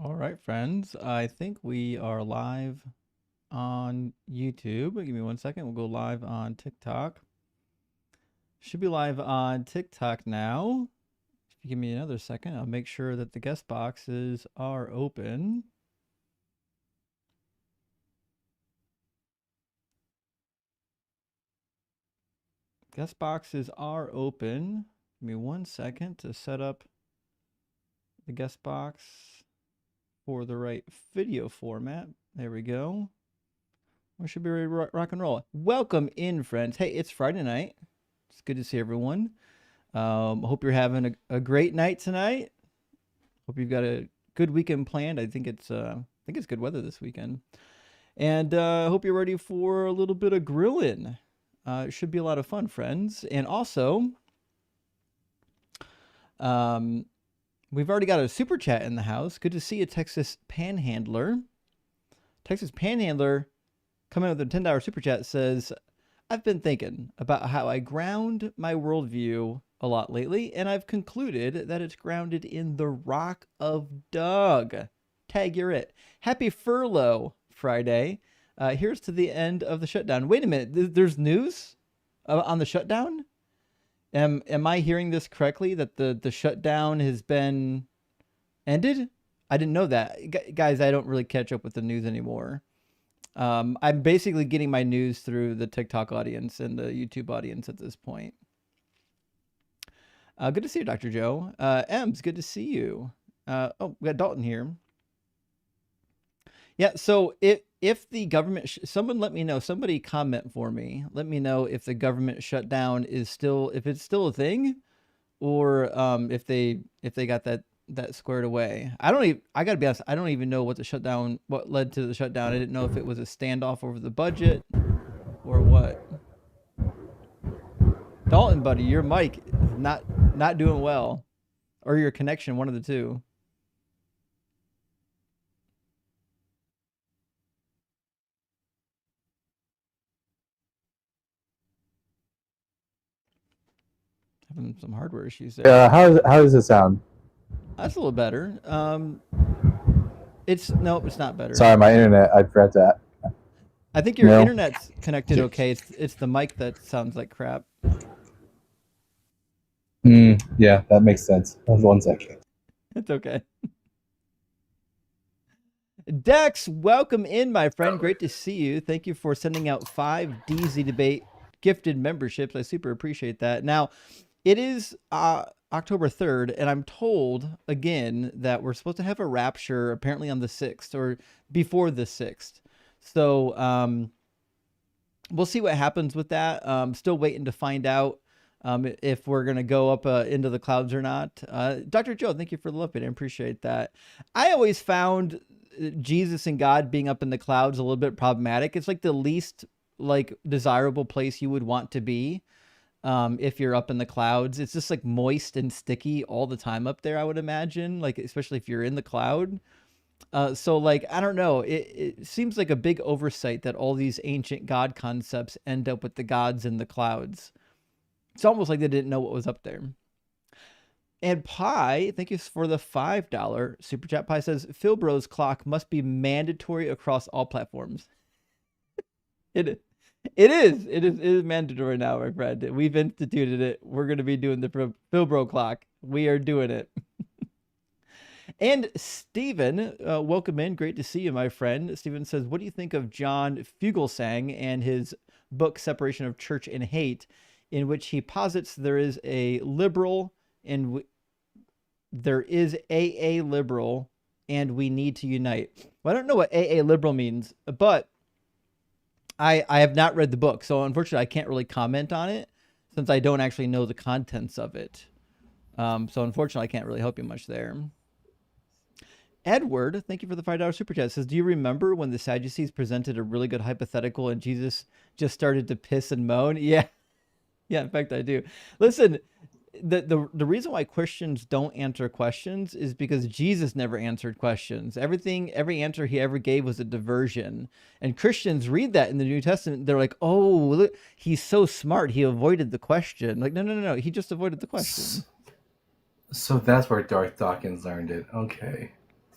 All right, friends. I think we are live on YouTube. Give me 1 second. We'll go live on TikTok. Should be live on TikTok now. If you give me another second, I'll make sure that the guest boxes are open. Guest boxes are open. Give me 1 second to set up the guest box for the right video format. There we go. We should be ready to rock and roll. Welcome in, friends. Hey, it's Friday night. It's good to see everyone. Hope you're having a great night tonight. Hope you've got a good weekend planned. I think it's good weather this weekend, and hope you're ready for a little bit of grilling. It should be a lot of fun, friends. And also, we've already got a super chat in the house. Good to see you, Texas Panhandler. Texas Panhandler coming with a $10 super chat says, I've been thinking about how I ground my worldview a lot lately, and I've concluded that it's grounded in the Rock of Doug. Tag, you're it. Happy Furlough Friday. Here's to the end of the shutdown. Wait a minute. There's news on the shutdown? Am I hearing this correctly, that the shutdown has been ended? I didn't know that. Guys, I don't really catch up with the news anymore. I'm basically getting my news through the TikTok audience and the YouTube audience at this point. Good to see you, Dr. Joe. Ems, good to see you. Oh, we got Dalton here. Yeah, so if the government, someone let me know, somebody comment for me. Let me know if the government shutdown is still, if it's still a thing, or if they got that squared away. I gotta be honest, I don't even know what led to the shutdown. I didn't know if it was a standoff over the budget or what. Dalton, buddy, your mic is not doing well, or your connection, one of the two. Having some hardware issues there. How does it sound? That's a little better. It's not better. Sorry, my internet. I forgot that. I think your internet's connected okay. It's the mic that sounds like crap. Yeah, that makes sense. 1 second. It's okay. Dex, welcome in, my friend. Great to see you. Thank you for sending out 5 DZ Debate gifted memberships. I super appreciate that. Now, it is October 3rd, and I'm told, again, that we're supposed to have a rapture apparently on the 6th or before the 6th. So we'll see what happens with that. Still waiting to find out if we're going to go up into the clouds or not. Dr. Joe, thank you for the love bit. I appreciate that. I always found Jesus and God being up in the clouds a little bit problematic. It's like the least desirable place you would want to be if you're up in the clouds. It's just like moist and sticky all the time up there, I would imagine, especially if you're in the cloud. So I don't know. It seems like a big oversight that all these ancient God concepts end up with the gods in the clouds. It's almost like they didn't know what was up there. And Pi, thank you for the $5 super chat. Pi says Philbro's clock must be mandatory across all platforms. It is mandatory now, my friend. We've instituted it. We're going to be doing the Philbro clock. We are doing it. And Steven, welcome in. Great to see you, my friend. Steven says, what do you think of John Fugelsang and his book, Separation of Church and Hate, in which he posits there is a liberal and there is AA liberal and we need to unite? Well, I don't know what AA liberal means, but I have not read the book, so unfortunately I can't really comment on it since I don't actually know the contents of it. So unfortunately I can't really help you much there. Edward, thank you for the $5 super chat. Says, do you remember when the Sadducees presented a really good hypothetical and Jesus just started to piss and moan? Yeah. Yeah, in fact, I do. Listen, the reason why Christians don't answer questions is because Jesus never answered questions. Every answer he ever gave was a diversion. And Christians read that in the New Testament. They're like, oh, look, he's so smart. He avoided the question. Like, no. He just avoided the question. So that's where Darth Dawkins learned it. Okay.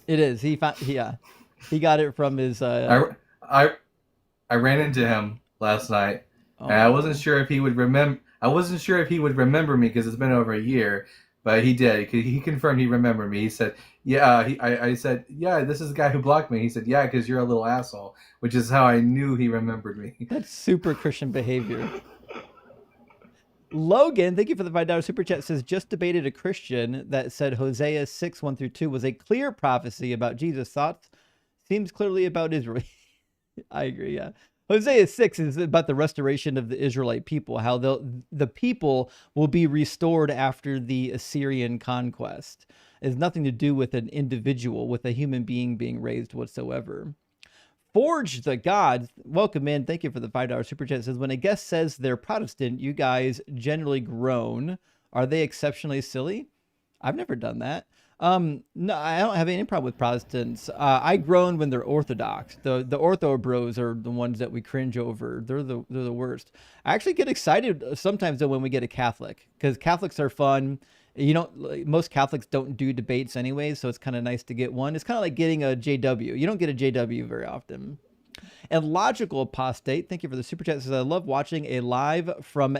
It is. He got it from his I I I ran into him last night, oh and I wasn't no. sure if he would remember. I wasn't sure if he would remember me because it's been over a year, but he did. He confirmed he remembered me. He said, "Yeah." I said, "Yeah, this is the guy who blocked me." He said, "Yeah, because you're a little asshole," which is how I knew he remembered me. That's super Christian behavior. Logan, thank you for the $5 super chat. Says just debated a Christian that said Hosea 6, 1 through 2 was a clear prophecy about Jesus' thoughts. Seems clearly about Israel. I agree, yeah. Hosea 6 is about the restoration of the Israelite people, how the people will be restored after the Assyrian conquest. It has nothing to do with an individual, with a human being raised whatsoever. Forge the Gods, welcome in. Thank you for the $5 super chat. It says, when a guest says they're Protestant, you guys generally groan. Are they exceptionally silly? I've never done that. No, I don't have any problem with Protestants. I groan when they're Orthodox. The Ortho Bros are the ones that we cringe over. They're the worst. I actually get excited sometimes though when we get a Catholic, because Catholics are fun. You don't like, most Catholics don't do debates anyways, so it's kind of nice to get one. It's kind of like getting a JW. You don't get a JW very often. And Logical Apostate, thank you for the super chat. Says I love watching a live from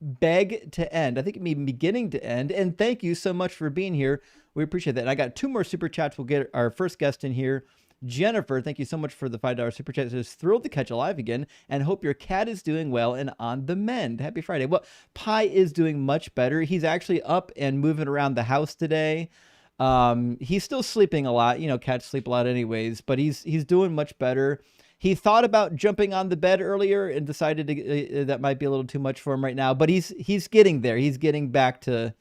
beg to end. I think it means beginning to end. And thank you so much for being here. We appreciate that. And I got two more super chats. We'll get our first guest in here. Jennifer, thank you so much for the $5 super chat. Says thrilled to catch you live again and hope your cat is doing well and on the mend. Happy Friday. Well, Pi is doing much better. He's actually up and moving around the house today. He's still sleeping a lot. You know, cats sleep a lot anyways, but he's doing much better. He thought about jumping on the bed earlier and decided that might be a little too much for him right now, but he's getting there. He's getting back to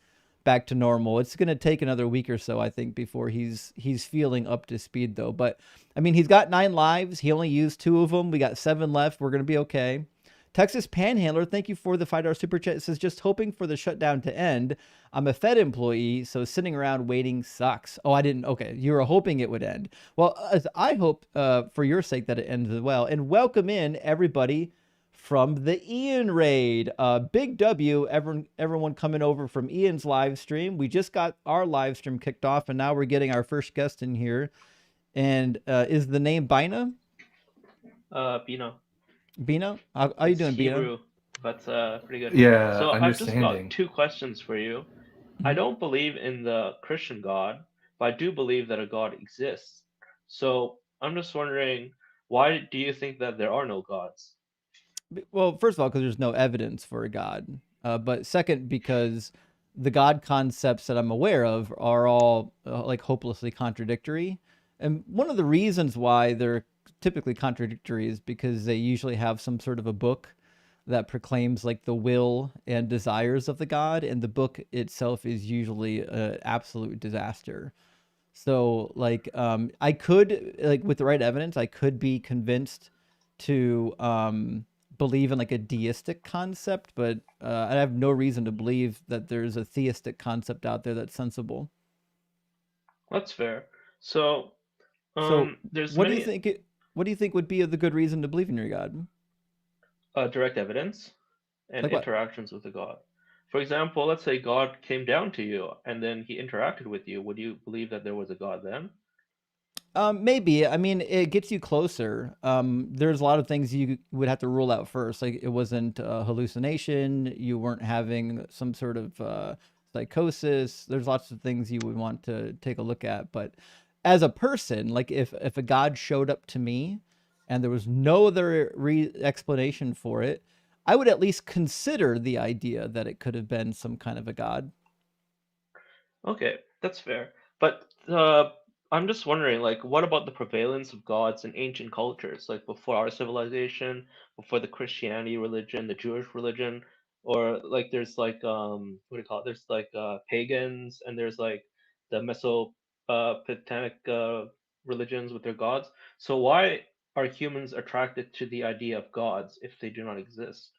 normal. It's going to take another week or so, I think, before he's feeling up to speed though. But I mean, he's got 9 lives. He only used 2 of them. We got 7 left. We're going to be okay. Texas Panhandler, thank you for the $5 super chat. It says just hoping for the shutdown to end. I'm a Fed employee, so sitting around waiting sucks. Oh, I didn't. Okay, you were hoping it would end. Well, I hope for your sake that it ends as well. And welcome in everybody from the Ian raid. Big W, everyone coming over from Ian's live stream. We just got our live stream kicked off, and now we're getting our first guest in here. And is the name Bina? Bino. Bina? How you It's doing, Bina? Hebrew, but pretty good. Yeah, So I've just got understanding. 2 questions for you. I Mhm. don't believe in the Christian God, but I do believe that a God exists. So I'm just wondering, why do you think that there are no gods? Well, first of all, because there's no evidence for a God. But second, because the God concepts that I'm aware of are all like hopelessly contradictory. And one of the reasons why they're typically contradictory is because they usually have some sort of a book that proclaims like the will and desires of the God, and the book itself is usually an absolute disaster. So like I could like with the right evidence, I could be convinced to believe in like a deistic concept, but I have no reason to believe that there's a theistic concept out there that's sensible. That's fair. So So there's what do you many think what do you think would be the good reason to believe in your God? direct evidence and Like what? interactions with a God. For example, let's say God came down to you and then he interacted with you. Would you believe that there was a God then? Maybe. I mean, it gets you closer. There's a lot of things you would have to rule out first. Like it wasn't a hallucination. You weren't having some sort of psychosis. There's lots of things you would want to take a look at. But as a person, like if a god showed up to me and there was no other explanation for it, I would at least consider the idea that it could have been some kind of a god. Okay, that's fair. But I'm just wondering, like, what about the prevalence of gods in ancient cultures, like before our civilization, before the Christianity religion, the Jewish religion, or like there's like what do you call it? There's like pagans, and there's like the Mesopotamic religions with their gods. So why are humans attracted to the idea of gods if they do not exist?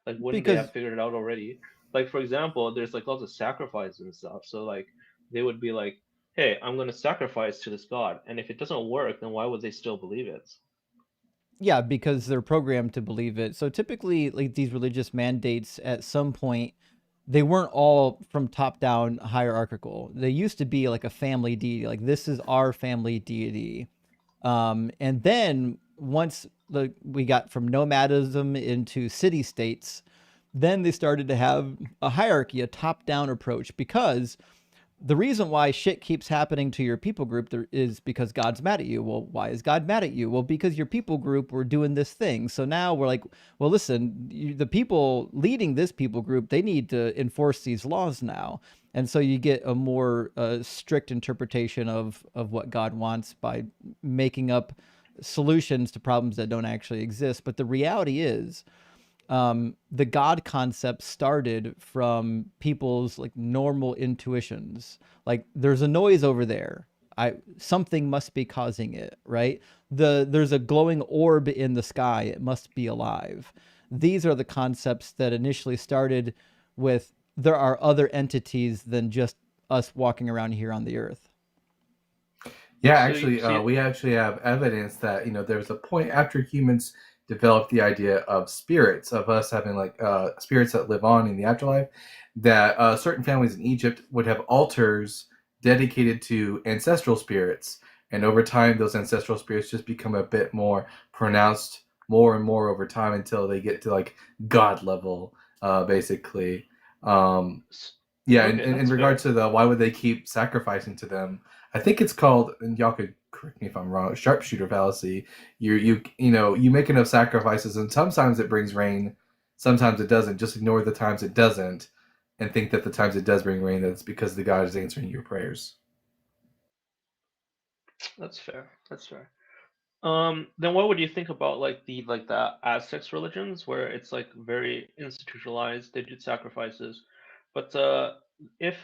Like, wouldn't they have Because figured it out already? Like, for example, there's like lots of sacrifices and stuff. So like, they would be like, "Hey, I'm going to sacrifice to this god," and if it doesn't work, then why would they still believe it? yeah, because they're programmed to believe it. So typically, like these religious mandates, at some point, they weren't all from top down hierarchical. They used to be like a family deity, like this is our family deity. And then once we got from nomadism into city states, then they started to have a hierarchy, a top down approach, because the reason why shit keeps happening to your people group is because God's mad at you. Well, why is God mad at you? Well, because your people group were doing this thing. So now we're like, well, listen, the people leading this people group, they need to enforce these laws now. And so you get a more strict interpretation of what God wants by making up solutions to problems that don't actually exist. But the reality is, the God concept started from people's like normal intuitions. Like there's a noise over there. Something must be causing it, right? There's a glowing orb in the sky. It must be alive. These are the concepts that initially started with there are other entities than just us walking around here on the earth. Yeah, So actually, so we actually have evidence that there's a point after humans developed the idea of spirits, of us having like spirits that live on in the afterlife, that certain families in Egypt would have altars dedicated to ancestral spirits, and over time, those ancestral spirits just become a bit more pronounced, more and more over time until they get to like God level, basically. Um, s- yeah, okay, in that's regard fair. to the why would they keep sacrificing to them? I think it's called, and y'all could correct me if I'm wrong, sharpshooter fallacy. You make enough sacrifices, and sometimes it brings rain, sometimes it doesn't. Just ignore the times it doesn't, and think that the times it does bring rain, that's because the God is answering your prayers. That's fair. That's fair. Then what would you think about the Aztecs religions where it's like very institutionalized, they did sacrifices, but if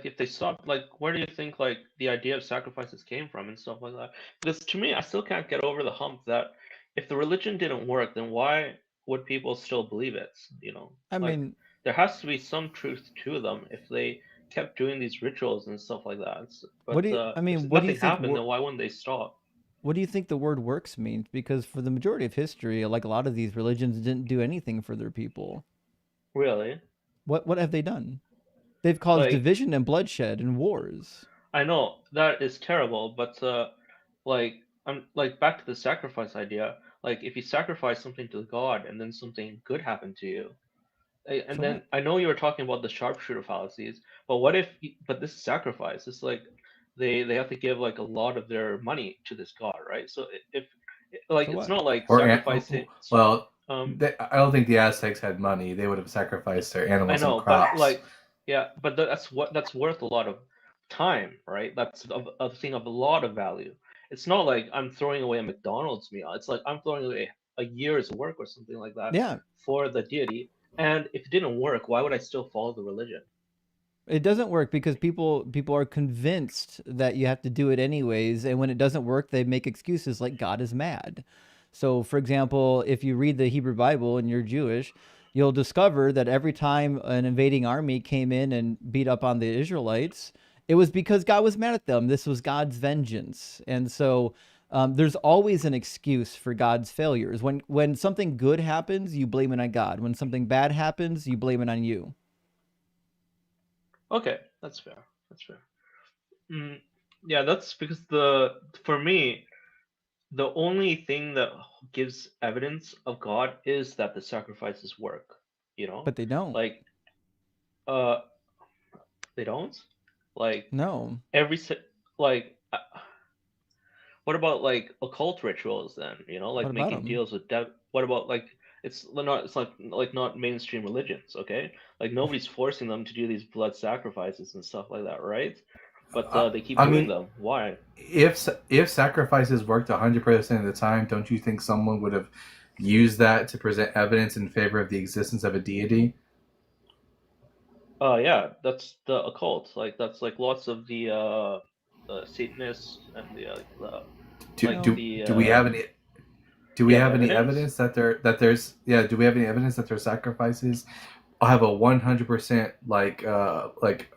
if they stopped, like where do you think like the idea of sacrifices came from and stuff like that? Because to me, I still can't get over the hump that if the religion didn't work, then why would people still believe it? You know, I like mean, there has to be some truth to them if they kept doing these rituals and stuff like that. But if what do you nothing think happened, then why wouldn't they stop? what do you think the word works means? Because for the majority of history, like a lot of these religions didn't do anything for their people. Really? What have they done? They've caused Like, division and bloodshed and wars. I know that is terrible, but like I'm like back to the sacrifice idea. Like, if you sacrifice something to God and then something good happened to you, and So then what? I know you were talking about the sharpshooter fallacies, but what if? But this is sacrifice. It's like they have to give like a lot of their money to this God, right? So if like So it's what? not like Or sacrificing. well, Um, I don't think the Aztecs had money. They would have sacrificed their I animals and know, but crops. like, yeah, but that's worth a lot of time, right? That's a thing of a lot of value. It's not like I'm throwing away a McDonald's meal. It's like I'm throwing away a year's work or something like that Yeah, for the deity. And if it didn't work, why would I still follow the religion? it doesn't work because people are convinced that you have to do it anyways, and when it doesn't work, they make excuses like God is mad. So, for example, if you read the Hebrew Bible and you're Jewish, you'll discover that every time an invading army came in and beat up on the Israelites, it was because God was mad at them. This was God's vengeance, and so there's always an excuse for God's failures. When something good happens, you blame it on God. When something bad happens, you blame it on you. Okay, that's fair. That's fair. Mm, yeah, that's because the for me the only thing that gives evidence of God is that the sacrifices work. You know, But they don't. like uh they don't. Like No. every si- like what about like occult rituals then? You know, What like about making them? deals with dev. What about like it's like not mainstream religions, okay? Like nobody's forcing them to do these blood sacrifices and stuff like that, right? But I, they keep I doing mean, them. Why? if sacrifices worked 100% of the time, don't you think someone would have used that to present evidence in favor of the existence of a deity? Yeah, that's the occult. Like that's like lots of the Satanists and the Do like No. do the do we have any? Do do we you have have any evidence? evidence that there's yeah? Do we have any evidence that their sacrifices have a 100% like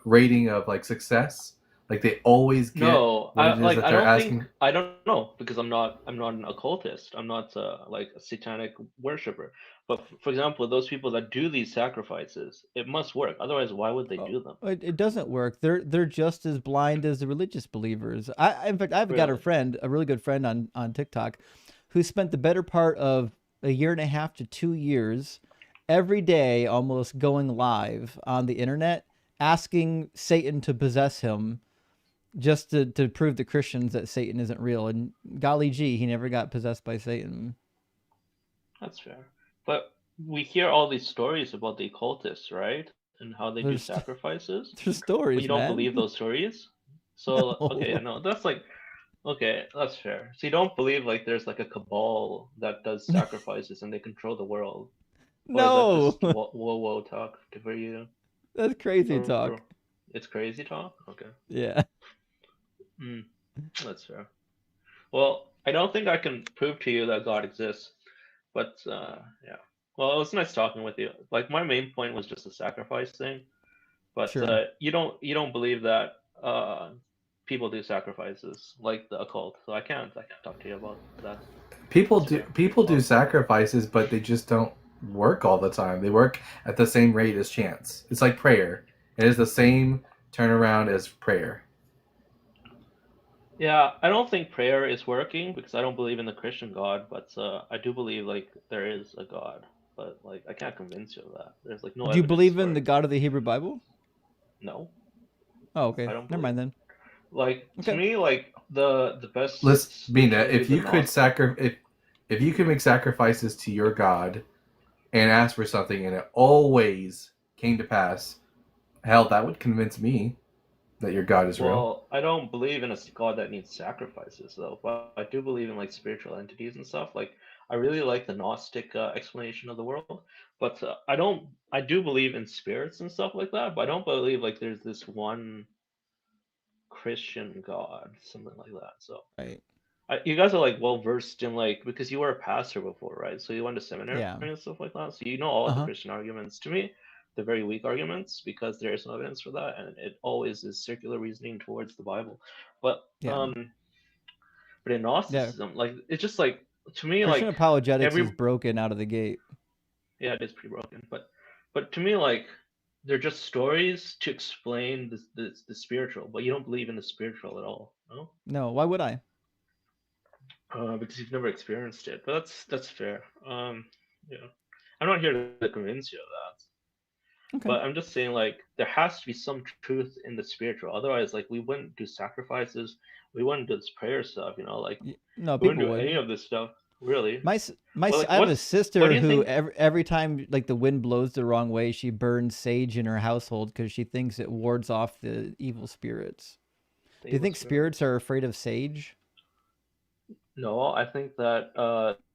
rating of like success? Like they always get No, what it is that I they're don't think asking. I don't know because I'm not an occultist. I'm not like a satanic worshiper. But for example, those people that do these sacrifices, it must work. Otherwise, why would they Oh, do them? it doesn't work. They're just as blind as the religious believers. In fact, I've got a Really? friend, a really good friend on TikTok, who spent the better part of a year and a half to 2 years every day almost going live on the internet asking Satan to possess him just to prove to Christians that Satan isn't real. And golly gee, he never got possessed by Satan. That's fair. But we hear all these stories about the occultists, right? And how they do There's sacrifices. there's But you stories, don't man. believe those stories? So, okay, I No. know. That's like, okay, that's fair. So you don't believe like there's like a cabal that does sacrifices and they control the world? Or is that No. just whoa talk for you? That's crazy Or talk. it's crazy talk? Okay. Yeah. Hmm, that's fair. Well, I don't think I can prove to you that God exists, but yeah. Well, it was nice talking with you. Like my main point was just a sacrifice thing, but Sure. you don't believe that people do sacrifices like the occult. So I can't talk to you about that. People That's do fair. people do Well, sacrifices, but they just don't work all the time. They work at the same rate as chance. It's like prayer. It is the same turnaround as prayer. yeah, I don't think prayer is working because I don't believe in the Christian God, but I do believe like there is a God. But like I can't convince you of that. There's like no Do you evidence believe in for the it. God of the Hebrew Bible? No, Oh, I okay. don't Never believe. mind then. Like to Okay. me, like the Listen, best Bina, maybe if the you could Gnostic. if you could make sacrifices to your God and ask for something and it always came to pass, hell, that would convince me that your God is real. Well, I don't believe in a God that needs sacrifices though, but I do believe in like spiritual entities and stuff. Like I really like the Gnostic explanation of the world, but I don't. I do believe in spirits and stuff like that, but I don't believe like there's this one Christian God, something like that. So Right. you guys are like well versed in like because you were a pastor before, right? So you went to seminary Yeah. and stuff like that. So you know all the Uh-huh. Christian arguments. To me, they're very weak arguments because there is no evidence for that, and it always is circular reasoning towards the Bible. But Yeah. but in Yeah. Gnosticism, like it's just like to me Christian like apologetics is every broken out of the gate. yeah it is pretty broken, but to me like they're just stories to explain the spiritual, but you don't believe in the spiritual at all, no? No, why would I? Because you've never experienced it. But that's fair. Yeah, I'm not here to convince you of that. Okay. But I'm just saying, like, there has to be some truth in the spiritual. Otherwise, like, we wouldn't do sacrifices. We wouldn't do this prayer stuff. Like, No, we wouldn't people do any would. of this stuff. Really. Well, like, I have a what do sister you who think? every time like the wind blows the wrong way, she burns sage in her household because she thinks it wards off the evil spirits. The Do you evil think spirits spirits. are afraid of sage? No, I think that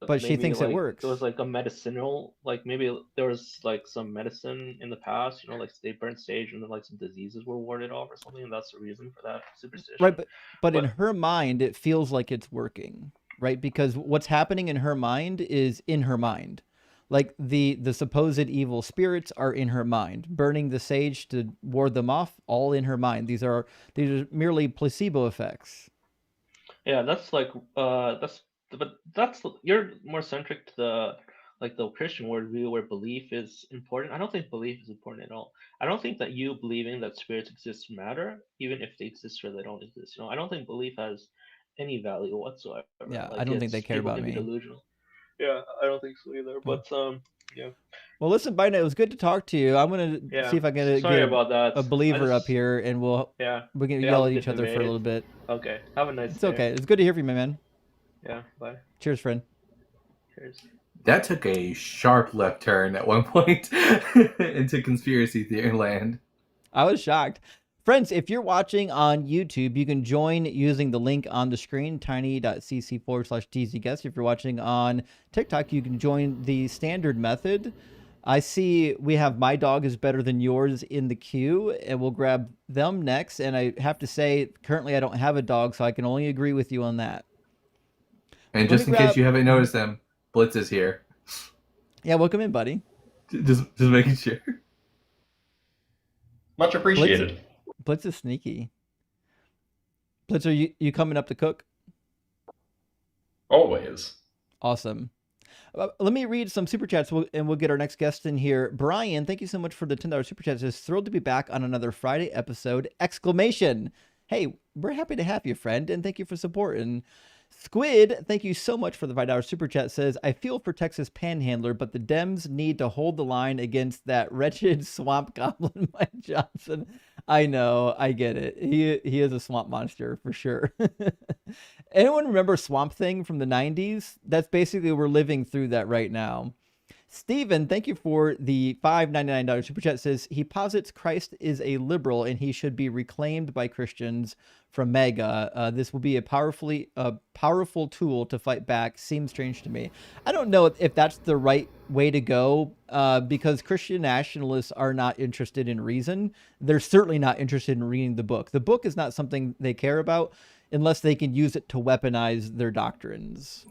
But she maybe thinks it like it works. was like a medicinal, like maybe there was like some medicine in the past, like they burned sage and then like some diseases were warded off or something, and that's the reason for that Right, superstition. but in But her mind it feels like it's working, right? Because what's happening in her mind is in her mind. Like the supposed evil spirits are in her mind. Burning the sage to ward them off, all in her mind. These are merely placebo effects. yeah, that's like but that's you're more centric to the like the Christian worldview where belief is important. I don't think belief is important at all. I don't think that you believing that spirits exist matter, even if they exist or they don't exist. I don't think belief has any value whatsoever. Yeah, I Like don't think they it's care people about can be me. delusional. Yeah, I don't think so either. Yeah. But yeah, Well, listen, Biden, it was good to talk to you. I'm gonna see yeah. if I can Sorry get about that. a I believer up just here, and yeah we can yeah. yell Have a at each good other for a debate. little bit. Okay. Have a nice It's day. okay. It's good to hear from you, man. Yeah. Bye. Cheers, friend. Cheers. That took a sharp left turn at one point into conspiracy theory land. I was shocked. Friends, if you're watching on YouTube, you can join using the link on the screen, tiny.cc/DZGuest. If you're watching on TikTok, you can join the standard method. I see we have My Dog is Better Than Yours in the queue, and we'll grab them next. And I have to say, currently I don't have a dog, so I can only agree with you on that. And Let me just in case grab. you haven't noticed them, Blitz is here. Yeah, welcome in, buddy. Just making sure. Much Blitz, appreciated. Blitz is sneaky. Blitz, are you coming up to cook? Always. Awesome. Let me read some super chats and we'll get our next guest in here. Brian, thank you so much for the $10 super chat. Says thrilled to be back on another Friday episode! Exclamation. Hey, we're happy to have you, friend, and thank you for supporting. Squid, thank you so much for the $5 super chat. Says, I feel for Texas Panhandler, but the Dems need to hold the line against that wretched swamp goblin, Mike Johnson. I know, I get it. He is a swamp monster for sure. Anyone remember Swamp Thing from the 90s? That's basically, we're living through that right now. Steven, thank you for the $5.99 super chat. Says he posits Christ is a liberal and he should be reclaimed by Christians from MAGA. This will be a powerful tool to fight back. Seems strange to me. I don't know if that's the right way to go because Christian nationalists are not interested in reason. They're certainly not interested in reading the book. The book is not something they care about unless they can use it to weaponize their doctrines.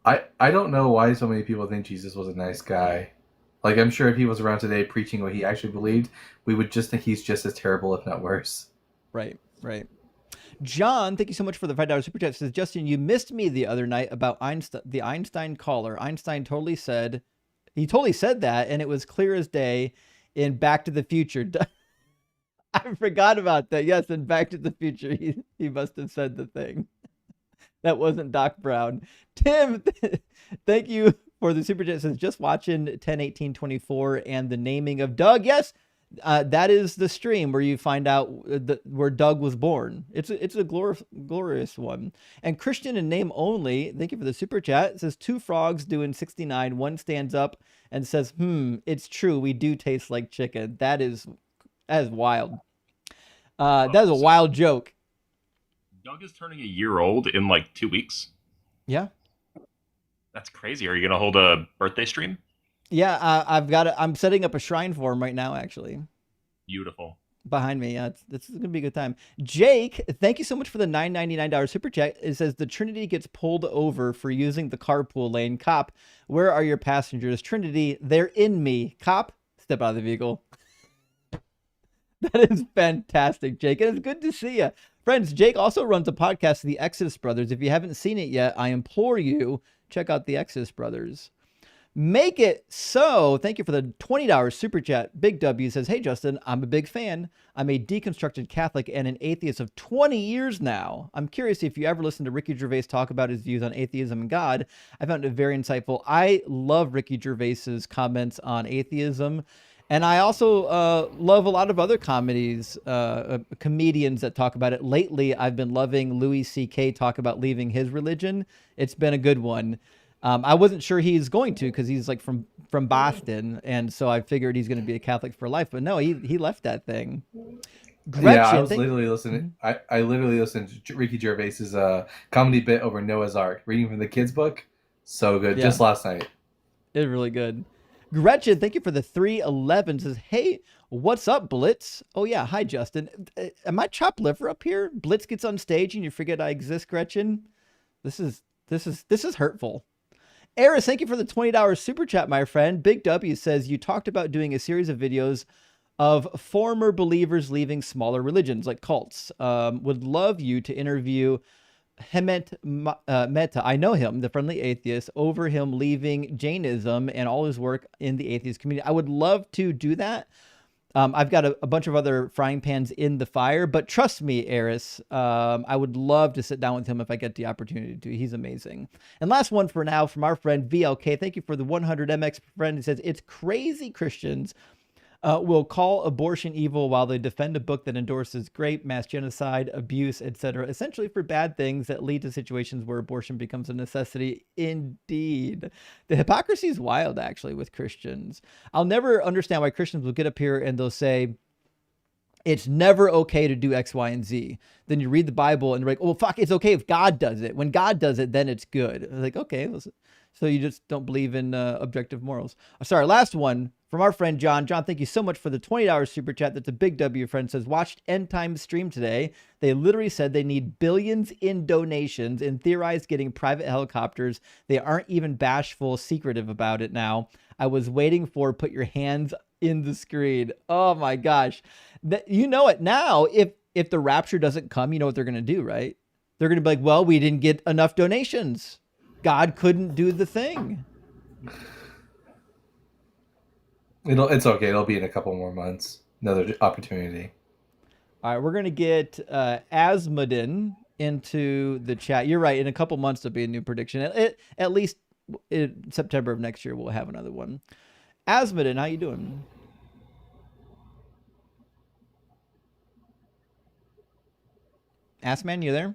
I don't know why so many people think Jesus was a nice guy. Like, I'm sure if he was around today preaching what he actually believed, we would just think he's just as terrible, if not worse. Right. John, thank you so much for the $5 super chat. Says, Justin, you missed me the other night about the Einstein caller. Einstein totally said that, and it was clear as day in Back to the Future. I forgot about that. Yes, in Back to the Future, he must have said the thing. That wasn't Doc Brown. Tim, thank you for the super chat. Says just watching 10/18/24 and the naming of Doug. Yes, that is the stream where you find out where Doug was born. It's a glorious one. And Christian in name only. Thank you for the super chat. It says two frogs doing 69. One stands up and says, "It's true. We do taste like chicken." That is wild. That is a wild joke. Doug is turning a year old in like 2 weeks. Yeah. That's crazy. Are you going to hold a birthday stream? Yeah, I'm setting up a shrine for him right now, actually. Beautiful. Behind me. Yeah, it's going to be a good time. Jake, thank you so much for the $9.99 super chat. It says the Trinity gets pulled over for using the carpool lane. Cop, where are your passengers? Trinity, they're in me. Cop, step out of the vehicle. That is fantastic, Jake. And it's good to see you. Friends, Jake also runs a podcast, The Exodus Brothers. If you haven't seen it yet, I implore you, check out The Exodus Brothers. Make it so. Thank you for the $20 super chat. Big W says, hey, Justin, I'm a big fan. I'm a deconstructed Catholic and an atheist of 20 years now. I'm curious if you ever listened to Ricky Gervais talk about his views on atheism and God. I found it very insightful. I love Ricky Gervais's comments on atheism. And I also love a lot of other comedians that talk about it. Lately, I've been loving Louis C.K. talk about leaving his religion. It's been a good one. I wasn't sure he's going to because he's like from Boston. And so I figured he's going to be a Catholic for life. But no, he left that thing. Gretchen, yeah, I was literally listening. I literally listened to Ricky Gervais's comedy bit over Noah's Ark, reading from the kids' book. So good. Yeah. Just last night. It's really good. Gretchen, thank you for the 311. Says, hey, what's up, Blitz? Oh yeah, hi Justin. Am I chopped liver up here? Blitz gets on stage and you forget I exist, Gretchen. This is hurtful. Eris, thank you for the $20 super chat, my friend. Big W says you talked about doing a series of videos of former believers leaving smaller religions like cults. Would love you to interview Hemet Mehta, I know him, the friendly atheist, over him leaving Jainism and all his work in the atheist community. I would love to do that. I've got a bunch of other frying pans in the fire, but trust me, Eris, I would love to sit down with him if I get the opportunity to. He's amazing. And last one for now from our friend VLK. Thank you for the 100 MX friend. He says, it's crazy Christians will call abortion evil while they defend a book that endorses rape, mass genocide, abuse, etc., essentially for bad things that lead to situations where abortion becomes a necessity. Indeed. The hypocrisy is wild, actually, with Christians. I'll never understand why Christians will get up here and they'll say, it's never okay to do X, Y, and Z. Then you read the Bible and you're like, oh, fuck, it's okay if God does it. When God does it, then it's good. Like, okay, so you just don't believe in objective morals. Sorry, last one from our friend John. John, thank you so much for the $20 super chat. That's a big W. Friend says, watched End Times stream today. They literally said they need billions in donations and theorized getting private helicopters. They aren't even bashful, secretive about it now. I was waiting for put your hands in the screen. Oh my gosh. You know it now. If the rapture doesn't come, you know what they're going to do, right? They're going to be like, well, we didn't get enough donations. God couldn't do the thing. It's okay. It'll be in a couple more months. Another opportunity. All right, we're gonna get Asmodin into the chat. You're right. In a couple months, there'll be a new prediction. At least in September of next year, we'll have another one. Asmodin, how you doing? Assman, you there?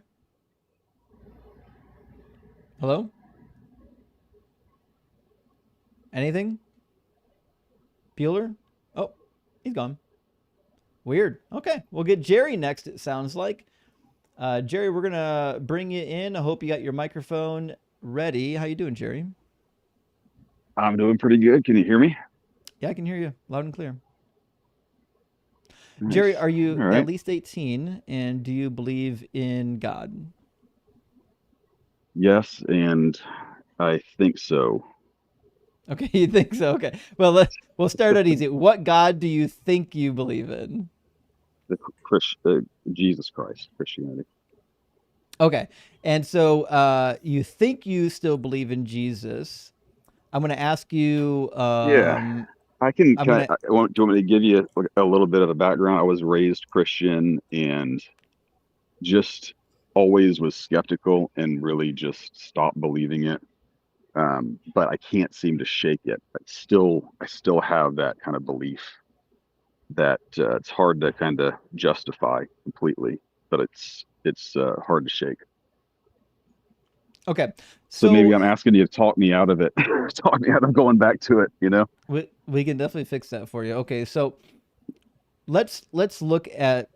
Hello? Anything? Bueller? Oh, he's gone. Weird. Okay, we'll get Jerry next, it sounds like. Jerry, we're going to bring you in. I hope you got your microphone ready. How you doing, Jerry? I'm doing pretty good. Can you hear me? Yeah, I can hear you loud and clear. Nice. Jerry, are you All right. at least 18, and do you believe in God? Yes, and I think so. Okay, you think so? Okay. Well, we'll start out easy. What God do you think you believe in? Jesus Christ, Christianity. Okay. And so you think you still believe in Jesus. I'm going to ask you. Yeah, I can I'm kind going to. of. Do you want me to give you a little bit of a background? I was raised Christian and just always was skeptical and really just stopped believing it. But I can't seem to shake it. I still have that kind of belief that it's hard to kind of justify completely, but it's hard to shake. Okay. So maybe So I'm asking you to talk me out of it, talk me out of going back to it. we can definitely fix that for you. Okay. So let's look at.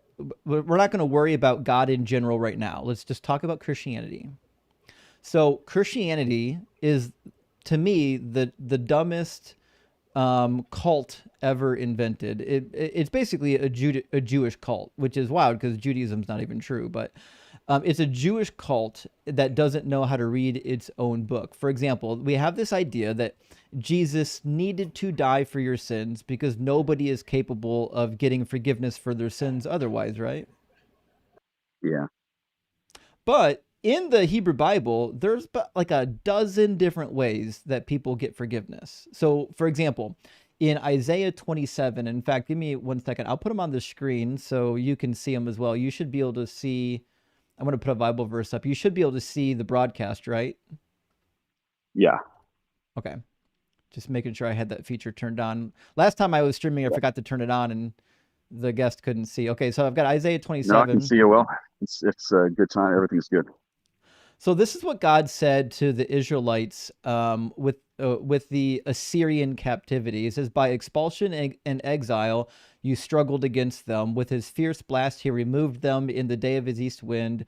We're not going to worry about God in general right now. Let's just talk about Christianity. So Christianity is, to me, the dumbest cult ever invented. It's basically a Jewish cult, which is wild because Judaism's not even true. But it's a Jewish cult that doesn't know how to read its own book. For example, we have this idea that Jesus needed to die for your sins because nobody is capable of getting forgiveness for their sins otherwise, right? Yeah. But in the Hebrew Bible, there's like a dozen different ways that people get forgiveness. So, for example, in Isaiah 27, in fact, give me 1 second. I'll put them on the screen so you can see them as well. You should be able to see. I'm going to put a Bible verse up. You should be able to see the broadcast, right? Yeah. Okay. Just making sure I had that feature turned on. Last time I was streaming, I forgot to turn it on and the guest couldn't see. Okay, so I've got Isaiah No, I 27. can see you well. It's a good time. Everything's good. So this is what God said to the Israelites with the Assyrian captivity. He says, "By expulsion and exile, you struggled against them. With his fierce blast, he removed them in the day of his east wind.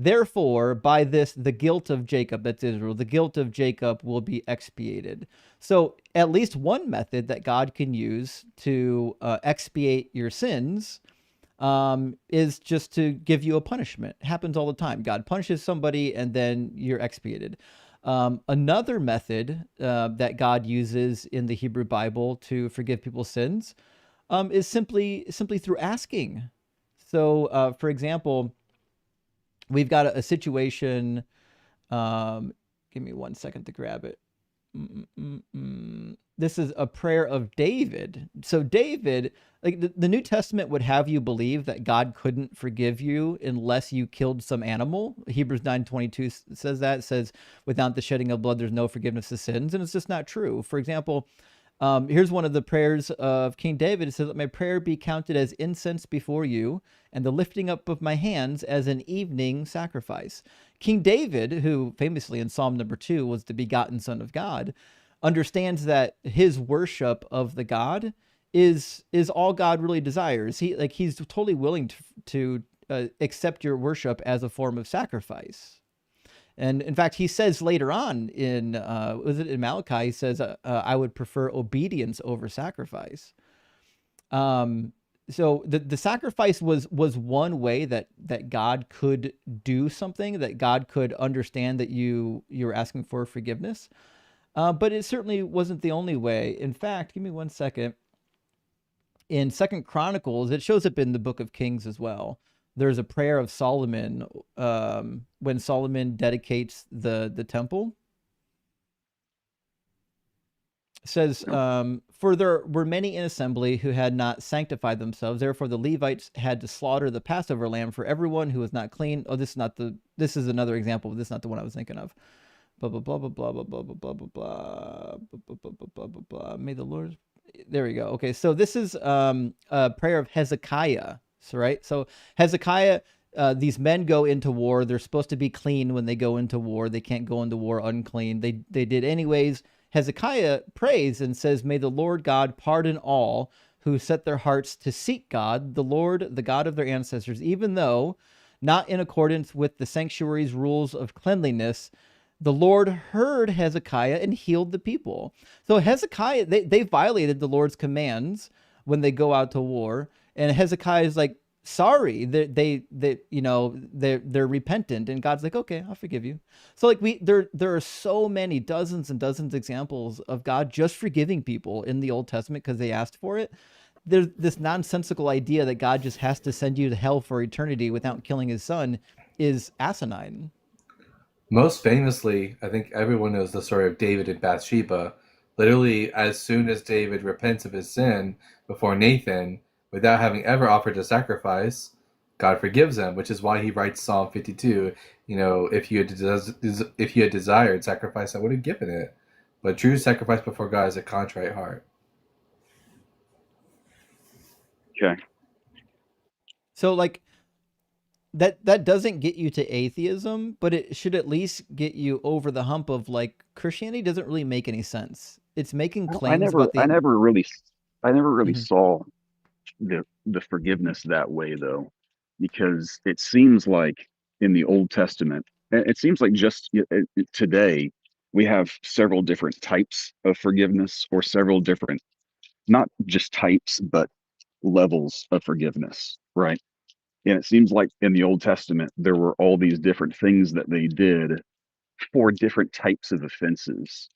Therefore, by this, the guilt of Jacob," that's Israel, "the guilt of Jacob will be expiated." So at least one method that God can use to expiate your sins is just to give you a punishment. It happens all the time. God punishes somebody and then you're expiated. Another method that God uses in the Hebrew Bible to forgive people's sins is simply through asking. So, for example, we've got a situation. Give me 1 second to grab it. This is a prayer of David. So David, like the New Testament would have you believe that God couldn't forgive you unless you killed some animal. Hebrews 9:22 says that. It says, "Without the shedding of blood, there's no forgiveness of sins," and it's just not true. For example, here's one of the prayers of King David. It says, "Let my prayer be counted as incense before you, and the lifting up of my hands as an evening sacrifice." King David, who famously in Psalm number 2 was the begotten Son of God, understands that his worship of the God is all God really desires. He's totally willing to accept your worship as a form of sacrifice. And in fact, he says later on in was it in Malachi? He says, "I would prefer obedience over sacrifice." So the sacrifice was one way that God could do something, that God could understand that you're asking for forgiveness. But it certainly wasn't the only way. In fact, give me 1 second. In Second Chronicles, it shows up in the Book of Kings as well. There's a prayer of Solomon when Solomon dedicates the temple. says, for there were many in assembly who had not sanctified themselves. Therefore, the Levites had to slaughter the Passover lamb for everyone who was not clean. Oh, this is another example, but this is not the one I was thinking of. Blah, blah, blah, blah, blah, blah, blah, blah, blah, blah, blah, blah, blah, blah, blah, blah. May the Lord. There we go. Okay. So this is a prayer of Hezekiah. So, right. So Hezekiah, these men go into war. They're supposed to be clean when they go into war. They can't go into war unclean. They did anyways. Hezekiah prays and says, may the Lord God pardon all who set their hearts to seek God, the Lord, the God of their ancestors, even though not in accordance with the sanctuary's rules of cleanliness. The Lord heard Hezekiah and healed the people. So Hezekiah, they violated the Lord's commands when they go out to war. And Hezekiah is like, sorry, they're repentant, and God's like, okay, I'll forgive you. So like there are so many dozens and dozens of examples of God just forgiving people in the Old Testament because they asked for it. There's this nonsensical idea that God just has to send you to hell for eternity without killing his son is asinine. Most famously, I think everyone knows the story of David and Bathsheba. Literally, as soon as David repents of his sin before Nathan, without having ever offered a sacrifice, God forgives him, which is why he writes Psalm 52. If you had desired sacrifice, I would have given it. But true sacrifice before God is a contrite heart. Okay. So like that doesn't get you to atheism, but it should at least get you over the hump of like Christianity doesn't really make any sense. It's making I claims never, about the I never really Mhm. saw the forgiveness that way though, because it seems like in the Old Testament, it seems like just today we have several different types of forgiveness, or several different, not just types, but levels of forgiveness, right? And it seems like in the Old Testament, there were all these different things that they did for different types of offenses.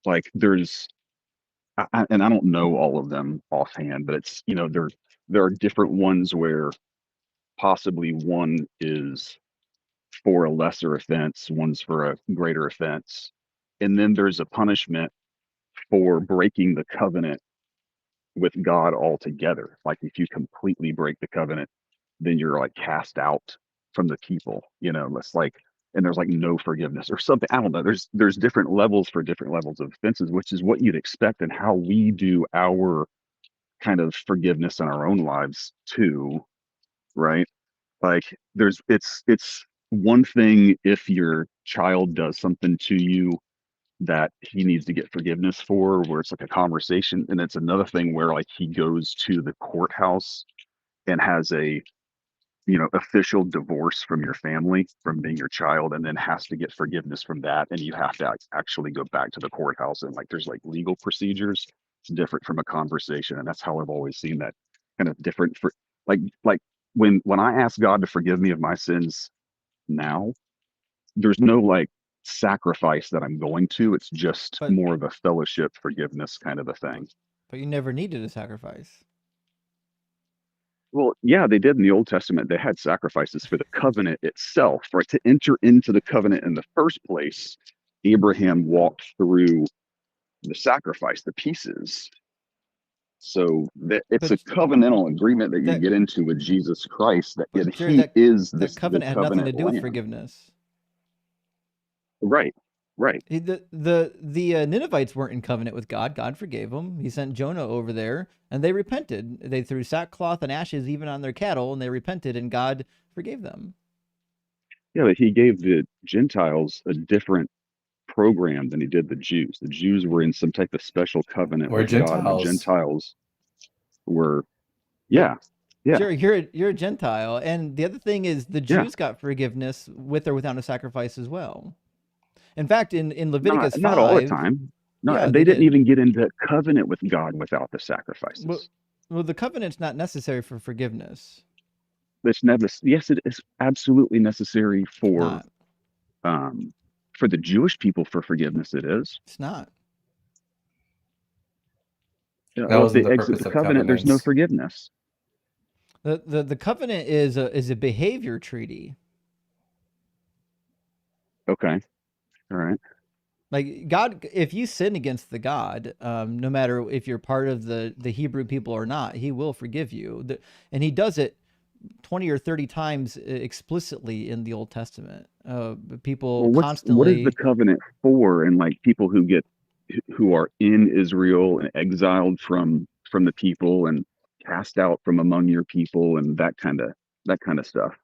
Like and I don't know all of them offhand, but it's, there are different ones where possibly one is for a lesser offense, one's for a greater offense. And then there's a punishment for breaking the covenant with God altogether. Like if you completely break the covenant, then you're like cast out from the people, it's like, and there's like no forgiveness or something. I don't know. There's different levels for different levels of offenses, which is what you'd expect and how we do our kind of forgiveness in our own lives too, right? Like it's one thing if your child does something to you that he needs to get forgiveness for, where it's like a conversation, and it's another thing where like he goes to the courthouse and has a official divorce from your family, from being your child, and then has to get forgiveness from that. And you have to actually go back to the courthouse, and like there's like legal procedures. It's different from a conversation. And that's how I've always seen that kind of different for like when I ask God to forgive me of my sins now, there's no like sacrifice that I'm going to. It's just but more of a fellowship forgiveness kind of a thing. but you never needed a sacrifice. Well, yeah, they did in the Old Testament. They had sacrifices for the covenant itself, right? To enter into the covenant in the first place, Abraham walked through the sacrifice, the pieces. So that it's a But covenantal agreement that you that get into with Jesus Christ, that but Jerry, he is that the covenant had nothing to covenant do with lamb. forgiveness. Right, right. The Ninevites weren't in covenant with God. God forgave them. He sent Jonah over there, and they repented. They threw sackcloth and ashes even on their cattle, and they repented, and God forgave them. Yeah, but he gave the Gentiles a different program than he did the Jews. The Jews were in some type of special covenant We're with God, and the Gentiles. Gentiles were, But yeah, yeah, Jerry, you're a Gentile, and the other thing is the yeah. Jews got forgiveness with or without a sacrifice as well. In fact, in Not Leviticus not all the 5, time. No, yeah, they they didn't did. even get into covenant with God without the Well, sacrifices. well, the covenant's not necessary for forgiveness. It's never. Yes, it is absolutely necessary It's not. um for the Jewish people for forgiveness. It is. It's not. That Well, if wasn't they the exit purpose the of covenant, there's no covenants. forgiveness. The covenant is a behavior treaty. Okay, all right. Like God, if you sin against the God, no matter if you're part of the Hebrew people or not, He will forgive you. And He does it 20 or 30 times explicitly in the Old Testament. People Well, what is the constantly. covenant for? And like people who are in Israel and exiled from the people and cast out from among your people and that kind of stuff.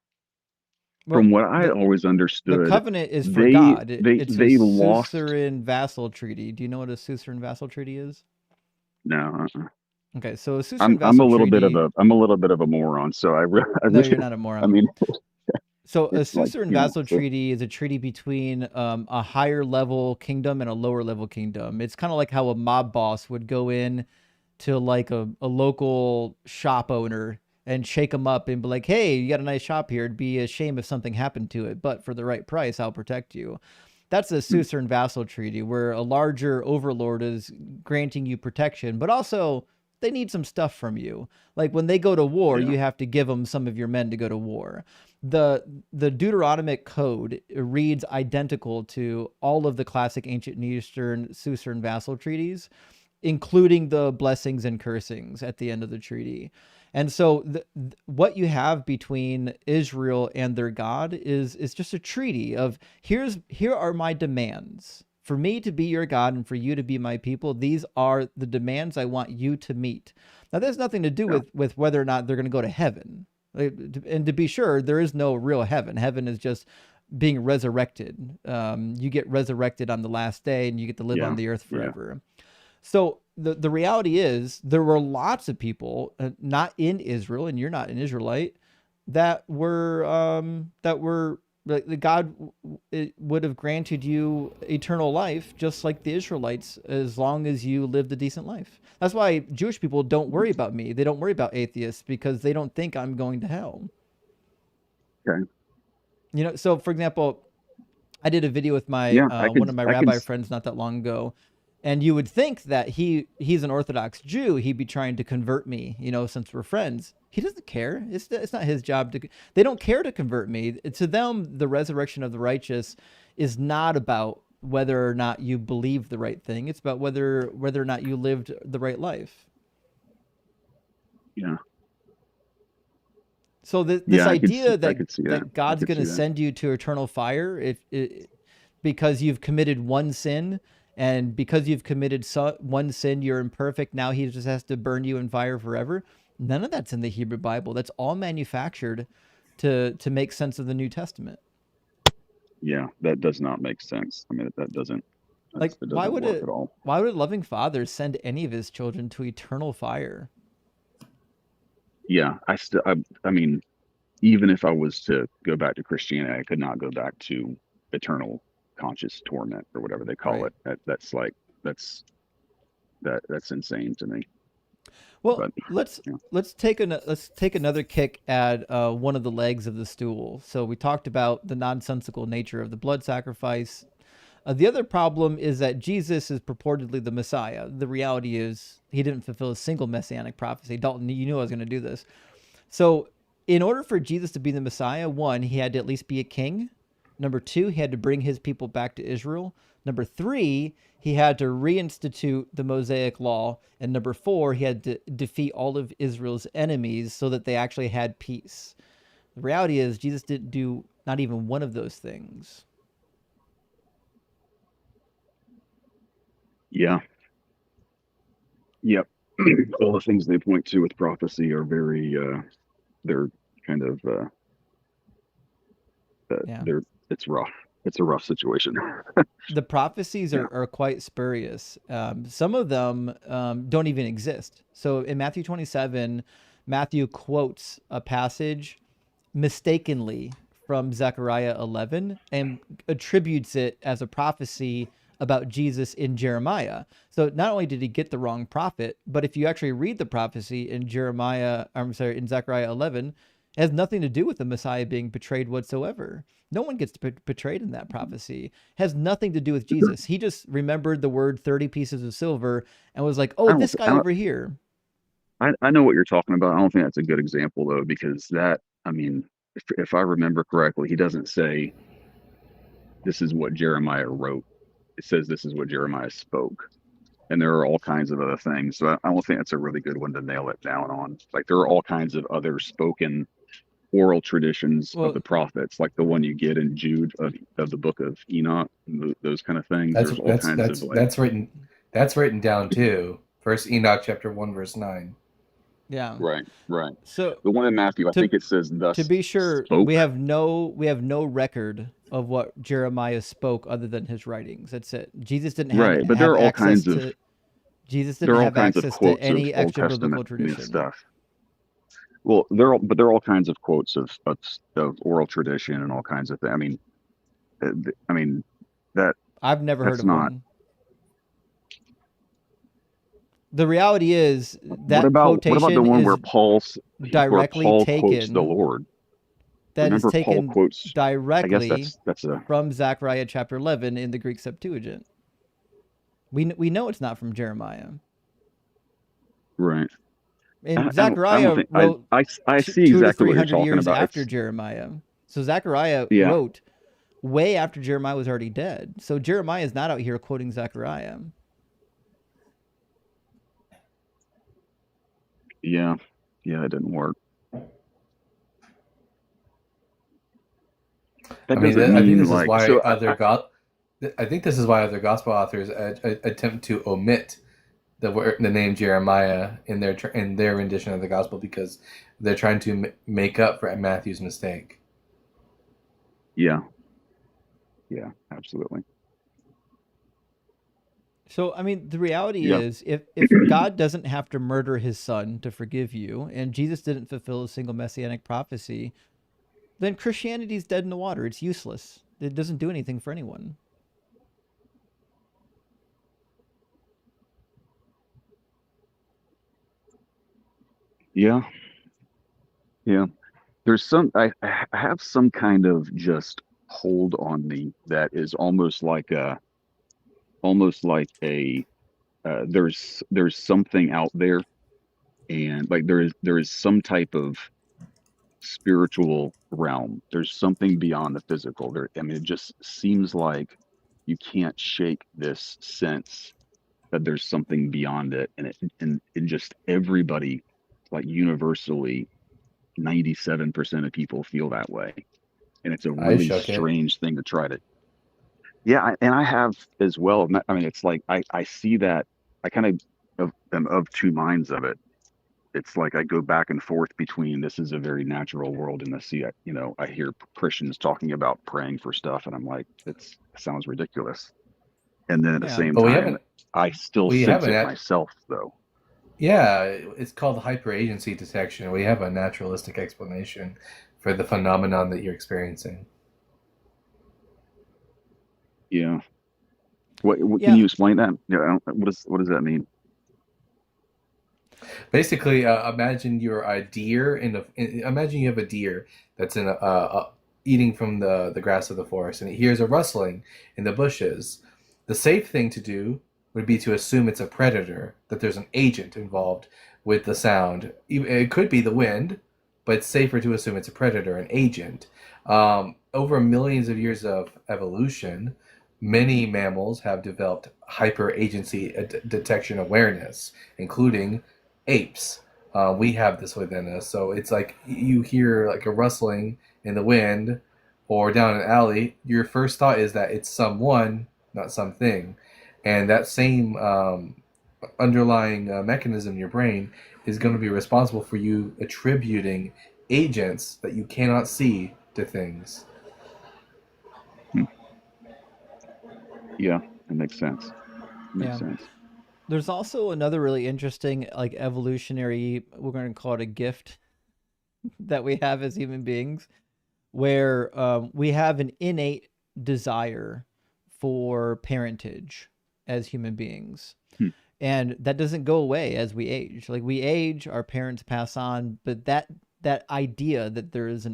Well, From what I the always the understood, covenant is for they God. they It's a they lost. suzerain vassal treaty. Do you know what a suzerain vassal treaty is? No, Okay, so a I'm suzerain I'm a vassal little bit of treaty. a moron. So I No, really, you're not a I moron. mean, So a it's like, suzerain vassal so treaty is a treaty between a higher level kingdom and a lower level kingdom. It's kind of like how a mob boss would go in to like a local shop owner and shake them up and be like, "Hey, you got a nice shop here. It'd be a shame if something happened to it, but for the right price, I'll protect you." That's a hmm, suzerain vassal treaty where a larger overlord is granting you protection, but also they need some stuff from you. Like when they go to war, yeah, you have to give them some of your men to go to war. The Deuteronomic code reads identical to all of the classic ancient Near Eastern suzerain vassal treaties, including the blessings and cursings at the end of the treaty. And so what you have between Israel and their God is just a treaty of here are my demands. For me to be your God and for you to be my people, these are the demands I want you to meet. Now, there's nothing to do yeah, with whether or not they're going to go to heaven. And to be sure, there is no real heaven. Heaven is just being resurrected. You get resurrected on the last day and you get to live on yeah, the earth yeah. forever. So the reality is there were lots of people not in Israel, and you're not an Israelite, that were like God would have granted you eternal life just like the Israelites as long as you lived a decent life. That's why Jewish people don't worry about me. They don't worry about atheists because they don't think I'm going to hell. Okay, So for example, I did a video with my yeah. one of my rabbi friends not that long ago, and you would think that he's an Orthodox Jew, he'd be trying to convert me, since we're friends. He doesn't care. It's not his job to. They don't care to convert me. To them, the resurrection of the righteous is not about whether or not you believe the right thing. It's about whether or not you lived the right life. Yeah, So this yeah. idea I that could see that. that I God's could going to see that. send you to eternal fire because you've committed one sin, and because you've committed one sin, you're imperfect. Now He just has to burn you in fire forever. None of that's in the Hebrew Bible. That's all manufactured to make sense of the New Testament. Yeah, that does not make sense. I mean, that doesn't. Like It doesn't work at all. why would a loving father send any of his children to eternal fire? Yeah, I mean, even if I was to go back to Christianity, I could not go back to eternal conscious torment or whatever they call Right. it. That's like that's insane to me. Well, But yeah, let's take another kick at one of the legs of the stool. So we talked about the nonsensical nature of the blood sacrifice. The other problem is that Jesus is purportedly the Messiah. The reality is he didn't fulfill a single messianic prophecy. Dalton, you knew I was going to do this. So, in order for Jesus to be the Messiah, one, he had to at least be a king. Number two, he had to bring his people back to Israel. Number three, he had to reinstitute the Mosaic law. And number four, he had to defeat all of Israel's enemies so that they actually had peace. The reality is, Jesus didn't do not even one of those things. yeah, yep. All the things they point to with prophecy are very they're kind of Yeah. they're it's rough. It's a rough situation. The prophecies Yeah. are quite spurious. Some of them don't even exist. So in Matthew 27, Matthew quotes a passage mistakenly from Zechariah 11 and attributes it as a prophecy about Jesus in Jeremiah. So not only did he get the wrong prophet, but if you actually read the prophecy in in Zechariah 11, it has nothing to do with the Messiah being betrayed whatsoever. No one gets betrayed in that prophecy. It has nothing to do with Jesus. He just remembered the word 30 pieces of silver and was like, "Oh, I don't. this guy over here." I know what you're talking about. I don't think that's a good example though, because I mean, if I remember correctly, he doesn't say this is what Jeremiah wrote. it says this is what Jeremiah spoke. And there are all kinds of other things. So I don't think that's a really good one to nail it down on. Like there are all kinds of other spoken oral traditions of Well, the prophets, like the one you get in Jude of the book of Enoch, those kind of things. That's There's all that's kinds of that's like, that's written down too. First Enoch chapter 1 verse 9. yeah. right. So The one in Matthew, I to think it says to thus be sure, spoke. we have no record of what Jeremiah spoke other than his writings. That's it. Right. But there are all kinds of Jesus there didn't are all have kinds of access to quotes of any Old extra biblical Testament tradition. stuff. Well, there are all kinds of quotes of oral tradition and all kinds of things. I mean that I've never heard that's of not. one. The reality is What that about the quotation one is directly Paul quotes the taken. Lord? That is Remember Paul taken quotes. I guess directly that's a from Zechariah chapter 11 in the Greek Septuagint. We know it's not from Jeremiah. right. And I don't Zechariah think wrote I see two to exactly three what you're hundred talking years about. after It's Jeremiah. So Zechariah yeah, wrote way after Jeremiah was already dead. So Jeremiah is not out here quoting Zechariah. yeah, it didn't work. That doesn't I think mean this is like why so. I think this is why other gospel authors attempt to omit the name Jeremiah in their rendition of the gospel because they're trying to make up for Matthew's mistake. Yeah, absolutely. So I mean, the reality Yeah, is, if God doesn't have to murder his son to forgive you, and Jesus didn't fulfill a single messianic prophecy, then Christianity's dead in the water. It's useless. It doesn't do anything for anyone. yeah. There's I have some kind of just hold on me that is almost like a there's something out there, and like there is some type of spiritual realm. There's something beyond the physical. I mean, it just seems like you can't shake this sense that there's something beyond it, and just everybody, like universally, 97% of people feel that way, and it's a I really shook it. strange thing to try to. Yeah, and I have as well. I mean, it's like I see that I kind am of two minds of it. It's like I go back and forth between this is a very natural world, and I hear Christians talking about praying for stuff, and I'm like, it sounds ridiculous. And then at the Yeah. same But time, I still we sense haven't it had, myself, though. yeah, it's called hyperagency detection. We have a naturalistic explanation for the phenomenon that you're experiencing. Yeah. What can Yeah. you explain that? Yeah. What does that mean? Basically, imagine you're a deer imagine you have a deer that's eating from the grass of the forest, and it hears a rustling in the bushes. The safe thing to do would be to assume it's a predator, that there's an agent involved with the sound. It could be the wind, but it's safer to assume it's a predator, an agent. Over millions of years of evolution, many mammals have developed hyper agency detection awareness, including apes. We have this within us. So it's like you hear like a rustling in the wind or down an alley. Your first thought is that it's someone, not something. And that same underlying mechanism in your brain is going to be responsible for you attributing agents that you cannot see to things. Hmm. Yeah, that makes sense. Makes Yeah. sense. There's also another really interesting, like, evolutionary, we're going to call it a gift that we have as human beings, where we have an innate desire for parentage as human beings. Hmm. And that doesn't go away as we age. Like, we age, our parents pass on, but that idea that there's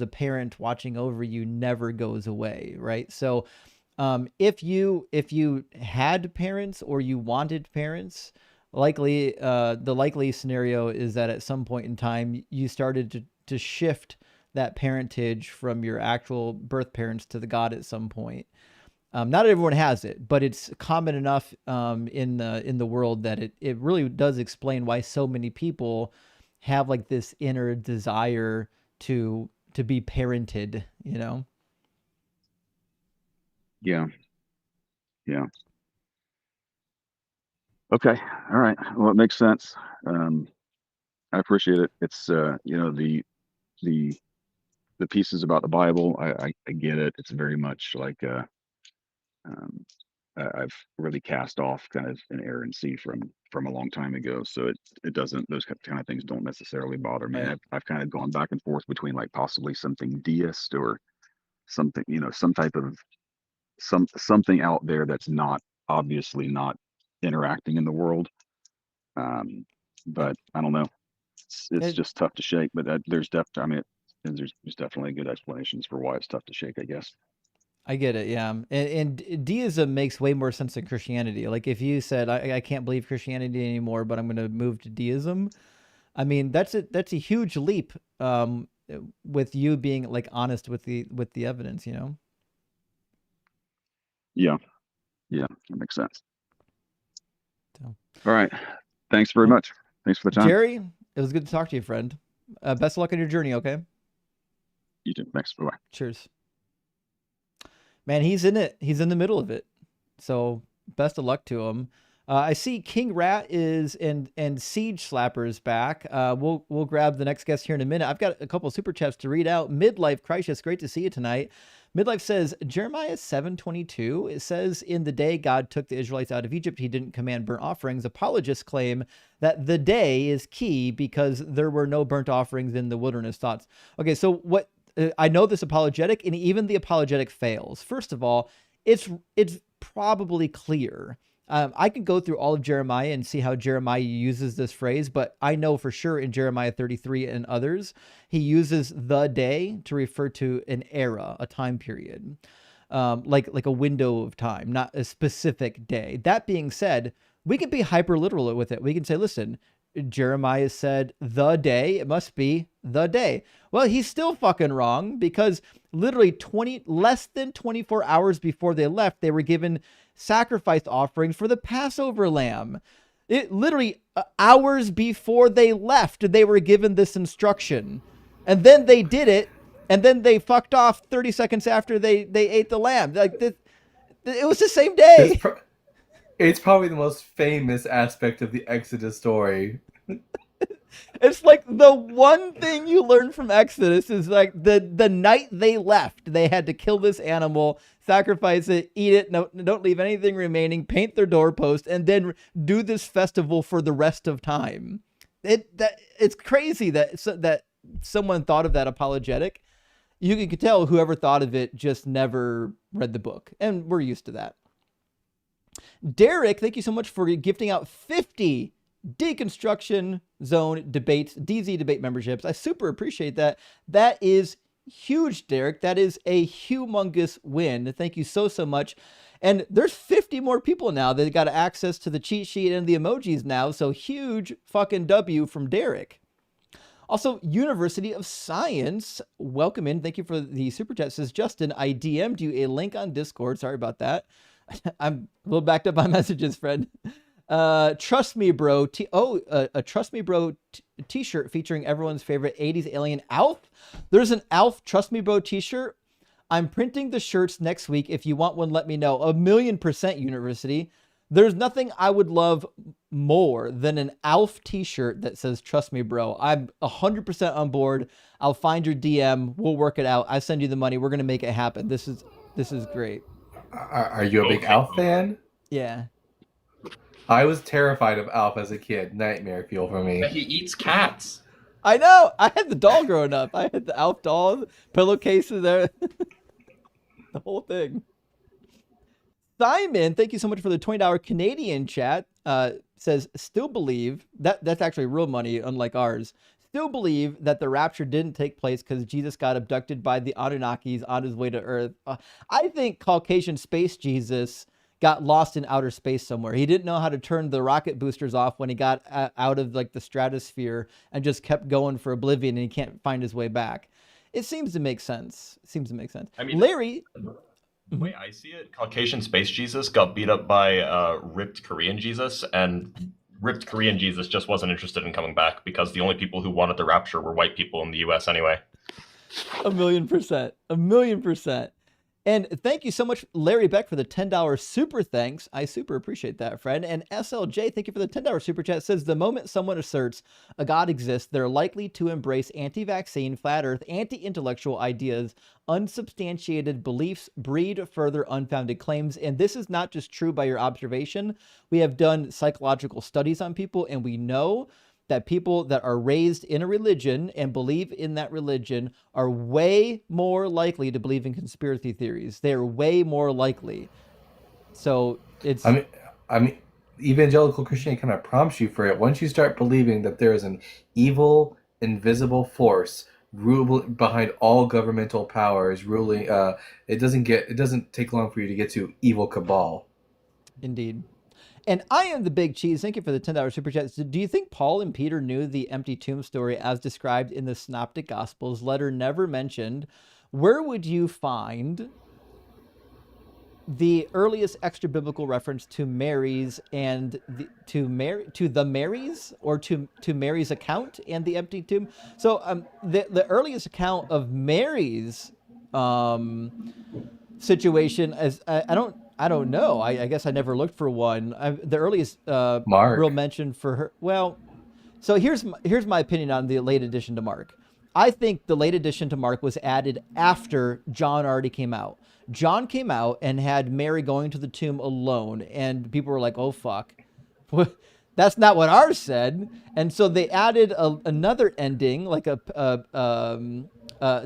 a parent watching over you never goes away, right? So if you had parents or you wanted parents, likely the likely scenario is that at some point in time you started to shift that parentage from your actual birth parents to the God at some point. Not everyone has it, but it's common enough in the world that it really does explain why so many people have like this inner desire to be parented, you know? Yeah. Yeah. Okay. All right. Well, it makes sense. I appreciate it. It's the the pieces about the Bible. I get it. It's very much like um, I've really cast off kind of an errancy from a long time ago. So it doesn't, those kind of things don't necessarily bother me. And Right. I've kind of gone back and forth between like possibly something deist or something, some type of something out there that's not obviously not interacting in the world. Um, Yep. but I don't know. It's It, just tough to shake. But there's definitely, I mean, there's definitely good explanations for why it's tough to shake, I guess. I get it, yeah. And deism makes way more sense than Christianity. Like if you said, I can't believe Christianity anymore, but I'm going to move to deism. I mean, that's a huge leap with you being like honest with the evidence, you know? Yeah, yeah, that makes sense. So, All right. Thanks very well, much. Thanks for the time. Jerry, it was good to talk to you, friend. Best of luck on your journey, okay? You too. Thanks. Bye bye. Cheers. Man, he's in it. He's in the middle of it. So best of luck to him. I see King Rat is and Siege Slapper's back. We'll grab the next guest here in a minute. I've got a couple super chats to read out. Midlife Crisis, great to see you tonight. Midlife says Jeremiah 7:22. It says, "In the day God took the Israelites out of Egypt, He didn't command burnt offerings." Apologists claim that the day is key because there were no burnt offerings in the wilderness. Thoughts? Okay, so what? I know this apologetic, and even the apologetic fails. First of all, it's probably clear. I can go through all of Jeremiah and see how Jeremiah uses this phrase, but I know for sure in Jeremiah 33 and others, he uses the day to refer to an era, a time period, like a window of time, not a specific day. That being said, we can be hyper literal with it. We can say, listen, Jeremiah said the day, it must be the day. Well, he's still fucking wrong because literally less than 24 hours before they left, they were given sacrifice offerings for the Passover lamb. It literally hours before they left, they were given this instruction. And then they did it, and then they fucked off 30 seconds after they ate the lamb. Like it was the same day. It's probably the most famous aspect of the Exodus story. It's like the one thing you learn from Exodus is like the night they left, they had to kill this animal, sacrifice it, eat it, don't leave anything remaining, paint their doorpost, and then do this festival for the rest of time. It's crazy that someone thought of that apologetic. You could tell whoever thought of it just never read the book, and we're used to that. Derek, thank you so much for gifting out 50 Deconstruction Zone debates, DZ debate memberships. I super appreciate that. That is huge, Derek. That is a humongous win. Thank you so much. And there's 50 more people now that got access to the cheat sheet and the emojis now. So huge fucking W from Derek. Also, University of Science, welcome in. Thank you for the super chat. Says Justin, I DM'd you a link on Discord. Sorry about that. I'm a little backed up on messages, friend. Trust Me Bro. A Trust Me Bro t-shirt featuring everyone's favorite 80s alien Alf. There's an Alf Trust Me Bro t-shirt. I'm printing the shirts next week. If you want one, let me know. 1,000,000% University. There's nothing I would love more than an Alf t-shirt that says Trust Me Bro. I'm 100% on board. I'll find your DM. We'll work it out. I send you the money. We're going to make it happen. This is great. Are you a big Okay. Alf fan? Yeah. I was terrified of Alf as a kid. Nightmare fuel for me. He eats cats. I know. I had the doll growing up. I had the Alf doll, pillowcases there. The whole thing. Simon, thank you so much for the $20 Canadian chat. Says, still believe, that's actually real money, unlike ours. Still believe that the rapture didn't take place because Jesus got abducted by the Anunnakis on his way to Earth. I think Caucasian space Jesus got lost in outer space somewhere. He didn't know how to turn the rocket boosters off when he got out of like the stratosphere and just kept going for oblivion, and he can't find his way back. It seems to make sense. I mean, Larry, The way I see it, Caucasian space Jesus got beat up by ripped Korean Jesus, and ripped Korean Jesus just wasn't interested in coming back because the only people who wanted the rapture were white people in the U.S. anyway. 1,000,000%. 1,000,000%. And thank you so much, Larry Beck, for the $10 super thanks. I super appreciate that, friend. And SLJ, thank you for the $10 super chat. It says, the moment someone asserts a God exists, they're likely to embrace anti-vaccine, flat earth, anti-intellectual ideas, unsubstantiated beliefs, breed further unfounded claims. And this is not just true by your observation. We have done psychological studies on people, and we know that people that are raised in a religion and believe in that religion are way more likely to believe in conspiracy theories. They're way more likely. So it's... I mean, evangelical Christianity kind of prompts you for it. Once you start believing that there is an evil, invisible force behind all governmental powers ruling, it doesn't take long for you to get to evil cabal. Indeed. And I am the big cheese. Thank you for the $10 super chat. So do you think Paul and Peter knew the empty tomb story as described in the Synoptic Gospels? Letter never mentioned. Where would you find the earliest extra biblical reference to Mary's and to the Marys, or to Mary's account and the empty tomb? So the earliest account of Mary's situation, as I don't know. I guess I never looked for one. The earliest Mark. real mention for her. Well, so here's my opinion on the late addition to Mark. I think the late addition to Mark was added after John already came out. John came out and had Mary going to the tomb alone, and people were like, "Oh fuck, that's not what ours said." And so they added another ending, like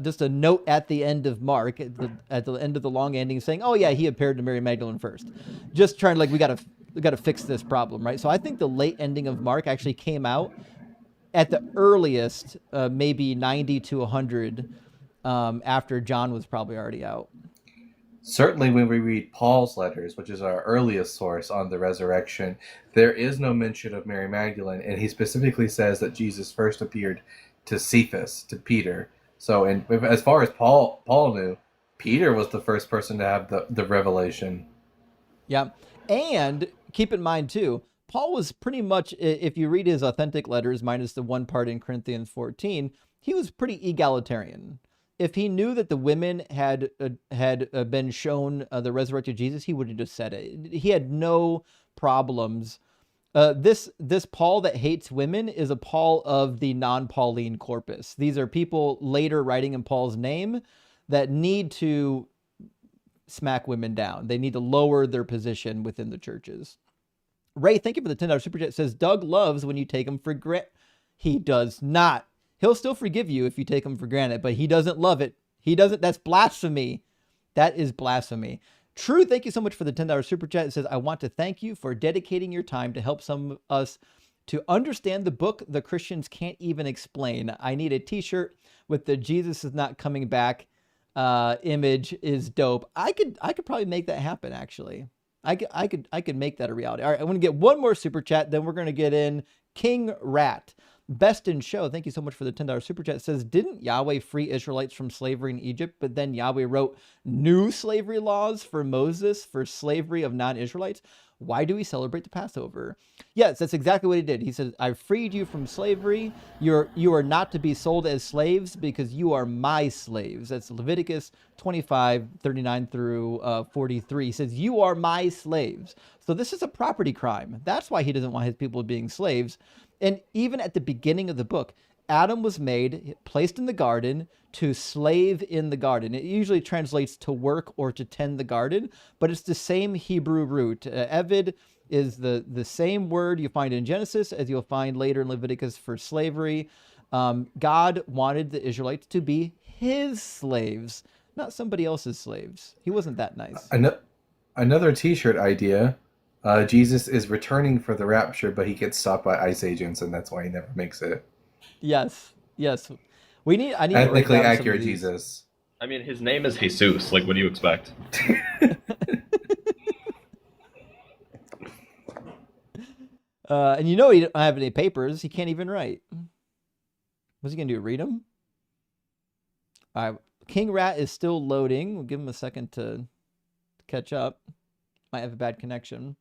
just a note at the end of Mark, at the end of the long ending, saying, "Oh yeah, he appeared to Mary Magdalene first." Just trying to, like, we gotta fix this problem, right? So I think the late ending of Mark actually came out at the earliest, maybe 90 to 100, after John was probably already out. Certainly, when we read Paul's letters, which is our earliest source on the resurrection, there is no mention of Mary Magdalene, and he specifically says that Jesus first appeared to Cephas, to Peter. So, and as far as Paul knew, Peter was the first person to have the revelation. Yeah, and keep in mind too, Paul was pretty much, if you read his authentic letters minus the one part in Corinthians 14, he was pretty egalitarian. If he knew that the women had been shown the resurrected Jesus, he would have just said it. He had no problems. This Paul that hates women is a Paul of the non-Pauline corpus. These are people later writing in Paul's name that need to smack women down. They need to lower their position within the churches. Ray, thank you for the $10 super chat. It says, Doug loves when you take him for granted. He does not. He'll still forgive you if you take him for granted, but he doesn't love it. He doesn't. That's blasphemy. That is blasphemy. True, thank you so much for the $10 super chat. It says, I want to thank you for dedicating your time to help some of us to understand the book the Christians can't even explain. I need a t-shirt with the Jesus is not coming back image is dope. I could probably make that happen, actually. I could make that a reality. All right, I want to get one more super chat, then we're going to get in King Rat. Best in Show, thank you so much for the $10 super chat. It says, didn't Yahweh free Israelites from slavery in Egypt, but then Yahweh wrote new slavery laws for Moses for slavery of non-Israelites? Why do we celebrate the Passover? Yes, that's exactly what he did. He said, I freed you from slavery. You are not to be sold as slaves because you are my slaves. That's Leviticus 25, 39 through 43. He says, you are my slaves. So this is a property crime. That's why he doesn't want his people being slaves. And even at the beginning of the book, Adam was made, placed in the garden to slave in the garden. It usually translates to work or to tend the garden, but it's the same Hebrew root. Eved is the same word you find in Genesis as you'll find later in Leviticus for slavery. God wanted the Israelites to be his slaves, not somebody else's slaves. He wasn't that nice. Another t-shirt idea. Jesus is returning for the rapture, but he gets stopped by ICE agents, and that's why he never makes it. Yes. I need ethnically accurate Jesus. I mean, his name is Jesus. Like, what do you expect? And you know he don't have any papers. He can't even write. What's he gonna do? Read them? All right. King Rat is still loading. We'll give him a second to catch up. Might have a bad connection.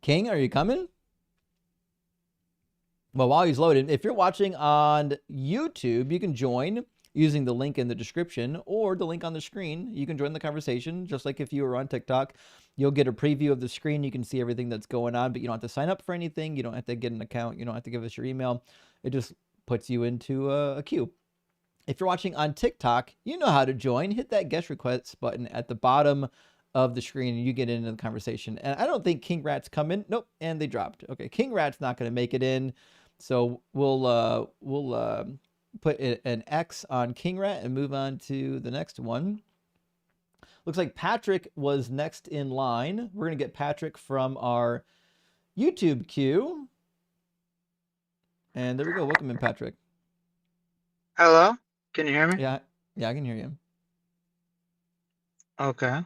King, are you coming? Well, while he's loaded, if you're watching on YouTube, you can join using the link in the description or the link on the screen. You can join the conversation, just like if you were on TikTok. You'll get a preview of the screen. You can see everything that's going on, but you don't have to sign up for anything. You don't have to get an account. You don't have to give us your email. It just puts you into a queue. If you're watching on TikTok, you know how to join. Hit that guest request button at the bottom of the screen and you get into the conversation. And I don't think King Rat's coming. Nope, and they dropped. Okay, King Rat's not going to make it in. So we'll put an X on King Rat and move on to the next one. Looks like Patrick was next in line. We're going to get Patrick from our YouTube queue. And there we go. Welcome in, Patrick. Hello? Can you hear me? Yeah, I can hear you. Okay.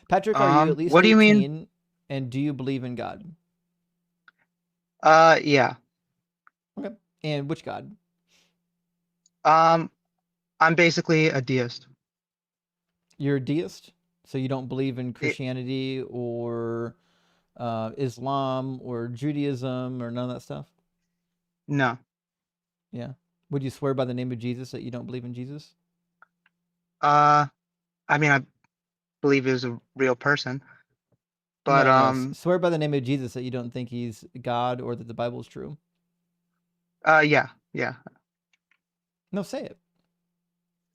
Patrick, are you at least what do you 18? mean? And do you believe in God? Yeah. Okay. And which God? I'm basically a deist. You're a deist? So you don't believe in Christianity or Islam or Judaism or none of that stuff? No. Yeah. Would you swear by the name of Jesus that you don't believe in Jesus? I mean, I believe he was a real person. But No. Swear by the name of Jesus that you don't think he's God or that the Bible is true. Yeah. No, say it.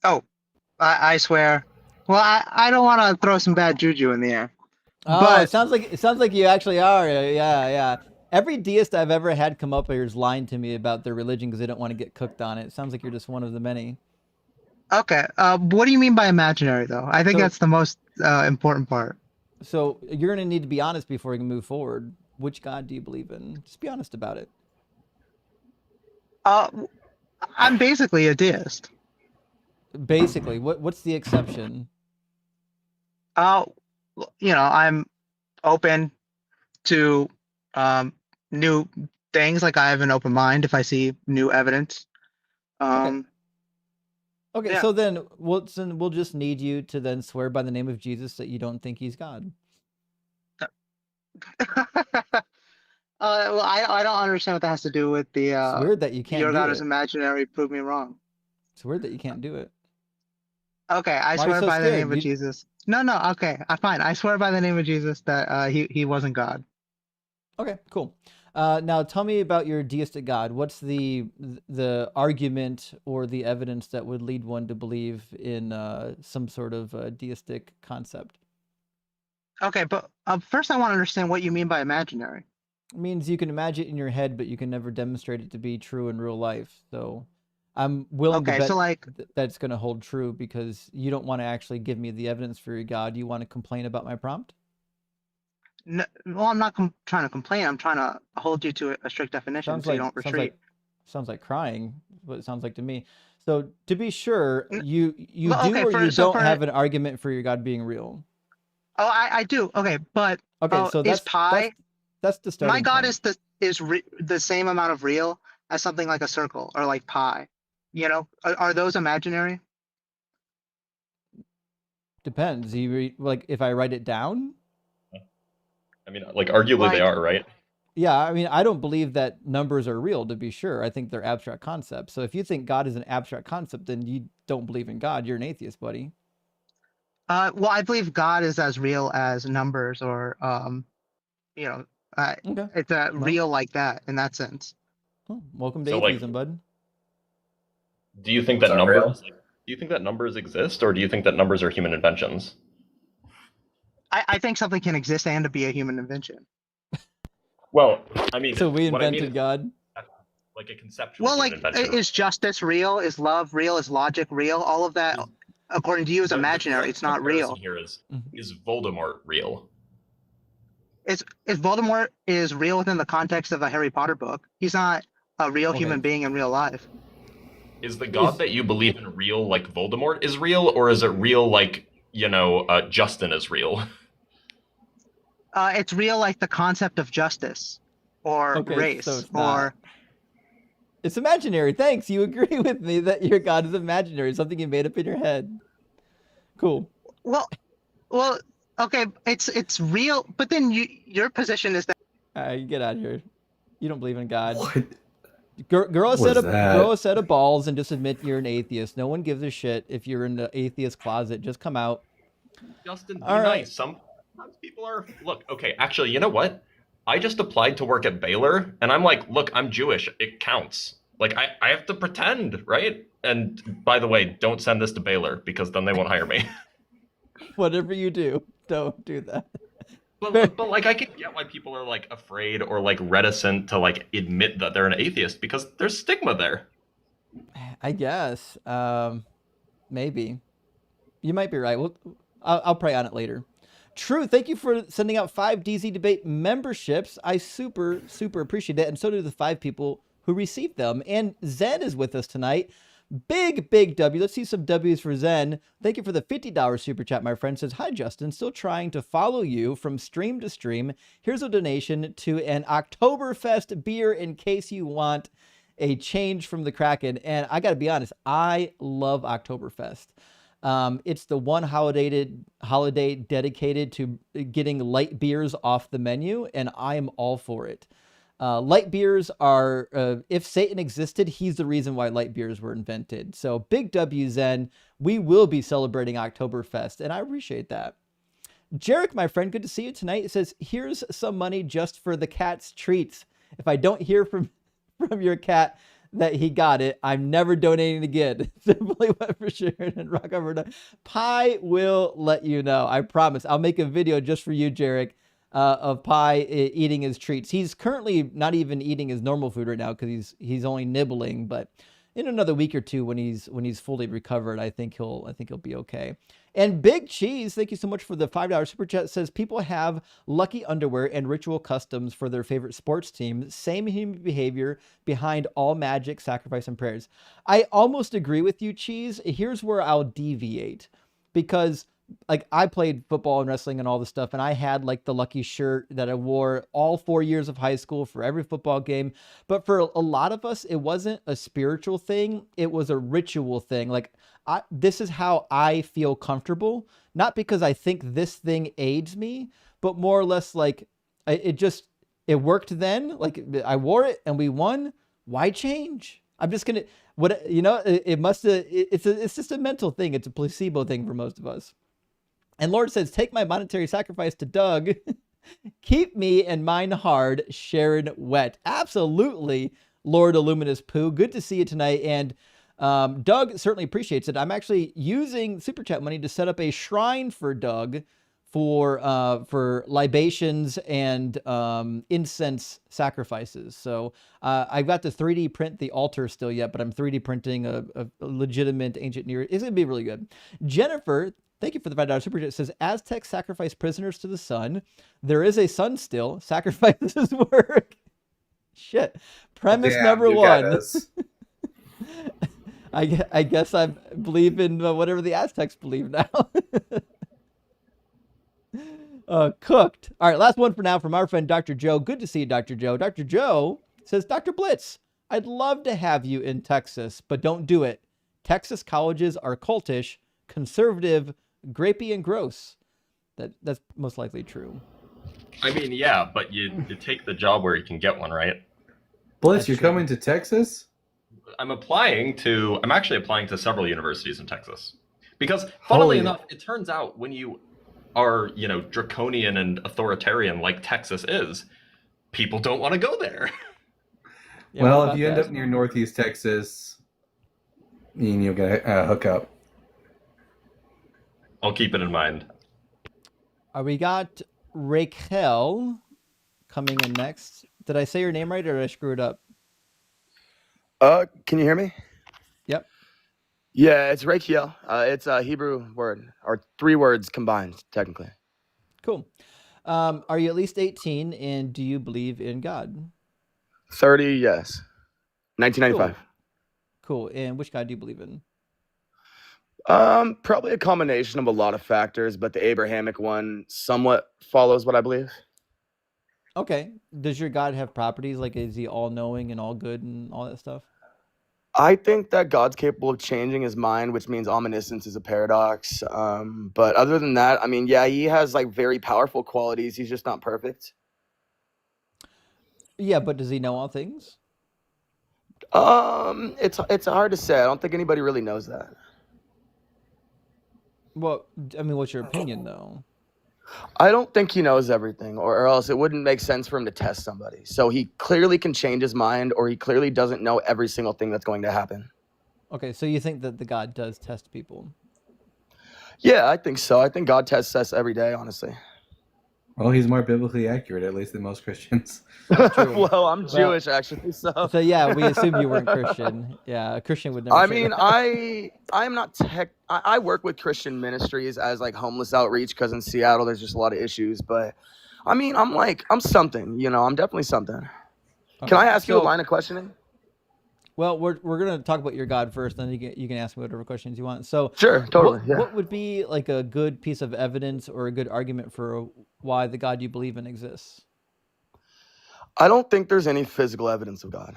Oh, I swear. Well, I don't want to throw some bad juju in the air. Oh, but it sounds like you actually are. Yeah. Every deist I've ever had come up here is lying to me about their religion because they don't want to get cooked on it. It sounds like you're just one of the many. Okay. What do you mean by imaginary, though? I think that's the most important part. So you're going to need to be honest before you can move forward. Which God do you believe in? Just be honest about it. I'm basically a deist. Basically, what's the exception? I'm open to new things. Like I have an open mind if I see new evidence. Okay, yeah. so then we'll just need you to then swear by the name of Jesus that you don't think he's God. Well, I don't understand what that has to do with the It's weird that you can't your do God is it. imaginary, prove me wrong. It's weird that you can't do it. Okay, I Why are you swear so by the scared? name of Jesus. No, okay, fine. I swear by the name of Jesus that he wasn't God. Okay, cool. Now tell me about your deistic God. What's the argument or the evidence that would lead one to believe in some sort of deistic concept? Okay, but first I want to understand what you mean by imaginary. It means you can imagine it in your head, but you can never demonstrate it to be true in real life. So I'm willing to bet that it's going to hold true because you don't want to actually give me the evidence for your God. You want to complain about my prompt? No, well, I'm not trying to complain. I'm trying to hold you to a strict definition you don't retreat. Sounds like crying, what it sounds like to me. So to be sure, you well, do or you don't have an argument for your God being real? Oh, I do. Okay, but so is pi? That's the starting My God point. is the same amount of real as something like a circle or like pi. You know, are those imaginary? Depends. Like if I write it down? I mean, like arguably they are, right? Yeah, I mean, I don't believe that numbers are real, to be sure. I think they're abstract concepts. So if you think God is an abstract concept, then you don't believe in God. You're an atheist, buddy. Well, I believe God is as real as numbers or it's real like that in that sense. Well, welcome to atheism, bud. Do you think that numbers exist, or do you think that numbers are human inventions? I think something can exist and be a human invention. Well, I mean, so we invented God. Like a conceptual invention. Is justice real? Is love real? Is logic real? All of that, according to you, is imaginary. It's not real. Here is Voldemort real? Is Voldemort is real within the context of a Harry Potter book? He's not a real human being in real life. Is the God that you believe in real like Voldemort is real, or is it real like, Justin is real? It's real like the concept of justice or race or... It's imaginary. Thanks. You agree with me that your God is imaginary, something you made up in your head. Cool. Well, well, okay, it's real, but then your position is that All right, you get out of here. You don't believe in God. What Grow a set was of that? balls and just admit you're an atheist. No one gives a shit if you're in the atheist closet. Just come out. Justin, be All right. nice. Sometimes people are. Look, okay, actually, you know what? I just applied to work at Baylor, and I'm like, look, I'm Jewish. It counts. Like, I have to pretend, right? And by the way, don't send this to Baylor because then they won't hire me. Whatever you do, don't do that. But like, I can get why people are like afraid or like reticent to like admit that they're an atheist because there's stigma there. I guess. Maybe. You might be right. I'll pray on it later. True. Thank you for sending out 5 DZ Debate memberships. I super appreciate it. And so do the 5 people who received them. And Zen is with us tonight. Big W. Let's see some W's for Zen. Thank you for the $50 super chat, my friend. Says, hi, Justin. Still trying to follow you from stream to stream. Here's a donation to an Oktoberfest beer in case you want a change from the Kraken. And I got to be honest, I love Oktoberfest. It's the one holiday dedicated to getting light beers off the menu, and I am all for it. Light beers are, if Satan existed, he's the reason why light beers were invented. So big W, Zen. We will be celebrating Oktoberfest, and I appreciate that. Jarek, my friend, good to see you tonight. It says, here's some money just for the cat's treats. If I don't hear from your cat that he got it, I'm never donating again. Simply wet for Sharon and Rock Over. Pi will let you know. I promise. I'll make a video just for you, Jarek, of Pi eating his treats. He's currently not even eating his normal food right now because he's only nibbling. But in another week or two, when he's fully recovered, I think he'll be okay. And Big Cheese, thank you so much for the $5 super chat. Says people have lucky underwear and ritual customs for their favorite sports team. Same human behavior behind all magic, sacrifice, and prayers. I almost agree with you, Cheese. Here's where I'll deviate, because like I played football and wrestling and all this stuff, and I had like the lucky shirt that I wore all 4 years of high school for every football game. But for a lot of us, it wasn't a spiritual thing. It was a ritual thing. Like this is how I feel comfortable, not because I think this thing aids me, but more or less like it worked then. Like I wore it and we won. Why change? I'm just going to, it's just a mental thing. It's a placebo thing for most of us. And Lord says, take my monetary sacrifice to Doug. Keep me and mine hard, Sharon Wet. Absolutely, Lord Illuminous Pooh. Good to see you tonight. And Doug certainly appreciates it. I'm actually using Super Chat money to set up a shrine for Doug for libations and incense sacrifices. So I've got to 3D print the altar still yet, but I'm 3D printing a legitimate ancient Near. It's going to be really good. Jennifer, thank you for the $5 super chat. It says, Aztecs sacrifice prisoners to the sun. There is a sun still. Sacrifices work. Shit. Premise number one. I guess I believe in whatever the Aztecs believe now. Cooked. All right, last one for now from our friend Dr. Joe. Good to see you, Dr. Joe. Dr. Joe says, Dr. Blitz, I'd love to have you in Texas, but don't do it. Texas colleges are cultish, conservative, grapey, and gross. That's most likely true. I mean, yeah, but you take the job where you can get one, right? Blitz, you're coming to Texas? I'm actually applying to several universities in Texas. Because, funnily enough, it turns out when you are, draconian and authoritarian like Texas is, people don't want to go there. Yeah, well, if you end up near Northeast Texas, you'll get a hookup. I'll keep it in mind. We got VERICAL coming in next. Did I say your name right or did I screw it up? Can you hear me? Yep. Yeah, it's VERICAL. It's a Hebrew word, or 3 words combined, technically. Cool. Are you at least 18, and do you believe in God? 30, yes. 1995. Cool. And which God do you believe in? Probably a combination of a lot of factors, but the Abrahamic one somewhat follows what I believe. Okay. Does your God have properties? Like, is he all knowing and all good and all that stuff? I think that God's capable of changing his mind, which means omniscience is a paradox. But other than that, I mean, yeah, he has like very powerful qualities. He's just not perfect. Yeah, but does he know all things? It's hard to say. I don't think anybody really knows that. Well, I mean, what's your opinion though? I don't think he knows everything, or else it wouldn't make sense for him to test somebody. So he clearly can change his mind, or he clearly doesn't know every single thing that's going to happen. Okay, so you think that the God does test people? Yeah, I think so. I think God tests us every day, honestly. Well, he's more biblically accurate, at least than most Christians. That's true. Well, I'm Jewish, actually, so. So yeah, we assumed you weren't Christian. Yeah, a Christian would never. I say mean, that. I'm not tech. I work with Christian ministries as like homeless outreach because in Seattle there's just a lot of issues. But I mean, I'm something. You know, I'm definitely something. Can I ask you a line of questioning? Well, we're gonna talk about your God first, then you can ask me whatever questions you want. So Sure, totally. Yeah. What would be like a good piece of evidence or a good argument for why the God you believe in exists? I don't think there's any physical evidence of God.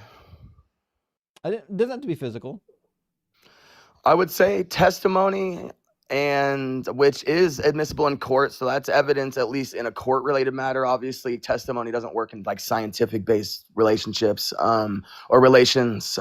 It doesn't have to be physical. I would say testimony, and which is admissible in court, so that's evidence at least in a court related matter. Obviously testimony doesn't work in like scientific based relationships or relations,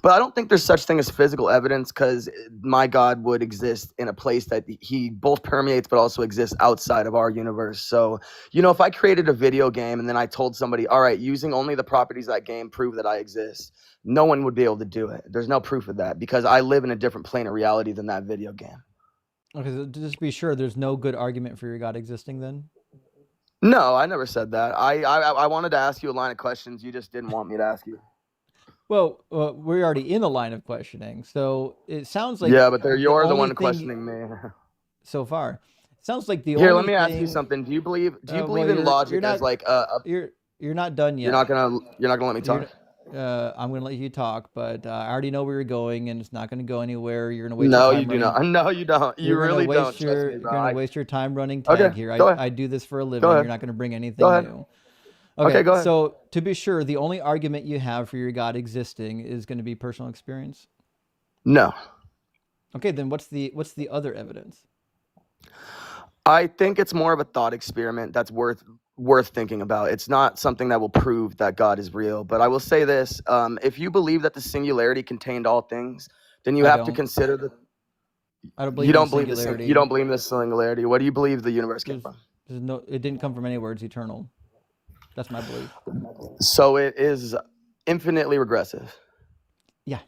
but I don't think there's such thing as physical evidence, because my God would exist in a place that he both permeates but also exists outside of our universe. So you know, if I created a video game and then I told somebody, all right, using only the properties of that game prove that I exist, no one would be able to do it. There's no proof of that because I live in a different plane of reality than that video game. Okay, so just be sure there's no good argument for your God existing then? No, I never said that. I wanted to ask you a line of questions. You just didn't want me to ask you. Well, we're already in a line of questioning, so it sounds like yeah, but you're the only one thing questioning me. so far. It sounds like the Here, only let me ask you thing- something. Do you believe well, in logic you're not, as like you're not done yet. you're not gonna let me talk? I'm gonna let you talk, but I already know where you're going, and it's not gonna go anywhere. You're gonna waste No, your time you do running. not. No, you don't. You really don't. Trust me, You're bro. gonna waste your time running tag Okay, here. go ahead. I do this for a living. Go ahead. You're not gonna bring anything Go ahead. new. Okay, go ahead. So to be sure, the only argument you have for your God existing is going to be personal experience. No. Okay, then what's the other evidence? I think it's more of a thought experiment that's worth thinking about. It's not something that will prove that God is real. But I will say this: if you believe that the singularity contained all things, then you have to consider the. I don't believe You don't in believe singularity. you don't believe in the singularity. What do you believe the universe came from? There's no. It didn't come from anywhere. It's eternal. That's my belief. So it is infinitely regressive. Yeah.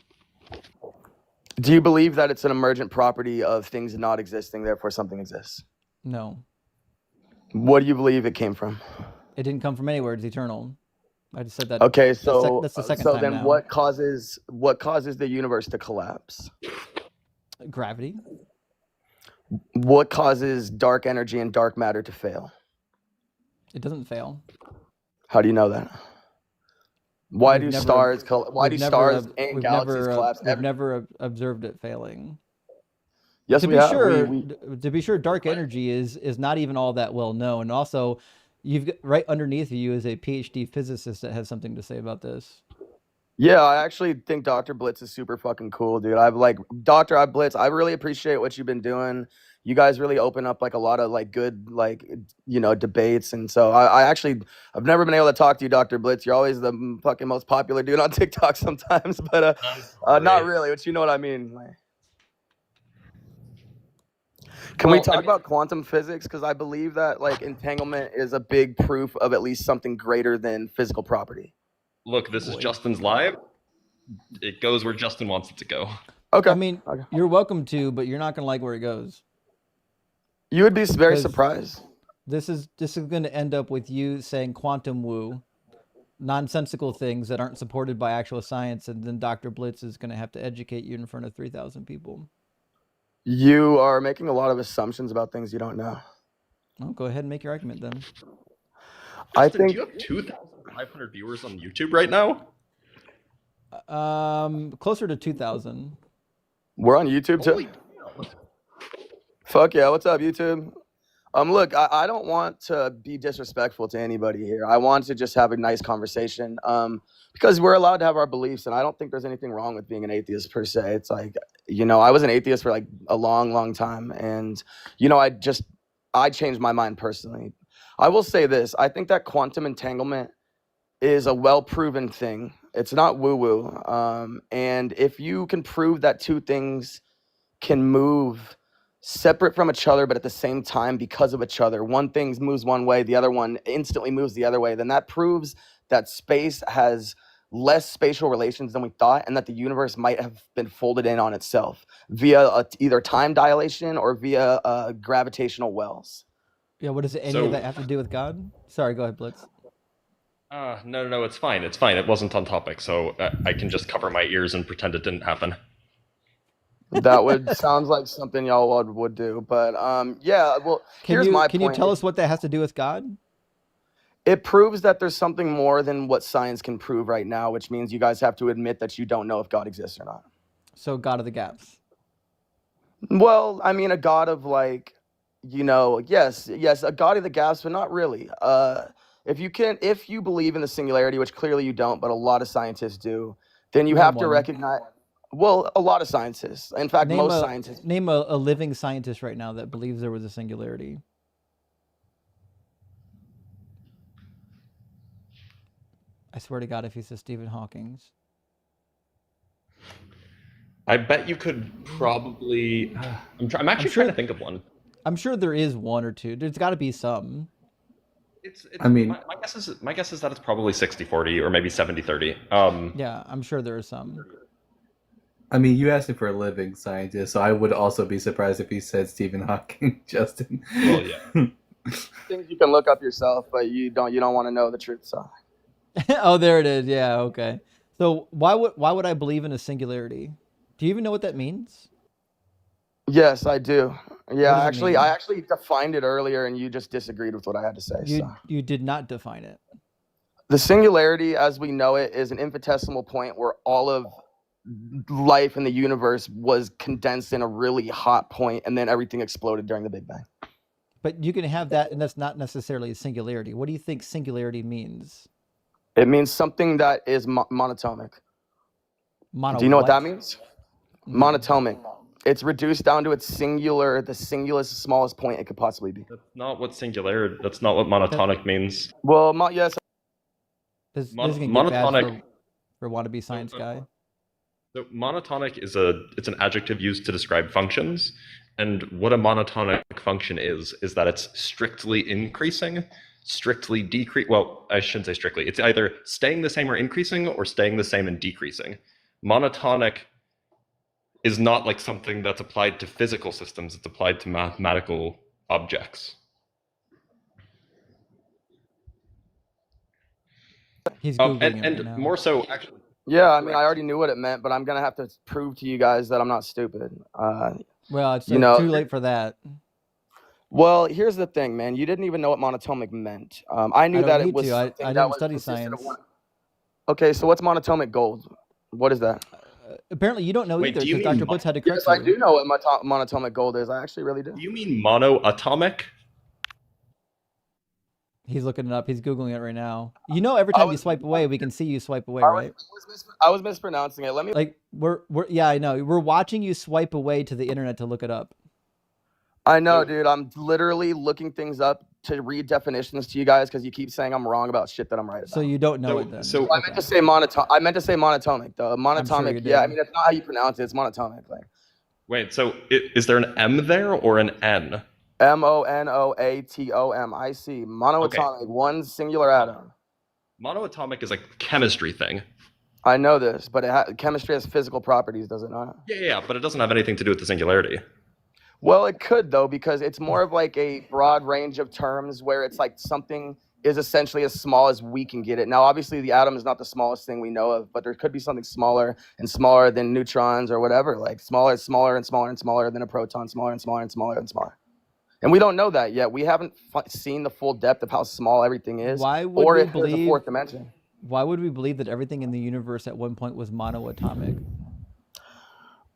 Do you believe that it's an emergent property of things not existing, therefore something exists? No. What do you believe it came from? It didn't come from anywhere. It's eternal. I just said that. Okay, so that's the second so time then now. what causes the universe to collapse? Gravity. What causes dark energy and dark matter to fail? It doesn't fail. How do you know that? Why do stars and galaxies collapse? We've never observed it failing. Yes, to we be have. sure, to be sure, dark energy is not even all that well known. And also, you've right underneath you is a PhD physicist that has something to say about this. Yeah, I actually think Dr. Blitz is super fucking cool, dude. Dr. Blitz, I really appreciate what you've been doing. You guys really open up like a lot of like good, like, you know, debates. And so I've never been able to talk to you, Dr. Blitz. You're always the fucking most popular dude on TikTok sometimes, but not really, but you know what I mean. Like, can we talk about quantum physics? Because I believe that like entanglement is a big proof of at least something greater than physical property. Look, this is Justin's live. It goes where Justin wants it to go. Okay. I mean, you're welcome to, but you're not going to like where it goes. You would be very surprised. This is going to end up with you saying quantum woo, nonsensical things that aren't supported by actual science, and then Dr. Blitz is going to have to educate you in front of 3,000 people. You are making a lot of assumptions about things you don't know. Well, go ahead and make your argument then. Justin, do you have 2,500 viewers on YouTube right now? Closer to 2,000. We're on YouTube too. Fuck yeah! What's up, YouTube? Look, I don't want to be disrespectful to anybody here. I want to just have a nice conversation. Because we're allowed to have our beliefs, and I don't think there's anything wrong with being an atheist per se. It's like, I was an atheist for like a long, long time, and I changed my mind personally. I will say this: I think that quantum entanglement is a well-proven thing. It's not woo-woo, and if you can prove that two things can move separate from each other, but at the same time because of each other, one thing moves one way, the other one instantly moves the other way, then that proves that space has less spatial relations than we thought, and that the universe might have been folded in on itself via either time dilation or via gravitational wells. Yeah, what does any of that have to do with God? Sorry, go ahead, Blitz. No, it's fine. It's fine. It wasn't on topic, so I can just cover my ears and pretend it didn't happen. That sounds like something y'all would do, but yeah. Well, here's my point. Can you tell us what that has to do with God? It proves that there's something more than what science can prove right now, which means you guys have to admit that you don't know if God exists or not. So God of the gaps. Well, I mean, a God of like, yes, a God of the gaps, but not really. If you believe in the singularity, which clearly you don't, but a lot of scientists do, then you have to recognize. Well, a lot of scientists. In fact, most scientists. Name a living scientist right now that believes there was a singularity. I swear to God, if he says Stephen Hawking's. I bet you could probably. I'm actually trying to think of one. I'm sure there is one or two. There's got to be some. I mean, my guess is that it's probably 60-40 or maybe 70-30. Yeah, I'm sure there are some. I mean, you asked me for a living scientist, so I would also be surprised if he said Stephen Hawking, Justin. Well, yeah. Things you can look up yourself, but you don't want to know the truth. So. Oh, there it is. Yeah, okay. So why would I believe in a singularity? Do you even know what that means? Yes, I do. Yeah, I mean? actually defined it earlier, and you just disagreed with what I had to say. You did not define it. The singularity, as we know it, is an infinitesimal point where all of life in the universe was condensed in a really hot point, and then everything exploded during the Big Bang. But you can have that, and that's not necessarily a singularity. What do you think singularity means? It means something that is monatomic. Do you know what that means? Monatomic. It's reduced down to the singularest, smallest point it could possibly be. That's not what monotonic means. Well, yes. This is gonna get bad for wannabe science guy. So monotonic is it's an adjective used to describe functions, and what a monotonic function is that it's strictly increasing, strictly decrease. Well, I shouldn't say strictly. It's either staying the same or increasing, or staying the same and decreasing. Monotonic is not like something that's applied to physical systems. It's applied to mathematical objects. He's Googling it right now. More so, actually. Yeah, I mean, I already knew what it meant, but I'm gonna have to prove to you guys that I'm not stupid. Well, it's too late for that. Well, here's the thing, man. You didn't even know what monatomic meant. I knew that it was. I didn't study science. Okay, so what's monatomic gold? What is that? Apparently, you don't know either, because Dr. Blitz had to correct you. Yes, I do know what monatomic gold is. I actually really do. Do you mean monoatomic? He's looking it up. He's Googling it right now. You know, every time you swipe away, we can see you swipe away, right? I was mispronouncing it. Let me. Yeah, I know. We're watching you swipe away to the internet to look it up. I know, dude. I'm literally looking things up to read definitions to you guys because you keep saying I'm wrong about shit that I'm right about. So you don't know it then. So I meant to say monatomic. The monatomic. Yeah, I mean that's not how you pronounce it. It's monatomic. Like. Wait. So is there an M there or an N? Monoatom. I see. Monoatomic. Okay. One singular atom. Monoatomic is a chemistry thing. I know this, but chemistry has physical properties, does it not? Yeah, but it doesn't have anything to do with the singularity. Well, it could, though, because it's more of like a broad range of terms where it's like something is essentially as small as we can get it. Now, obviously, the atom is not the smallest thing we know of, but there could be something smaller and smaller than neutrons or whatever, like smaller and smaller and smaller and smaller than a proton, smaller and smaller and smaller and smaller. And we don't know that yet. We haven't seen the full depth of how small everything is, or if there's a fourth dimension. Why would we believe that everything in the universe at one point was monoatomic?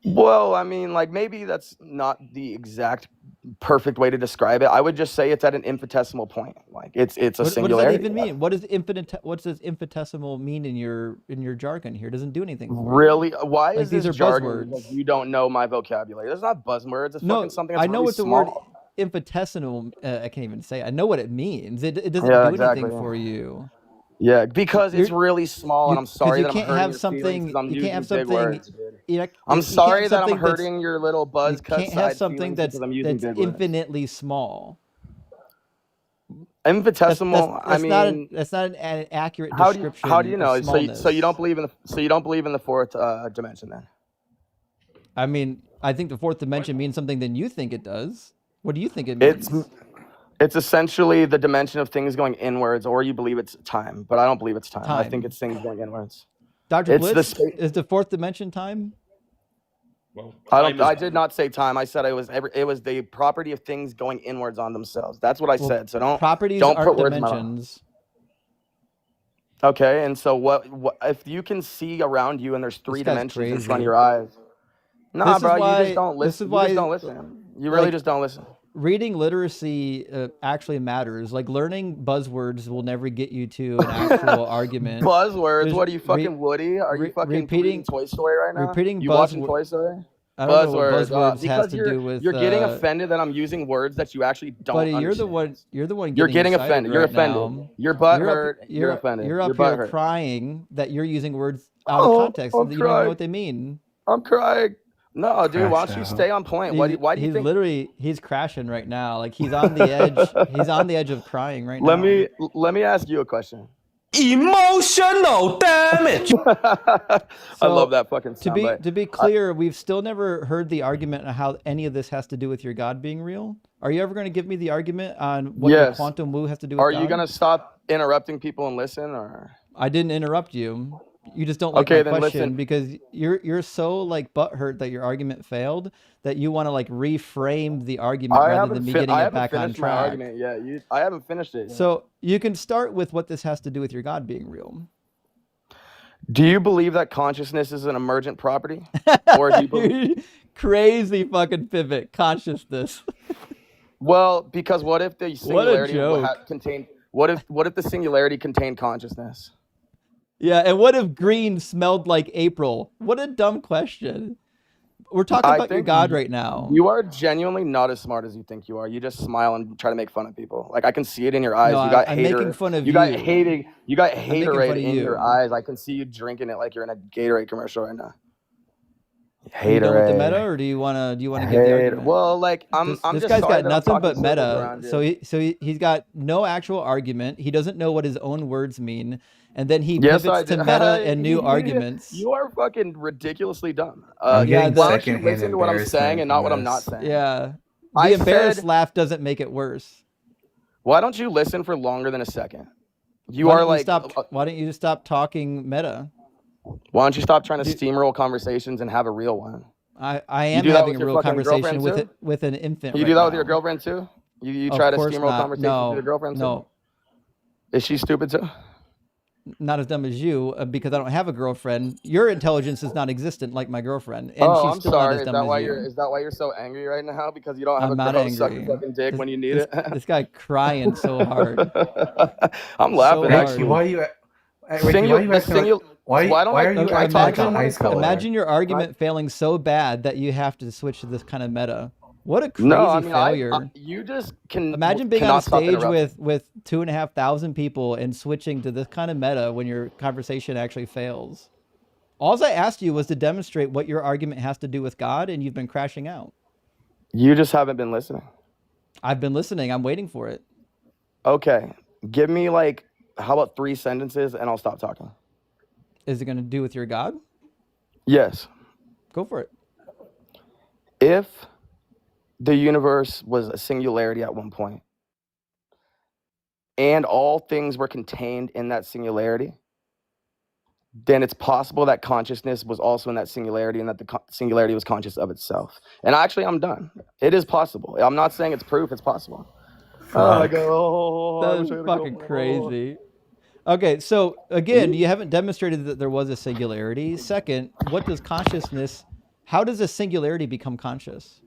Well, I mean, like maybe that's not the exact perfect way to describe it. I would just say it's at an infinitesimal point. Like it's a What does that singularity. even mean? What does infinitesimal mean in your jargon here? It doesn't do anything for you. Really? Why Like, is these this are jargon? buzzwords. Because you don't know my vocabulary. That's not buzzwords. It's No, fucking something that's I know really what the word small. infinitesimal. I can't even say. I know what it means. It doesn't Yeah, do exactly. anything for you. Yeah, because it's You're- really small, and I'm sorry you that I'm can't hurting have your feelings something. 'cause I'm You using can't have big something. words, dude. You I'm can't sorry have that I'm something that's- hurting your little buzz You cut can't have side something feelings that's because I'm using big words. infinitely small. Infinitesimal. I mean, that's not an accurate how description. do you know? Of So you don't smallness. believe in the fourth dimension then? I mean, I think the fourth dimension means something than you think it does. What do you think it means? It's essentially the dimension of things going inwards, or you believe it's time, but I don't believe it's time. I think it's things going inwards. Dr. It's Blitz, the is the fourth dimension time? Well, I did not say time. I said it was the property of things going inwards on themselves. That's what I said. So don't Properties don't aren't put words in my mouth. dimensions. Okay, and so what if you can see around you and there's three This guy's dimensions in front crazy. of your eyes? Nah, This is bro, why- you just don't listen. this is You why, just don't listen. You really like, just don't listen. Reading literacy actually matters. Like, learning buzzwords will never get you to an actual argument. Buzzwords? There's What are you, fucking Woody? Are you fucking reading Toy Story right now? repeating You watching buzzword- Toy Story? I don't know what Buzzwords. buzzwords has Because to do with. you're getting offended that I'm using words that you actually don't Buddy, understand. you're the one. You're getting excited offended. You're right offended. now. Your butt You're up- hurt. You're offended. You're up Your butt here hurt. crying that you're using words out Oh, of context I'm that you don't even crying. know what they mean. I'm crying. No, dude, why don't you Crash out. stay on point? Why do you He's think? literally crashing right now. Like, he's on the edge. He's on the edge of crying right Let now. me ask you a question. Emotional damage. I So, love that fucking soundbite. To be clear, we've still never heard the argument on how any of this has to do with your God being real. Are you ever going to give me the argument on what Yes. the quantum woo has to do with Are God? you gonna stop interrupting people and listen, or? I didn't interrupt you. You just don't like Okay, my then question listen. because you're so like butthurt that your argument failed that you want to like reframe the argument rather than me getting it back on finished my track. argument yet. I haven't finished it yet. So you can start with what this has to do with your God being real. Do you believe that consciousness is an emergent property, or do you believe? Crazy fucking pivot, consciousness. Well, because what if the singularity joke. contained? What if the singularity contained consciousness? Yeah, and what if green smelled like April? What a dumb question. We're talking I about your think God right now. You are genuinely not as smart as you think you are. You just smile and try to make fun of people. Like I can see it in your eyes. No, you got I'm hater. making fun of you got you. hating. You got making fun haterade of in your you. eyes. I can see you drinking it like you're in a Gatorade commercial right now. Are you done with the Haterade. meta, or do you wanna give the argument? Well, like I'm This just guy's sorry got that I'm nothing talking but circles meta. around you. So he's got no actual argument. He doesn't know what his own words mean, and then he Yes, I pivots to do. meta and new arguments. You are fucking ridiculously dumb. I'm yeah, getting the- Why don't you secondhand listen to what I'm saying and not what I'm not embarrassment saying? Yeah, I the embarrassed said- laugh doesn't make it worse. Why don't you listen for longer than a second? You Why are don't like. Why don't you just stop talking meta? Why don't you stop trying to Dude. steamroll conversations and have a real one? I am do that having with a your real fucking conversation girlfriend with an infant. You right do that with now. your girlfriend too? You Of try to course steamroll not. conversations No, with your girlfriend too? no, Is she stupid too? not as dumb as you, because I don't have a girlfriend. Your intelligence is non-existent, like my girlfriend, and Oh, she's I'm still sorry. not Is as dumb that as why you. is that why you're so angry right now? Because you don't have I'm a not girl suck angry. your fucking dick when you need this, it? This guy crying so hard. I'm So laughing. hard. Ricky, why are you? Ricky, why are you acting like? Why are you acting like a high schooler? Imagine your argument failing so bad that you have to switch to this kind of meta. What a crazy No, I mean, failure. you just can. Imagine being on cannot stop stage interrupting. with 2,500 people and switching to this kind of meta when your conversation actually fails. All I asked you was to demonstrate what your argument has to do with God, and you've been crashing out. You just haven't been listening. I've been listening. I'm waiting for it. Okay, give me how about 3 sentences and I'll stop talking. Is it going to do with your God? Yes. Go for it. If the universe was a singularity at one point, and all things were contained in that singularity, then it's possible that consciousness was also in that singularity and that the singularity was conscious of itself. And actually, I'm done. It is possible. I'm not saying it's proof, it's possible. I Fuck. go, I wish I That's had a fucking girlfriend. crazy. Okay, so again, you haven't demonstrated that there was a singularity. Second, what does consciousness how does a singularity become conscious?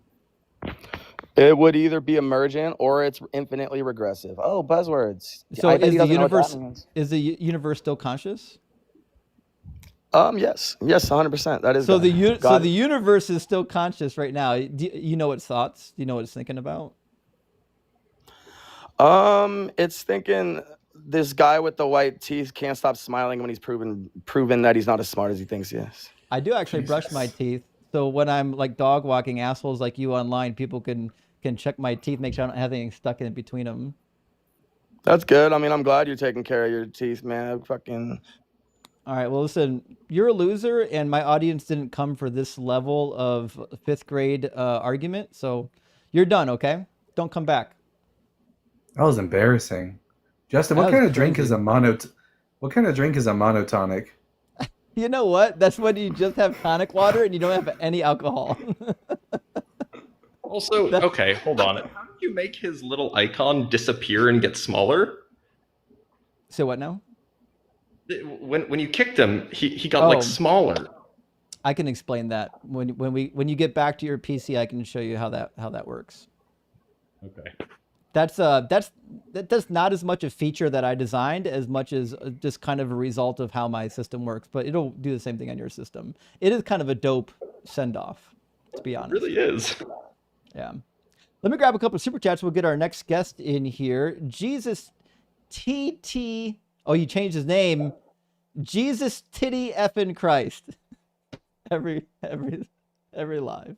It would either be emergent or it's infinitely regressive. Oh, buzzwords. So I bet is he the doesn't know what that universe means. universe still conscious? Yes, 100%. That is So God. so the universe is still conscious right now. Do you know its thoughts? Do you know what it's thinking about? It's thinking this guy with the white teeth can't stop smiling when he's proven that he's not as smart as he thinks he is. I do actually brush my teeth. So when I'm like dog walking assholes like you online, people can check my teeth, make sure I don't have anything stuck in between them. That's good. I mean, I'm glad you're taking care of your teeth, man. Fucking. All right. Well, listen, you're a loser, and my audience didn't come for this level of 5th grade argument. So you're done. Okay. Don't come back. That was embarrassing. Justin, That what was kind of drink is crazy. what kind of drink is a monotonic? You know what? That's when you just have tonic water and you don't have any alcohol. Also, okay, hold on. How did you make his little icon disappear and get smaller? So what now? When you kicked him, he got Oh. like smaller. I can explain that when you get back to your PC. I can show you how that works. Okay. That's not as much a feature that I designed as much as just kind of a result of how my system works. But it'll do the same thing on your system. It is kind of a dope send off, to be honest. It really is. Yeah. Let me grab a couple of super chats. We'll get our next guest in here. Jesus TT. Oh, you changed his name. Jesus Titty Effin' Christ. every live.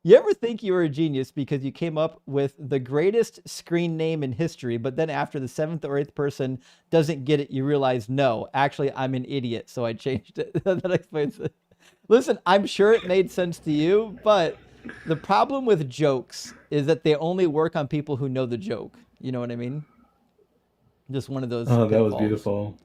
You ever think you were a genius because you came up with the greatest screen name in history, but then after the 7th or 8th person doesn't get it, you realize, no, actually, I'm an idiot, so I changed it. That explains it. Listen, I'm sure it made sense to you, but the problem with jokes is that they only work on people who know the joke. You know what I mean? Just one of those. Oh, that was pitfalls. beautiful.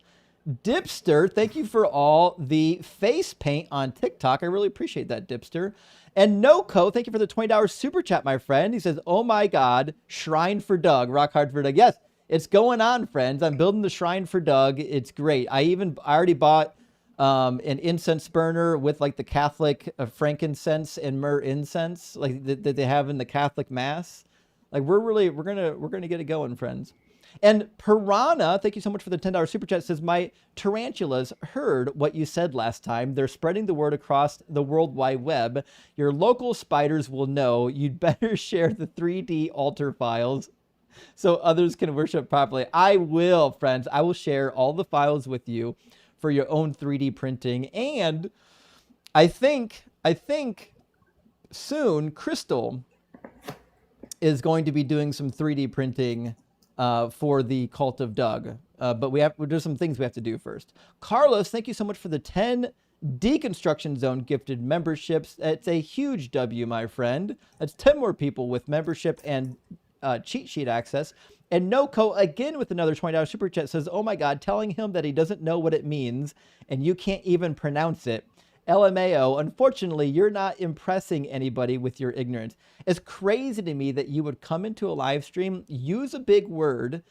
Dipster, thank you for all the face paint on TikTok. I really appreciate that, Dipster. And Noco, thank you for the $20 super chat, my friend. He says, oh my God, shrine for Doug, rock hard for Doug. Yes, it's going on, friends. I'm building the shrine for Doug. It's great. I already bought an incense burner with like the Catholic frankincense and myrrh incense like that they have in the Catholic mass. Like we're gonna get it going, friends. And Piranha, thank you so much for the $10 super chat, says, my tarantulas heard what you said last time. They're spreading the word across the World Wide Web. Your local spiders will know. You'd better share the 3D altar files so others can worship properly. I will, friends. I will share all the files with you for your own 3D printing. And I think soon Crystal is going to be doing some 3D printing for the Cult of Doug. But there's some things we have to do first. Carlos, thank you so much for the 10 Deconstruction Zone gifted memberships. It's a huge W, my friend. That's 10 more people with membership and cheat sheet access. And Noco, again with another $20 super chat, says, oh my God, telling him that he doesn't know what it means and you can't even pronounce it. LMAO, unfortunately, you're not impressing anybody with your ignorance. It's crazy to me that you would come into a live stream, use a big word,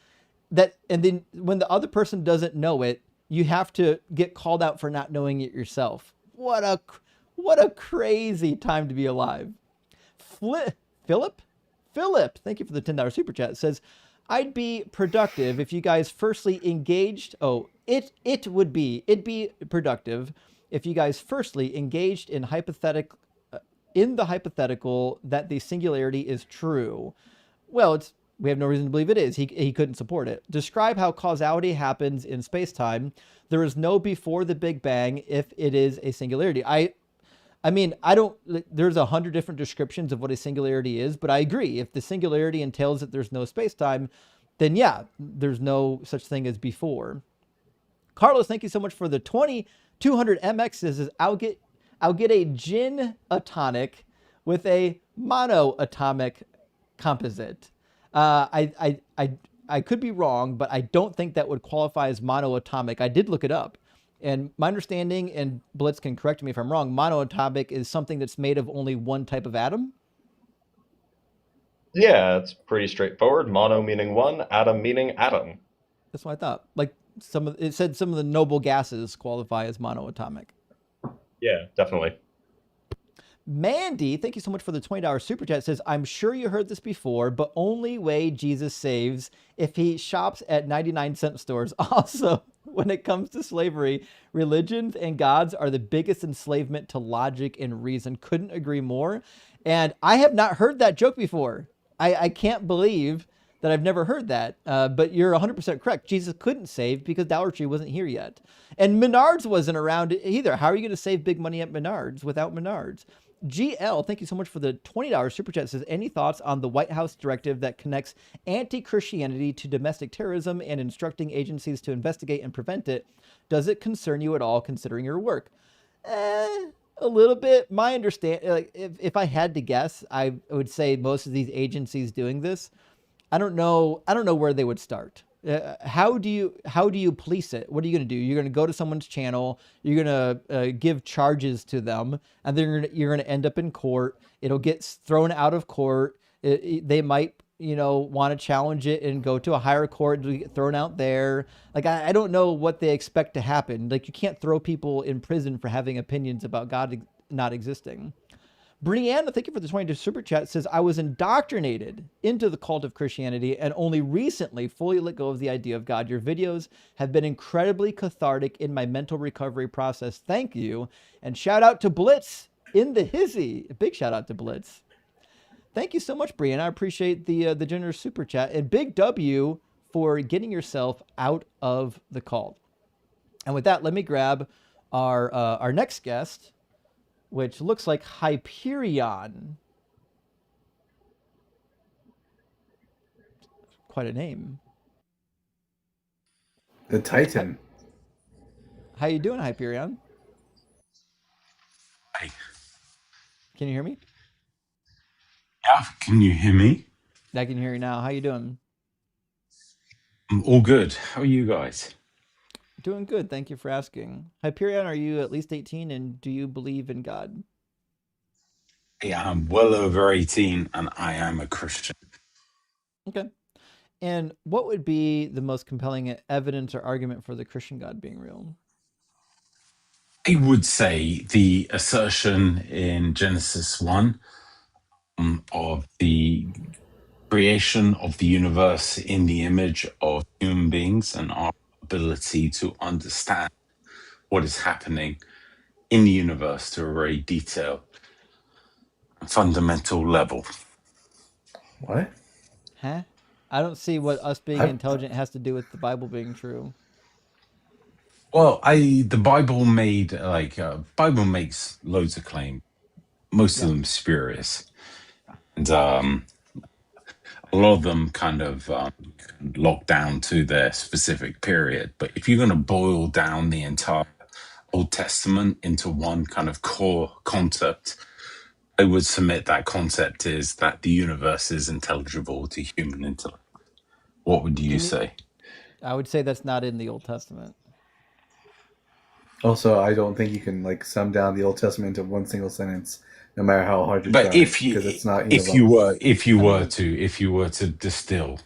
and then when the other person doesn't know it, you have to get called out for not knowing it yourself. What a crazy time to be alive. Philip, thank you for the $10 super chat. It says, I'd be productive if you guys firstly engaged. Oh, it'd be productive if you guys firstly engaged in the hypothetical that the singularity is true. Well, we have no reason to believe it is. He couldn't support it. Describe how causality happens in space-time. There is no before the Big Bang if it is a singularity. There's 100 different descriptions of what a singularity is, but I agree. If the singularity entails that there's no space-time, then yeah, there's no such thing as before. Carlos, thank you so much for the 200 MX. This is I'll get a gin atonic with a monoatomic composite. I could be wrong, but I don't think that would qualify as monoatomic. I did look it up, and my understanding, and Blitz can correct me if I'm wrong, monoatomic is something that's made of only one type of atom. Yeah, it's pretty straightforward. Mono meaning one, atom meaning atom. That's what I thought. Like it said some of the noble gases qualify as monoatomic. Yeah, definitely. Mandy, thank you so much for the $20 super chat. Says, I'm sure you heard this before, but only way Jesus saves if he shops at 99-cent stores. Also, when it comes to slavery, religions and gods are the biggest enslavement to logic and reason. Couldn't agree more. And I have not heard that joke before. I can't believe that I've never heard that. But you're 100% correct. Jesus couldn't save because Dollar Tree wasn't here yet. And Menards wasn't around either. How are you going to save big money at Menards without Menards? GL, thank you so much for the $20 super chat. Says, any thoughts on the White House directive that connects anti-Christianity to domestic terrorism and instructing agencies to investigate and prevent it? Does it concern you at all, considering your work? A little bit. My understanding, like, if I had to guess, I would say most of these agencies doing this, I don't know where they would start. How do you police it? What are you going to do? You're going to go to someone's channel. You're going to give charges to them, and then you're going to end up in court. It'll get thrown out of court. They might, want to challenge it and go to a higher court to get thrown out there. Like, I don't know what they expect to happen. Like, you can't throw people in prison for having opinions about God not existing. Brianna, thank you for the 22 super chat. Says, I was indoctrinated into the cult of Christianity and only recently fully let go of the idea of God. Your videos have been incredibly cathartic in my mental recovery process. Thank you. And shout out to Blitz in the hizzy. A big shout out to Blitz. Thank you so much, Brianna. I appreciate the generous super chat. And big W for getting yourself out of the cult. And with that, let me grab our next guest, which looks like Hyperion. Quite a name. The Titan. How you doing, Hyperion? Hey. Can you hear me? Yeah, can you hear me? I can hear you now. How you doing? I'm all good. How are you guys? Doing good. Thank you for asking. Hyperion, are you at least 18 and do you believe in God? Yeah, I'm well over 18 and I am a Christian. Okay. And what would be the most compelling evidence or argument for the Christian God being real? I would say the assertion in Genesis 1 of the creation of the universe in the image of human beings and our ability to understand what is happening in the universe to a very detailed and fundamental level. What? Huh? I don't see what us being intelligent has to do with the Bible being true. Well, the Bible Bible makes loads of claims, most of them spurious, and a lot of them kind of locked down to their specific period. But if you're going to boil down the entire Old Testament into one kind of core concept, I would submit that concept is that the universe is intelligible to human intellect. What would you say? I would say that's not in the Old Testament. Also, I don't think you can sum down the Old Testament into one single sentence, no matter how hard you But try. Because it's not if you were to distill.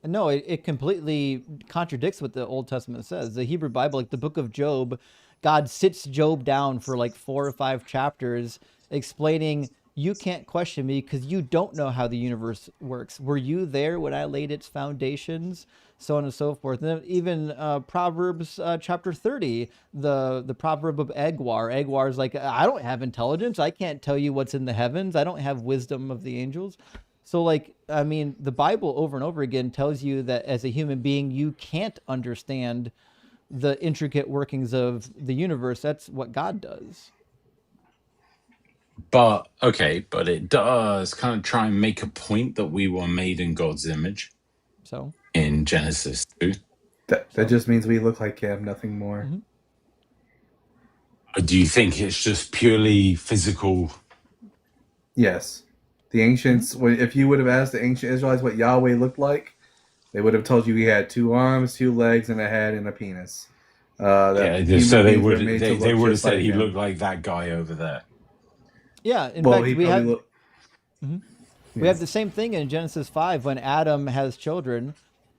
No, it completely contradicts what the Old Testament says. The Hebrew Bible, like the book of Job, God sits Job down for 4 or 5 chapters explaining, you can't question me because you don't know how the universe works. Were you there when I laid its foundations? So on and so forth. And then even Proverbs chapter 30, the proverb of Egwar. Egwar is like, I don't have intelligence. I can't tell you what's in the heavens. I don't have wisdom of the angels. So the Bible over and over again tells you that as a human being, you can't understand the intricate workings of the universe. That's what God does. But it does kind of try and make a point that we were made in God's image. So in Genesis 2. That just means we look like him, nothing more. Mm-hmm. Do you think it's just purely physical? Yes. The ancients, if you would have asked the ancient Israelites what Yahweh looked like, they would have told you he had 2 arms, 2 legs, and a head and a penis. So they would have said he looked like that guy over there. Yeah, in fact, we have the same thing in Genesis 5 when Adam has children.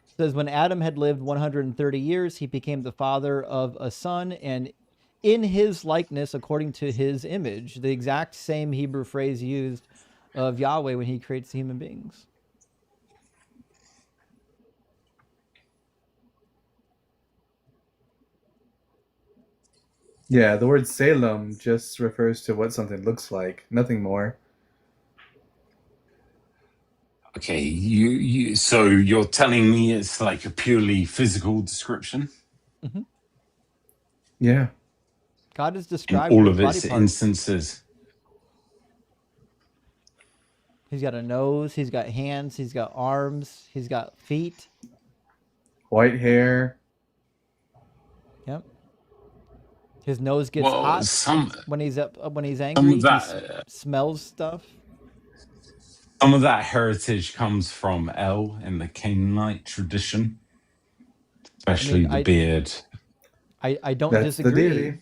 It says, when Adam had lived 130 years, he became the father of a son, and in his likeness according to his image, the exact same Hebrew phrase used of Yahweh when he creates human beings. Yeah, the word Salem just refers to what something looks like, nothing more. Okay, so you're telling me it's like a purely physical description? Mm-hmm. Yeah. God is In described all with of body its parts. instances? He's got a nose, he's got hands, he's got arms, he's got feet. White hair. Yep. His nose gets Well, hot some when he's of angry. He that smells stuff. some of that heritage comes from El in the Canaanite tradition, especially the beard. I don't That's the disagree. deity.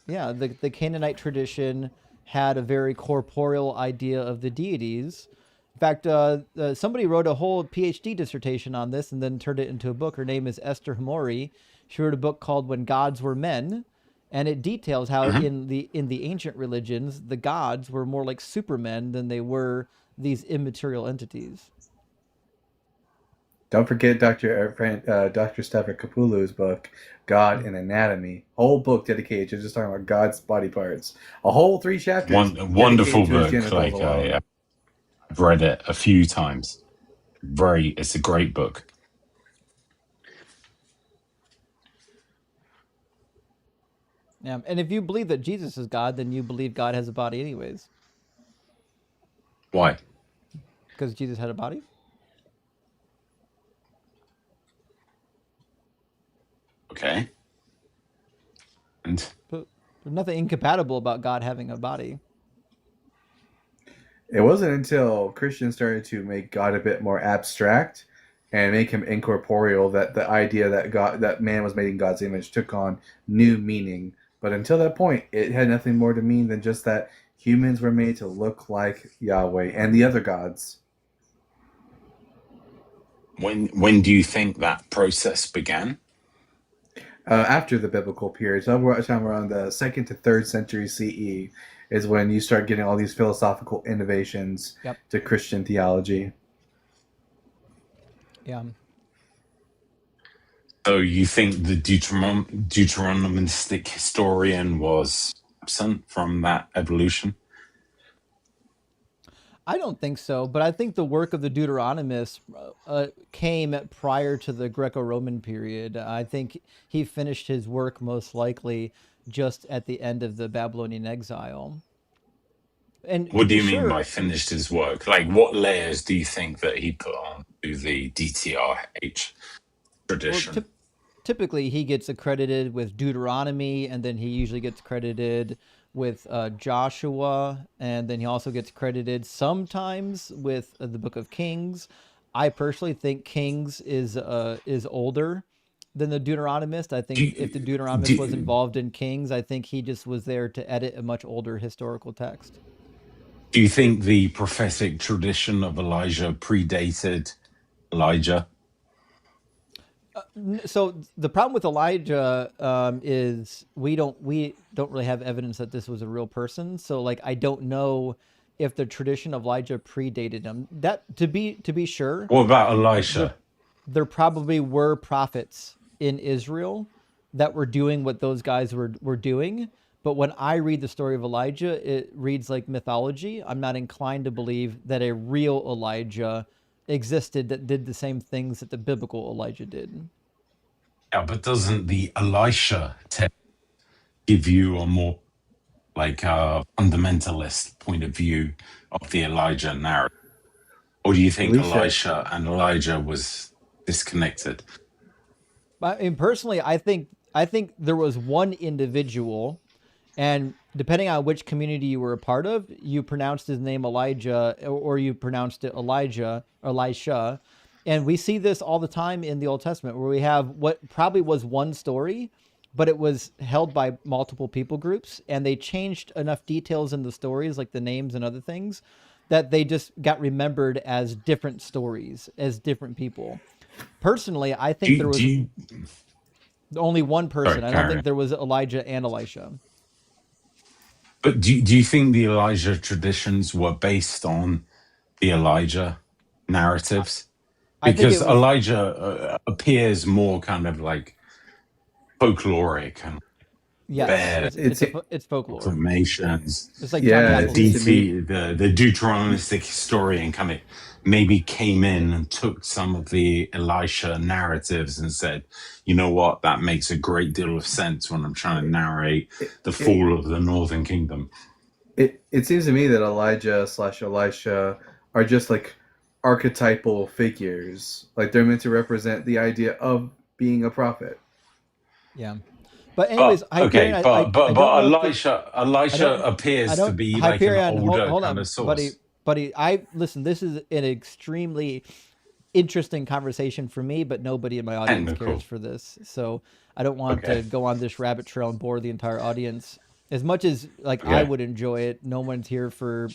Yeah, the Canaanite tradition had a very corporeal idea of the deities. In fact, somebody wrote a whole PhD dissertation on this and then turned it into a book. Her name is Esther Hamori. She wrote a book called When Gods Were Men, and it details how in the ancient religions, the gods were more like supermen than they were these immaterial entities. Don't forget Dr. Stefan Kapulu's book, God in Anatomy. Whole book dedicated to just talking about God's body parts. A whole 3 chapters Wonderful dedicated to his book. genitals Like alone. I've read it a few times. It's a great book. Yeah, and if you believe that Jesus is God, then you believe God has a body anyways. Why? Because Jesus had a body? Okay. And But there's nothing incompatible about God having a body. It wasn't until Christians started to make God a bit more abstract and make him incorporeal that the idea that man was made in God's image took on new meaning. But until that point, it had nothing more to mean than just that humans were made to look like Yahweh and the other gods. when do you think that process began? After the biblical period, sometime around the 2nd to 3rd century CE, is when you start getting all these philosophical innovations to Christian theology. Yeah. So you think the Deuteronomistic historian was absent from that evolution? I don't think so, but I think the work of the Deuteronomists came prior to the Greco-Roman period. I think he finished his work most likely just at the end of the Babylonian exile. And to What do be you mean by sure, finished his work? Like, what layers do you think that he put on to the DTRH tradition? typically he gets accredited with Deuteronomy, and then he usually gets credited with Joshua, and then he also gets credited sometimes with the Book of Kings. I personally think Kings is older than the Deuteronomist. I think if the Deuteronomist was involved in Kings, I think he just was there to edit a much older historical text. Do you think the prophetic tradition of Elijah predated Elijah? So the problem with Elijah is we don't really have evidence that this was a real person. So like I don't know if the tradition of Elijah predated him. That to be sure. What about Elisha? There probably were prophets in Israel that were doing what those guys were doing. But when I read the story of Elijah, it reads like mythology. I'm not inclined to believe that a real Elijah existed that did the same things that the biblical Elijah did. Yeah, but doesn't the Elisha text give you a more like a fundamentalist point of view of the Elijah narrative? Or do you think Elisha and Elijah was disconnected? I mean, personally, I think there was one individual, and depending on which community you were a part of, you pronounced his name Elijah, or you pronounced it Elijah, Elisha. And we see this all the time in the Old Testament, where we have what probably was one story, but it was held by multiple people groups, and they changed enough details in the stories, like the names and other things, that they just got remembered as different stories, as different people. Personally, I think there was only one person. I don't think there was Elijah and Elisha. But do you think the Elijah traditions were based on the Elijah narratives? I think Because it was Elijah appears more kind of like folkloric and yes, bear it's folklore. proclamations. It's like Johnny Yeah, The it seems to Appleseed. me. the Deuteronomistic historian kind of maybe came in and took some of the Elisha narratives and said, you know what, that makes a great deal of sense when I'm trying to narrate the It, fall of the northern kingdom. it seems to me that Elijah / Elisha are just like archetypal figures. Like they're meant to represent the idea of being a prophet. Yeah. But anyways, Hyperion, I But don't know if Elisha I don't appears to be like an Hyperion, older hold kind on, of source. buddy. Listen, this is an extremely interesting conversation for me, but nobody in my audience Technical. cares for this. So I don't want Okay. to go on this rabbit trail and bore the entire audience. As much as like I Okay. would enjoy it, no one's here for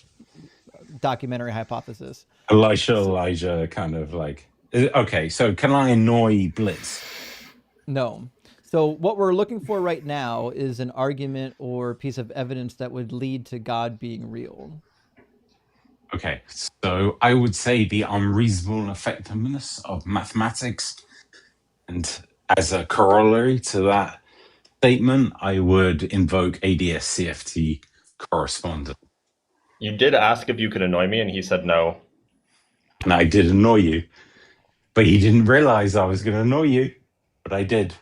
documentary hypothesis. Elijah kind of like, okay, so can I annoy Blitz? No. So what we're looking for right now is an argument or piece of evidence that would lead to God being real. Okay, so I would say the unreasonable effectiveness of mathematics, and as a corollary to that statement, I would invoke ADS-CFT correspondence. You did ask if you could annoy me, and he said no. And I did annoy you, but he didn't realize I was going to annoy you, but I did.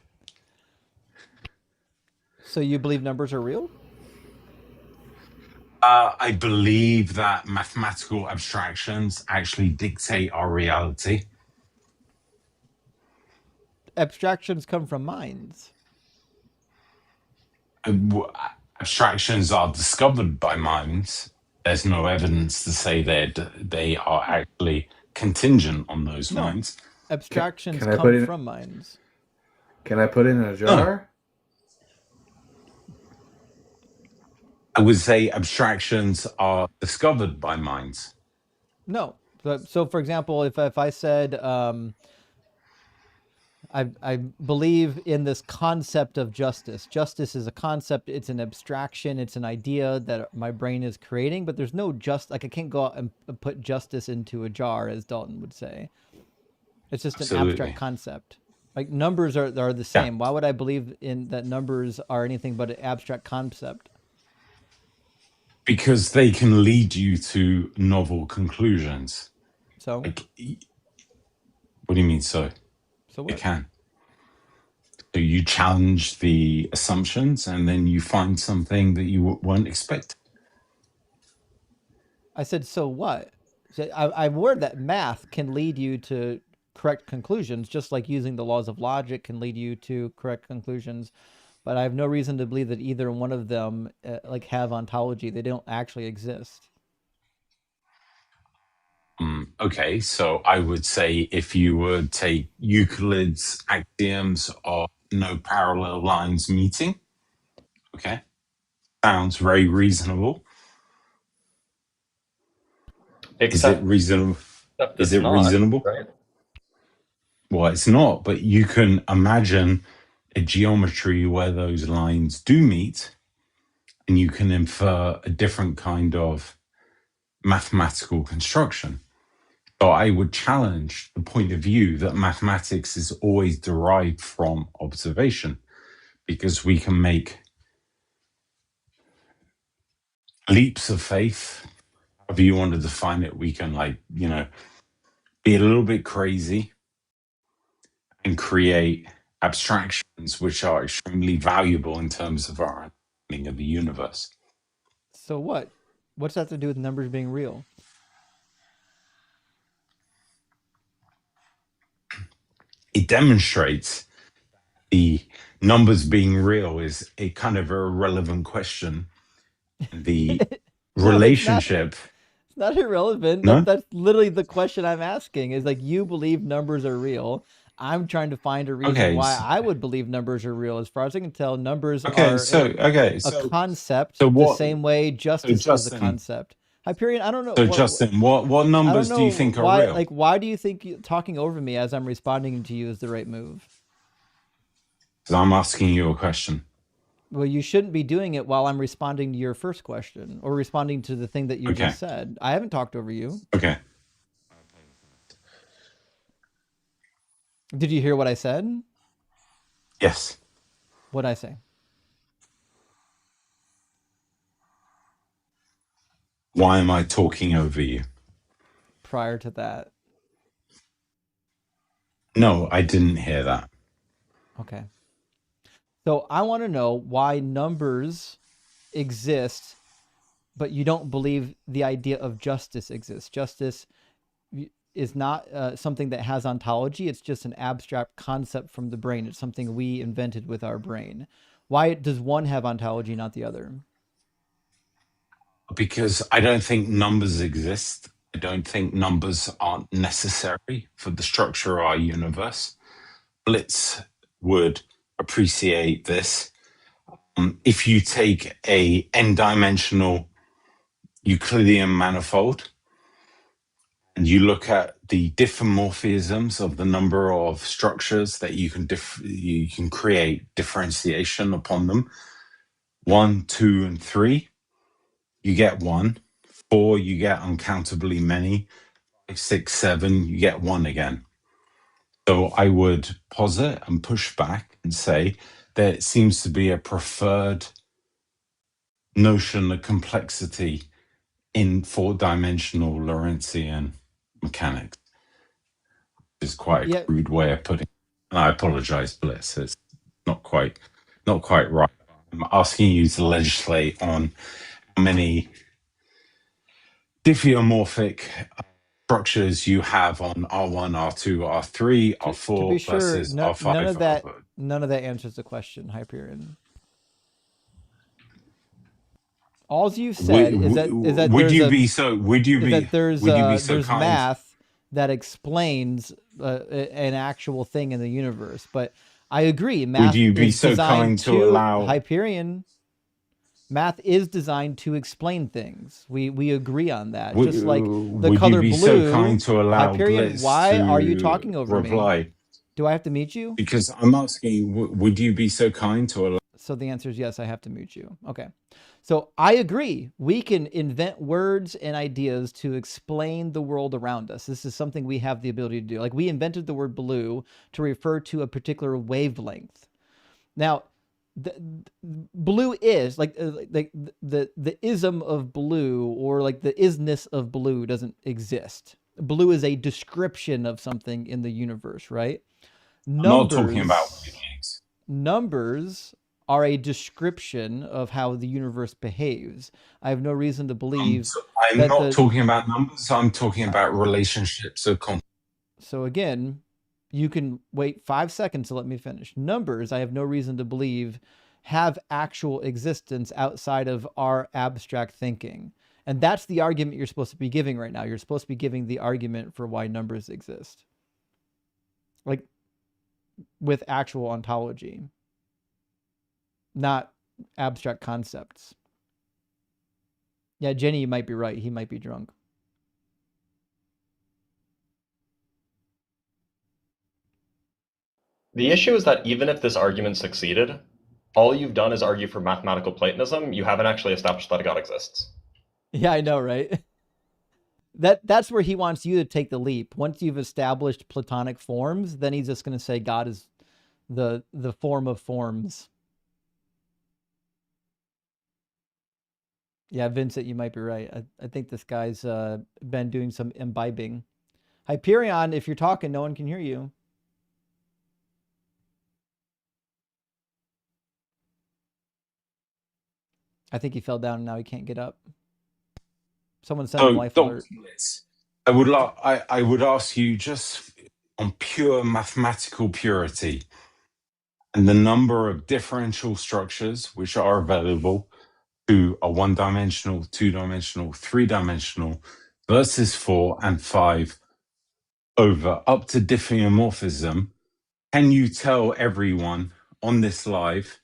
So you believe numbers are real? I believe that mathematical abstractions actually dictate our reality. Abstractions come from minds. Abstractions are discovered by minds. There's no evidence to say they are actually contingent on those minds. Abstractions Can I come put in- from minds. Can I put it in a jar? I would say abstractions are discovered by minds. No. So for example, if I said I believe in this concept of justice. Justice is a concept, it's an abstraction, it's an idea that my brain is creating, but there's no like I can't go out and put justice into a jar, as Dalton would say. It's just an abstract concept. Like numbers are the same. Why would I believe in that numbers are anything but an abstract concept? Because they can lead you to novel conclusions. So like, what do you mean so? So what? It can. So you challenge the assumptions and then you find something that you weren't expecting. I said, so what? I'm aware that math can lead you to correct conclusions, just like using the laws of logic can lead you to correct conclusions. But I have no reason to believe that either one of them like have ontology. They don't actually exist. Okay, so I would say if you would take Euclid's axioms of no parallel lines meeting, okay, sounds very reasonable. Is it reasonable? Is it reasonable? Right? Well, it's not, but you can imagine a geometry where those lines do meet, and you can infer a different kind of mathematical construction. So I would challenge the point of view that mathematics is always derived from observation, because we can make leaps of faith, however you want to define it. We can, like, be a little bit crazy and create abstractions which are extremely valuable in terms of our understanding of the universe. So what? What's that have to do with numbers being real? It demonstrates the numbers being real is a kind of a relevant question. The relationship. It's not irrelevant. No? That's literally the question I'm asking. Is like, you believe numbers are real. I'm trying to find a reason why I would believe numbers are real. As far as I can tell, numbers are a concept the same way justice is a concept. Hyperion, I don't know. So Justin, what numbers do you think are real? Like, why do you think talking over me as I'm responding to you is the right move? Because I'm asking you a question. Well, you shouldn't be doing it while I'm responding to your first question or responding to the thing that you Okay. just said. I haven't talked over you. Okay. Did you hear what I said? Yes. What'd I say? Why am I talking over you? Prior to that. No, I didn't hear that. Okay. So I want to know why numbers exist, but you don't believe the idea of justice exists. Justice is not something that has ontology. It's just an abstract concept from the brain. It's something we invented with our brain. Why does one have ontology, not the other? Because I don't think numbers exist. I don't think numbers aren't necessary for the structure of our universe. Blitz would appreciate this. If you take a n-dimensional Euclidean manifold and you look at the diffeomorphisms of the number of structures that you can create differentiation upon them, 1, 2, and 3, you get 1. 4, you get uncountably many. 5, 6, 7, you get 1 again. So I would posit and push back and say there seems to be a preferred notion of complexity in 4-dimensional Lorentzian mechanics. It's quite a crude way of putting it. And I apologize, Bliss. It's not quite right. I'm asking you to legislate on how many diffeomorphic structures you have on R1, R2, R3, R4 to be sure, versus R5. None of that answers the question, Hyperion. All you've said is that there's math that explains an actual thing in the universe. But I agree, math is designed to allow Hyperion. Math is designed to explain things. We agree on that. Just like the color blue. So kind to allow Hyperion, Blitz why to are you talking over reply? me? Do I have to mute you? Because I'm asking, would you be so kind to allow? So the answer is yes, I have to mute you. Okay. So I agree. We can invent words and ideas to explain the world around us. This is something we have the ability to do. Like we invented the word blue to refer to a particular wavelength. Now, blue is like the ism of blue or like the isness of blue doesn't exist. Blue is a description of something in the universe, right? I'm not talking about wavelengths. Numbers are a description of how the universe behaves. I have no reason to believe. I'm not talking about numbers. I'm talking about relationships of content. So again, you can wait 5 seconds to let me finish. Numbers, I have no reason to believe, have actual existence outside of our abstract thinking. And that's the argument you're supposed to be giving right now. You're supposed to be giving the argument for why numbers exist. Like with actual ontology, not abstract concepts. Yeah, Jenny, you might be right. He might be drunk. The issue is that even if this argument succeeded, all you've done is argue for mathematical Platonism. You haven't actually established that a God exists. Yeah, I know, right? That's where he wants you to take the leap. Once you've established Platonic forms, then he's just going to say God is the form of forms. Yeah, Vincent, you might be right. I think this guy's been doing some imbibing. Hyperion, if you're talking, no one can hear you. I think he fell down and now he can't get up. Someone sent him life alert. I would ask you just on pure mathematical purity and the number of differential structures which are available to a 1-dimensional, 2-dimensional, 3-dimensional versus 4 and 5 over up to diffeomorphism. Can you tell everyone on this live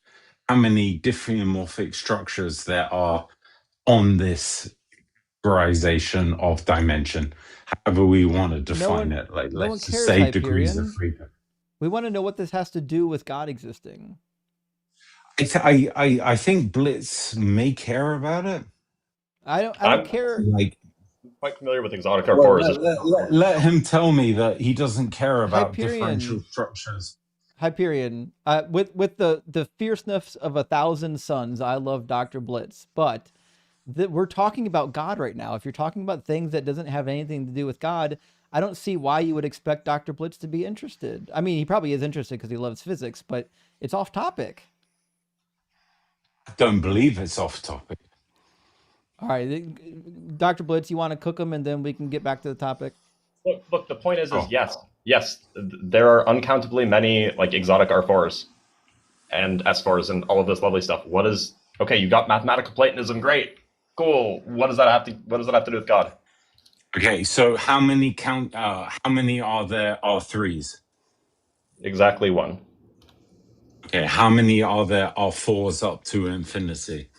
how many diffeomorphic structures there are on this categorization of dimension, however we want to define it? Like, let's just say degrees of freedom. We want to know what this has to do with God existing. I think Blitz may care about it. I don't I'm care. Like, quite familiar with exotic well, R4s. let him tell me that he doesn't care about differential Hyperion. structures. Hyperion. With the fierceness of 1,000 suns, I love Dr. Blitz, but we're talking about God right now. If you're talking about things that doesn't have anything to do with God, I don't see why you would expect Dr. Blitz to be interested. I mean, he probably is interested because he loves physics, but it's off topic. I don't believe it's off topic. All right, Dr. Blitz, you want to cook them and then we can get back to the topic? Look. The point is Oh. yes. There are uncountably many like exotic R4s and S4s and all of this lovely stuff. What is okay? You got mathematical Platonism, great, cool. What does that have to do with God? Okay, so how many how many are there R3s? Exactly one. Okay, how many are there R4s up to infinity?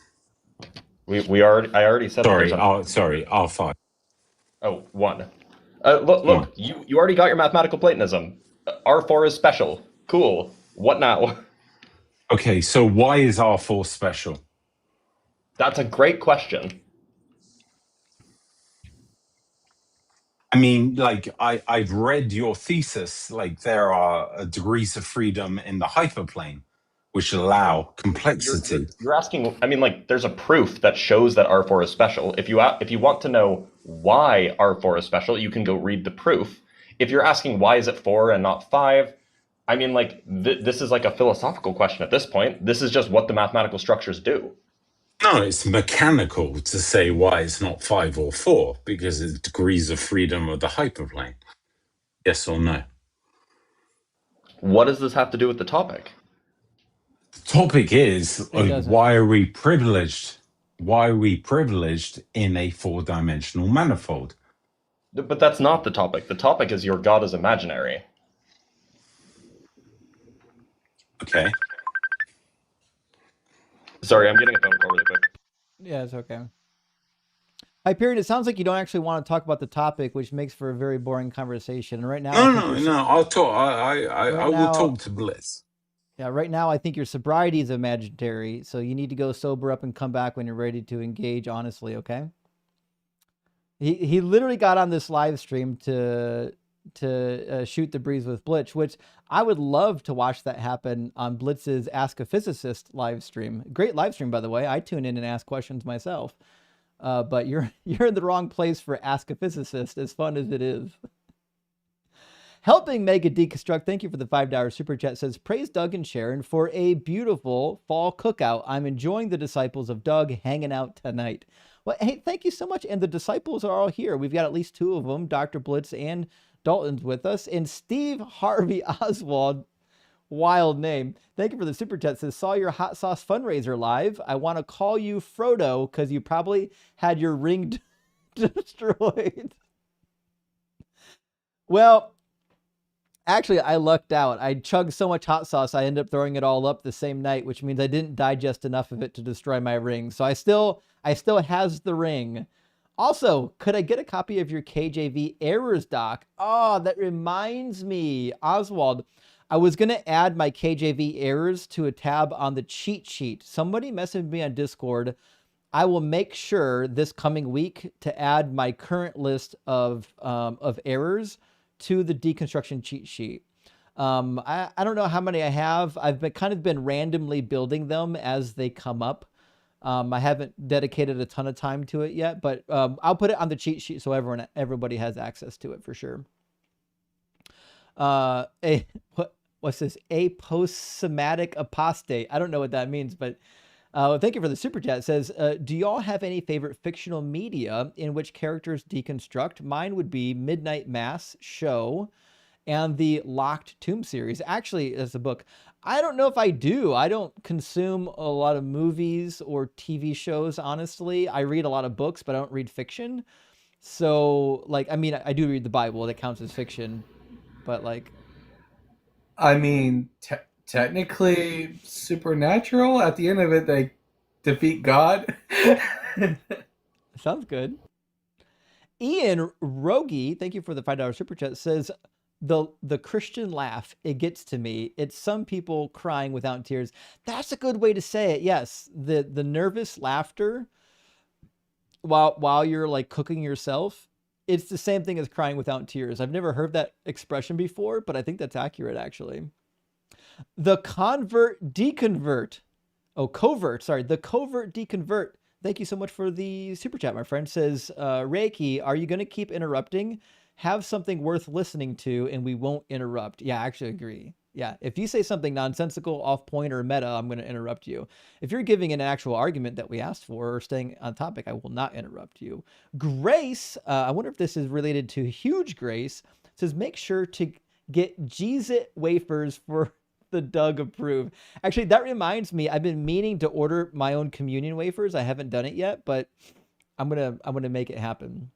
I already said Sorry, that sorry, R5. Oh, one. Look, One. you already got your mathematical Platonism. R4 is special. Cool. What now? Okay, so why is R4 special? That's a great question. I mean, like, I've read your thesis. Like, there are degrees of freedom in the hyperplane, which allow complexity. You're asking. I mean, like, there's a proof that shows that R4 is special. If you want to know why R4 is special, you can go read the proof. If you're asking why is it 4 and not 5, I mean, like, this is like a philosophical question at this point. This is just what the mathematical structures do. No, it's mechanical to say why it's not 5 or 4 because it's degrees of freedom of the hyperplane. Yes or no? What does this have to do with the topic? The topic is doesn't. why are we privileged? Why are we privileged in a 4-dimensional manifold? But that's not the topic. The topic is your God is imaginary. Okay. Sorry, I'm getting a phone call really quick. Yeah, it's okay. Hyperion, it sounds like you don't actually want to talk about the topic, which makes for a very boring conversation. And right now, No. I'll talk. I will talk to Bliss. Yeah, right now I think your sobriety is imaginary, so you need to go sober up and come back when you're ready to engage honestly, okay? He literally got on this live stream to shoot the breeze with Blitz, which I would love to watch that happen on Blitz's Ask a Physicist live stream. Great live stream, by the way. I tune in and ask questions myself. But you're in the wrong place for Ask a Physicist, as fun as it is. Helping Mega Deconstruct, thank you for the $5 super chat, says, praise Doug and Sharon for a beautiful fall cookout. I'm enjoying the disciples of Doug hanging out tonight. Well, hey, thank you so much. And the disciples are all here. We've got at least 2 of them, Dr. Blitz and Dalton's with us. And Steve Harvey Oswald, wild name. Thank you for the super chat, says, saw your hot sauce fundraiser live. I want to call you Frodo because you probably had your ring destroyed. Well, actually, I lucked out. I chugged so much hot sauce, I ended up throwing it all up the same night, which means I didn't digest enough of it to destroy my ring. So I still has the ring. Also, could I get a copy of your KJV errors doc? Oh, that reminds me, Oswald. I was going to add my KJV errors to a tab on the cheat sheet. Somebody messaged me on Discord. I will make sure this coming week to add my current list of errors to the deconstruction cheat sheet. I don't know how many I have. I've been randomly building them as they come up. I haven't dedicated a ton of time to it yet, but I'll put it on the cheat sheet so everybody has access to it for sure. What's this? A post-somatic apostate. I don't know what that means, but thank you for the super chat. It says, do y'all have any favorite fictional media in which characters deconstruct? Mine would be Midnight Mass show and the Locked Tomb series. Actually, as a book, I don't know if I do. I don't consume a lot of movies or TV shows, honestly. I read a lot of books, but I don't read fiction. So, like, I mean, I do read the Bible. That counts as fiction. But, like... I mean, technically supernatural. At the end of it, they defeat God. Sounds good. Ian Rogie, thank you for the $5 super chat, says, the Christian laugh, it gets to me. It's some people crying without tears. That's a good way to say it. Yes, the nervous laughter while you're like cooking yourself, it's the same thing as crying without tears. I've never heard that expression before, but I think that's accurate actually. The convert deconvert. Oh, covert. Sorry, the covert deconvert. Thank you so much for the super chat, my friend. Says, Reiki, are you going to keep interrupting? Have something worth listening to and we won't interrupt. Yeah, I actually agree. Yeah, if you say something nonsensical, off point, or meta, I'm going to interrupt you. If you're giving an actual argument that we asked for or staying on topic, I will not interrupt you. Grace, I wonder if this is related to Huge Grace, says, make sure to get Jesus wafers for the Doug approve. Actually, that reminds me, I've been meaning to order my own communion wafers. I haven't done it yet, but I'm gonna make it happen.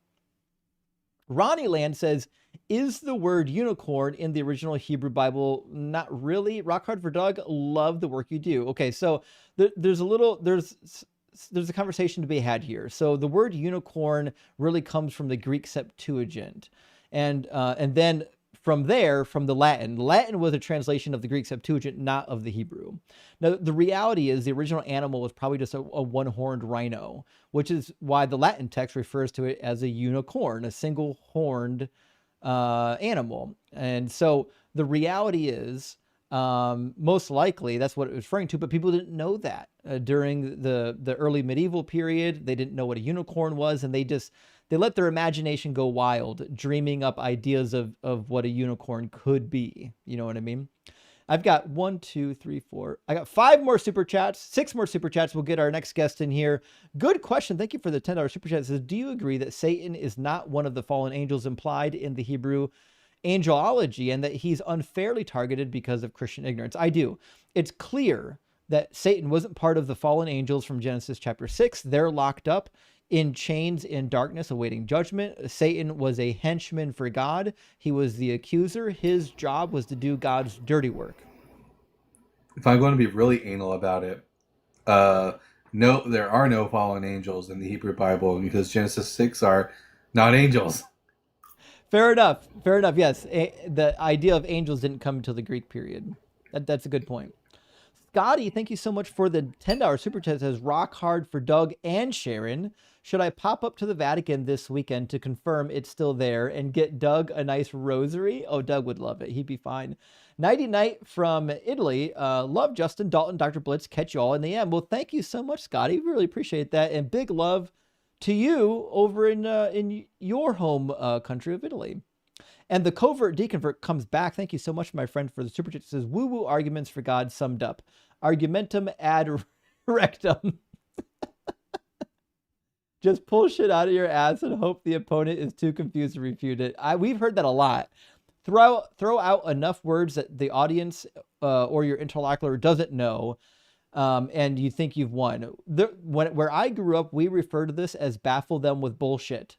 Ronnie Land says, is the word unicorn in the original Hebrew Bible? Not really. Rock hard for Doug. Love the work you do. Okay, so there's a conversation to be had here. So the word unicorn really comes from the Greek Septuagint, and then from there, from the Latin. Latin was a translation of the Greek Septuagint, not of the Hebrew. Now, the reality is the original animal was probably just a one-horned rhino, which is why the Latin text refers to it as a unicorn, a single-horned animal. And so the reality is, most likely that's what it was referring to, but people didn't know that during the early medieval period. They didn't know what a unicorn was, and they let their imagination go wild, dreaming up ideas of what a unicorn could be. You know what I mean? I've got 1, 2, 3, 4. I got 5 more super chats, 6 more super chats. We'll get our next guest in here. Good question. Thank you for the $10 super chat. It says, do you agree that Satan is not one of the fallen angels implied in the Hebrew angelology and that he's unfairly targeted because of Christian ignorance? I do. It's clear that Satan wasn't part of the fallen angels from Genesis chapter 6. They're locked up in chains in darkness awaiting judgment. Satan was a henchman for God. He was the accuser. His job was to do God's dirty work. If I'm going to be really anal about it, no, there are no fallen angels in the Hebrew Bible because Genesis 6 are not angels. Fair enough. Fair enough. Yes. The idea of angels didn't come until the Greek period. That's a good point. Scotty, thank you so much for the $10 super chat. It says, rock hard for Doug and Sharon. Should I pop up to the Vatican this weekend to confirm it's still there and get Doug a nice rosary? Oh, Doug would love it. He'd be fine. Nighty night from Italy. Love Justin, Dalton, Dr. Blitz. Catch you all in the end. Well, thank you so much, Scotty. Really appreciate that. And big love to you over in your home country of Italy. And the covert deconvert comes back. Thank you so much, my friend, for the super chat. It says, woo-woo arguments for God summed up. Argumentum ad rectum. Just pull shit out of your ass and hope the opponent is too confused to refute it. We've heard that a lot. Throw out enough words that the audience or your interlocutor doesn't know, and you think you've won. Where I grew up, we refer to this as baffle them with bullshit.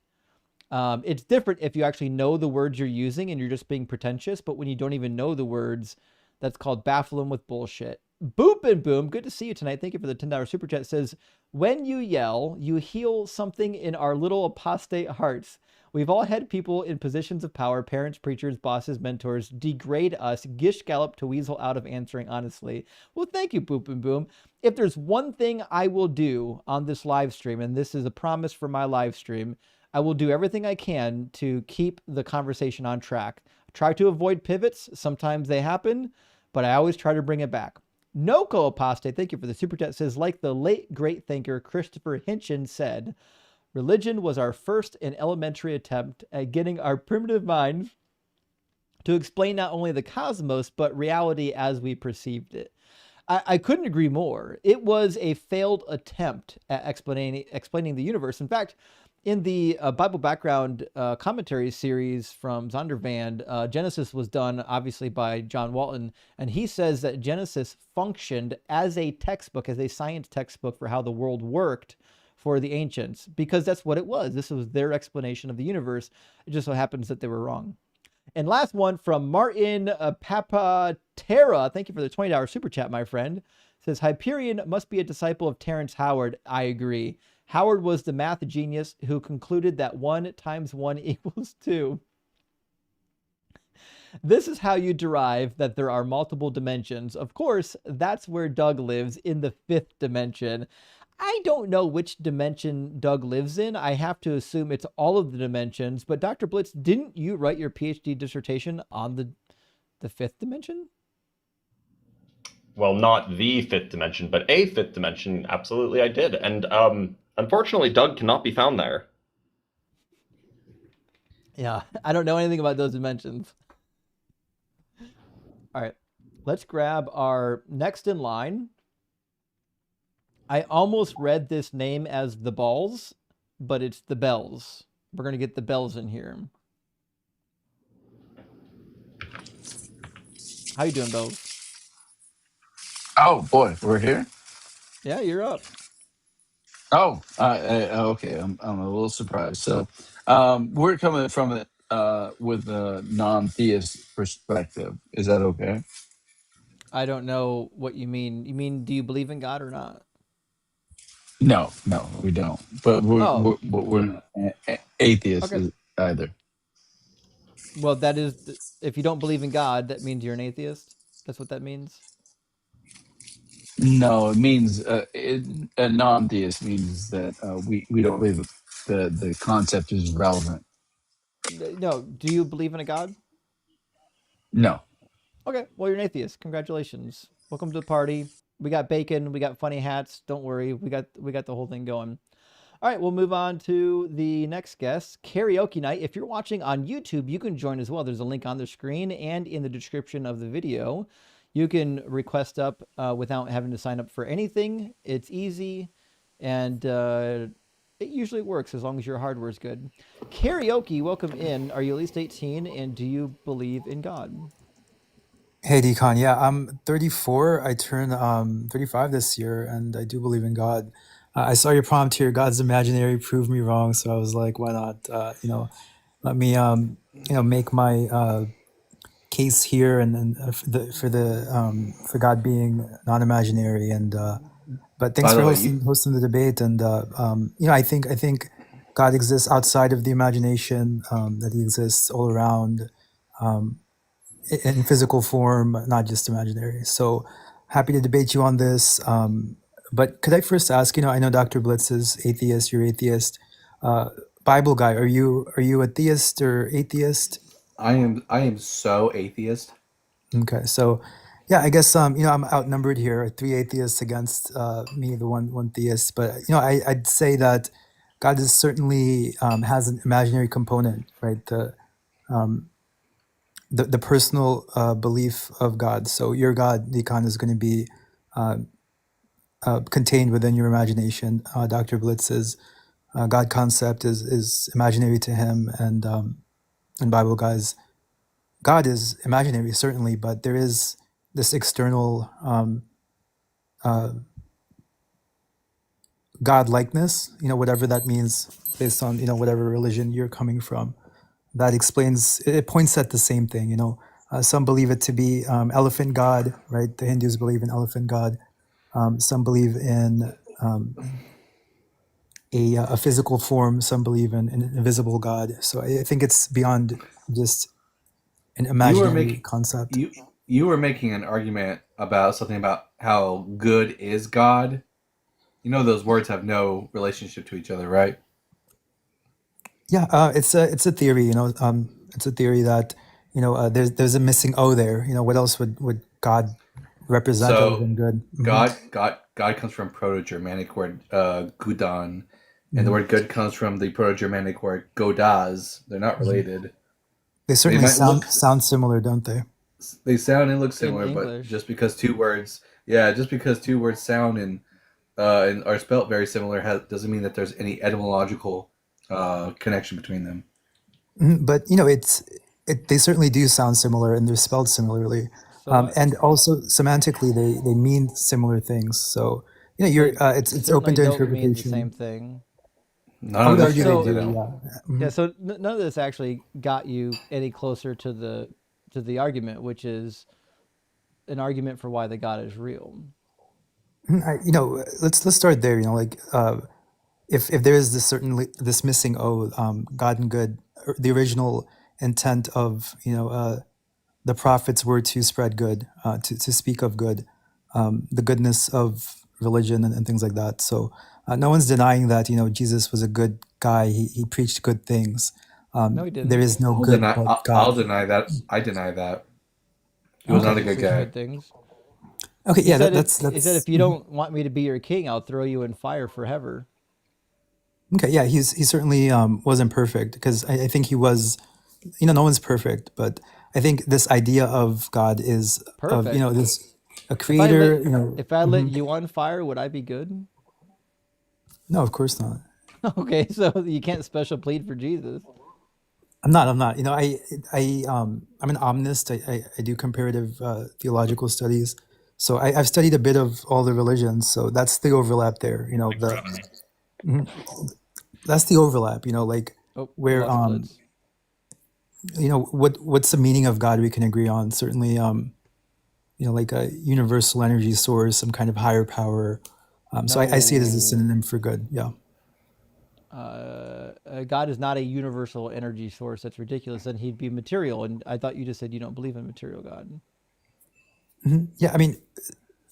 It's different if you actually know the words you're using and you're just being pretentious, but when you don't even know the words, that's called baffle them with bullshit. Boop and boom. Good to see you tonight. Thank you for the $10 super chat. It says, when you yell, you heal something in our little apostate hearts. We've all had people in positions of power, parents, preachers, bosses, mentors, degrade us, gish gallop to weasel out of answering honestly. Well, thank you, Boop and Boom. If there's one thing I will do on this live stream, and this is a promise for my live stream, I will do everything I can to keep the conversation on track. Try to avoid pivots. Sometimes they happen, but I always try to bring it back. Noko Apostate, thank you for the super chat, says, like the late great thinker Christopher Hitchens said, religion was our first and elementary attempt at getting our primitive minds to explain not only the cosmos, but reality as we perceived it. I couldn't agree more. It was a failed attempt at explaining the universe. In fact, in the Bible background commentary series from Zondervan, Genesis was done obviously by John Walton, and he says that Genesis functioned as a textbook, as a science textbook for how the world worked for the ancients, because that's what it was. This was their explanation of the universe. It just so happens that they were wrong. And last one from Martin Papatera. Thank you for the $20 super chat, my friend. It says, Hyperion must be a disciple of Terrence Howard. I agree. Howard was the math genius who concluded that 1 × 1 = 2. This is how you derive that there are multiple dimensions. Of course, that's where Doug lives, in the 5th dimension. I don't know which dimension Doug lives in. I have to assume it's all of the dimensions. But Dr. Blitz, didn't you write your PhD dissertation on the 5th dimension? Well, not the 5th dimension, but a 5th dimension. Absolutely, I did. And unfortunately, Doug cannot be found there. Yeah, I don't know anything about those dimensions. All right, let's grab our next in line. I almost read this name as the Balls, but it's the Bells. We're going to get the Bells in here. How you doing, Bells? Oh boy, we're here. Yeah, you're up. Oh, okay. I'm a little surprised. So, we're coming from it with a non-theist perspective. Is that okay? I don't know what you mean. You mean, do you believe in God or not? No, we don't. But Oh, we're not atheists okay. either. Well, that is, if you don't believe in God, that means you're an atheist. That's what that means. No, it means a non-theist means that we don't believe the concept is relevant. No, do you believe in a God? No. Okay, well, you're an atheist. Congratulations. Welcome to the party. We got bacon. We got funny hats. Don't worry. We got the whole thing going. All right, we'll move on to the next guest, Karaoke Night. If you're watching on YouTube, you can join as well. There's a link on the screen and in the description of the video. You can request up without having to sign up for anything. It's easy, and it usually works as long as your hardware is good. Karaoke, welcome in. Are you at least 18, and do you believe in God? Hey, Decon. Yeah, I'm 34. I turn 35 this year, and I do believe in God. I saw your prompt here, God's imaginary, prove me wrong. So I was like, why not, let me, make my case here and for God being non-imaginary. And but thanks By for the way, you hosting the debate. And I think God exists outside of the imagination. That He exists all around. Um, in physical form, not just imaginary. So happy to debate you on this. But could I first ask, I know Dr. Blitz is atheist, you're atheist. Bible guy, are you a theist or atheist? I am so atheist. Okay, so yeah, I guess I'm outnumbered here, 3 atheists against me, the one theist. But I'd say that God is certainly has an imaginary component, right? The personal belief of God. So your God, Nikan, is going to be contained within your imagination. Dr. Blitz's God concept is imaginary to him, and Bible guys, God is imaginary certainly, but there is this external God likeness. Whatever that means, based on whatever religion you're coming from. That explains. It points at the same thing. Some believe it to be elephant God, right? The Hindus believe in elephant God. Some believe in a physical form. Some believe in an invisible God. So I think it's beyond just an You were imaginary making concept. you were making an argument about something about how good is God. You know those words have no relationship to each other, right? Yeah, it's a theory. It's a theory that there's a missing O there. What else would God represent other So than good? God comes from Proto-Germanic word gudan, and the word good comes from the Proto-Germanic word godaz. They're not related. They They certainly might look sound similar, don't they? they sound and look In similar, but English. just because two words sound and are spelt very similar doesn't mean that there's any etymological connection between them. But they certainly do sound similar, and they're spelled similarly, So what? and also semantically they mean similar things. So you're They it's open certainly to don't mean the same interpretation. thing. None I of would them argue they say So they do. don't. Yeah. yeah, Mhm. so none of this actually got you any closer to the argument, which is an argument for why the God is real. Let's start there. If there is this missing O, God and good, the original intent of the prophets were to spread good, to speak of good, the goodness of religion and things like that. So no one's denying that, Jesus was a good guy. He preached good things. No, he didn't. There is no good but God. I'll deny that. I deny that. He was Okay. not a good Preached guy. good things. Okay, He yeah, said that's he said if you don't want me to be your king, I'll throw you in fire forever. okay. Yeah, he certainly wasn't perfect, because I think he was. No one's perfect, but I think this idea of God is of Perfect. this a If I creator. lit, if I lit Mhm. you on fire, would I be good? No, of course not. Okay, so you can't special plead for Jesus. I'm not. I'm an omnist. I do comparative theological studies. So I've studied a bit of all the religions. So that's the overlap there. Mhm. That's the overlap. Like Oh, we where lost Blitz. what's the meaning of God we can agree on. Certainly, like a universal energy source, some kind of higher power. So I see it as a synonym for good. Yeah. God is not a universal energy source. That's ridiculous. Then he'd be material. And I thought you just said you don't believe in material God. Yeah. I mean,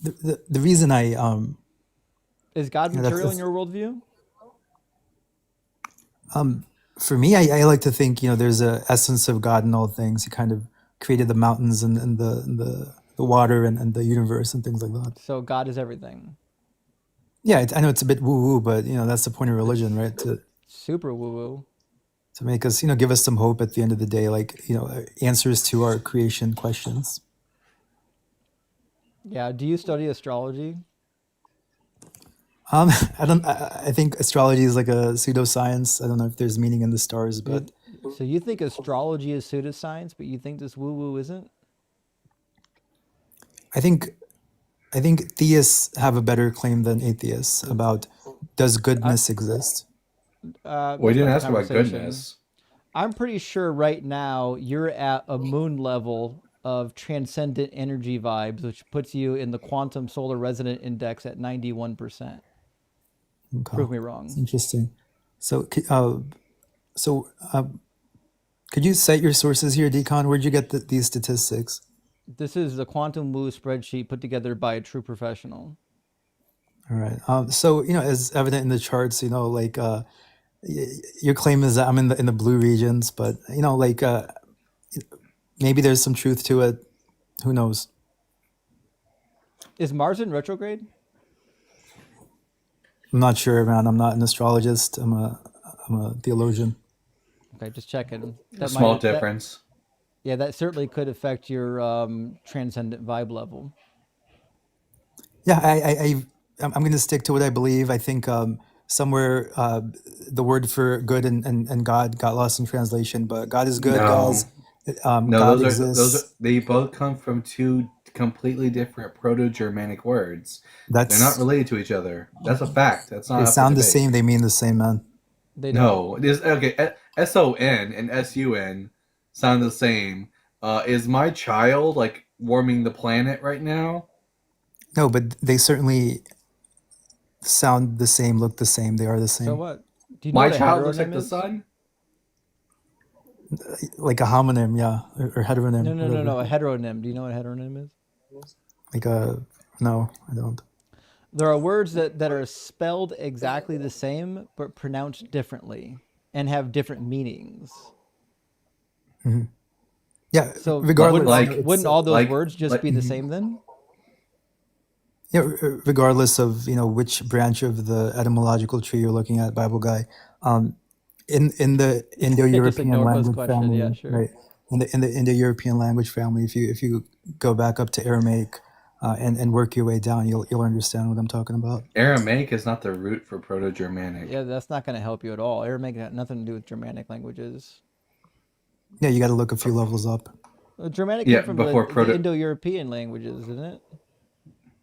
the reason I Is God that's material in your worldview? for me, I like to think there's a essence of God in all things. He kind of created the mountains and the water and the universe and things like that. So God is everything. Yeah, I know it's a bit woo woo, but that's the point of religion, right? To Super woo woo. make us give us some hope at the end of the day, like answers to our creation questions. Yeah. Do you study astrology? I don't. I think astrology is like a pseudoscience. I don't know if there's meaning in the stars, but So you think astrology is pseudoscience, but you think this woo woo isn't? I think theists have a better claim than atheists about does goodness exist. We That's didn't another ask about conversation. goodness. I'm pretty sure right now you're at a moon level of transcendent energy vibes, which puts you in the quantum solar resonant index at 91%. Okay. Prove me It's wrong. interesting. So, could you cite your sources here, Decon? Where'd you get these statistics? This is the quantum woo spreadsheet put together by a true professional. All right. So as evident in the charts, like your claim is that I'm in the blue regions, but like maybe there's some truth to it. Who knows? Is Mars in retrograde? I'm not sure, man. I'm not an astrologist. I'm a theologian. Okay, just checking. A small difference. That certainly could affect your transcendent vibe level. Yeah, I'm going to stick to what I believe. I think somewhere the word for good and God got lost in translation, but God is good, guys. No, God those they both come from two completely different Proto-Germanic words. They're not related to each other. That's a fact. That's not. They sound the same. They mean the same, man. They don't. No, okay. SON and SUN sound the same. Is my child like warming the planet right now? No, but they certainly sound the same, look the same. They are the same. So what? Do you know My what a child looks heteronym like the is? sun. Like a homonym, yeah, or heteronym. No. A heteronym. Do you know what a heteronym is? Like no, I don't. There are words that are spelled exactly the same but pronounced differently and have different meanings. Mm-hmm. Yeah. So regardless, wouldn't all those words just be the same then? Yeah, regardless of which branch of the etymological tree you're looking at, Bible guy, in the Indo-European language family, yeah, sure. right? In the Indo-European language family, if you go back up to Aramaic and work your way down, you'll understand what I'm talking about. Aramaic is not the root for Proto-Germanic. Yeah, that's not going to help you at all. Aramaic got nothing to do with Germanic languages. Yeah, you got to look a few levels up. Germanic came from the Indo-European languages, isn't it?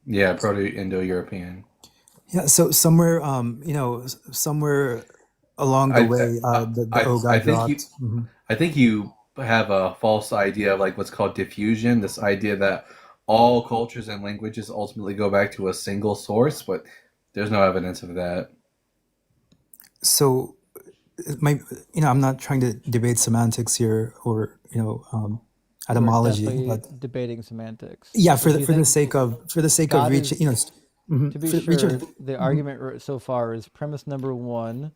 Yeah, Proto-Indo-European. Yeah, so somewhere, somewhere along the way, the O got dropped. I think you have a false idea of like what's called diffusion. This idea that all cultures and languages ultimately go back to a single source, but there's no evidence of that. So, I'm not trying to debate semantics here, or We're etymology, definitely but debating semantics. yeah, So do you for the think sake of God reaching, is, you know, to be for reaching. sure, the argument so far is premise number one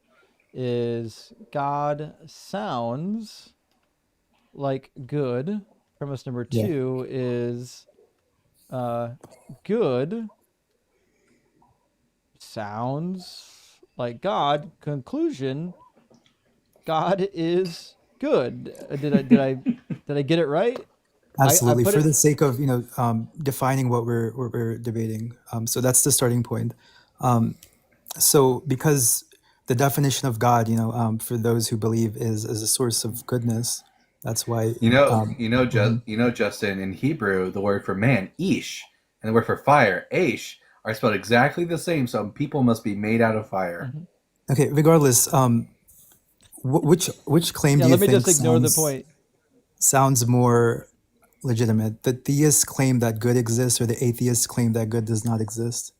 is God sounds like good. Premise number Yeah, two is good sounds like God. Conclusion: God is good. Did I get it right? I absolutely. put For it. the sake of, you know, defining what we're debating, so that's the starting point. So because the definition of God, you know, for those who believe is a source of goodness, that's why. Mhm. Justin, in Hebrew, the word for man, ish, and the word for fire, aish, are spelled exactly the same. So people must be made out of fire. Mhm. Okay, regardless, which claim Yeah, do you let me think just ignore the point. sounds more legitimate? The theists claim that good exists, or the atheists claim that good does not exist?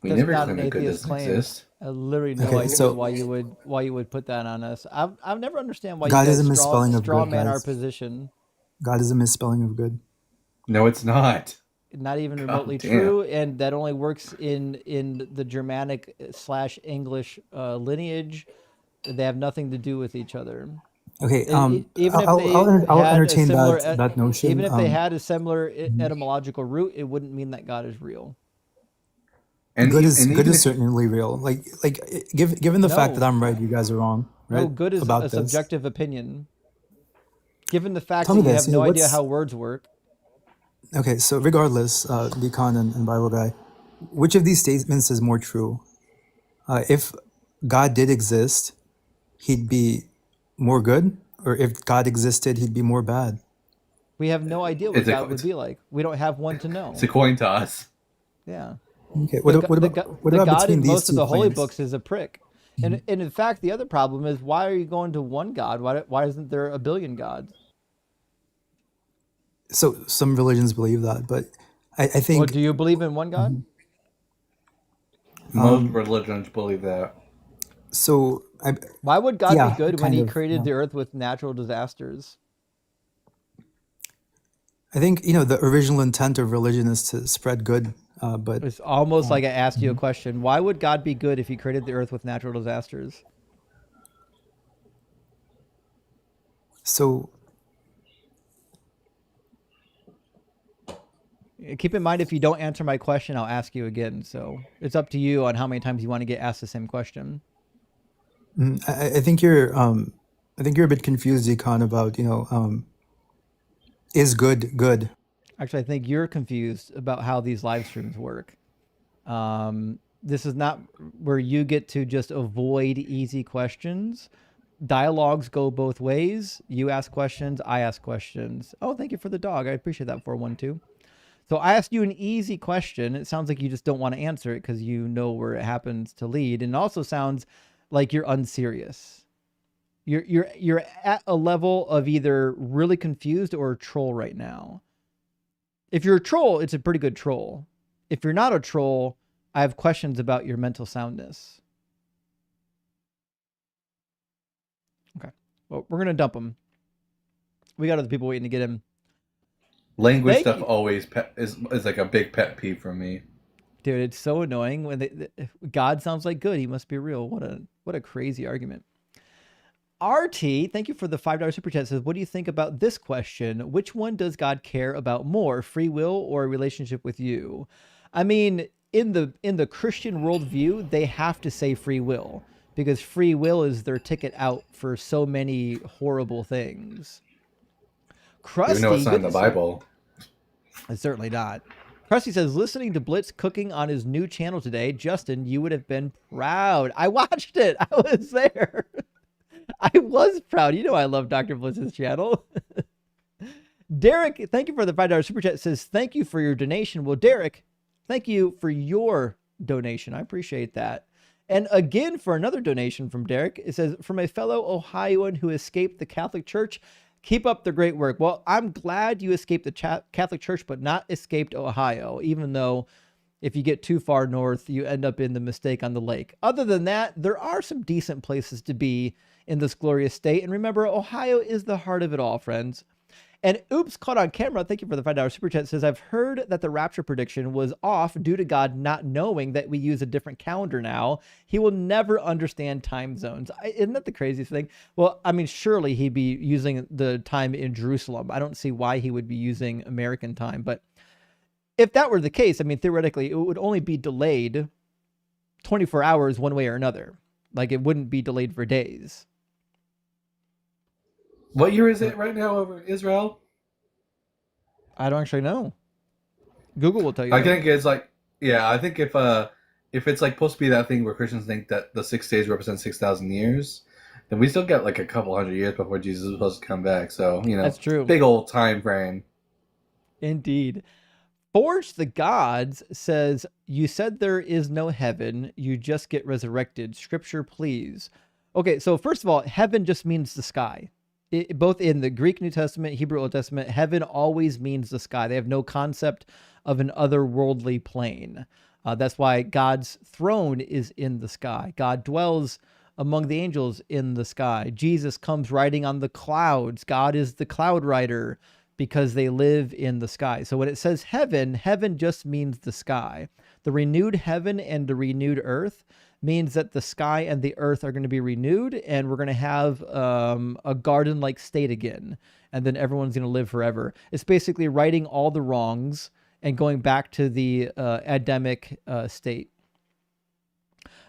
We That's never not claim an that good atheist doesn't claim. exist. I literally no Okay, idea so why you would put that on us. I've never understand why you God is guys a misspelling of straw good, man our guys. position. God is a misspelling of good. No, it's not. Not even God remotely damn. true, and that only works in the Germanic / English lineage. They have nothing to do with each other. Okay, Even if they I'll had a entertain similar, that notion. even if they had a similar Mhm. etymological root, it wouldn't mean that God is real. And Good even is if certainly real. Given the fact that No, I'm right, you guys are wrong, no, right? good is a About this. subjective opinion. Given the fact Tell that me you this. have You know no idea what's how words work, okay? So regardless, Deacon and Bible guy, which of these statements is more true? If God did exist, he'd be more good, or if God existed, he'd be more bad. we have no idea what it's God a would be like. We don't have one to it's a know. coin toss. Yeah. Okay. What The about God between in these most of two the holy claims? books is a prick. And in fact, the other problem is, why are you going to one God? Why isn't there a billion gods? So some religions believe that, but I Well, think do you believe in one God? Most religions believe that. so. Why would God be Yeah, good when kind he of. created Yeah. the earth with natural disasters? I think the original intent of religion is to spread good, but It's almost um, like I asked you a mhm. question. Why would God be good if he created the earth with natural disasters? So Keep in mind, if you don't answer my question, I'll ask you again. So it's up to you on how many times you want to get asked the same question. I think you're a bit confused, Econ, about is good good? Actually, I think you're confused about how these live streams work. This is not where you get to just avoid easy questions. Dialogues go both ways. You ask questions, I ask questions. Oh, thank you for the dog. I appreciate that, 412. So I asked you an easy question. It sounds like you just don't want to answer it because you know where it happens to lead. And it also sounds like you're unserious. You're at a level of either really confused or a troll right now. If you're a troll, it's a pretty good troll. If you're not a troll, I have questions about your mental soundness. Okay. Well, we're gonna dump him. We got other people waiting to get him. Language Thank stuff you. always is like a big pet peeve for me. Dude, it's so annoying when if God sounds like good, he must be real. What a crazy argument. RT, thank you for the $5 super chat. Says, what do you think about this question? Which one does God care about more, free will or a relationship with you? I mean, in the Christian worldview, they have to say free will because free will is their ticket out for so many horrible things. Even though it's Krusty, not in good the to see you. Bible. It's certainly not. Krusty says, listening to Blitz cooking on his new channel today, Justin, you would have been proud. I watched it. I was there. I was proud. You know I love Dr. Blitz's channel. Derek, thank you for the $5 super chat. Says, thank you for your donation. Well, Derek, thank you for your donation. I appreciate that. And again, for another donation from Derek, it says, from a fellow Ohioan who escaped the Catholic Church, keep up the great work. Well, I'm glad you escaped the Catholic Church, but not escaped Ohio, even though if you get too far north, you end up in the Mistake on the Lake. Other than that, there are some decent places to be in this glorious state. And remember, Ohio is the heart of it all, friends. And Oops Caught on Camera, thank you for the $5 super chat, says, I've heard that the rapture prediction was off due to God not knowing that we use a different calendar now. He will never understand time zones. Isn't that the craziest thing? Well, I mean, surely he'd be using the time in Jerusalem. I don't see why he would be using American time. But if that were the case, I mean, theoretically, it would only be delayed 24 hours one way or another. Like, it wouldn't be delayed for days. What year is it right now over Israel? I don't actually know. Google will tell you. I think it's like, yeah, I think if it's like supposed to be that thing where Christians think that the 6 days represent 6,000 years, then we still got like a couple hundred years before Jesus is supposed to come back. So, That's true. Big old time frame. Indeed. Forge the Gods says, you said there is no heaven. You just get resurrected. Scripture, please. Okay, so first of all, heaven just means the sky. Both in the Greek New Testament, Hebrew Old Testament, heaven always means the sky. They have no concept of an otherworldly plane. That's why God's throne is in the sky. God dwells among the angels in the sky. Jesus comes riding on the clouds. God is the cloud rider because they live in the sky. So when it says heaven, heaven just means the sky. The renewed heaven and the renewed earth means that the sky and the earth are going to be renewed, and we're going to have a garden-like state again, and then everyone's going to live forever. It's basically righting all the wrongs and going back to the Adamic state.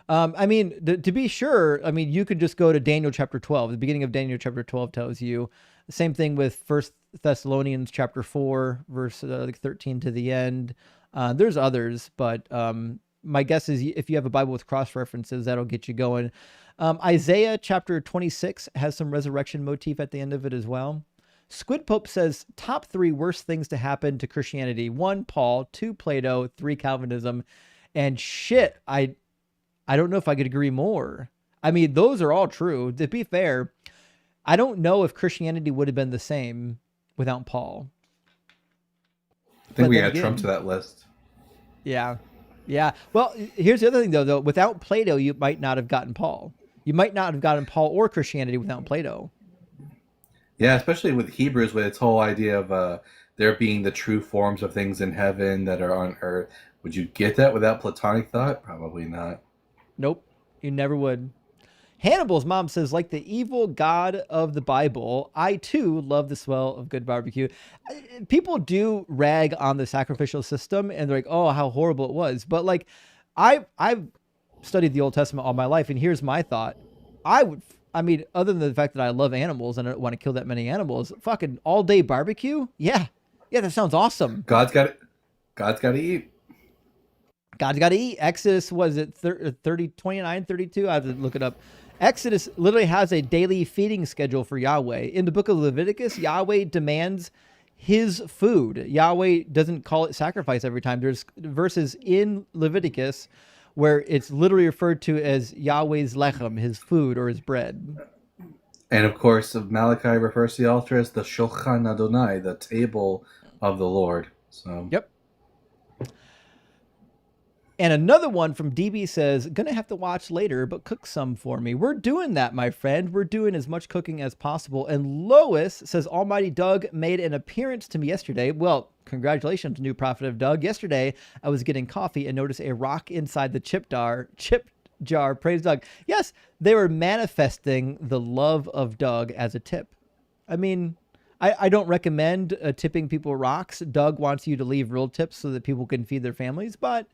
I mean, to be sure, I mean, you could just go to Daniel chapter 12. The beginning of Daniel chapter 12 tells you. The same thing with 1 Thessalonians chapter 4, verse 13 to the end. There's others, but my guess is if you have a Bible with cross references, that'll get you going. Isaiah chapter 26 has some resurrection motif at the end of it as well. Squid Pope says top 3 worst things to happen to Christianity: 1, Paul; 2, Plato; 3, Calvinism. And shit, I don't know if I could agree more. I mean, those are all true. To be fair, I don't know if Christianity would have been the same without Paul. I think we add Trump to that list. Yeah. Yeah. Well, here's the other thing, though. Without Plato, you might not have gotten Paul. You might not have gotten Paul or Christianity without Plato. Yeah, especially with Hebrews, with its whole idea of there being the true forms of things in heaven that are on earth. Would you get that without Platonic thought? Probably not. Nope. You never would. Hannibal's mom says, like the evil God of the Bible, I too love the smell of good barbecue. People do rag on the sacrificial system and they're like, oh, how horrible it was. But like, I've studied the Old Testament all my life, and here's my thought. I mean, other than the fact that I love animals and I don't want to kill that many animals, fucking all day barbecue? Yeah. Yeah, that sounds awesome. God's got to eat. God's got to eat. Exodus, was it 29, 32? I have to look it up. Exodus literally has a daily feeding schedule for Yahweh. In the book of Leviticus, Yahweh demands his food. Yahweh doesn't call it sacrifice every time. There's verses in Leviticus where it's literally referred to as Yahweh's lechem, his food or his bread. And of course, Malachi refers to the altar as the Shulchan Adonai, the table of the Lord. So yep. And another one from DB says, gonna have to watch later, but cook some for me. We're doing that, my friend. We're doing as much cooking as possible. And Lois says, Almighty Doug made an appearance to me yesterday. Well, congratulations, new prophet of Doug. Yesterday, I was getting coffee and noticed a rock inside the chip jar. Praise Doug. Yes, they were manifesting the love of Doug as a tip. I mean, I don't recommend tipping people rocks. Doug wants you to leave real tips so that people can feed their families, but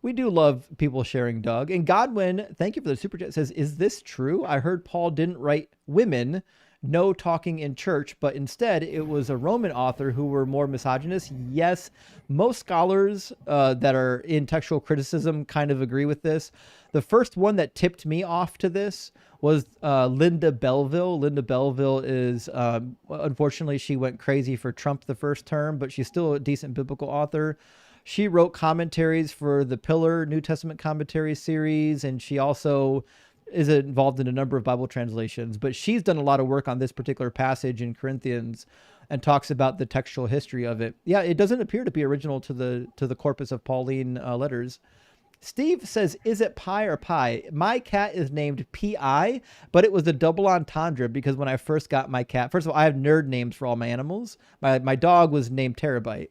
we do love people sharing Doug. And Godwin, thank you for the super chat, says, is this true? I heard Paul didn't write women no talking in church, but instead it was a Roman author who were more misogynist. Yes, most scholars that are in textual criticism kind of agree with this. The first one that tipped me off to this was Linda Belleville. Linda Belleville is, unfortunately, she went crazy for Trump the first term, but she's still a decent biblical author. She wrote commentaries for the Pillar New Testament commentary series, and she also is involved in a number of Bible translations. But she's done a lot of work on this particular passage in Corinthians and talks about the textual history of it. Yeah, it doesn't appear to be original to the corpus of Pauline letters. Steve says, is it pie or pie? My cat is named P.I., but it was a double entendre because when I first got my cat, first of all, I have nerd names for all my animals. My dog was named Terabyte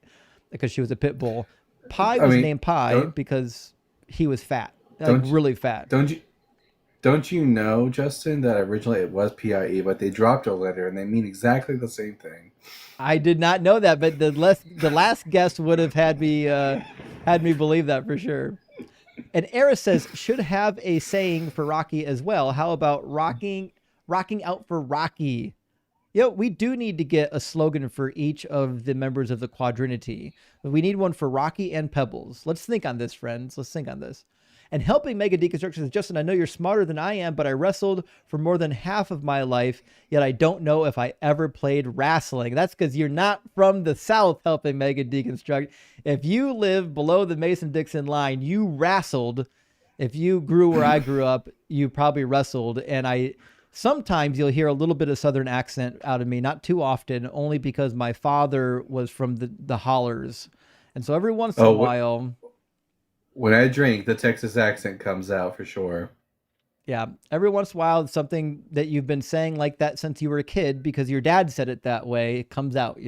because she was a pit bull. Pie I was mean, named Pie don't because he was fat, like don't really fat. don't you know, Justin, that originally it was PIE, but they dropped a letter and they mean exactly the same thing. I did not know that, but the last guest would have had me believe that for sure. And Eris says, should have a saying for Rocky as well. How about rocking out for Rocky? We do need to get a slogan for each of the members of the Quadrinity. We need one for Rocky and Pebbles. Let's think on this, friends. Let's think on this. And helping Mega Deconstruction says, Justin, I know you're smarter than I am, but I wrestled for more than half of my life, yet I don't know if I ever played wrestling. That's because you're not from the South, helping Mega Deconstruct. If you live below the Mason-Dixon line, you wrestled. If you grew where I grew up, you probably wrestled. And sometimes you'll hear a little bit of Southern accent out of me, not too often, only because my father was from the hollers. And so every once in a while... When I drink, the Texas accent comes out for sure. Yeah. Every once in a while, it's something that you've been saying like that since you were a kid because your dad said it that way. It comes out,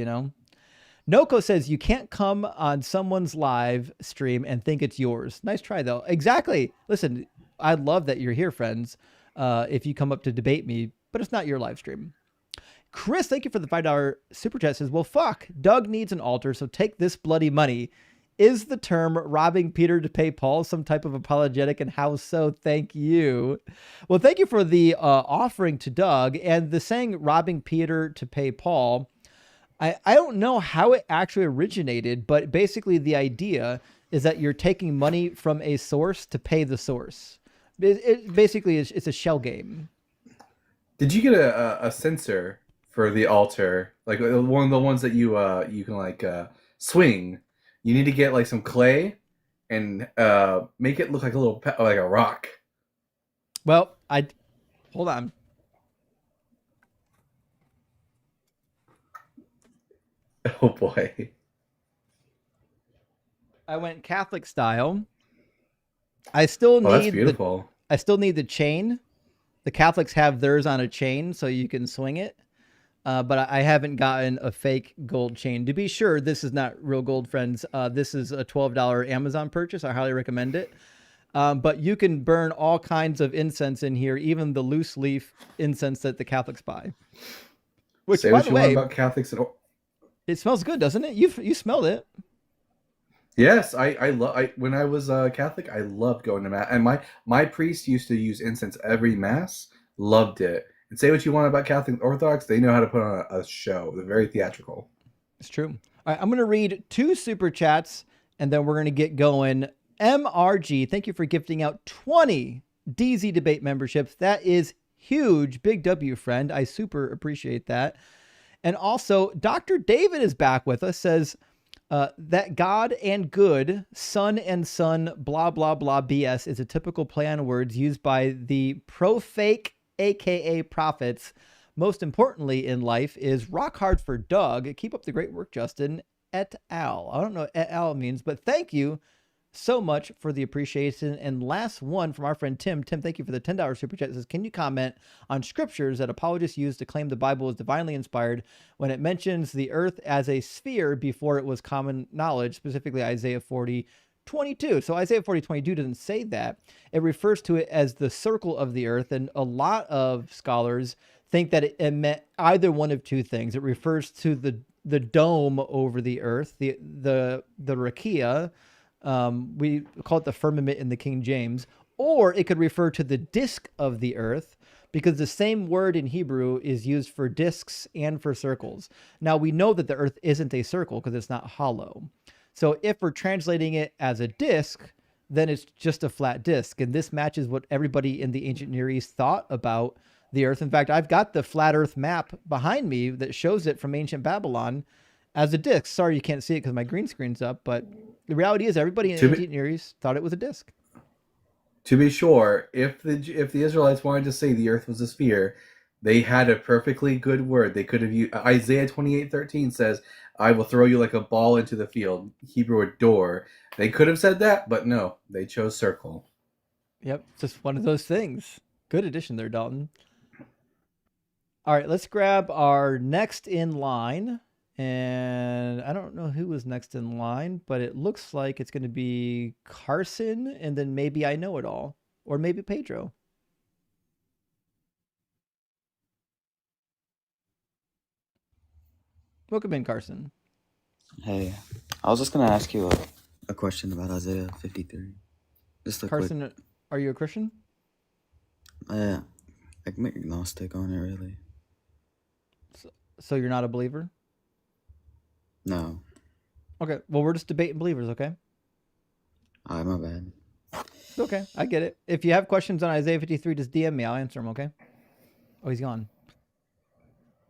Noko says you can't come on someone's live stream and think it's yours. Nice try, though. Exactly. Listen, I love that you're here, friends, if you come up to debate me, but it's not your live stream. Chris, thank you for the $5 super chat. Says, well, fuck. Doug needs an altar, so take this bloody money. Is the term robbing Peter to pay Paul some type of apologetic, and how so? Thank you. Well, thank you for the offering to Doug, and the saying robbing Peter to pay Paul. I don't know how it actually originated, but basically the idea is that you're taking money from a source to pay the source. It basically is, it's a shell game. Did you get a sensor for the altar? Like one of the ones that you can swing. You need to get like some clay and make it look like like a rock. Well, hold on. Oh boy. I went Catholic style. I still That's need beautiful. I still need the chain. The Catholics have theirs on a chain so you can swing it. But I haven't gotten a fake gold chain. To be sure, this is not real gold, friends. This is a $12 Amazon purchase. I highly recommend it. But you can burn all kinds of incense in here, even the loose leaf incense that the Catholics buy. Which, Say by what the you way, want about Catholics at all. It smells good, doesn't it? You smelled it. Yes, when I was Catholic, I loved going to mass, and my priest used to use incense every mass. Loved it. And say what you want about Catholic Orthodox, they know how to put on a show. They're very theatrical. It's true. All right, I'm going to read 2 super chats, and then we're going to get going. MRG, thank you for gifting out 20 DZ Debate memberships. That is huge. Big W, friend. I super appreciate that. And also, Dr. David is back with us, says that God and good, son and son, blah, blah, blah, BS is a typical play on words used by the pro-fake aka prophets. Most importantly in life is rock hard for Doug. Keep up the great work, Justin. Et al. I don't know what et al means, but thank you so much for the appreciation. And last one from our friend Tim. Tim, thank you for the $10 super chat. It says, can you comment on scriptures that apologists use to claim the Bible is divinely inspired when it mentions the earth as a sphere before it was common knowledge, specifically Isaiah 40:22. So Isaiah 40:22 doesn't say that. It refers to it as the circle of the earth, and a lot of scholars think that it meant either one of two things. It refers to the dome over the earth, the rakia. We call it the firmament in the King James, or it could refer to the disk of the earth, because the same word in Hebrew is used for disks and for circles. Now we know that the earth isn't a circle because it's not hollow. So if we're translating it as a disk, then it's just a flat disk. And this matches what everybody in the ancient Near East thought about the earth. In fact, I've got the flat earth map behind me that shows it from ancient Babylon as a disk. Sorry, you can't see it because my green screen's up, but the reality is everybody in ancient Near East thought it was a disk. To be sure, if the Israelites wanted to say the earth was a sphere, They had a perfectly good word. They could have used Isaiah 28:13 says, "I will throw you like a ball into the field." Hebrew word door. They could have said that, but no, they chose circle. Yep, just one of those things. Good addition there, Dalton. All right, let's grab our next in line. And I don't know who was next in line, but it looks like it's going to be Carson and then maybe I Know It All, or maybe Pedro. Welcome in, Carson. Hey, I was just gonna ask you a question about Isaiah 53. Just a Carson, are you a Christian? quick, I can make agnostic on it, really. So you're not a believer? No, Okay, well, we're just debating believers, okay? my bad. It's okay, I get it. If you have questions on Isaiah 53, just DM me. I'll answer them, okay? Oh, he's gone.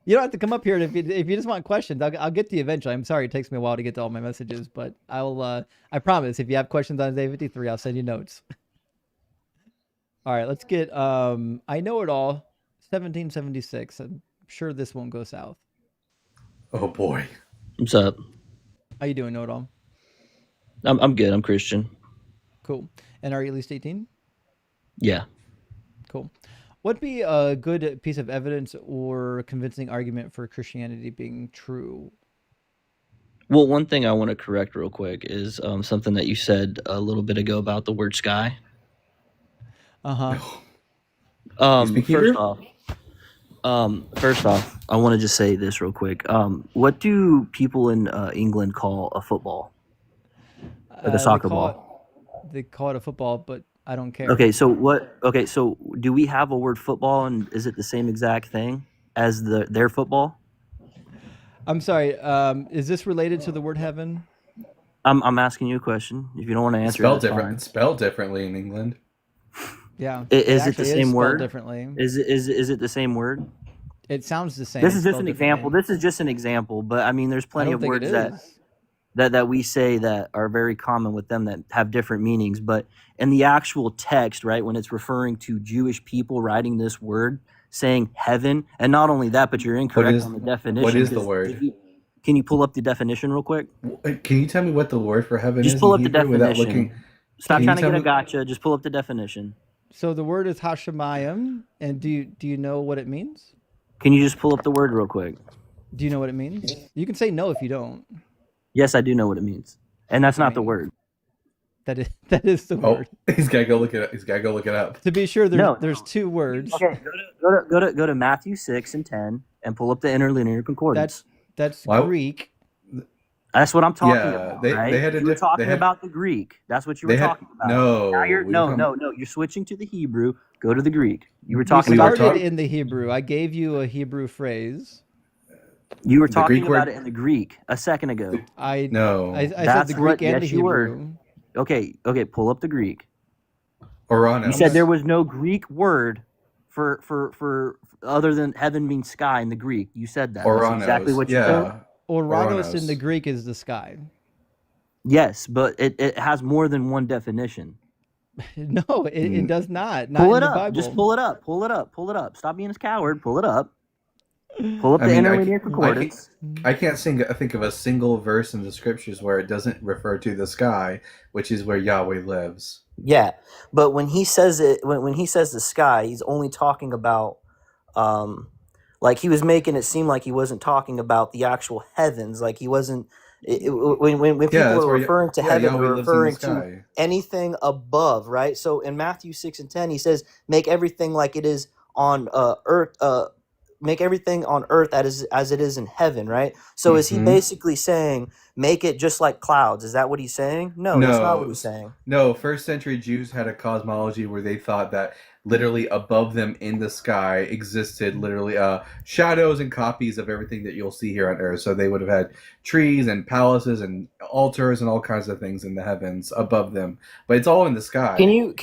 You don't have to come up here if you just want questions. I'll get to you eventually. I'm sorry it takes me a while to get to all my messages, but I promise if you have questions on Isaiah 53, I'll send you notes. All right, let's get I Know It All, 1776. I'm sure this won't go south. Oh boy. What's up? How you doing, Know It All? I'm good. I'm Christian. Cool. And are you at least 18? Yeah. Cool. What'd be a good piece of evidence or convincing argument for Christianity being true? Well, one thing I want to correct real quick is something that you said a little bit ago about the word sky. Uh-huh. You speak Hebrew? First off, I want to just say this real quick. What do people in England call a football? Like a soccer ball? They call it a football, but I don't care. Okay, so do we have a word football, and is it the same exact thing as their football? I'm sorry. Is this related to the word heaven? I'm asking you a question. If you don't want to answer, Spelled that's different. fine. It's spelled differently in England. Yeah. Is it the same word? Differently. Is it the same word? It sounds the same. This is just an example. This is just an example, but I mean, there's plenty of words that we say that are very common with them that have different meanings. But in the actual text, right, when it's referring to Jewish people writing this word, saying heaven, and not only that, but you're incorrect on the definition. What is the word? Can you pull up the definition real quick? Can you tell me what the word for heaven is? Just pull up the Hebrew without definition. looking? Stop trying to get a gotcha. Just pull up the definition. So the word is Hashemayim, and do you know what it means? Can you just pull up the word real quick? Do you know what it means? You can say no if you don't. Yes, I do know what it means, and that's not the word. That is the word. He's gotta go look it up. He's gotta go look it up. To be sure, there's two words. Okay, go to Matthew 6 and 10 and pull up the interlinear concordance. That's Greek. That's what I'm talking about. Right? They had you were talking about the Greek. That's what you were talking about. No, now you're switching to the Hebrew. Go to the Greek. You were talking about started in the Hebrew. I gave you a Hebrew phrase. You were talking about it in the Greek a second ago. I said the Greek and the Hebrew. Okay, pull up the Greek. Oranos. You said there was no Greek word for other than heaven means sky in the Greek. You said that. Oranos. That's exactly what you said. Oranos in the Greek is the sky. Yes, but it has more than one definition. No, it does not. Pull it up. Just pull it up. Pull it up. Pull it up. Stop being a coward. Pull it up. Pull up the interlinear concordance. I can't think of a single verse in the scriptures where it doesn't refer to the sky, which is where Yahweh lives. Yeah, but when he says it, when he says the sky, he's only talking about, like he was making it seem like he wasn't talking about the actual heavens. Like he wasn't. When people are referring to heaven, they're referring to anything above, right? So in Matthew 6 and 10, he says, "Make everything like it is on earth." Make everything on earth as it is in heaven, right? So is he basically saying, make it just like clouds? Is that what he's saying? No, that's not what he's saying. No, first century Jews had a cosmology where they thought that literally above them in the sky existed literally shadows and copies of everything that you'll see here on earth. So they would have had trees and palaces and altars and all kinds of things in the heavens above them. But it's all in the sky. Can you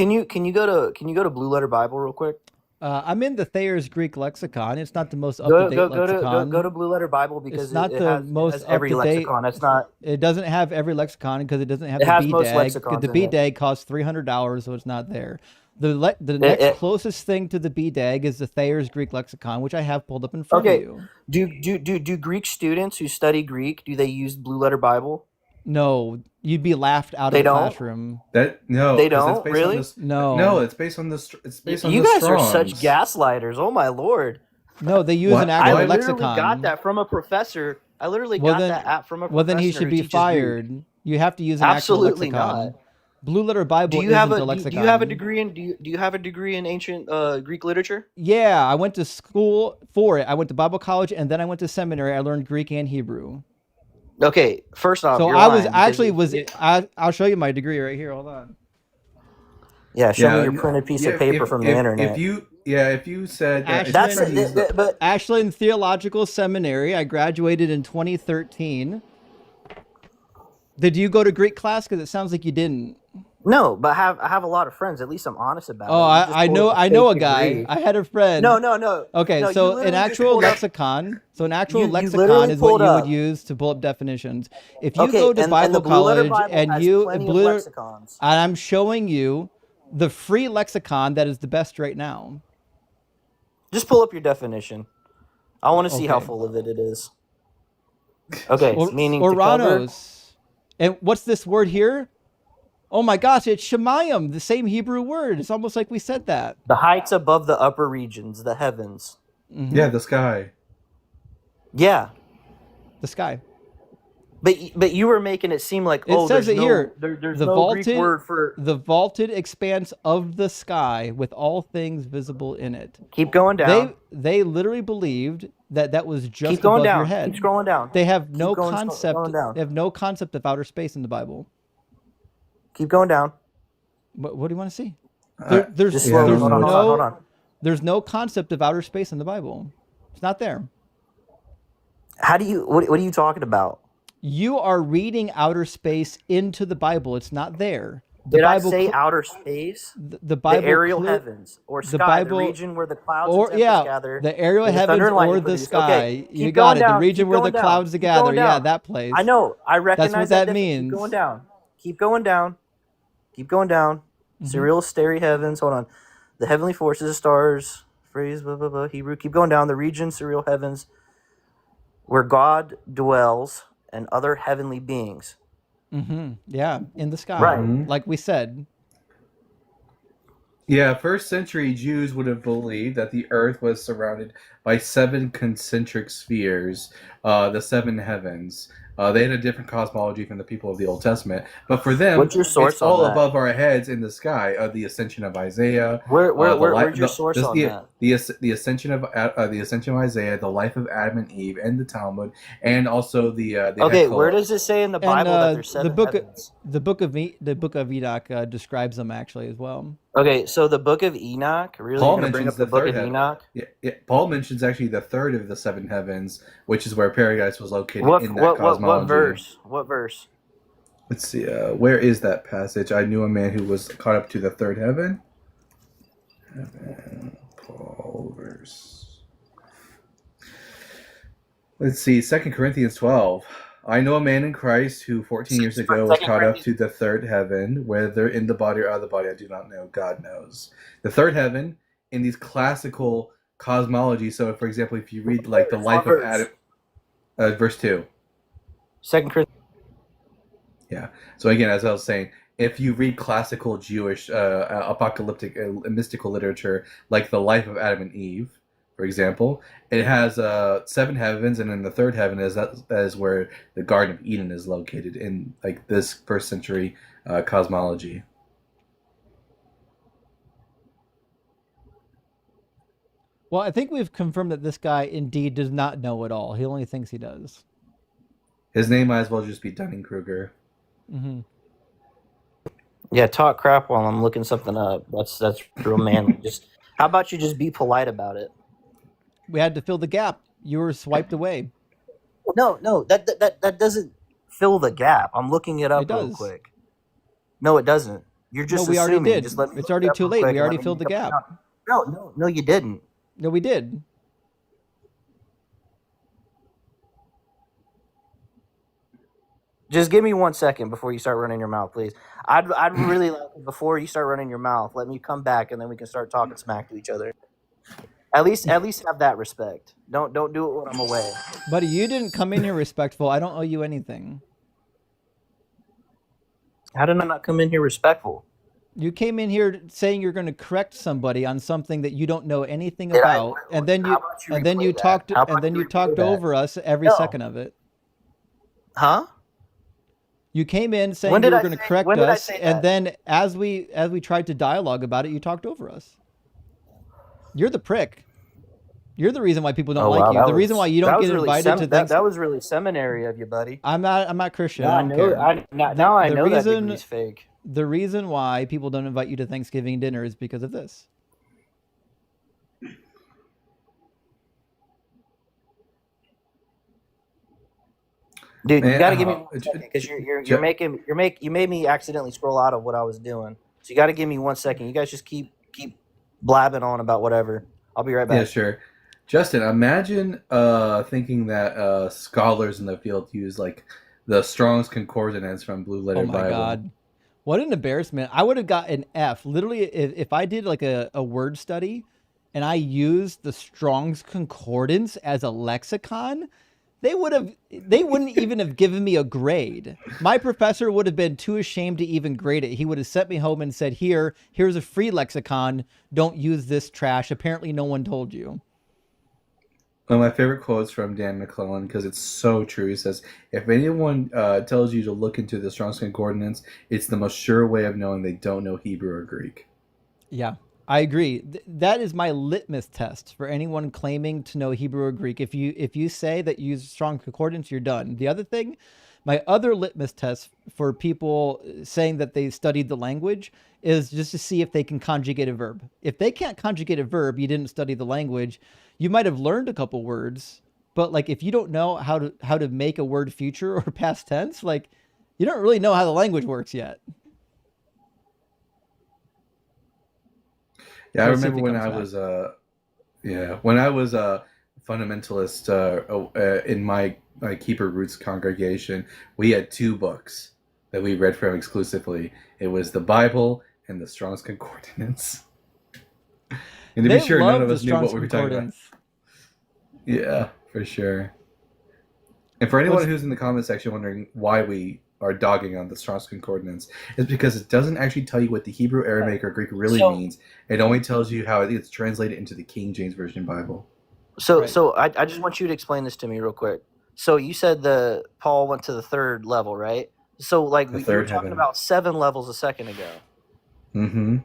go to Blue Letter Bible real quick? I'm in the Thayer's Greek lexicon. It's not the most up-to-date lexicon. Go to Blue Letter Bible because it's not the most every lexicon. It's not. It doesn't have every lexicon because it doesn't have it the has B most dag. lexicons The B dag costs $300, so it's not there. The next closest thing to the BDAG is the Thayer's Greek lexicon, which I have pulled up in front of Okay. you. Do Greek students who study Greek, do they use Blue Letter Bible? No, you'd be laughed out They of the don't? classroom. No, They 'cause that's don't? based on Really? this. No. No, it's based on it's based on You the guys are such Strongs. gaslighters. Oh my lord. No, they use What? an I actual What? literally lexicon. got that from a professor. I literally Well got then, that app from a professor well then he should who be teaches Greek. fired. You have to use an Absolutely actual lexicon. not. Blue Letter Bible Do you have isn't a a do lexicon. you have a degree in do you have a degree in ancient Greek literature? Yeah, I went to school for it. I went to Bible college and then I went to seminary. I learned Greek and Hebrew. Okay, first off, So you're I was lying actually because I'll show you my degree right here. Hold on. yeah, show me Yeah, your printed piece yeah. of paper from the internet. If you said that, if That's you tried to use the, but Ashland Theological Seminary. I graduated in 2013. Did you go to Greek class? Because it sounds like you didn't. no, but I have a lot of friends. At least I'm honest about Oh, it. You just I pulled know up I know a fake guy. degree. I had a friend. No. Okay, No, you so an literally just actual pulled up. lexicon. So an actual You lexicon literally is what pulled you would up. use to pull up definitions. If you Okay, go to and Bible the Blue Letter college Bible and has you plenty of Blue Letter, lexicons. and I'm showing you the free lexicon that is the best right now. Just pull up your definition. I want to see how Okay. full of it is. Okay, meaning to cover. Oranos. And what's this word here? Oh my gosh, it's Shemayim, the same Hebrew word. It's almost like we said that. The heights above the upper regions, the heavens. yeah, the sky. Yeah, The sky. but you were making it seem like It says there's it no here. there's The no vaulted, Greek word for. the vaulted expanse of the sky with all things visible in it. Keep going down. They literally believed that was just Keep going above down. your head. Keep scrolling down. They have Keep no going, concept. scrolling down. They have no concept of outer space in the Bible. Keep going down. What do you want to see? Just There's slowly. Hold on. there's no concept of outer space in the Bible. It's not there. How do you? What are you talking about? You are reading outer space into the Bible. It's not there. The Did Bible I say cl- outer space? the Bible The aerial clear- heavens or the sky, Bible- the region where the clouds or and tempest gather. the aerial where the heavens thunder and lightning or the produce. sky. Okay, You keep got going it. down. The region Keep where the going down. clouds Keep gather. going Yeah, down. that place. I know. I recognize That's what that definition. means. Keep going down. Keep going down. Keep going down. Serial starry heavens. Hold on. The heavenly forces, stars, phrase, blah, blah, blah, Hebrew. Keep going down. The region, serial heavens, where God dwells and other heavenly beings. Yeah, in the sky. Right. Like we said. Yeah, first century Jews would have believed that the earth was surrounded by 7 concentric spheres, the 7 heavens. They had a different cosmology from the people of the Old Testament, but for them, What's your source it's all on that? above our heads in the sky. The ascension of Isaiah. Where's your source on that? The ascension of Isaiah, the life of Adam and Eve, and the Talmud, and also the Okay, Hekal. where does it say in the Bible that there's 7 heavens? The book of Enoch describes them actually as well. Okay, so the book of Enoch. Really, Paul you're gonna bring up mentions the the book third of heaven. Enoch? Yeah, Paul mentions actually the third of the 7 heavens, which is where paradise was located What in that cosmology. what verse? What verse? Let's see. Where is that passage? I knew a man who was caught up to the third heaven. Paul verse. Let's see. 2 Corinthians 12. I know a man in Christ who 14 years ago was caught up to the third heaven, whether in the body or out of the body, I do not know. God knows. The third heaven in these classical cosmology. So, for example, if you read like the life of Adam, verse 2. 2 Corinthians. Yeah. So again, as I was saying, if you read classical Jewish apocalyptic mystical literature, like the life of Adam and Eve, for example, it has 7 heavens, and in the third heaven that is where the Garden of Eden is located in like this first century cosmology. Well, I think we've confirmed that this guy indeed does not know it all. He only thinks he does. His name might as well just be Dunning-Kruger. Yeah, talk crap while I'm looking something up. That's real manly. Just how about you just be polite about it? We had to fill the gap. You were swiped away. No, that doesn't fill the gap. I'm looking it up It real does. quick. No, it doesn't. You're just No, we already assuming. did. Just let me It's look already it up too real late. quick We and let already me filled the look it gap. up. No, you didn't. No, we did. Just give me 1 second before you start running your mouth, please. I'd really like, before you start running your mouth, let me come back and then we can start talking smack to each other. At least have that respect. Don't do it when I'm away. Buddy, you didn't come in here respectful. I don't owe you anything. How did I not come in here respectful? You came in here saying you're going to correct somebody on something that you don't know anything Did I? about, and then How you about you and then replay you that? talked How about and then you replay talked that? over us every No. second of it. Huh? You came in saying When you did were I going to say- correct when did I us, say and that? then as we tried to dialogue about it, you talked over us. You're the prick. You're the reason why people don't like you. The reason why you don't get invited to things. That was really seminary of you, buddy. I'm not Christian. Now I I don't know. care. Now I The know that reason- degree's fake. The reason why people don't invite you to Thanksgiving dinner is because of this. Dude, Man, you got to give me 1 second because you made me accidentally scroll out of what I was doing. So you got to give me 1 second. You guys just keep blabbing on about whatever. I'll be right back. Yeah, sure. Justin, imagine thinking that scholars in the field use like the Strong's Concordance from Blue Letter Oh my Bible. God. What an embarrassment. I would have got an F. Literally, if I did like a word study and I used the Strong's Concordance as a lexicon, they wouldn't even have given me a grade. My professor would have been too ashamed to even grade it. He would have sent me home and said, here's a free lexicon. Don't use this trash. Apparently no one told you. One of my favorite quotes from Dan McClellan, because it's so true. He says, if anyone tells you to look into the Strong's Concordance, it's the most sure way of knowing they don't know Hebrew or Greek. Yeah, I agree. That is my litmus test for anyone claiming to know Hebrew or Greek. If you say that you use Strong Concordance, you're done. The other thing, my other litmus test for people saying that they studied the language is just to see if they can conjugate a verb. If they can't conjugate a verb, you didn't study the language. You might have learned a couple words, but like if you don't know how to make a word future or past tense, like you don't really know how the language works yet. Yeah, I Let's see if remember he when comes I was a fundamentalist in my Keeper Roots congregation. We had two books that we read from exclusively. It was the Bible and the Strong's Concordance. And to They be sure, none love of the us knew what Strong's we were talking about. Concordance. Yeah, for sure. And for anyone What's- who's in the comment section wondering why we are dogging on the Strong's Concordance, is because it doesn't actually tell you what the Hebrew, Aramaic, or Greek really So- means. It only tells you how it's translated into the King James Version Bible. So Right. so I just want you to explain this to me real quick. So you said Paul went to the third level, right? So like The you were third talking heaven. about 7 levels a second ago. Mm-hmm.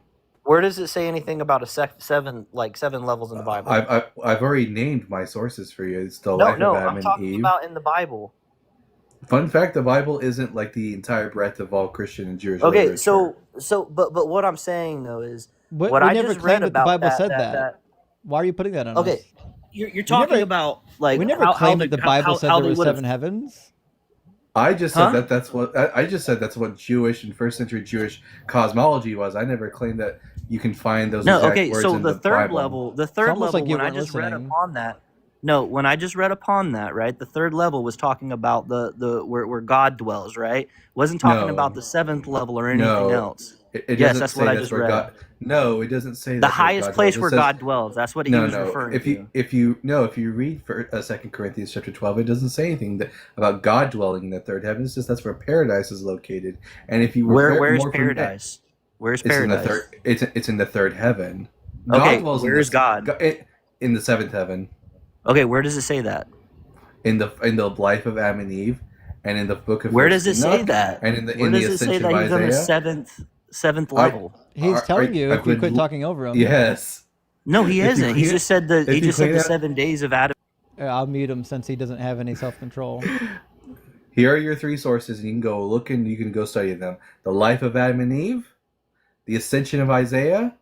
Where does it say anything about seven levels in the Bible? I've already named my sources for you. It's the no, life no, of Adam I'm and talking Eve. about in the Bible. Fun fact: the Bible isn't like the entire breadth of all Christian and Jewish Okay, literature. but what I'm saying though is But what we I never just claimed read that the about Bible said that. Why are you putting that on us? Okay, you're talking never- about like We never how claimed that the Bible said there they were would've- 7 heavens. I just Huh? said that's what I just said. That's what Jewish and first century Jewish cosmology was. I never claimed that you can find those No, exact okay, words so in the third Bible. level, almost like you when I weren't just read listening. upon that. No, when I just read upon that, right? The third level was talking about the where God dwells, right? Wasn't talking No. about the 7th level or anything No, else. It Yes, doesn't that's say what I that's just where read. God. No, it doesn't say The that's where highest God place dwells. It where says- God dwells. That's what he was referring if to. if you read for 2 Corinthians chapter 12, it doesn't say anything about God dwelling in the third heaven. It's just that's where paradise is located. And if you were Where's more paradise? Where's It's paradise? in the third. It's in the third heaven. Okay, dwells where is in the, God? In the seventh heaven. Okay, where does it say that? In the life of Adam and Eve, and in the book of Where First does it say Enoch, that? and in the Where in the does it say ascension that of he's on the Isaiah. seventh level? He's telling you if you quit talking over him. Yes. No, he If you isn't. He clean just said the if you clean the out- 7 days of Adam. I'll mute him since he doesn't have any self-control. Here are your 3 sources, and you can go look and you can go study them: the life of Adam and Eve, the ascension of Isaiah,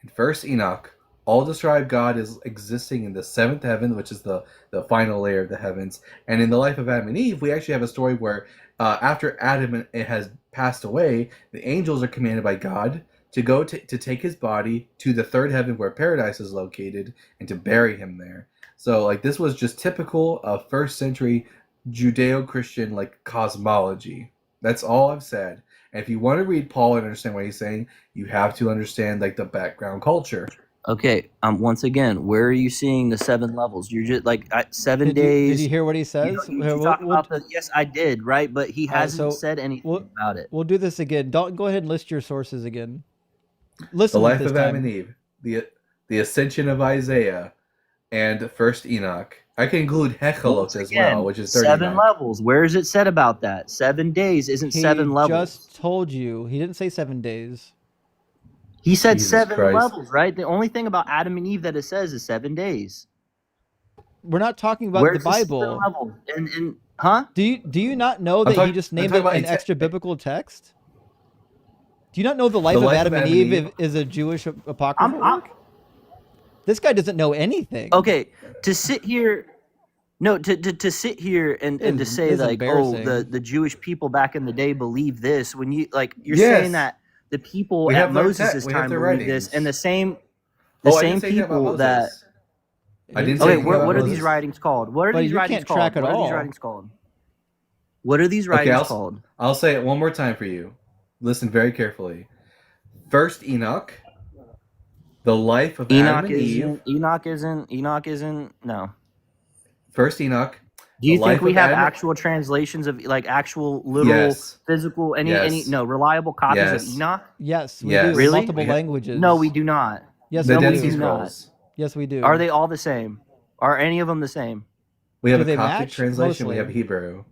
and First Enoch. All describe God as existing in the 7th heaven, which is the final layer of the heavens. And in the life of Adam and Eve, we actually have a story where after Adam has passed away, the angels are commanded by God to go to take his body to the 3rd heaven where paradise is located and to bury him there. So like this was just typical of 1st century Judeo-Christian like cosmology. That's all I've said. And if you want to read Paul and understand what he's saying, you have to understand like the background culture. Okay. Once again, where are you seeing the 7 levels? You're just like 7 Did days. you hear what he You says? know, Here, you talk about the yes, I did, right? But he all right, hasn't so said anything about it. we'll do this again. Dalton, go ahead and list your sources again. The Listen life this of Adam time. and Eve, the ascension of Isaiah, and First Enoch. I can include Hechelot Once as again, well, which is third 7 Enoch. levels. Where is it said about that? 7 days isn't He 7 levels. just told you. He didn't say 7 days. He said Jesus 7 Christ. levels, right? The only thing about Adam and Eve that it says is 7 days. We're not talking about Where's the Bible. 7 levels? And huh? Do you not know that he just named it talking an about extra biblical text? Do you not know the life of Adam and Eve is a Jewish apocryphal work? This guy doesn't know anything. Okay, to sit here, no, to sit here and to say it's like, oh, embarrassing. the Jewish people back in the day believed this. When you like, you're Yes. saying that the people We at have their Moses' we have time their believed this, writings. and the same I didn't say anything about people that. Moses. I didn't say Okay, anything about what are Moses. these writings called? What are Buddy, these you writings can't called? track it What are these all. writings called? What are these writings called? I'll say it one more time for you. Listen very carefully. First Enoch, the life of Adam and Eve. Enoch isn't. No. First Enoch. Do you the think life we of have Adam- actual translations of like actual literal Yes. physical any Yes. reliable copies Yes. of Enoch? Yes, we Yes. do. Really? Multiple languages. No, we do not. Yes, The we Dead do. Sea Scrolls. Yes, we do. Are they all the same? Are any of them the same? We have Do a they Coptic match? translation. We Mostly. have Hebrew.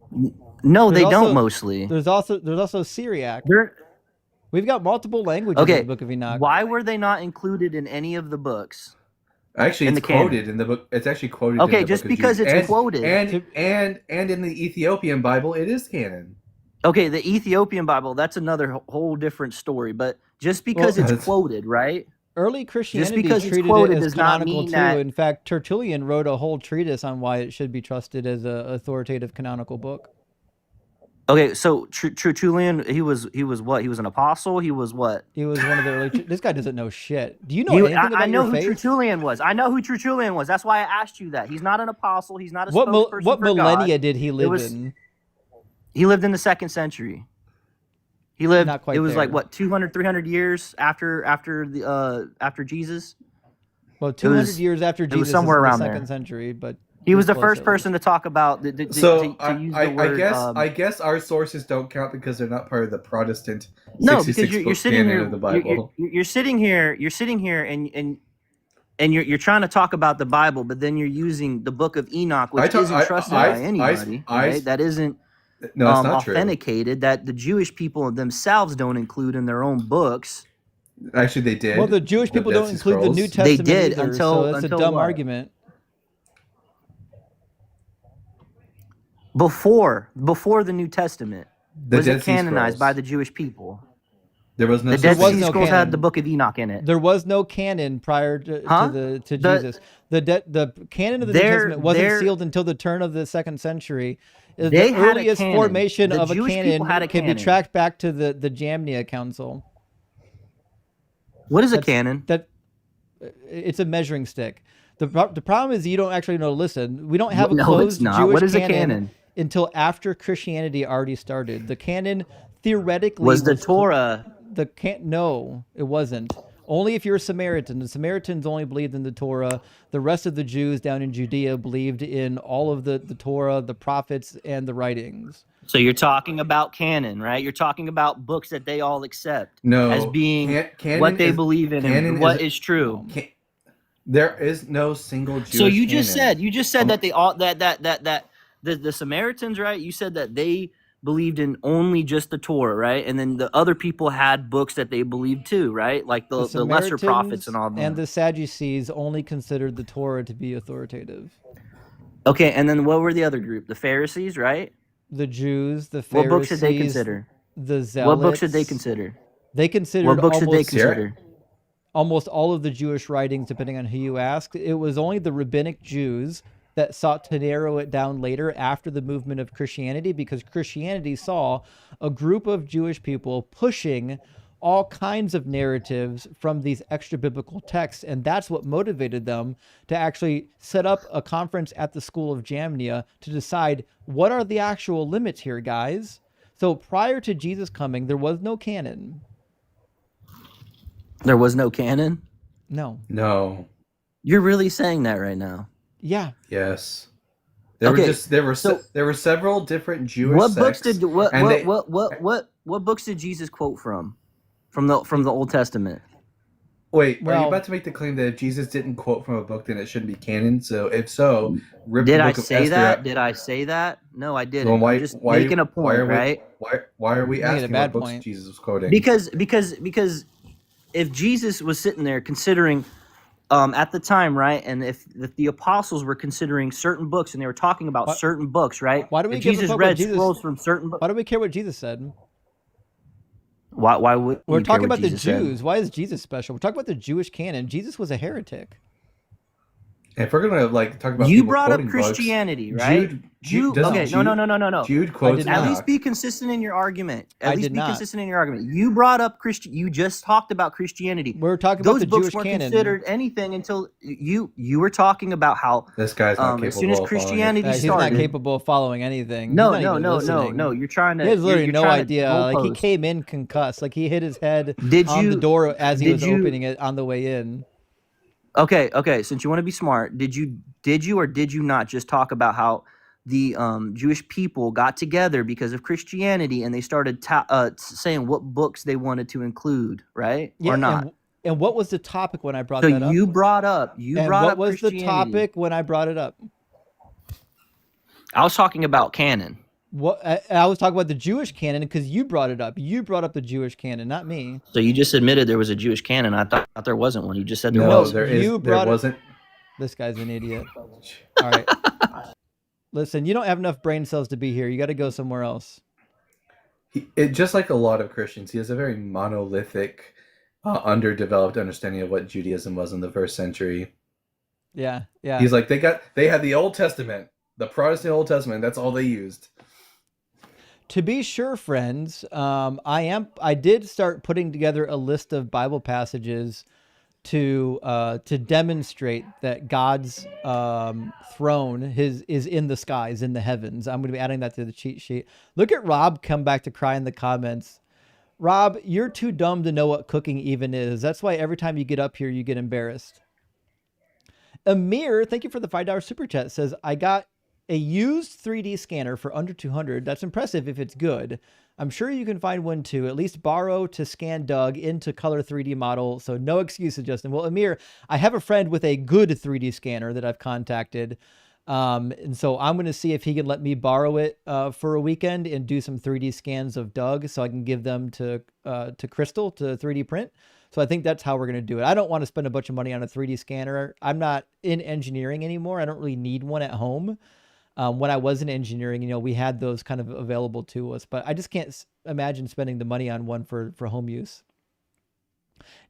No, There's they don't also- mostly. There's also Syriac. They're We've got multiple languages in okay. the Book of Enoch. Why were they not included in any of the books? Actually, In it's the canon. quoted in the book. It's actually quoted. Okay, in the just book of because Jude. it's and, quoted. and in the Ethiopian Bible, it is canon. Okay, the Ethiopian Bible, that's another whole different story. But just because Well, it's quoted, right? Early Christianity because it's treated quoted it as does not canonical mean too. that- In fact, Tertullian wrote a whole treatise on why it should be trusted as an authoritative canonical book. Okay, so Tertullian, he was what? He was an apostle. He was what? He was one of the early. This guy doesn't know shit. Do you know You- anything about I know your who faith? Tertullian was. I know who Tertullian was. That's why I asked you that. He's not an apostle. He's not a What spokesperson what for millennia God. did he live was- in? He lived in the 2nd century. He lived. Not quite It was like there. what 200, 300 years after Jesus. Well, 200 was- years after was Jesus, somewhere is in around the there. 2nd century, but He was the close first at least. person to talk about to So use the I word. guess our sources don't count because they're not part of the Protestant. No, 66 because you're book sitting canon here. of the Bible. You're sitting here. You're sitting here, and you're trying to talk about the Bible, but then you're using the Book of Enoch, which isn't trusted by anybody. Right? That isn't No, it's not true. authenticated. That the Jewish people themselves don't include in their own books. Actually, they did. Well, the Jewish people don't Dead Sea include the Scrolls. New They Testament did either, until- so it's a until dumb what? argument. Before the New Testament, The was Dead it Sea canonized Scrolls. by the Jewish people? There was no. The such Dead was Sea thing. no Scrolls canon. had the Book of Enoch in it. There was no canon prior to Jesus. The canon of the New Testament wasn't sealed until the turn of the 2nd century. They The had a earliest canon. formation The of a Jewish canon people had a can be canon. tracked back to the Jamnia Council. What is a That's- canon? It's a measuring stick. The problem is you don't actually know to listen. We don't have a No, closed it's not. Jewish What is a canon canon? until after Christianity already started. The canon theoretically Was the Torah? No, it wasn't. Only if you're a Samaritan. The Samaritans only believed in the Torah. The rest of the Jews down in Judea believed in all of the Torah, the prophets, and the writings. So you're talking about canon, right? You're talking about books that they all accept No, as being canon what they is- believe in canon and what is- is true. There is no single Jewish. So you just canon. said that they all that the Samaritans, right? You said that they believed in only just the Torah, right? And then the other people had books that they believed too, right? Like the lesser Samaritans prophets and all that. and the Sadducees only considered the Torah to be authoritative. Okay, and then what were the other group? The Pharisees, right? The Jews, the Pharisees. What books should they consider? The Zealots. What books should they consider? They considered What books should they almost, consider? almost all of the Jewish writings, depending on who you ask. It was only the rabbinic Jews that sought to narrow it down later after the movement of Christianity, because Christianity saw a group of Jewish people pushing all kinds of narratives from these extra biblical texts, and that's what motivated them to actually set up a conference at the School of Jamnia to decide what are the actual limits here, guys. So prior to Jesus coming, there was no canon. There was no canon? No. No. You're really saying that right now? Yeah. Yes. There Okay, there were several different Jewish what books sects, did what books did Jesus quote from the Old Testament? Wait, are Well- you about to make the claim that if Jesus didn't quote from a book, then it shouldn't be canon? So if so, rip Did the I book of say Esther that? out. Did I say that? No, I didn't. Well, I'm just making a point, right? Why are we Making a asking bad what books point. Jesus was quoting? Because if Jesus was sitting there considering at the time, right, and if the apostles were considering certain books and they were talking about What- certain books, right? Why do we if give a Jesus fuck what read Jesus- scrolls from certain books? Why do we care what Jesus said? Why would We're you care talking what about the Jesus said? Jews. Why is Jesus special? We're talking about the Jewish canon. Jesus was a heretic. If we're gonna talk about You people brought up quoting books, Christianity, right? Jude doesn't Okay, no. Jude quotes did At not. least be consistent in your argument. I At least did be not. consistent in your argument. You brought up You just talked about Christianity. We're talking about Those the books Jewish weren't canon. considered anything until you were talking about how This guy's not capable as soon as of following it. Christianity He's started. not capable of following anything. No, He's not even listening. no. You're trying to. He has literally you're no trying to idea. Like he goalpost. came in concussed. Like he hit his head Did on the you- door as he did was you- opening it on the way in. Okay. Since you want to be smart, did you or did you not just talk about how the Jewish people got together because of Christianity and they started saying what books they wanted to include, right? Yeah, Or not? And what was the topic when I brought So that up? you brought up and brought what up was the Christianity. topic when I brought it up? I was talking about canon. What I was talking about the Jewish canon because you brought it up. You brought up the Jewish canon, not me. So you just admitted there was a Jewish canon. I thought there wasn't one. You just said there No, was. there you brought it- wasn't. This guy's an idiot. All right. Listen, you don't have enough brain cells to be here. You got to go somewhere else. Just like a lot of Christians, he has a very monolithic, underdeveloped understanding of what Judaism was in the first century. Yeah. He's like they had the Old Testament, the Protestant Old Testament. That's all they used. To be sure, friends, I did start putting together a list of Bible passages to demonstrate that God's throne is in the skies, in the heavens. I'm going to be adding that to the cheat sheet. Look at Rob come back to cry in the comments. Rob, you're too dumb to know what cooking even is. That's why every time you get up here, you get embarrassed. Amir, thank you for the $5 super chat, says, I got a used 3D scanner for under 200. That's impressive if it's good. I'm sure you can find one too. At least borrow to scan Doug into color 3D model. So no excuses, Justin. Well, Amir, I have a friend with a good 3D scanner that I've contacted. And so I'm going to see if he can let me borrow it for a weekend and do some 3D scans of Doug so I can give them to Crystal to 3D print. So I think that's how we're going to do it. I don't want to spend a bunch of money on a 3D scanner. I'm not in engineering anymore. I don't really need one at home. When I was in engineering, we had those kind of available to us, but I just can't imagine spending the money on one for home use.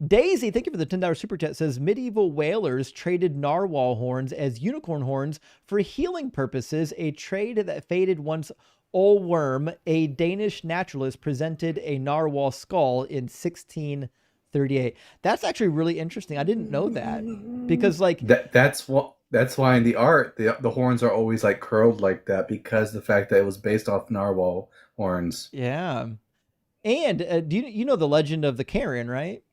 Daisy, thank you for the $10 super chat, says medieval whalers traded narwhal horns as unicorn horns for healing purposes, a trade that faded once Ole Worm, a Danish naturalist, presented a narwhal skull in 1638. That's actually really interesting. I didn't know that because That's why in the art, the horns are always curled like that because the fact that it was based off narwhal horns. Yeah. And do you know the legend of the carrion, right?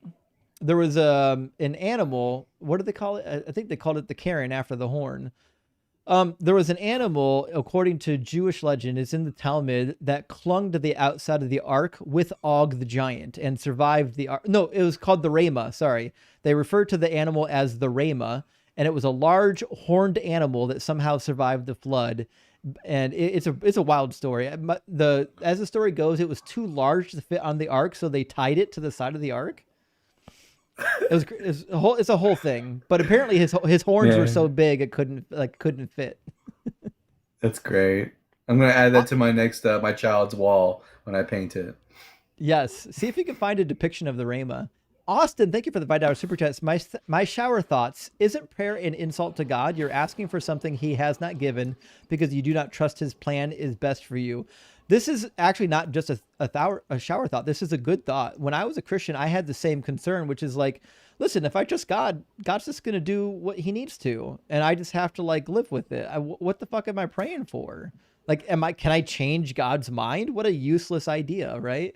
There was an animal. What do they call it? I think they called it the carrion after the horn. There was an animal, according to Jewish legend, it's in the Talmud, that clung to the outside of the ark with Og the giant and survived the ark. No, it was called the Rama. Sorry. They referred to the animal as the Rama. And it was a large horned animal that somehow survived the flood. And it's a wild story. As the story goes, it was too large to fit on the ark, so they tied it to the side of the ark. It's a whole thing. But apparently his horns were so big it couldn't fit. That's great. I'm gonna add that to my next my child's wall when I paint it. Yes. See if you can find a depiction of the Rama. Austin, thank you for the $5 super chats. My shower thoughts. Isn't prayer an insult to God? You're asking for something he has not given because you do not trust his plan is best for you. This is actually not just a shower thought. This is a good thought. When I was a Christian, I had the same concern, which is like, listen, if I trust God, God's just going to do what he needs to. And I just have to like live with it. What the fuck am I praying for? Like, can I change God's mind? What a useless idea, right?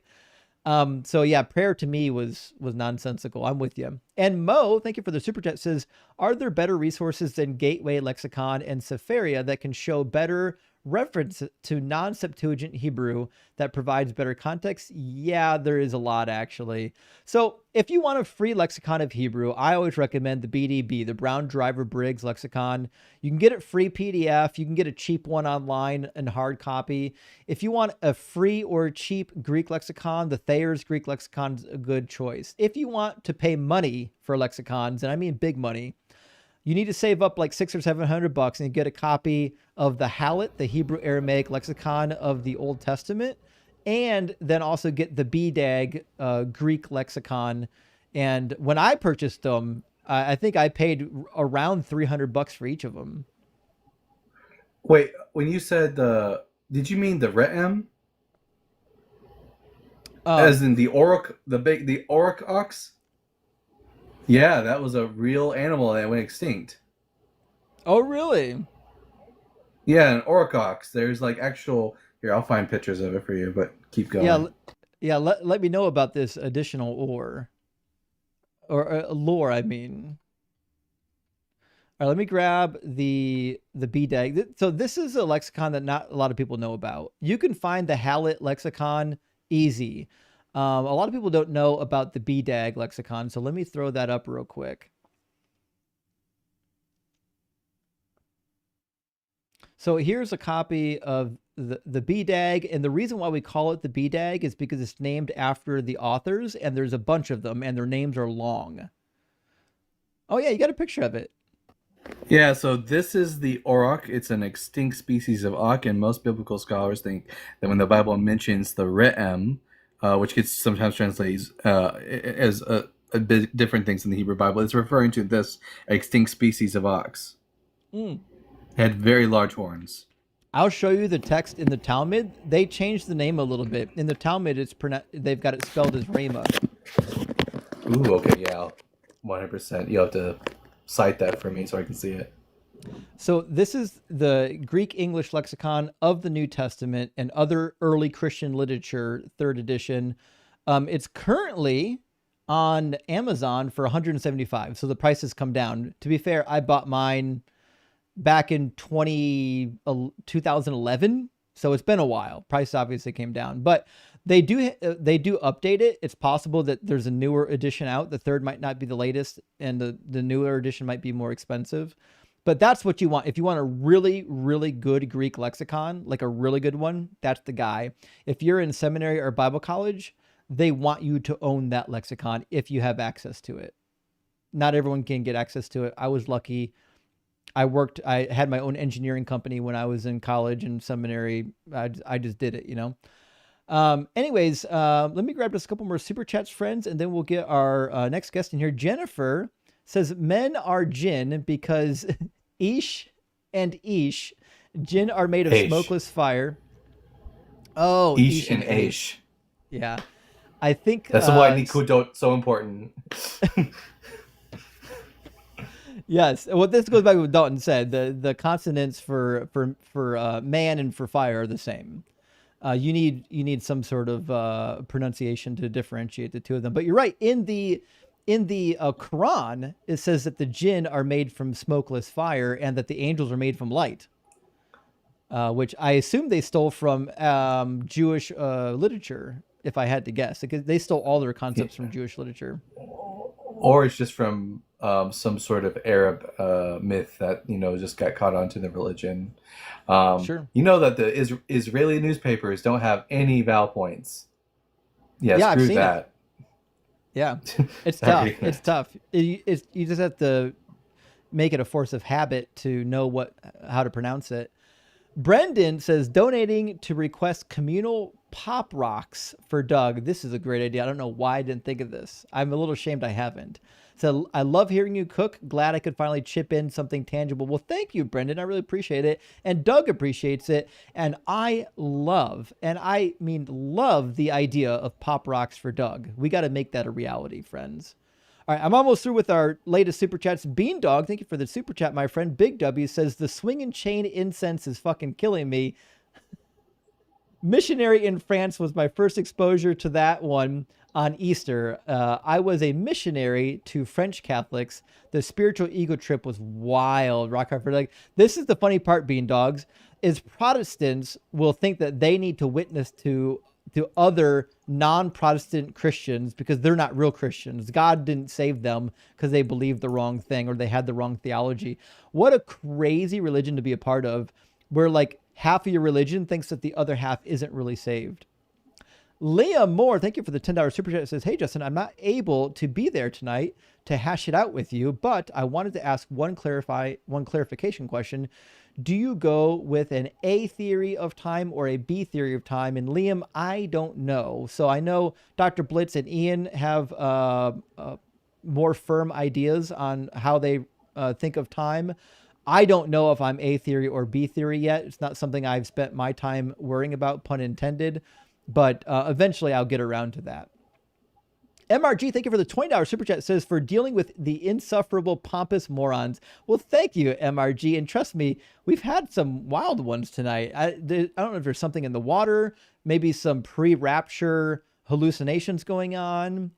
So yeah, prayer to me was nonsensical. I'm with you. And Mo, thank you for the super chat, says, are there better resources than Gateway Lexicon and Sepharia that can show better reference to non-Septuagint Hebrew that provides better context? Yeah, there is a lot actually. So if you want a free lexicon of Hebrew, I always recommend the BDB, the Brown Driver Briggs lexicon. You can get it free PDF. You can get a cheap one online and hard copy. If you want a free or cheap Greek lexicon, the Thayer's Greek lexicon is a good choice. If you want to pay money for lexicons, and I mean big money, you need to save up like $600 or $700 and get a copy of the Hallet, the Hebrew Aramaic lexicon of the Old Testament, and then also get the BDAG Greek lexicon. And when I purchased them, I think I paid around $300 for each of them. Wait, when you said did you mean the Re'em? As in the Auroch, the Auroch ox? Yeah, that was a real animal that went extinct. Oh, really? Yeah, an aurochs. There's like actual. Here, I'll find pictures of it for you, but keep going. Yeah. Let me know about this additional ore or lore. I mean, all right. Let me grab the BDAG. So this is a lexicon that not a lot of people know about. You can find the Hallet lexicon easy. A lot of people don't know about the BDAG lexicon, so let me throw that up real quick. So here's a copy of the BDAG, and the reason why we call it the BDAG is because it's named after the authors, and there's a bunch of them, and their names are long. Oh yeah, you got a picture of it. Yeah, so this is the auroch. It's an extinct species of auk, and most biblical scholars think that when the Bible mentions the Re'em, which gets sometimes translated as a bit different things in the Hebrew Bible, it's referring to this extinct species of ox. It had very large horns. I'll show you the text in the Talmud. They changed the name a little bit. In the Talmud, they've got it spelled as Rama. Ooh, okay, yeah, 100%. You'll have to cite that for me so I can see it. So this is the Greek English lexicon of the New Testament and other early Christian literature, 3rd edition. It's currently on Amazon for $175. So the price has come down. To be fair, I bought mine back in 2011. So it's been a while. Price obviously came down, but they do update it. It's possible that there's a newer edition out. The 3rd might not be the latest, and the newer edition might be more expensive. But that's what you want. If you want a really, really good Greek lexicon, like a really good one, that's the guy. If you're in seminary or Bible college, they want you to own that lexicon if you have access to it. Not everyone can get access to it. I was lucky. I had my own engineering company when I was in college and seminary. I just did it, you know? Anyways, let me grab just a couple more super chats, friends, and then we'll get our next guest in here. Jennifer says men are jinn because Ish and Ish. Jinn are made of smokeless fire. Oh, Ish and Aish. Yeah. I think that's why Nikudot so important. Yes. Well, this goes back to what Dalton said. The consonants for man and for fire are the same. You need some sort of pronunciation to differentiate the two of them. But you're right. In the Quran, it says that the jinn are made from smokeless fire and that the angels are made from light, which I assume they stole from Jewish literature, if I had to guess, because they stole all their concepts from Jewish literature. Or it's just from some sort of Arab myth that, just got caught onto the religion. Sure. You know that the Israeli newspapers don't have any vowel points. Yeah, I've screw seen that. it. Yeah, it's tough. It's tough. You just have to make it a force of habit to know how to pronounce it. Brendan says donating to request communal Pop Rocks for Doug. This is a great idea. I don't know why I didn't think of this. I'm a little ashamed I haven't. So I love hearing you cook. Glad I could finally chip in something tangible. Well, thank you, Brendan. I really appreciate it. And Doug appreciates it. And I love, and I mean love, the idea of Pop Rocks for Doug. We got to make that a reality, friends. All right, I'm almost through with our latest super chats. Bean Dog, thank you for the super chat, my friend. Big W says the swing and chain incense is fucking killing me. Missionary in France was my first exposure to that one on Easter. I was a missionary to French Catholics. The spiritual ego trip was wild. Rock hard for like this is the funny part, Bean Dogs, is Protestants will think that they need to witness to other non-Protestant Christians because they're not real Christians. God didn't save them because they believed the wrong thing or they had the wrong theology. What a crazy religion to be a part of, where like half of your religion thinks that the other half isn't really saved. Leah Moore, thank you for the $10 super chat. Says, hey, Justin, I'm not able to be there tonight to hash it out with you, but I wanted to ask one clarification question. Do you go with an A theory of time or a B theory of time? And Liam, I don't know. So I know Dr. Blitz and Ian have more firm ideas on how they think of time. I don't know if I'm A theory or B theory yet. It's not something I've spent my time worrying about, pun intended, but eventually I'll get around to that. MRG, thank you for the $20 super chat. It says, for dealing with the insufferable pompous morons. Well, thank you, MRG. And trust me, we've had some wild ones tonight. I don't know if there's something in the water, maybe some pre-rapture hallucinations going on.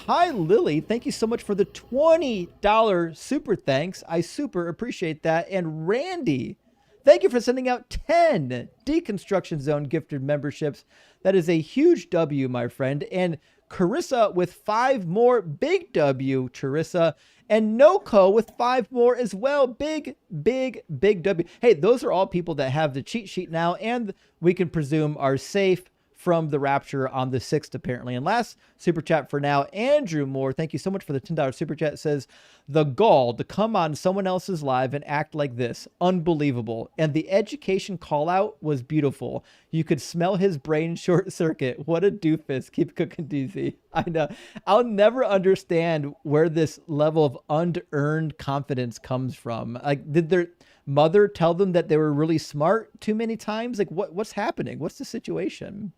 Hi, Lily. Thank you so much for the $20 super thanks. I super appreciate that. And Randy, thank you for sending out 10 Deconstruction Zone gifted memberships. That is a huge W, my friend. And Carissa with 5 more. Big W, Charissa. And Noco with 5 more as well. Big W. Hey, those are all people that have the cheat sheet now and we can presume are safe from the rapture on the 6th, apparently. And last super chat for now, Andrew Moore, thank you so much for the $10 super chat, says, the gall to come on someone else's live and act like this, unbelievable. And the education call out was beautiful. You could smell his brain short circuit. What a doofus. Keep cooking, DZ. I know. I'll never understand where this level of unearned confidence comes from. Like, did their mother tell them that they were really smart too many times? Like, what's happening? What's the situation?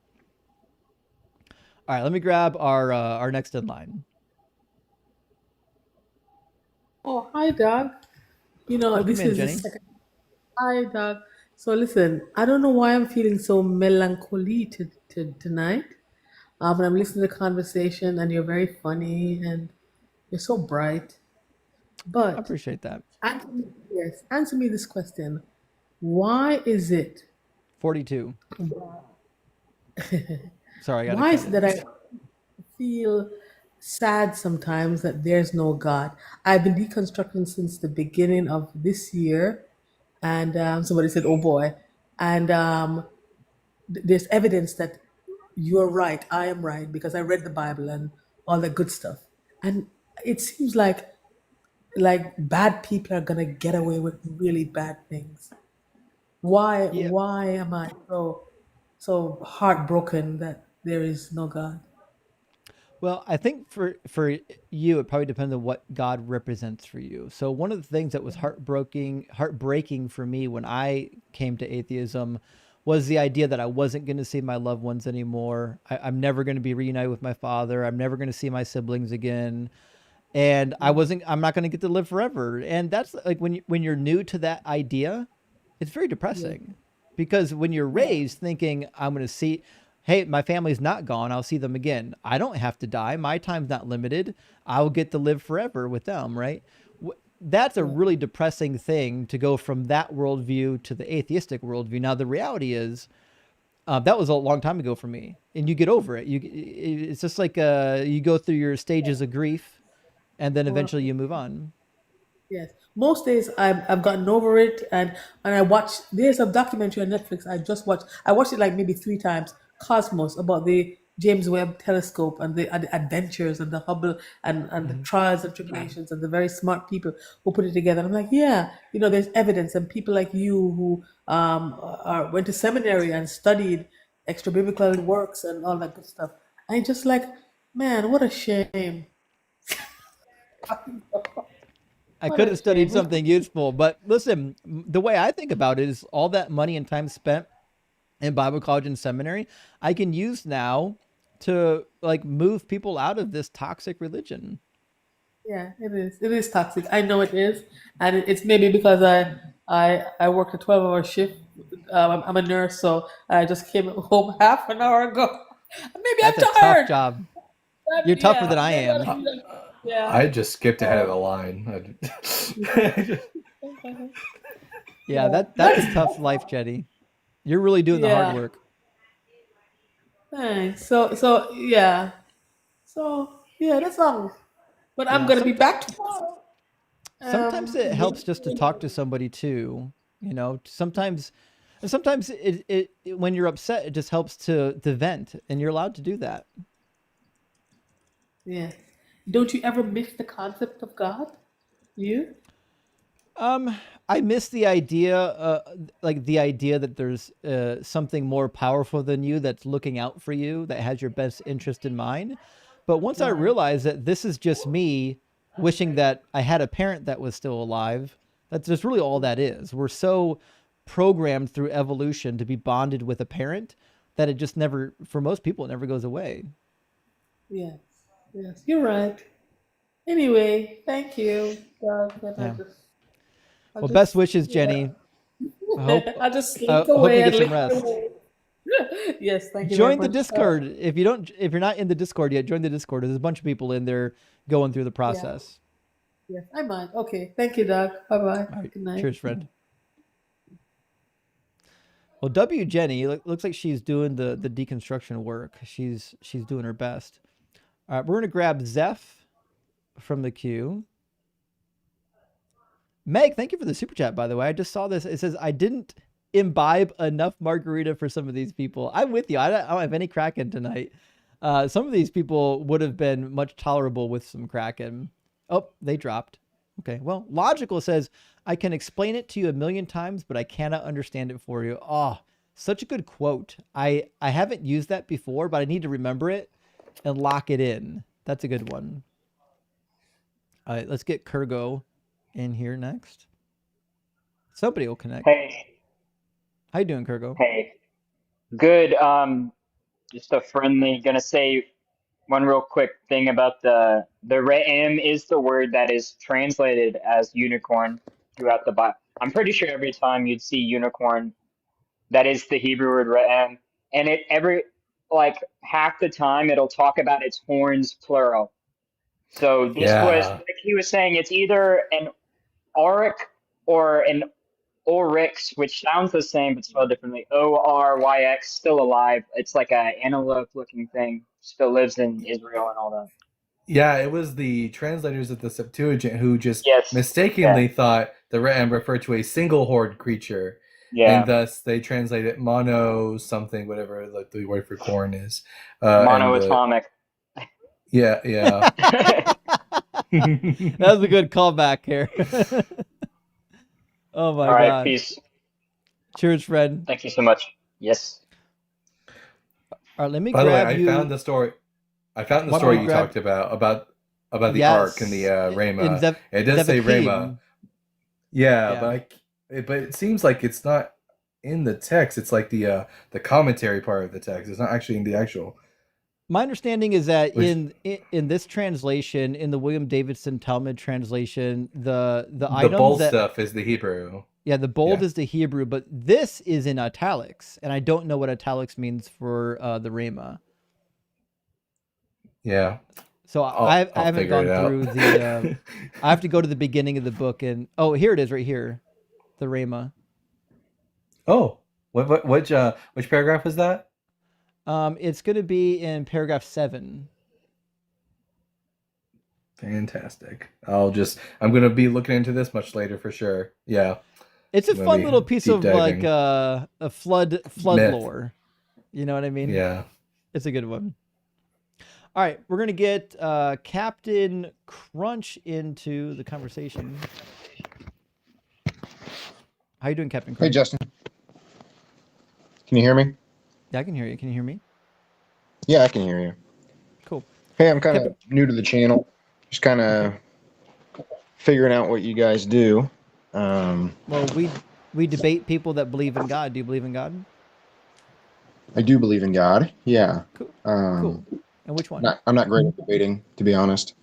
All right, let me grab our next in line. Oh, hi, Doug. You know, Welcome this in, is the Jenny. second. Hi, Doug. So listen, I don't know why I'm feeling so melancholy tonight. But I'm listening to the conversation, and you're very funny, and you're so bright. I But appreciate that. answer me this question: why is it? 42. Sorry, I got Why is it excited. that I feel sad sometimes that there's no God? I've been deconstructing since the beginning of this year, and somebody said, "Oh boy," and there's evidence that you're right, I am right, because I read the Bible and all that good stuff. And it seems like bad people are gonna get away with really bad things. Why Yeah. why am I so heartbroken that there is no God? Well, I think for you, it probably depends on what God represents for you. So one of the things that was heartbreaking for me when I came to atheism was the idea that I wasn't going to see my loved ones anymore. I'm never going to be reunited with my father. I'm never going to see my siblings again. And I'm not going to get to live forever. And that's like when you're new to that idea, it's very depressing because when you're raised thinking I'm going to see, hey, my family's not gone. I'll see them again. I don't have to die. My time's not limited. I'll get to live forever with them. Right. That's a really depressing thing to go from that worldview to the atheistic worldview. Now, the reality is, that was a long time ago for me, and you get over it. It's just like you go through your stages of grief, and then eventually you move on. Yes, most days I've gotten over it, and I watch. There's a documentary on Netflix I just watched. I watched it like maybe 3 times. Cosmos, about the James Webb Telescope and the adventures and the Hubble and the trials and tribulations and the very smart people who put it together. And I'm like, yeah, there's evidence, and people like you who went to seminary and studied extra biblical works and all that good stuff. I just like, man, what a shame. I What could a have studied shame. something useful, but listen, the way I think about it is all that money and time spent in Bible college and seminary, I can use now to like move people out of this toxic religion. Yeah, it is. It is toxic. I know it is, and it's maybe because I work a 12-hour shift. I'm a nurse, so I just came home half an hour ago. Maybe I'm That's a tough tired. job. You're tougher than I Maybe am. yeah. I just skipped ahead of the line. Yeah, that's a tough life, Jetty. You're really doing the hard Yeah. work. Thanks. So yeah. So yeah, that's all. But I'm Yeah, gonna be back tomorrow. sometimes it helps just to talk to somebody too. You know, sometimes it when you're upset, it just helps to vent, and you're allowed to do that. Yeah. Don't you ever miss the concept of God? You? I miss the idea, like the idea that there's something more powerful than you that's looking out for you, that has your best interest in mind. But once I Right. realized that this is just me wishing that I had a parent that was still alive, that's just really all that is. We're so programmed through evolution to be bonded with a parent that it just never, for most people, it never goes away. Yes. Yes. You're right. Anyway, thank you. Yeah. I Well, best just wishes, Jenny. I hope I just slink hope you away get and some lick rest. away. Yes, thank you very Join the much. Discord. If you're not in the Discord yet, join the Discord. There's a bunch of people in there going through the Yeah. process. Yes, I might. Okay. Thank you, Doug. Bye bye. All right. Good night. Cheers, friend. Well, W Jenny looks like she's doing the deconstruction work. She's doing her best. All right, we're gonna grab Zeph from the queue. Meg, thank you for the super chat, by the way. I just saw this. It says, I didn't imbibe enough margarita for some of these people. I'm with you. I don't have any Kraken tonight. Some of these people would have been much tolerable with some Kraken. Oh, they dropped. Okay. Well, Logical says, I can explain it to you a million times, but I cannot understand it for you. Oh, such a good quote. I haven't used that before, but I need to remember it and lock it in. That's a good one. All right, let's get Kurgo in here next. Somebody will connect. Hey, How you doing, Kurgo? hey, good. Just a friendly, gonna say one real quick thing about the re'em is the word that is translated as unicorn throughout the Bible. I'm pretty sure every time you'd see unicorn, that is the Hebrew word re'em, and it every like half the time it'll talk about its horns plural. So this was Yeah. like he was saying it's either an auric or an Oryx, which sounds the same but spelled differently. Oryx, still alive. It's like a antelope looking thing. Still lives in Israel and all that. Yeah, it was the translators of the Septuagint who just Yes. mistakenly Yeah. thought the re'em referred to a single horned creature. Yeah. And thus they translate it mono something, whatever like the word for corn is. And Monoatomic. yeah. That was a good callback here. Oh my All right, god. peace. Cheers, friend. Thank you so much. Yes. All right, let me By the way, grab you. I found the story. I found the Why don't story we you grab- talked about the Yes. ark and the Rhema. In Zev- It does say Zevakim. Rhema. Yeah, Yeah. but it seems like it's not in the text. It's like the commentary part of the text. It's not actually in the actual. My understanding is that Which- in this translation, in the William Davidson Talmud translation, the The items bold that stuff is the Hebrew. yeah, the bold Yeah. is the Hebrew, but this is in italics, and I don't know what italics means for the Rhema. Yeah. So I'll I haven't figure gone it out. through the. I have to go to the beginning of the book, and oh, here it is, right here, the Rhema. Oh, which paragraph was that? It's going to be in paragraph 7. Fantastic. I'm gonna be looking into this much later for sure. Yeah. It's a I'm gonna fun be little piece deep of like diving. a flood Myth. lore. You know what I mean? Yeah. It's a good one. All right, we're gonna get Captain Crunch into the conversation. How you doing, Captain Crunch? Hey, Justin. Can you hear me? Yeah, I can hear you. Can you hear me? Yeah, I can hear you. Cool. Hey, I'm kind of Captain. new to the channel. Just kind Okay. of figuring out what you guys do. Well, we debate people that believe in God. Do you believe in God? I do believe in God. Yeah. Cool. Um, Cool. And which one? I'm not great at debating, to be honest.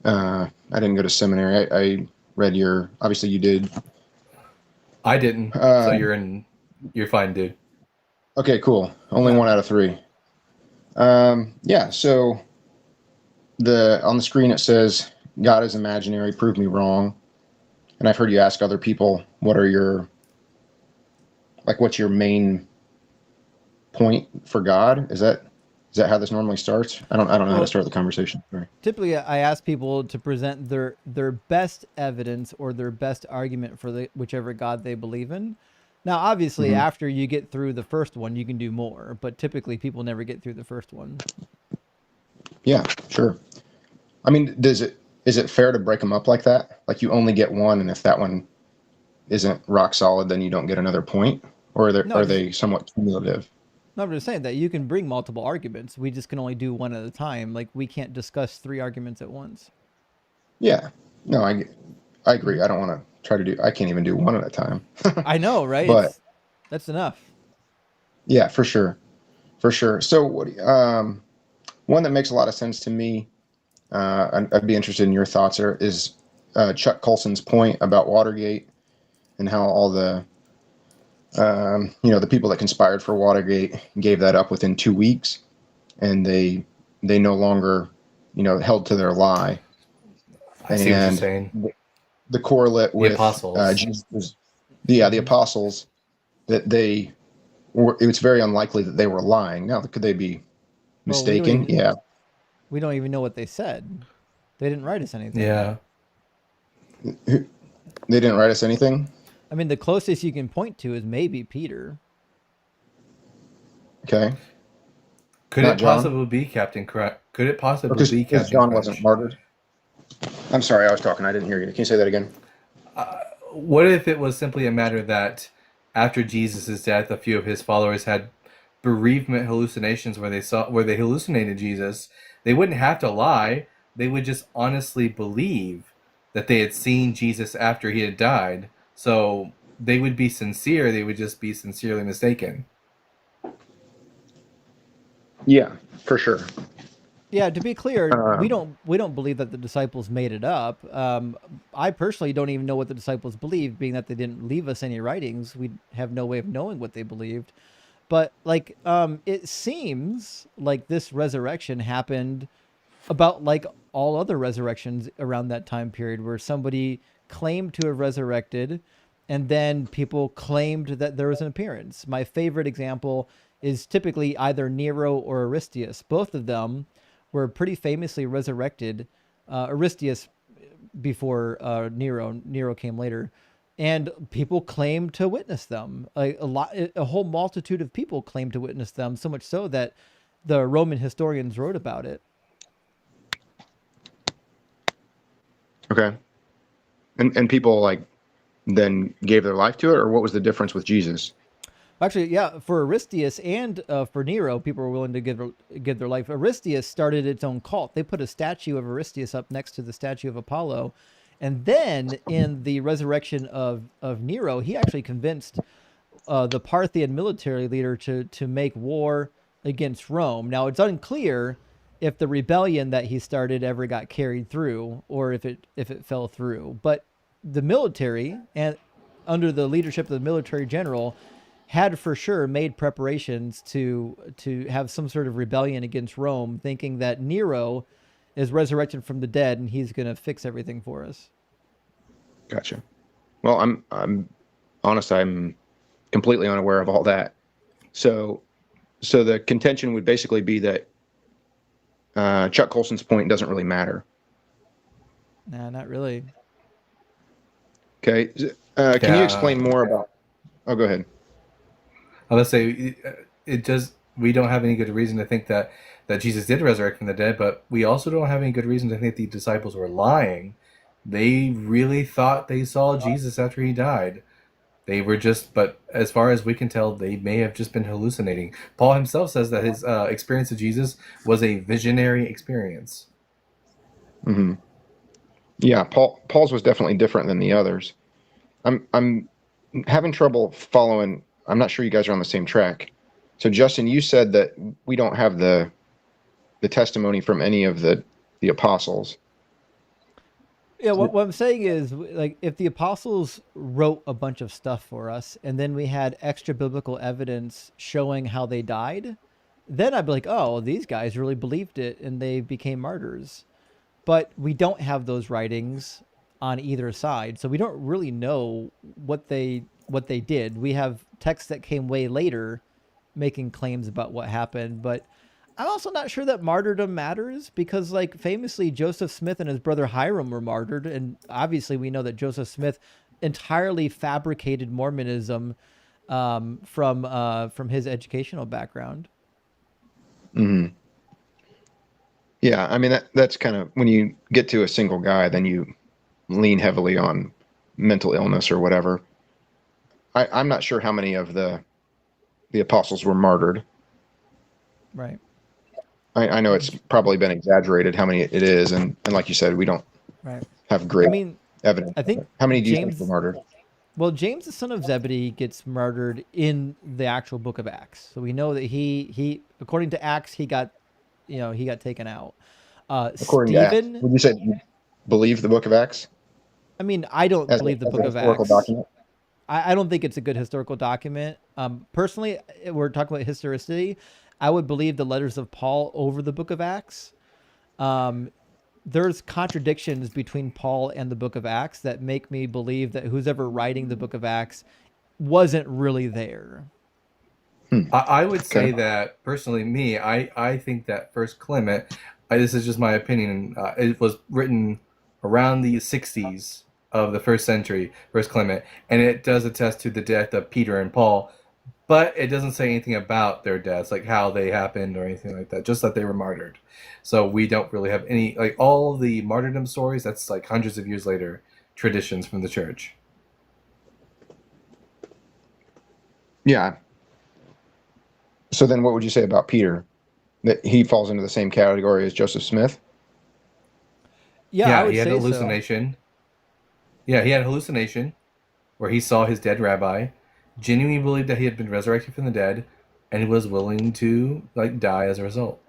I didn't go to seminary. I read your. Obviously, you did. I didn't, so Uh, you're fine, dude. okay, cool. Only Yeah. 1 out of 3. Yeah. So on the screen it says God is imaginary. Prove me wrong. And I've heard you ask other people, what's your main point for God? Is that how this normally starts? I don't know how to Well, start the conversation. Sorry. typically I ask people to present their best evidence or their best argument for whichever God they believe in. Now, obviously, Mhm. after you get through the first one, you can do more, but typically people never get through the first one. Yeah, sure. I mean, is it fair to break them up like that? Like you only get one, and if that one isn't rock solid, then you don't get another point, or No, are just they somewhat cumulative? no, I'm just saying that you can bring multiple arguments. We just can only do one at a time. Like we can't discuss 3 arguments at once. Yeah. No, I agree. Mhm. I don't want to try to do. I can't even do one at a time. I know, right? But That's enough. yeah, for sure, for sure. So one that makes a lot of sense to me. I'd be interested in your thoughts. Is Chuck Colson's point about Watergate and how all the the people that conspired for Watergate gave that up within 2 weeks, and they no longer held to their lie. I see what you're And saying. the correlate The with apostles. Jesus, the apostles, that they were. It's very unlikely that they were lying. Now, could they be Well, mistaken? Yeah. we don't even know what they said. They didn't write us anything. Yeah. They didn't write us anything. I mean, the closest you can point to is maybe Peter. Okay. Could Not it John. possibly be Captain Crunch? Could it possibly Because be Captain John wasn't Crunch? martyred. I'm sorry, I was talking. I didn't hear you. Can you say that again? What if it was simply a matter that after Jesus' death, a few of his followers had bereavement hallucinations where they hallucinated Jesus? They wouldn't have to lie. They would just honestly believe that they had seen Jesus after he had died. So they would be sincere. They would just be sincerely mistaken. Yeah, for sure. Yeah, to be clear, we Um, don't believe that the disciples made it up. I personally don't even know what the disciples believed, being that they didn't leave us any writings. We have no way of knowing what they believed. But like, it seems like this resurrection happened about like all other resurrections around that time period, where somebody claimed to have resurrected, and then people claimed that there was an appearance. My favorite example is typically either Nero or Aristeas. Both of them were pretty famously resurrected. Aristeas before Nero. Nero came later, and people claimed to witness them. A whole multitude of people claimed to witness them. So much so that the Roman historians wrote about it. okay. And people like then gave their life to it, or what was the difference with Jesus? Actually, yeah, for Aristeas and for Nero, people were willing to give their life. Aristeas started its own cult. They put a statue of Aristeas up next to the statue of Apollo, and then in the resurrection of Nero, he actually convinced the Parthian military leader to make war against Rome. Now it's unclear if the rebellion that he started ever got carried through, or if it fell through. But the military, and under the leadership of the military general, had for sure made preparations to have some sort of rebellion against Rome, thinking that Nero is resurrected from the dead and he's going to fix everything for us. Gotcha. Well, I'm honest. I'm completely unaware of all that. So the contention would basically be that Chuck Colson's point doesn't really matter. Nah, not really. Okay. Can you explain Yeah. more about? Oh, go ahead. I would say it does. We don't have any good reason to think that Jesus did resurrect from the dead, but we also don't have any good reason to think the disciples were lying. They really thought they saw Jesus after he died. They were just, but as far as we can tell, they may have just been hallucinating. Paul himself says that his experience of Jesus was a visionary experience. Mm-hmm. Yeah, Paul's was definitely different than the others. I'm having trouble following. I'm not sure you guys are on the same track. So Justin, you said that we don't have the testimony from any of the apostles. Yeah, what I'm saying is, like, if the apostles wrote a bunch of stuff for us, and then we had extra biblical evidence showing how they died, then I'd be like, oh, these guys really believed it, and they became martyrs. But we don't have those writings on either side, so we don't really know what they did. We have texts that came way later making claims about what happened, but I'm also not sure that martyrdom matters because, like, famously, Joseph Smith and his brother Hiram were martyred, and obviously we know that Joseph Smith entirely fabricated Mormonism from his educational background. Mm-hmm. Yeah, I mean that's kind of when you get to a single guy, then you lean heavily on mental illness or whatever. I'm not sure how many of the apostles were martyred. Right. I know it's probably been exaggerated how many it is, and like you said, we don't have great evidence. I think how many do you James think were martyred? Well, James, the son of Zebedee, gets murdered in the actual book of Acts. So we know that he according to Acts, he got taken out. According to Acts, Stephen, would you say you believe the book of Acts? I mean, I don't believe the book of historical Acts. Document? I don't think it's a good historical document. Personally, we're talking about historicity. I would believe the letters of Paul over the book of Acts. There's contradictions between Paul and the book of Acts that make me believe that who's ever writing the book of Acts wasn't really there. I would say that personally, I think that First Clement, this is just my opinion, it was written around the 60s of the first century, First Clement, and it does attest to the death of Peter and Paul, but it doesn't say anything about their deaths, like how they happened or anything like that, just that they were martyred. So we don't really have any, like all the martyrdom stories, that's like hundreds of years later, traditions from the church. Yeah. So then what would you say about Peter? That he falls into the same category as Joseph Smith? Yeah, I would he had say a hallucination. Yeah, he had a hallucination where he saw his dead rabbi, genuinely believed that he had been resurrected from the dead, and he was willing to die as a result.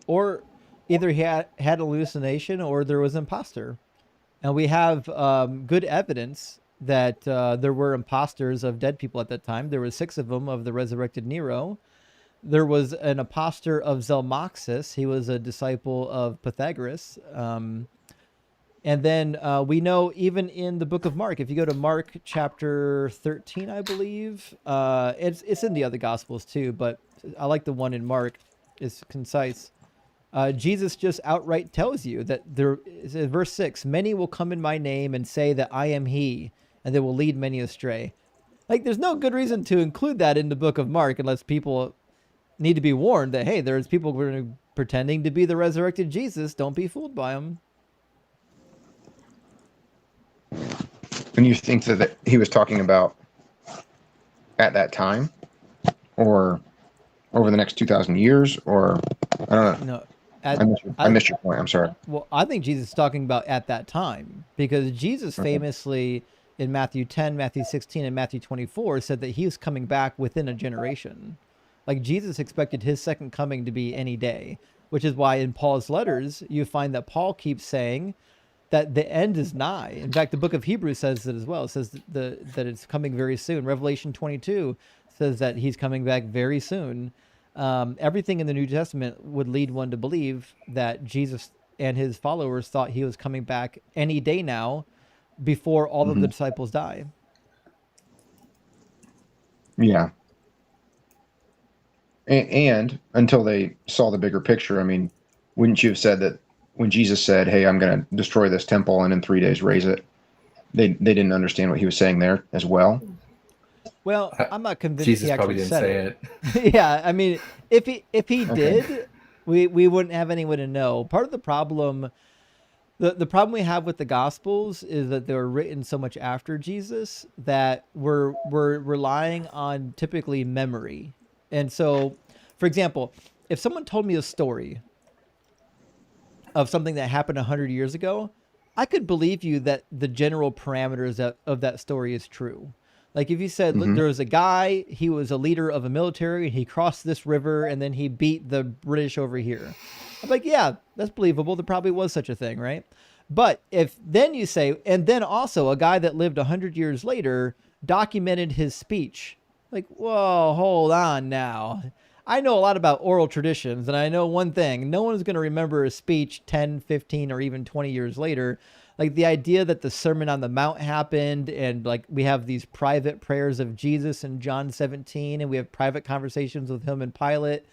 Or either he had hallucination or there was imposter. And we have good evidence that there were imposters of dead people at that time. There were 6 of them of the resurrected Nero. There was an impostor of Zelmoxis. He was a disciple of Pythagoras. And then we know even in the book of Mark, if you go to Mark chapter 13, I believe, it's in the other Gospels too, but I like the one in Mark. It's concise. Jesus just outright tells you that there is in verse 6, many will come in my name and say that I am he, and they will lead many astray. Like, there's no good reason to include that in the book of Mark unless people need to be warned that, hey, there's people who are pretending to be the resurrected Jesus. Don't be fooled by them. And you think that he was talking about at that time, or over the next 2,000 years, or I don't know. No, I missed your point. I'm sorry. Well, I think Jesus is talking about at that time because Jesus famously in Matthew 10, Matthew 16, and Matthew 24 said that he was coming back within a generation. Like, Jesus expected his second coming to be any day, which is why in Paul's letters, you find that Paul keeps saying that the end is nigh. In fact, the book of Hebrews says it as well. It says that it's coming very soon. Revelation 22 says that he's coming back very soon. Everything in the New Testament would lead one to believe that Jesus and his followers thought he was coming back any day now before all of the disciples die. Yeah. And until they saw the bigger picture, I mean, wouldn't you have said that when Jesus said, hey, I'm going to destroy this temple and in 3 days raise it, they didn't understand what he was saying there as well? Well, I'm not convinced Jesus he actually probably didn't said say it. Yeah, I mean, if he did, we wouldn't have anyone to know. Part of the problem The problem we have with the Gospels is that they were written so much after Jesus that we're relying on typically memory. And so, for example, if someone told me a story of something that happened 100 years ago, I could believe you that the general parameters of that story is true. Like if you said Hmm. there was a guy, he was a leader of a military, and he crossed this river, and then he beat the British over here. I'm like, yeah, that's believable. There probably was such a thing, right? But if then you say, and then also a guy that lived 100 years later documented his speech, like, whoa, hold on now. I know a lot about oral traditions, and I know one thing. No one's going to remember a speech 10, 15, or even 20 years later. Like the idea that the Sermon on the Mount happened, and like we have these private prayers of Jesus in John 17, and we have private conversations with him and Pilate.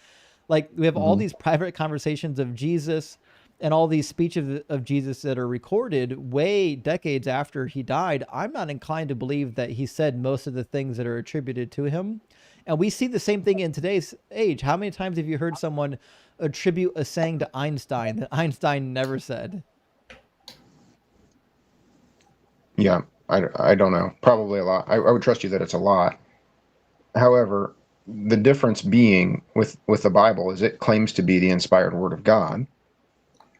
Like we have all Hmm. these private conversations of Jesus and all these speeches of Jesus that are recorded way decades after he died. I'm not inclined to believe that he said most of the things that are attributed to him. And we see the same thing in today's age. How many times have you heard someone attribute a saying to Einstein that Einstein never said? Yeah, I don't know. Probably a lot. I would trust you that it's a lot. However, the difference being with the Bible is it claims to be the inspired word of God,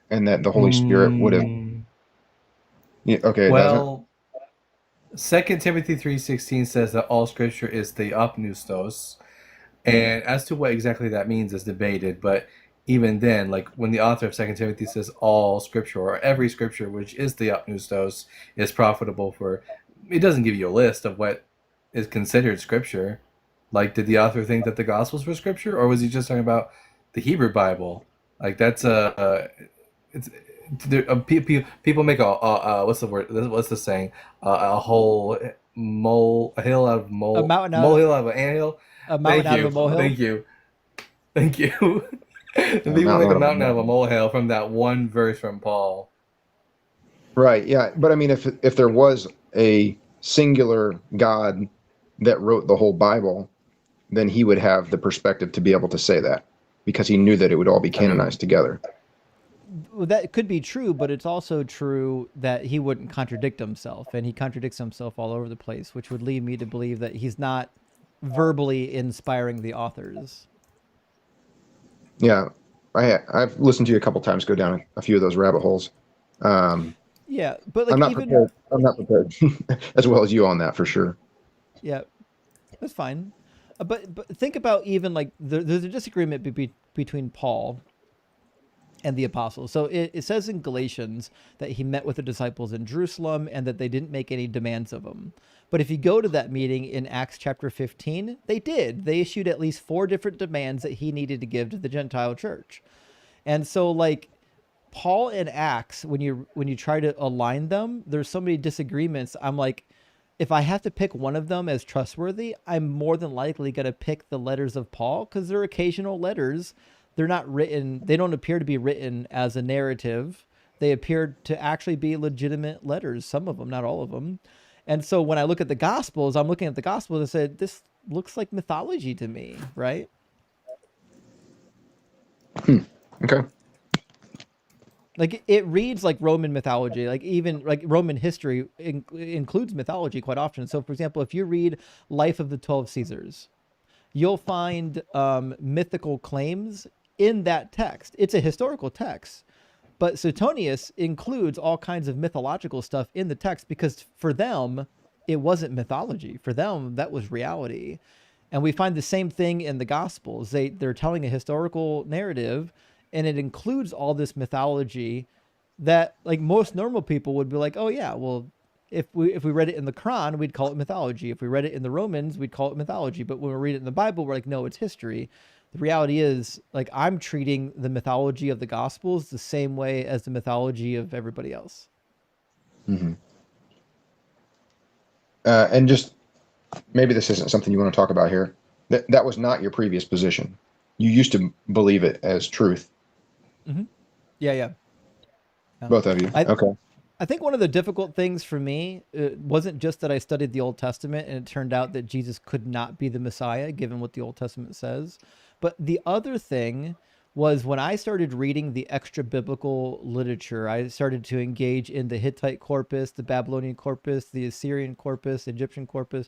and that the Holy Spirit would have. Yeah, okay, it doesn't. Well, 2 Timothy 3:16 says that all scripture is theopneustos. And as to what exactly that means is debated, but even then, like when the author of 2 Timothy says all scripture or every scripture which is theopneustos is profitable for, it doesn't give you a list of what is considered scripture. Like, did the author think that the Gospels were scripture, or was he just talking about the Hebrew Bible? Like that's it's people make a what's the word? What's the saying? A whole a hill out of A mountain out, molehill out of an anthill. a mountain Thank out of you. a molehill. Thank you. Thank you. And A people mountain make a out of a mountain out of a molehill. molehill from that one verse from Paul. Right. Yeah. But I mean, if there was a singular God that wrote the whole Bible, then he would have the perspective to be able to say that because he knew that it would all be I mean, canonized together. Well, that could be true, but it's also true that he wouldn't contradict himself, and he contradicts himself all over the place, which would lead me to believe that he's not verbally inspiring the authors. Yeah. I've listened to you a couple times go down a few of those rabbit holes. Yeah, but like I'm not even prepared. I'm not prepared as well as you on that for sure. yeah, that's fine. But think about even like there's a disagreement between Paul and the apostles. So it says in Galatians that he met with the disciples in Jerusalem and that they didn't make any demands of him. But if you go to that meeting in Acts chapter 15, they did. They issued at least 4 different demands that he needed to give to the Gentile church. And so like Paul and Acts, when you try to align them, there's so many disagreements. I'm like, if I have to pick one of them as trustworthy, I'm more than likely going to pick the letters of Paul because they're occasional letters. They're not written, they don't appear to be written as a narrative. They appear to actually be legitimate letters, some of them, not all of them. And so when I look at the Gospels, I'm looking at the Gospels and said, this looks like mythology to me, right? Okay. Like it reads like Roman mythology, like even like Roman history includes mythology quite often. So, for example, if you read Life of the 12 Caesars, you'll find mythical claims in that text. It's a historical text, but Suetonius includes all kinds of mythological stuff in the text because for them, it wasn't mythology. For them, that was reality. And we find the same thing in the Gospels. They're telling a historical narrative, and it includes all this mythology that like most normal people would be like, oh yeah, well, if we read it in the Quran, we'd call it mythology. If we read it in the Romans, we'd call it mythology. But when we read it in the Bible, we're like, no, it's history. The reality is, like, I'm treating the mythology of the Gospels the same way as the mythology of everybody else. Mm-hmm. And just maybe this isn't something you want to talk about here. That was not your previous position. You used to believe it as truth. Mm-hmm. Yeah. Both of you. Okay. I think one of the difficult things for me wasn't just that I studied the Old Testament and it turned out that Jesus could not be the Messiah, given what the Old Testament says. But the other thing was when I started reading the extra biblical literature. I started to engage in the Hittite corpus, the Babylonian corpus, the Assyrian corpus, Egyptian corpus.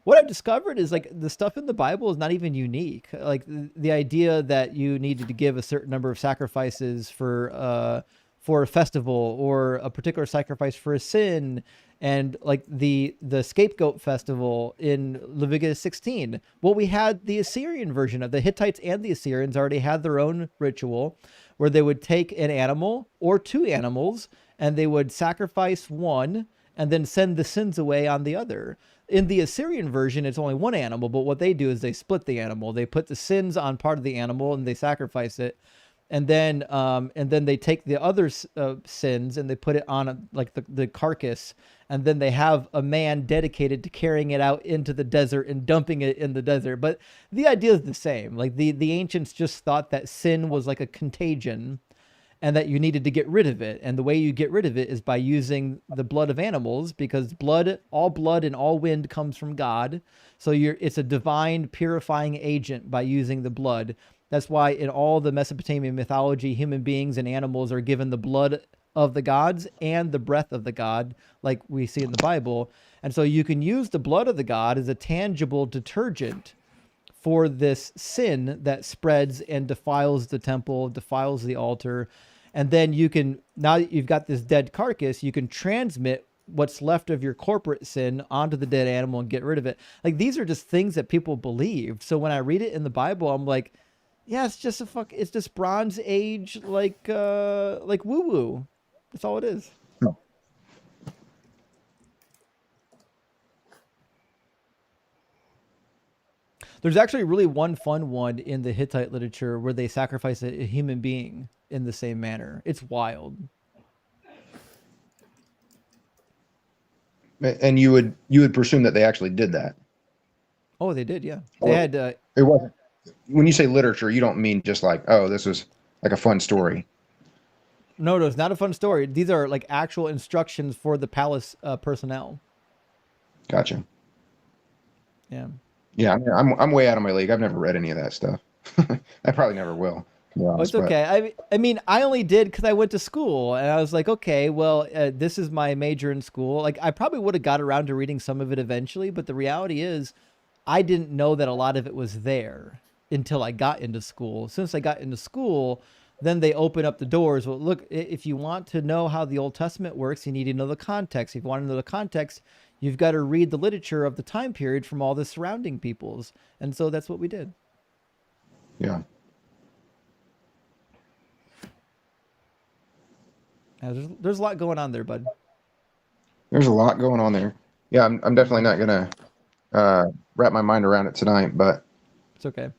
What I've discovered is like the stuff in the Bible is not even unique. Like the idea that you needed to give a certain number of sacrifices for a festival, or a particular sacrifice for a sin, and like the scapegoat festival in Leviticus 16. Well, we had the Assyrian version of the Hittites, and the Assyrians already had their own ritual where they would take an animal or two animals and they would sacrifice one and then send the sins away on the other. In the Assyrian version, it's only one animal, but what they do is they split the animal. They put the sins on part of the animal and they sacrifice it, and then they take the other sins and they put it on like the carcass, and then they have a man dedicated to carrying it out into the desert and dumping it in the desert. But the idea is the same. Like the ancients just thought that sin was like a contagion, and that you needed to get rid of it. And the way you get rid of it is by using the blood of animals, because all blood and all wind comes from God. So it's a divine purifying agent by using the blood. That's why in all the Mesopotamian mythology, human beings and animals are given the blood of the gods and the breath of the god, like we see in the Bible. And so you can use the blood of the god as a tangible detergent for this sin that spreads and defiles the temple, defiles the altar. And then now that you've got this dead carcass, you can transmit what's left of your corporate sin onto the dead animal and get rid of it. Like, these are just things that people believed. So when I read it in the Bible, I'm like, yeah, it's just it's just Bronze Age, like woo-woo. That's all it is. There's actually really one fun one in the Hittite literature where they sacrifice a human being in the same manner. It's wild. And you would presume that they actually did that. Oh, they did, yeah. They had. It wasn't. When you say literature, you don't mean just like, oh, this was like a fun story. No, it's not a fun story. These are like actual instructions for the palace personnel. Gotcha. Yeah. Yeah, I'm way out of my league. I've never read any of that stuff. I probably never will. It's okay. I mean, I only did because I went to school, and I was like, okay, well, this is my major in school. Like, I probably would have got around to reading some of it eventually, but the reality is, I didn't know that a lot of it was there until I got into school. Since I got into school, then they open up the doors. Well, look, if you want to know how the Old Testament works, you need to know the context. If you want to know the context, you've got to read the literature of the time period from all the surrounding peoples. And so that's what we did. Yeah. There's a lot going on there, bud. There's a lot going on there. Yeah, I'm definitely not gonna wrap my mind around it tonight, but it's okay.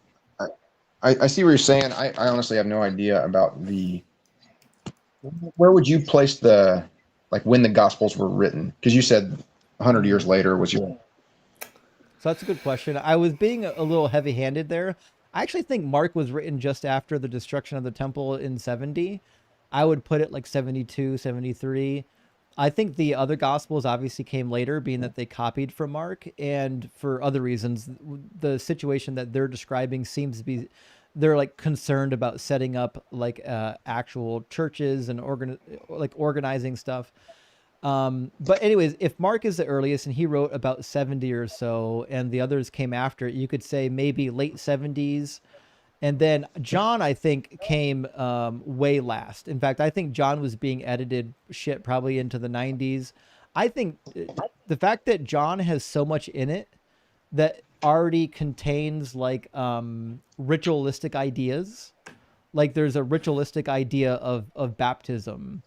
I see what you're saying. I honestly have no idea about where would you place when the Gospels were written? Because you said 100 years later was your. So that's a good question. I was being a little heavy-handed there. I actually think Mark was written just after the destruction of the temple in 70. I would put it like 72, 73. I think the other Gospels obviously came later, being that they copied from Mark, and for other reasons, the situation that they're describing seems to be, they're like concerned about setting up like actual churches and organizing stuff. But anyways, if Mark is the earliest and he wrote about 70 or so, and the others came after, you could say maybe late 70s. And then John, I think, came way last. In fact, I think John was being edited probably into the 90s. I think the fact that John has so much in it that already contains like ritualistic ideas. Like there's a ritualistic idea of baptism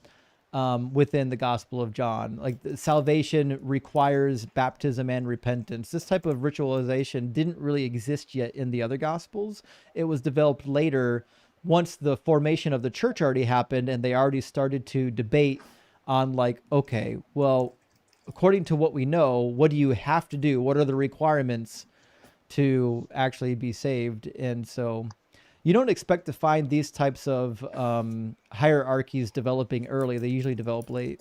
within the Gospel of John. Like salvation requires baptism and repentance. This type of ritualization didn't really exist yet in the other Gospels. It was developed later, once the formation of the church already happened, and they already started to debate on like, okay, well, according to what we know, what do you have to do? What are the requirements to actually be saved? And so you don't expect to find these types of hierarchies developing early. They usually develop late.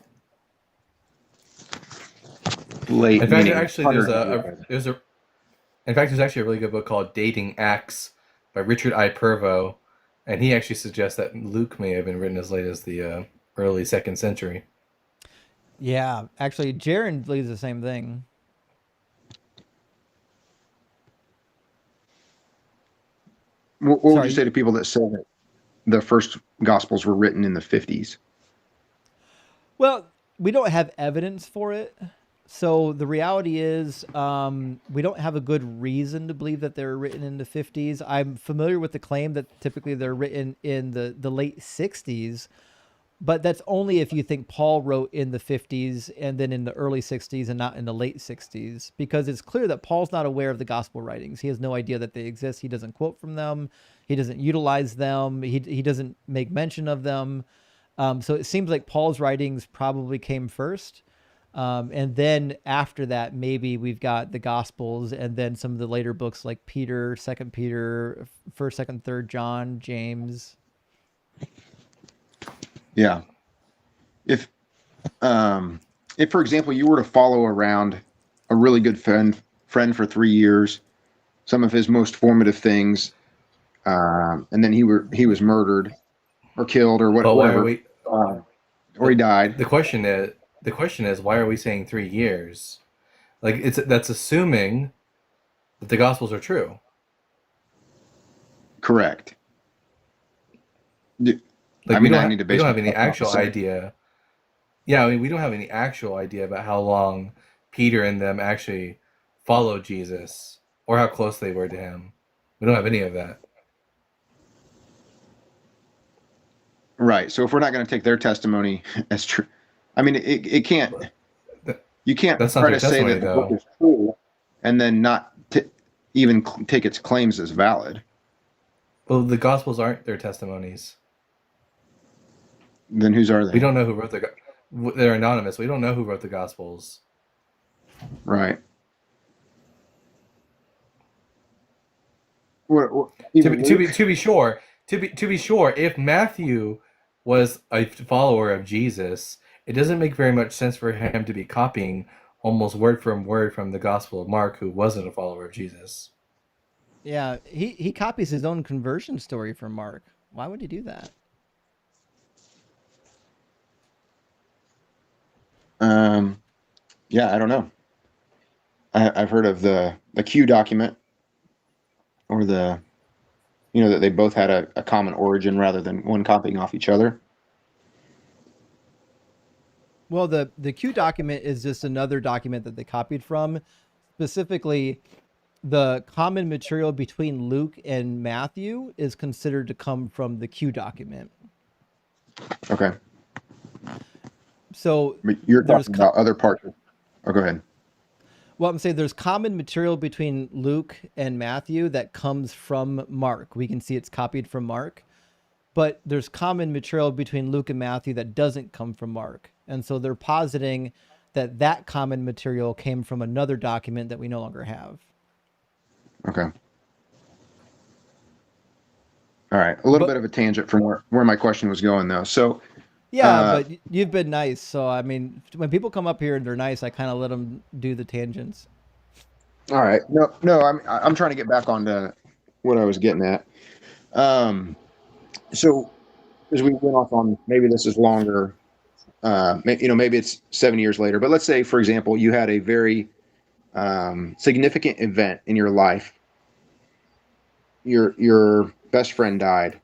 In fact, actually, there's actually a really good book called Dating Acts by Richard I. Pervo. And he actually suggests that Luke may have been written as late as the early 2nd century. Yeah, actually, Jaron believes the same thing. What would Sorry, you say to people that say that the first Gospels were written in the 50s? Well, we don't have evidence for it. So the reality is, we don't have a good reason to believe that they were written in the 50s. I'm familiar with the claim that typically they're written in the late 60s, but that's only if you think Paul wrote in the 50s and then in the early 60s and not in the late 60s, because it's clear that Paul's not aware of the gospel writings. He has no idea that they exist. He doesn't quote from them. He doesn't utilize them. He doesn't make mention of them. So it seems like Paul's writings probably came first. And then after that, maybe we've got the Gospels, and then some of the later books like Peter, 2nd Peter, 1st, 2nd, 3rd John, James. Yeah. If for example, you were to follow around a really good friend for 3 years, some of his most formative things, and then he was murdered or killed or But why are whatever, we? or he died. The question is, why are we saying 3 years? Like that's assuming that the Gospels are true. Correct. Like I we mean, don't I need to base have any myself off actual the same. idea. Yeah, I mean, we don't have any actual idea about how long Peter and them actually followed Jesus or how close they were to him. We don't have any of that. Right. So if we're not going to take their testimony as true, I mean, it can't. You can't That's not try their to say testimony, that the book though. is true and then not even take its claims as valid. Well, the Gospels aren't their testimonies. Then whose are they? We don't know who wrote they're anonymous. We don't know who wrote the Gospels. Right. To be sure, if Matthew was a follower of Jesus, it doesn't make very much sense for him to be copying almost word from word from the Gospel of Mark, who wasn't a follower of Jesus. Yeah, he copies his own conversion story from Mark. Why would he do that? Yeah, I don't know. I've heard of the Q document, or that they both had a common origin rather than one copying off each other. Well, the Q document is just another document that they copied from. Specifically, the common material between Luke and Matthew is considered to come from the Q document. Okay. So but you're talking about other parts. Oh, go ahead. Well, I'm saying there's common material between Luke and Matthew that comes from Mark. We can see it's copied from Mark, but there's common material between Luke and Matthew that doesn't come from Mark. And so they're positing that common material came from another document that we no longer have. Okay. All right. A little bit of a tangent from where my question was going, though. So, yeah, but you've been nice. So, I mean, when people come up here and they're nice, I kind of let them do the tangents. All right. No, I'm trying to get back onto what I was getting at. So as we went off on, maybe this is longer, maybe it's 7 years later, but let's say, for example, you had a very significant event in your life. Your best friend died.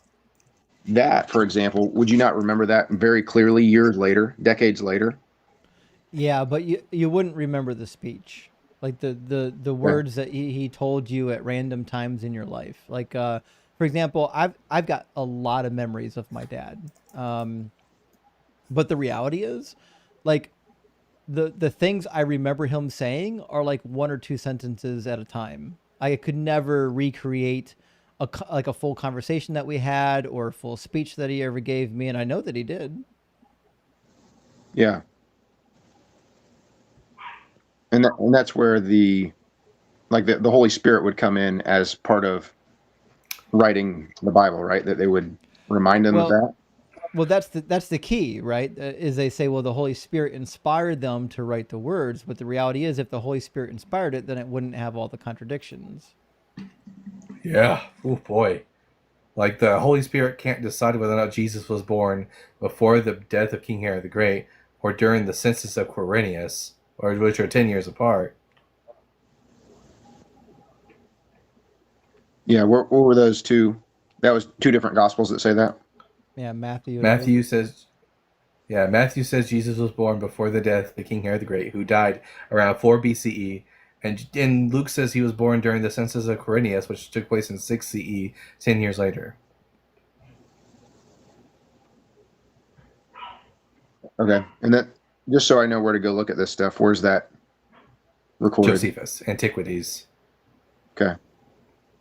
That, for example, would you not remember that very clearly years later, decades later? Yeah, but you wouldn't remember the speech, like the words that he told you at random times in your life. Like, for example, I've got a lot of memories of my dad, but the reality is, like, the things I remember him saying are like one or two sentences at a time. I could never recreate a full conversation that we had or a full speech that he ever gave me, and I know that he did. Yeah. And that's where the Holy Spirit would come in as part of writing the Bible, right? That they would remind them of that. Well, that's the key, right? Is they say, well, the Holy Spirit inspired them to write the words, but the reality is, if the Holy Spirit inspired it, then it wouldn't have all the contradictions. Yeah. Oh boy. Like the Holy Spirit can't decide whether or not Jesus was born before the death of King Herod the Great or during the census of Quirinius, or which are 10 years apart. Yeah, what were those two? That was two different gospels that say that. Yeah, Matthew and Matthew Luke. says Jesus was born before the death of King Herod the Great, who died around 4 BCE. And Luke says he was born during the census of Quirinius, which took place in 6 CE, 10 years later. Okay, and that just so I know where to go look at this stuff. Where's that recorded? Josephus, Antiquities. Okay.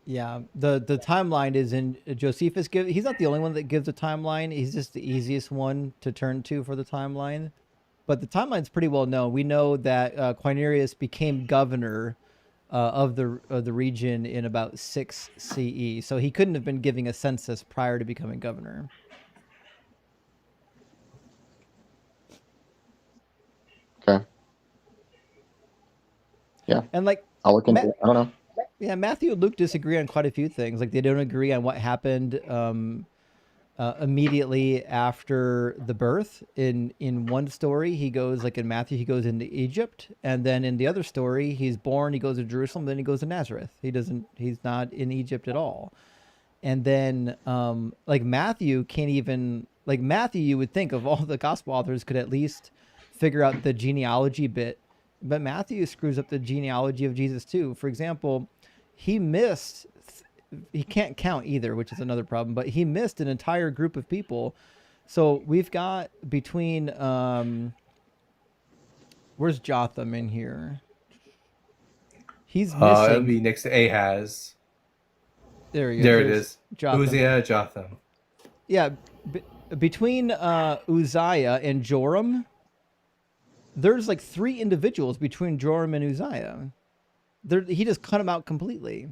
Yeah, the timeline is in Josephus. He's not the only one that gives a timeline. He's just the easiest one to turn to for the timeline. But the timeline's pretty well known. We know that Quirinius became governor of the region in about 6 CE. So he couldn't have been giving a census prior to becoming governor. Okay. Yeah. And like I'll look into it. I don't know. Yeah, Matthew and Luke disagree on quite a few things. Like they don't agree on what happened immediately after the birth. In one story, he goes, like in Matthew, he goes into Egypt, and then in the other story, he's born, he goes to Jerusalem, then he goes to Nazareth. He's not in Egypt at all. And then like Matthew can't even, like Matthew, you would think of all the gospel authors could at least figure out the genealogy bit, but Matthew screws up the genealogy of Jesus too. For example, he can't count either, which is another problem, but he missed an entire group of people. So we've got between where's Jotham in here? He's missing. It'll be next to Ahaz. There he is. There it is. Jotham. Uzziah, Jotham. Yeah, between Uzziah and Joram, there's like 3 individuals between Joram and Uzziah. He just cut them out completely.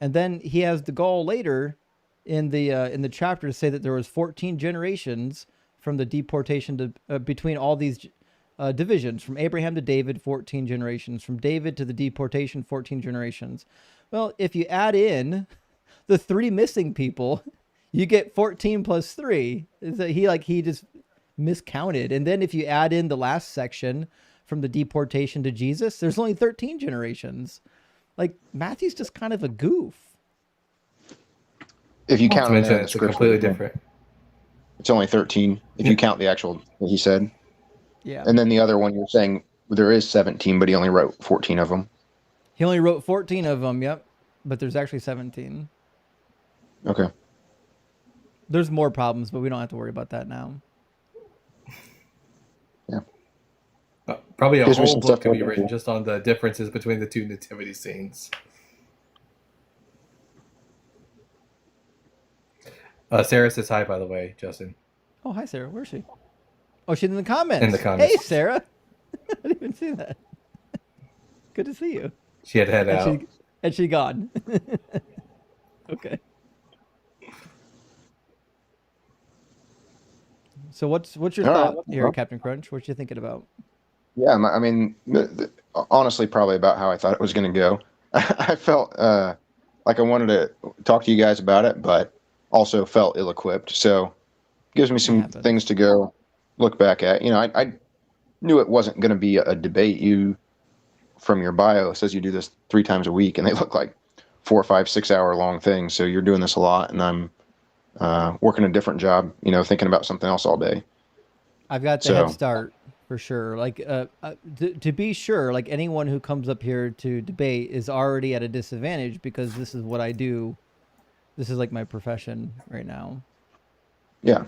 And then he has the gall later in the chapter to say that there was 14 generations from the deportation to between all these divisions, from Abraham to David, 14 generations, from David to the deportation, 14 generations. Well, if you add in the 3 missing people, you get 14 plus 3. He just miscounted. And then if you add in the last section from the deportation to Jesus, there's only 13 generations. Like Matthew's just kind of a goof. If you count it, it's completely different. It's only 13 if you count the actual what he said. Yeah. And then the other one you're saying there is 17, but he only wrote 14 of them. He only wrote 14 of them, yep. But there's actually 17. Okay. There's more problems, but we don't have to worry about that now. Yeah. Probably a whole book could be written just on the differences between the 2 nativity scenes. Sarah says hi, by the way, Justin. Oh, hi, Sarah. Where's she? Oh, she's in the comments. In the comments. Hey, Sarah. I didn't even see that. Good to see you. She had to head out. And she gone. Okay. So what's your thought here, Captain Crunch? What you thinking about? Yeah, I mean, honestly, probably about how I thought it was going to go. I felt like I wanted to talk to you guys about it, but also felt ill-equipped. So it gives me some things to go look back at. You know, I knew it wasn't going to be a debate. You, from your bio, says you do this 3 times a week, and they look like 4, 5, 6 hour long things. So you're doing this a lot, and I'm working a different job, you know, thinking about something else all day. I've got the head start for sure. Like to be sure, like anyone who comes up here to debate is already at a disadvantage because this is what I do. This is like my profession right now. Yeah.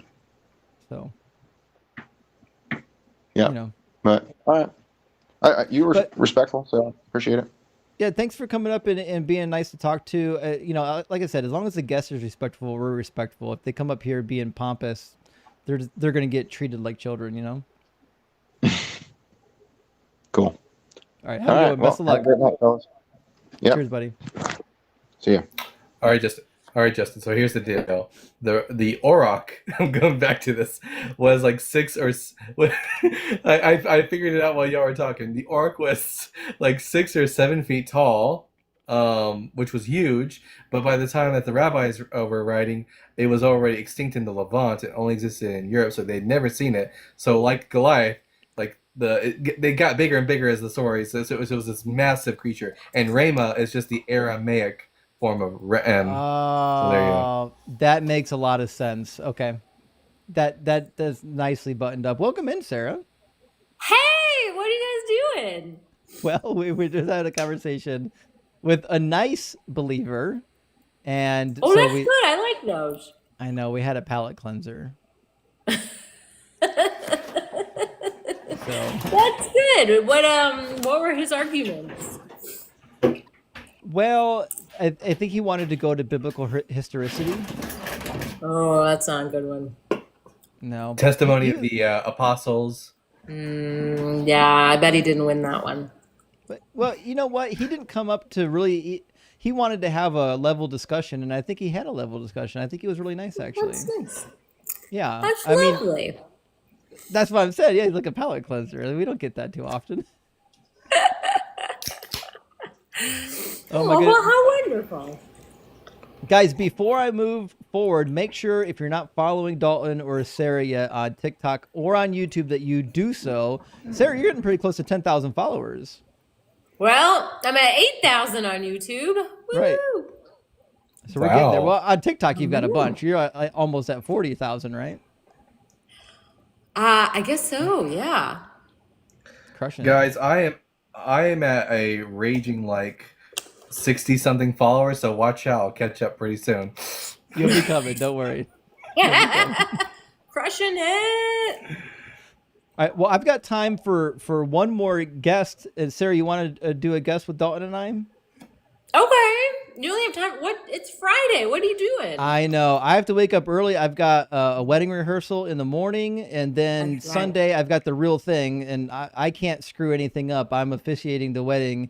So. Yeah. You know. But you were respectful, so appreciate it. Yeah, thanks for coming up and being nice to talk to. You know, like I said, as long as the guest is respectful, we're respectful. If they come up here being pompous, they're going to get treated like children, you know? Cool. All right, have a good one. Best of luck. Have a great night, fellas. Yep. Cheers, buddy. See ya. All right, Justin. So here's the deal. The Auroch, I'm going back to this, was like 6 or I figured it out while y'all were talking. The Auroch was like 6 or 7 feet tall, which was huge. But by the time that the rabbis were writing, it was already extinct in the Levant. It only existed in Europe, so they'd never seen it. So like Goliath, like they got bigger and bigger as the story. So it was this massive creature, and Rama is just the Aramaic form of Ram. So there you go. That makes a lot of sense. Okay, that's nicely buttoned up. Welcome in, Sarah. Hey, what are you guys doing? Well, we just had a conversation with a nice believer, and Oh, so that's good. I like those. I know we had a palate cleanser. So That's good. What were his arguments? well, I think he wanted to go to biblical historicity. Oh, that's not a good one. No, but Testimony of the apostles. Yeah, I bet he didn't win that one. But well, you know what? He didn't come up to really. He wanted to have a level discussion, and I think he had a level discussion. I think he was really nice, actually. That's nice. Yeah, That's I mean, lovely. that's what I'm saying. Yeah, he's like a palate cleanser. We don't get that too often. Oh my Oh, goodness. well, how wonderful. Guys, before I move forward, make sure if you're not following Dalton or Sarah yet on TikTok or on YouTube that you do so. Sarah, you're getting pretty close to 10,000 followers. Well, I'm at 8,000 on YouTube. Woo! Right. So we're getting there. Well, on TikTok, you've got a bunch. You're almost at 40,000, right? I guess so, yeah. Crushing. Guys, I am at a raging like 60 something followers, so watch out. I'll catch up pretty soon. You'll be coming, don't worry. Crushing it. All right, well, I've got time for one more guest. And Sarah, you want to do a guest with Dalton and I? Okay. You only have time. What? It's Friday. What are you doing? I know. I have to wake up early. I've got a wedding rehearsal in the morning, and then That's right. Sunday I've got the real thing, and I can't screw anything up. I'm officiating the wedding,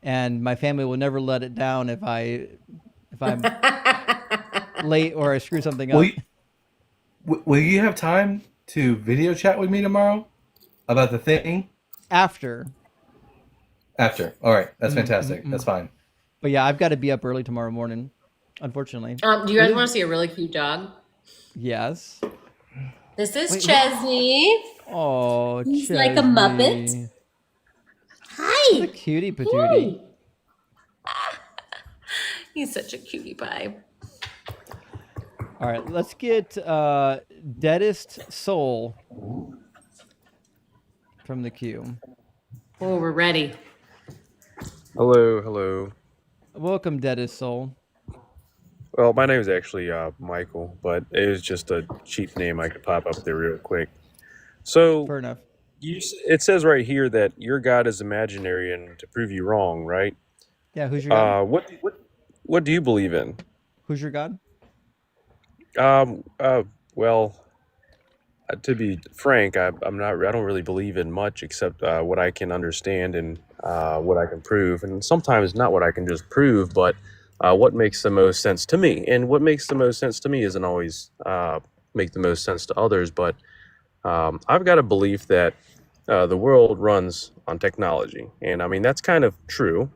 and my family will never let it down if I'm late or I screw something up. Will you have time to video chat with me tomorrow about the thing? After. All right. That's fantastic. That's fine. But yeah, I've got to be up early tomorrow morning, unfortunately. Do you guys want to see a really cute dog? Yes. This is Wait, Chesney. Oh, He's like a Muppet. Chesney. Hi. He's a cutie patootie. He's such a cutie pie. All right, let's get Deadest Soul from the queue. Oh, we're ready. Hello. Welcome, Deadest Soul. Well, my name is actually Michael, but it was just a cheap name I could pop up there real quick. So, Fair enough. it says right here that your God is imaginary, and to prove you wrong, right? Yeah, who's your God? What do you believe in? Who's your God? Well, to be frank, I'm not. I don't really believe in much except what I can understand and what I can prove, and sometimes not what I can just prove, but what makes the most sense to me. And what makes the most sense to me isn't always make the most sense to others. But I've got a belief that the world runs on technology, and I mean that's kind of true.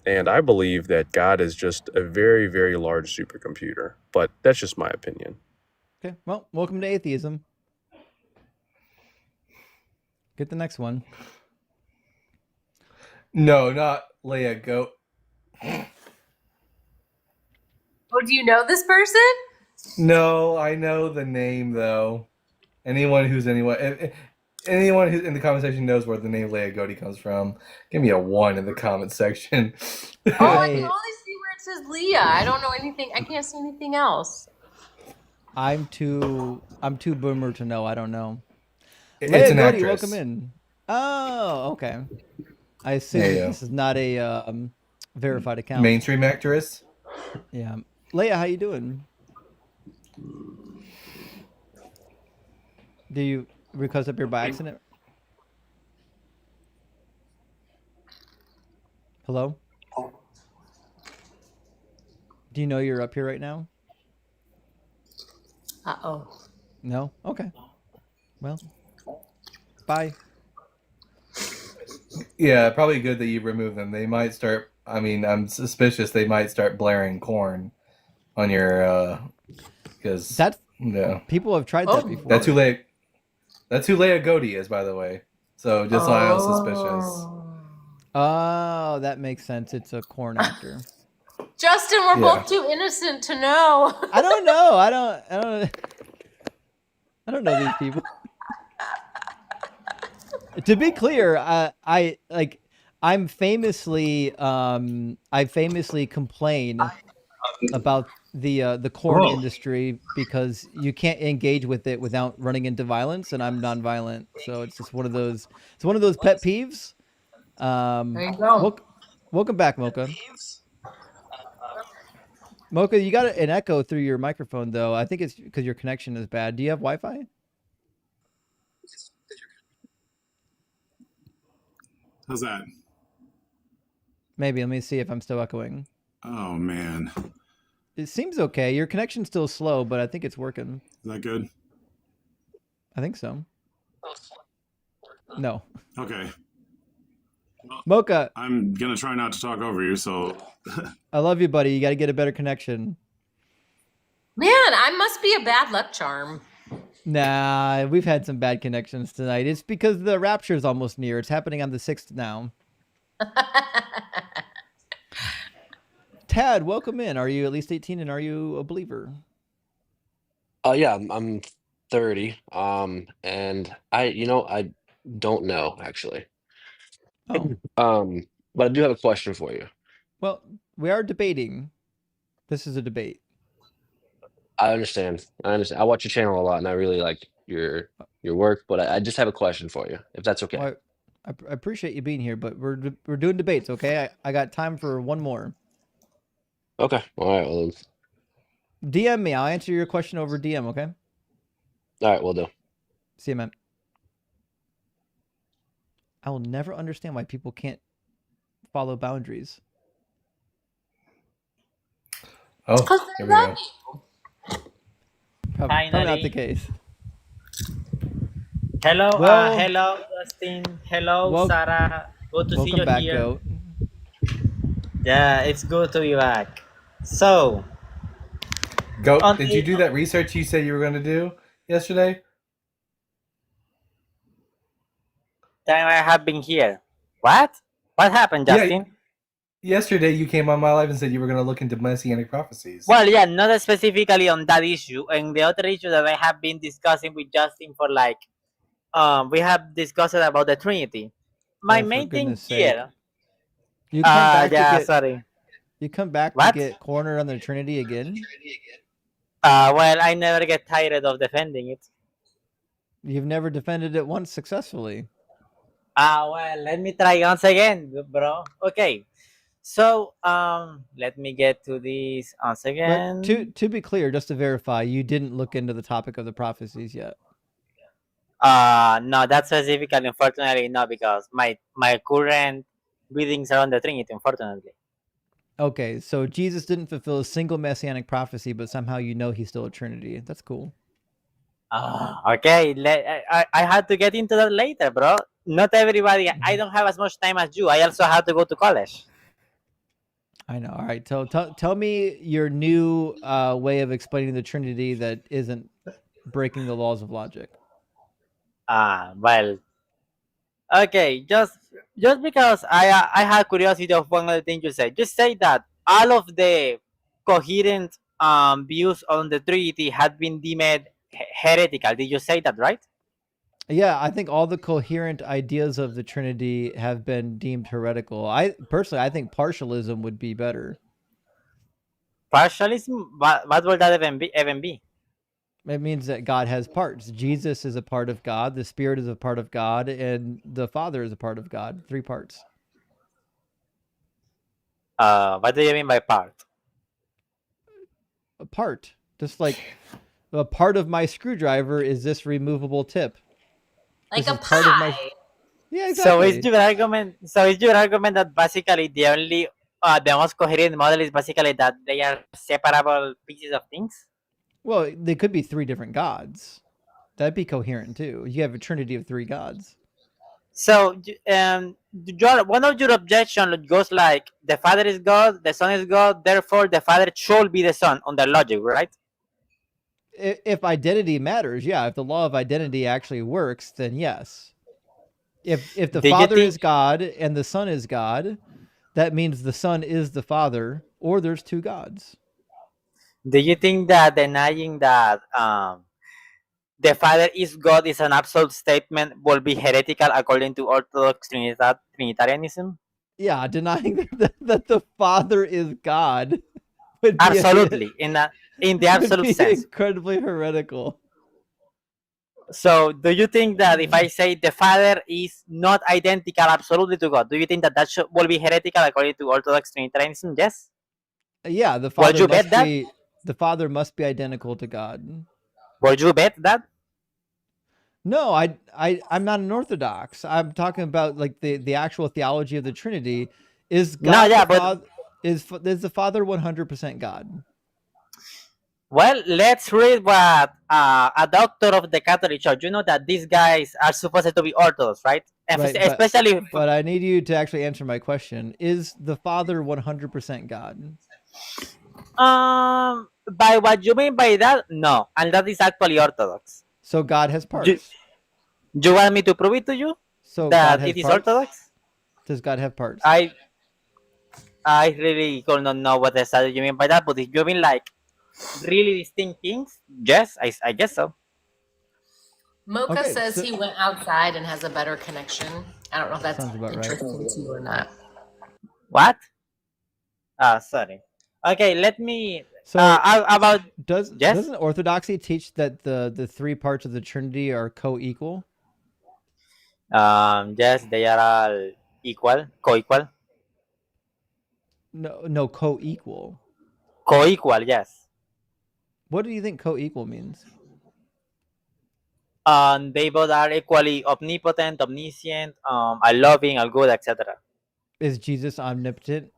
And I believe that God is just a very, very large supercomputer. But that's just my opinion. Okay, well, welcome to atheism. Get the next one. No, not Leia Goat. Oh, do you know this person? No, I know the name though. Anyone who's in the comment section knows where the name Leia Goaty comes from. Give me a 1 in the comment section. Oh, I can only see where it says Leah. I don't know anything. I can't see anything else. I'm too boomer to know. I don't know. It's Leia an Goaty, actress. welcome in. Oh, okay. I assume this is not a verified account. Mainstream actress. Yeah, Leia, how you doing? Do you request up here by accident? Hello? Do you know you're up here right now? Uh-oh. No? Okay. Well, bye. Yeah, probably good that you remove them. They might start I mean, I'm suspicious they might start blaring corn on your because That's no, people have tried that before. that's who Leia Goaty is, by the way. So just so I was suspicious. Oh, that makes sense. It's a corn actor. Justin, we're Yeah. both too innocent to know. I don't know. I don't know these people. To be clear, I famously complain about the corn Whoa. industry because you can't engage with it without running into violence, and I'm nonviolent, so it's just one of those. It's one of those pet peeves. There you go. Welcome back, Mocha. Mocha, you got an echo through your microphone, though. I think it's because your connection is bad. Do you have Wi-Fi? How's that? Maybe. Let me see if I'm still echoing. Oh man. It seems okay. Your connection's still slow, but I think it's working. Is that good? I think so. No. Okay. Mocha, I'm gonna try not to talk over you, so I love you, buddy. You got to get a better connection. Man, I must be a bad luck charm. Nah, we've had some bad connections tonight. It's because the rapture's almost near. It's happening on the 6th now. Tad, welcome in. Are you at least 18 and are you a believer? Yeah, I'm 30. And I don't know actually. Oh. But I do have a question for you. Well, we are debating. This is a debate. I understand. I watch your channel a lot, and I really like your work. But I just have a question for you, if that's okay. Well, I appreciate you being here, but we're doing debates, okay? I got time for one more. Okay. All right. Well, DM me. I'll answer your question over DM, okay? all right. We'll do. See you, man. I will never understand why people can't follow boundaries. Oh, here we go. Probably not the case. Hello, Well- hello, Justin. Hello, Sarah. Good to see Welcome you back, here. Goat. Yeah, it's good to be back. So, Goat, did you do that research you said you were going to do yesterday? time I have been here. What? What happened, Yeah, Justin? yesterday you came on my live and said you were going to look into messianic prophecies. Well, yeah, not specifically on that issue. And the other issue that I have been discussing with Justin for we have discussed about the Trinity. My Oh, for main thing goodness sake. here. You come back yeah, to get sorry. You come back What? to get cornered on the Trinity again? Well, I never get tired of defending it. You've never defended it once successfully. Well, let me try once again, bro. Okay. So, let me get to this once again. But to be clear, just to verify, you didn't look into the topic of the prophecies yet. No, that's specifically, unfortunately, no, because my current readings are on the Trinity, unfortunately. Okay, so Jesus didn't fulfill a single messianic prophecy, but somehow you know he's still a Trinity. That's cool. Okay, I had to get into that later, bro. Not everybody. I don't have as much time as you. I also have to go to college. I know. All right, tell me your new way of explaining the Trinity that isn't breaking the laws of logic. Well, okay, just because I had curiosity of one other thing you said. Just say that all of the coherent views on the Trinity had been deemed heretical. Did you say that right? Yeah, I think all the coherent ideas of the Trinity have been deemed heretical. I think partialism would be better. Partialism? What will that even be? It means that God has parts. Jesus is a part of God, the Spirit is a part of God, and the Father is a part of God. 3 parts. What do you mean by part? A part. Just like a part of my screwdriver is this removable tip. Like This a is part of my. pie. Yeah, So exactly. is your argument that basically the only the most coherent model is basically that they are separable pieces of things? Well, they could be 3 different gods. That'd be coherent too. You have a trinity of 3 gods. So, one of your objections goes like the Father is God, the Son is God, therefore the Father should be the Son on the logic, right? If identity matters, yeah. If the law of identity actually works, then yes. If the Do you Father think? is God and the Son is God, that means the Son is the Father, or there's two gods. Do you think that denying that the Father is God is an absolute statement will be heretical according to Orthodox Trinitarianism? Yeah, denying that the Father is God would be Absolutely, in the would absolute be sense. incredibly heretical. So, do you think that if I say the Father is not identical absolutely to God, do you think that will be heretical according to Orthodox Trinitarianism? Yes. Yeah, the Would Father you bet must that? be identical to God. Would you bet that? No, I'm not an Orthodox. I'm talking about like the actual theology of the Trinity. Is No, God yeah, the but Father? Is the Father 100% God? well, let's read what a doctor of the Catholic Church. You know that these guys are supposed to be Orthodox, right? Right, Especially, but I need you to actually answer my question. Is the Father 100% God? by what you mean by that, no, and that is actually Orthodox. So God has You, parts. you want me to prove it to you So God that has it is parts? Orthodox? Does God have parts? I really could not know what exactly you mean by that, but if you mean like really distinct things, yes, I guess so. Mocha Okay, says so he went outside and has a better connection. I don't know if that's sounds about right. interesting to you or not. What? Sorry. Okay, let me. So About yes. doesn't Orthodoxy teach that the three parts of the Trinity are co-equal? Yes, they are all equal, co-equal, No, co-equal. co-equal. Yes. What do you think co-equal means? They both are equally omnipotent, omniscient, are loving, are good, etc. Is Jesus omnipotent?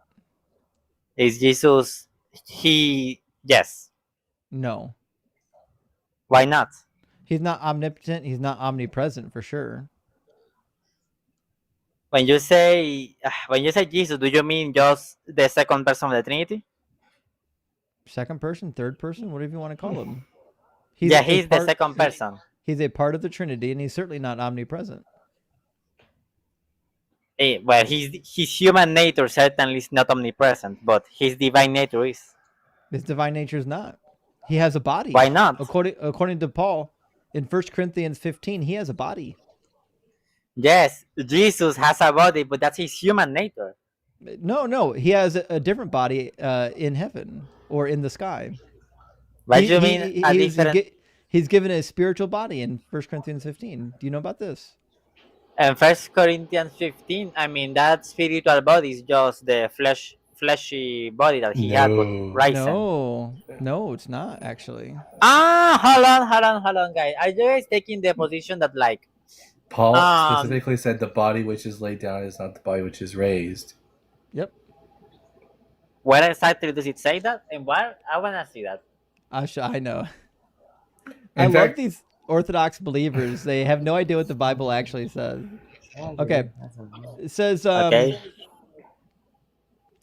Is Jesus? Yes. No. Why not? He's not omnipotent, he's not omnipresent for sure. When you say Jesus, do you mean just the second person of the Trinity? Second person, third person, whatever you want to call him. He's the second person. He's a part of the Trinity, and he's certainly not omnipresent. Well, his human nature certainly is not omnipresent, but his divine nature is. His divine nature is not. He has a body. Why not? According to Paul, in 1 Corinthians 15, he has a body. Yes, Jesus has a body, but that's his human nature. No, he has a different body in heaven or in the sky. What do you mean a different? He's given a spiritual body in 1 Corinthians 15. Do you know about this? And 1 Corinthians 15, I mean, that spiritual body is just the fleshy body that he had, but risen. No, it's not actually. Hold on, guys. Are you guys taking the position that like Paul specifically said the body which is laid down is not the body which is raised. Yep. Where exactly does it say that? And why? I want to see that. I know. I love these Orthodox believers. They have no idea what the Bible actually says. Okay. It says, okay.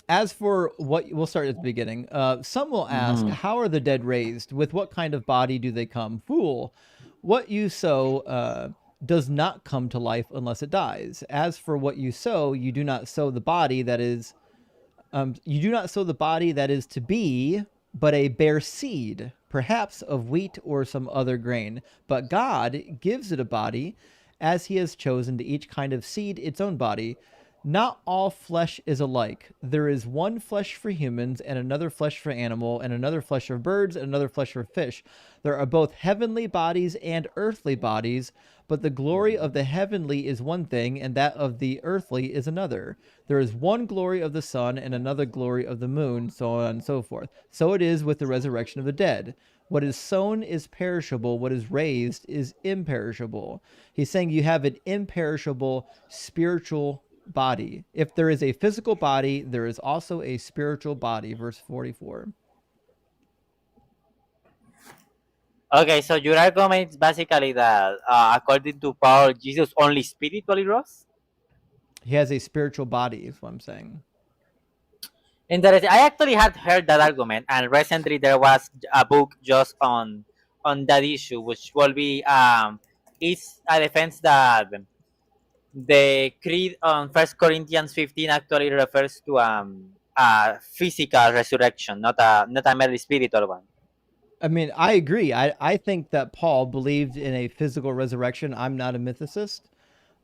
As for what, we'll start at the beginning. Some will ask, how are the dead raised? With what kind of body do they come? Fool, what you sow does not come to life unless it dies. As for what you sow, you do not sow the body that is, to be, but a bare seed, perhaps of wheat or some other grain. But God gives it a body, as he has chosen to each kind of seed its own body. Not all flesh is alike. There is one flesh for humans, and another flesh for animal, and another flesh for birds, and another flesh for fish. There are both heavenly bodies and earthly bodies, but the glory of the heavenly is one thing, and that of the earthly is another. There is one glory of the sun, and another glory of the moon, so on and so forth. So it is with the resurrection of the dead. What is sown is perishable. What is raised is imperishable. He's saying you have an imperishable spiritual body. If there is a physical body, there is also a spiritual body. Verse 44. Okay, so your argument is basically that, according to Paul, Jesus only spiritually rose. He has a spiritual body, is what I'm saying. Interesting. I actually had heard that argument, and recently there was a book just on that issue, which will be is a defense that the creed on First Corinthians 15 actually refers to a physical resurrection, not a merely spiritual one. I mean, I agree. I think that Paul believed in a physical resurrection. I'm not a mythicist.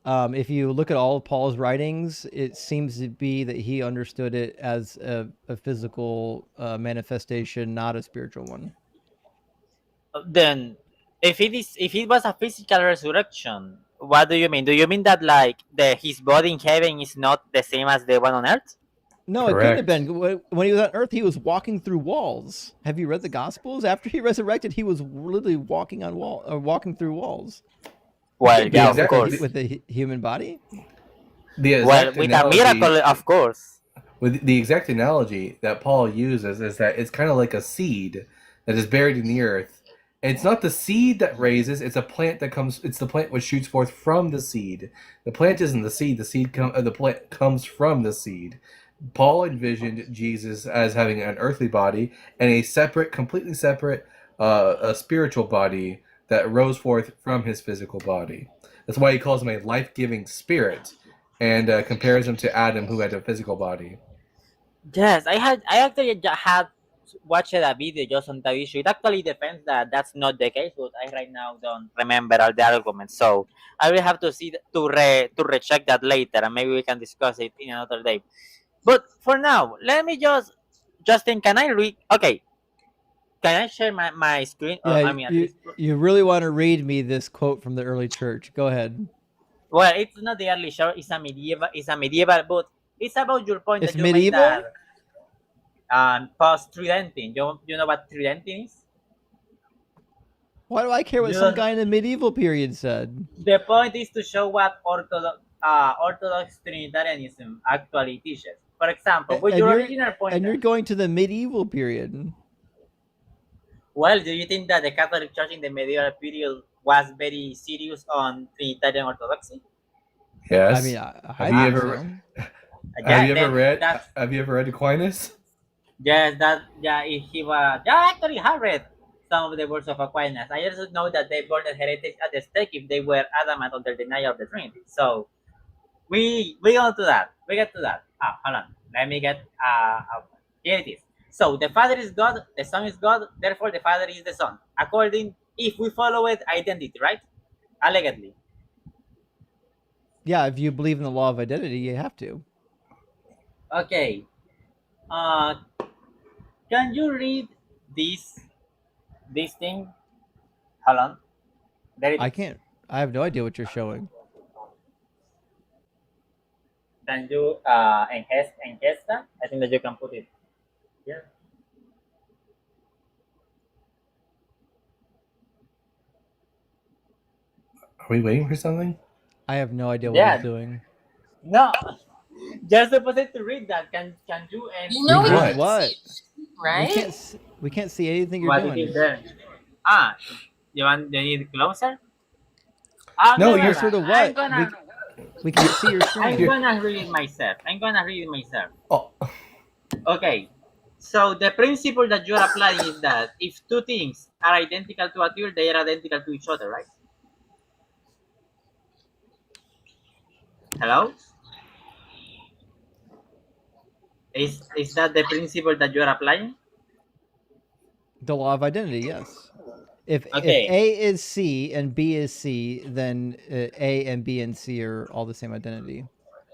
If you look at all of Paul's writings, it seems to be that he understood it as a physical manifestation, not a spiritual one. Then, if it was a physical resurrection, what do you mean? Do you mean that like his body in heaven is not the same as the one on earth? No, it couldn't have been. When he was on earth, he was walking through walls. Have you read the Gospels? After he resurrected, he was literally walking through walls. Well, yeah, of course. With a human body? Well, with a miracle, of course. With the exact analogy that Paul uses is that it's kind of like a seed that is buried in the earth. And it's not the seed that raises; it's a plant that comes. It's the plant which shoots forth from the seed. The plant isn't the seed. The plant comes from the seed. Paul envisioned Jesus as having an earthly body and a separate, completely separate, a spiritual body that rose forth from his physical body. That's why he calls him a life-giving spirit, and compares him to Adam, who had a physical body. Yes, I actually had watched a video just on that issue. It actually defends that that's not the case, but I right now don't remember all the arguments. So I will have to see to recheck that later, and maybe we can discuss it in another day. But for now, let me Justin, can I read? Okay, can I share my screen? Yeah, I mean, you really want to read me this quote from the early church? Go ahead. Well, it's not the early church. It's a medieval book. It's about your point It's that you medieval? made that post-Tridentine. You know what Tridentine is? Why do I care what some guy in the medieval period said? The point is to show what Orthodox Trinitarianism actually teaches. For example, with your original point, and you're going to the medieval period. Well, do you think that the Catholic Church in the medieval period was very serious on Trinitarian orthodoxy? Yes. I mean, have you ever read Aquinas? Yes, he was. I actually have read some of the works of Aquinas. I also know that they burned heretics at the stake if they were adamant on their denial of the Trinity. So we go to that. We get to that. Hold on. Let me get here it is. So the Father is God, the Son is God, therefore the Father is the Son. According, if we follow it, identity, right? Allegedly. Yeah, if you believe in the law of identity, you have to. Okay. Can you read this thing? Hold on. I can't. I have no idea what you're showing. Can you enhance that? I think that you can put it here. Are we waiting for something? I have no idea what he's doing. No, just supposed to read that. Can you? You know read what? Right? We can't see anything you're doing. Is there? You need closer? No, you're sort of what? We can see your screen. I'm gonna read it myself. Oh. Okay. So the principle that you're applying is that if two things are identical to occur, they are identical to each other, right? Hello? Is that the principle that you're applying? The law of identity, yes. If A is C and B is C, then A and B and C are all the same identity.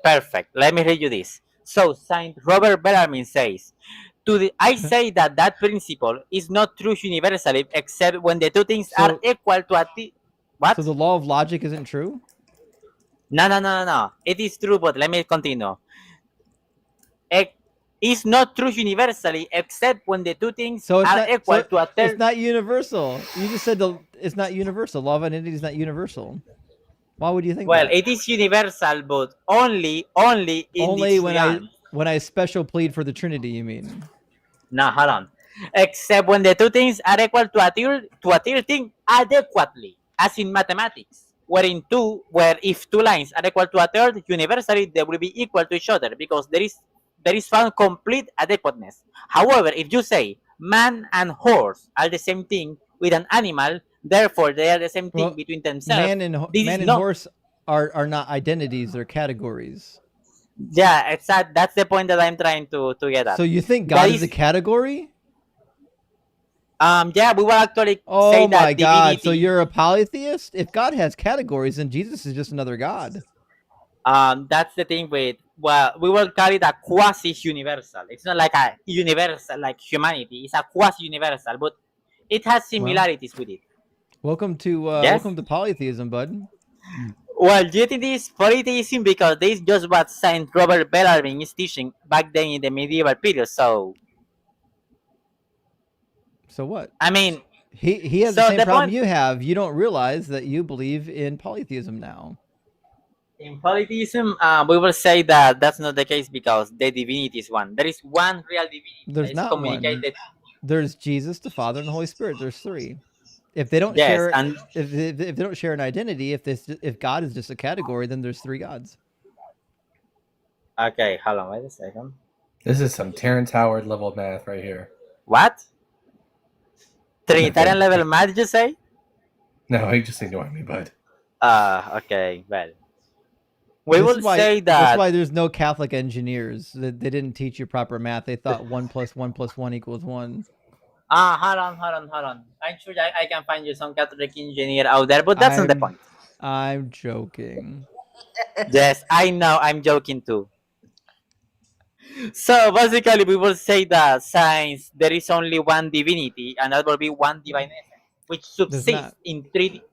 Perfect. Let me read you this. So Saint Robert Bellarmine says, I say that principle is not true universally except when the two things are equal to a what? So the law of logic isn't true? No. It is true, but let me continue. It's not true universally except when the two things are equal to a third. It's not universal. You just said it's not universal. Law of identity is not universal. Why would you think Well, that? it is universal, but only in when I special plead for the Trinity, you mean? No, hold on. except when the two things are equal to a third thing adequately, as in mathematics, where if two lines are equal to a third, universally they will be equal to each other because there is found complete adequateness. However, if you say man and horse are the same thing with an animal, therefore they are the same thing Well, between themselves. This is man and not. horse are not identities; they're categories. Yeah, exactly. That's the point that I'm trying to get at. So you think That God is is, a category? yeah, we will actually say Oh my that God! So divinity. you're a polytheist? If God has categories, then Jesus is just another God. That's the thing with, well, we will call it a quasi-universal. It's not like a universal like humanity. It's a quasi-universal, but it has Well, similarities with it. welcome Yes. to polytheism, bud. Well, do you think this is polytheism because this is just what Saint Robert Bellarmine is teaching back then in the medieval period? So, So what? I mean, He has the so same the problem point you have. You don't realize that you believe in polytheism now. in polytheism, we will say that that's not the case because the divinity is one. There is one real divinity that There's is not one. communicated. There's Jesus, the Father, and the Holy Spirit. There's three. If they don't Yes, share, and if they don't share an identity, if God is just a category, then there's three gods. okay, hold on, wait a second. This is some Terrence Howard level math right here. What? Trinitarian Nothing. level math, did you say? No, he just ignored me, bud. Okay, well. We This will is why, say that's that. why there's no Catholic engineers. They didn't teach you proper math. They thought 1 + 1 + 1 = 1. Hold on. I'm sure I can find you some Catholic engineer out there, but that's not the point. I'm joking. Yes, I know, I'm joking too. So basically, we will say that since there is only one divinity, and that will be one divine essence, which There's subsists not. in three.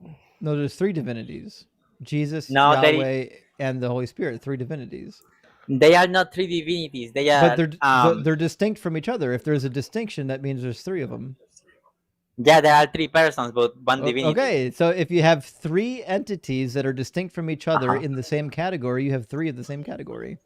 No, there's three divinities. Jesus, No, Yahweh, and the Holy Spirit. Three divinities. they are not three divinities. They But are they're distinct from each other. If there's a distinction, that means there's three of them. yeah, there are three persons, but one divinity. Okay, so if you have three entities that are distinct from each other in the same category, you have three of the same category.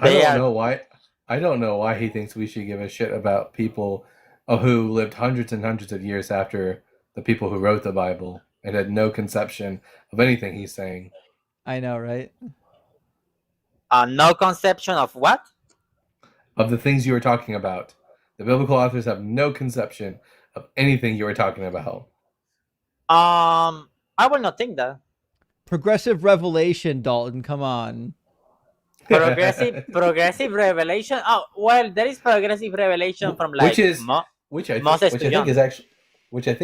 I don't know why. I don't know why he thinks we should give a shit about people who lived hundreds and hundreds of years after the people who wrote the Bible and had no conception of anything he's saying. I know, right? No conception of what? Of the things you were talking about. The biblical authors have no conception of anything you were talking about. I will not think that. Progressive revelation, Dalton. Come on. Progressive revelation. Oh well, there is progressive revelation from like which I Moses to think John.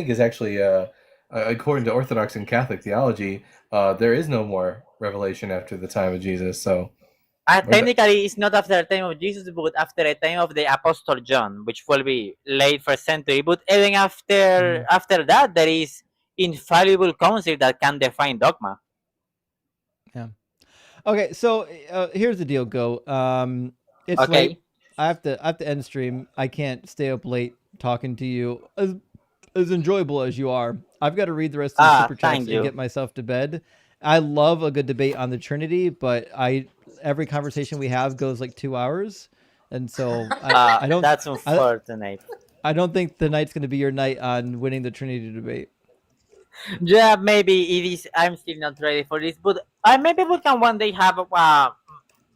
is actually according to Orthodox and Catholic theology, there is no more revelation after the time of Jesus. So technically, it's not after the time of Jesus, but after the time of the Apostle John, which will be late first century. But even after that, there is infallible council that can define dogma. Yeah. Okay, so here's the deal. Go. It's Okay. late. I have to end stream. I can't stay up late talking to you. As enjoyable as you are, I've got to read the rest of the super chats and get myself to bed. I love a good debate on the Trinity, but every conversation we have goes like 2 hours, and so I don't. That's unfortunate. I don't think the night's going to be your night on winning the Trinity debate. Yeah, maybe it is. I'm still not ready for this, but maybe we can one day have a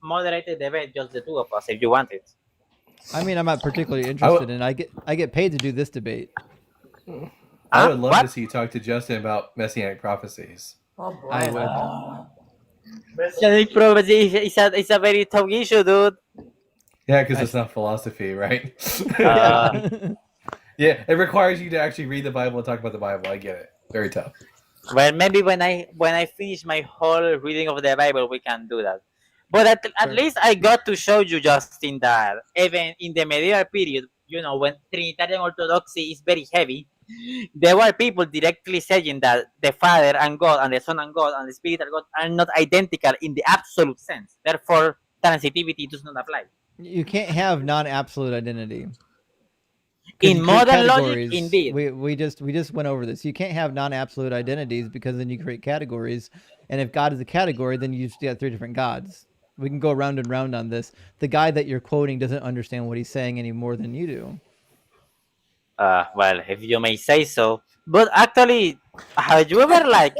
moderated debate, just the two of us, if you want it. I mean, I'm not particularly interested in. I get paid to do this debate. I would love to see you talk to Justin about messianic prophecies. Oh boy. I would. Messianic prophecy is a very tough issue, dude. Yeah, because it's not philosophy, right? Yeah, it requires you to actually read the Bible and talk about the Bible. I get it. Very tough. Well, maybe when I finish my whole reading of the Bible, we can do that. But at least I got to show you, Justin, that even in the medieval period, when Trinitarian Orthodoxy is very heavy, there were people directly saying that the Father and God and the Son and God and the Spirit and God are not identical in the absolute sense. Therefore, transitivity does not apply. You can't have non-absolute identity. In modern logic, indeed. We just went over this. You can't have non-absolute identities because then you create categories. And if God is a category, then you just got three different gods. We can go round and round on this. The guy that you're quoting doesn't understand what he's saying any more than you do. Well, if you may say so. But actually, have you ever like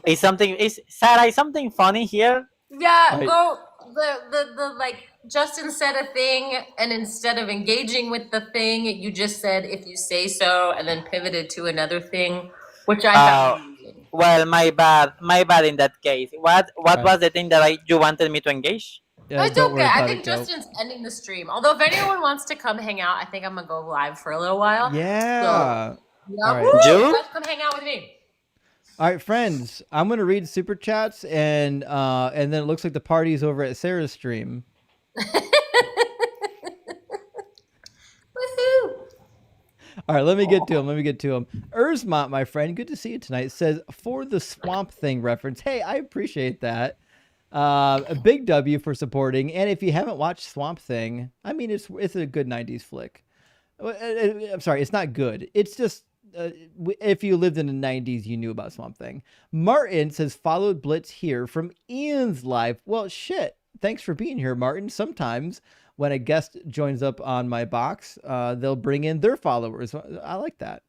is Sarah, is something funny here? Yeah, go the like Justin said a thing, and instead of engaging with the thing, you just said if you say so, and then pivoted to another thing, which I found amusing. Well, my bad in that case. What was the thing that you wanted me to engage? It's okay. I think Justin's ending the stream. Although if anyone wants to come hang out, I think I'm gonna go live for a little while. Yeah. So, yeah. All right. Woo, Ju? you guys come hang out with me. All right, friends. I'm gonna read super chats, and then it looks like the party's over at Sarah's stream. Woohoo! All right, let me get to him. Erzmont, my friend, good to see you tonight, says, for the Swamp Thing reference. Hey, I appreciate that. A big W for supporting. And if you haven't watched Swamp Thing, I mean, it's a good 90s flick. I'm sorry, it's not good. It's just, if you lived in the 90s, you knew about Swamp Thing. Martin says, followed Blitz here from Ian's live. Well, shit. Thanks for being here, Martin. Sometimes when a guest joins up on my box, they'll bring in their followers. I like that.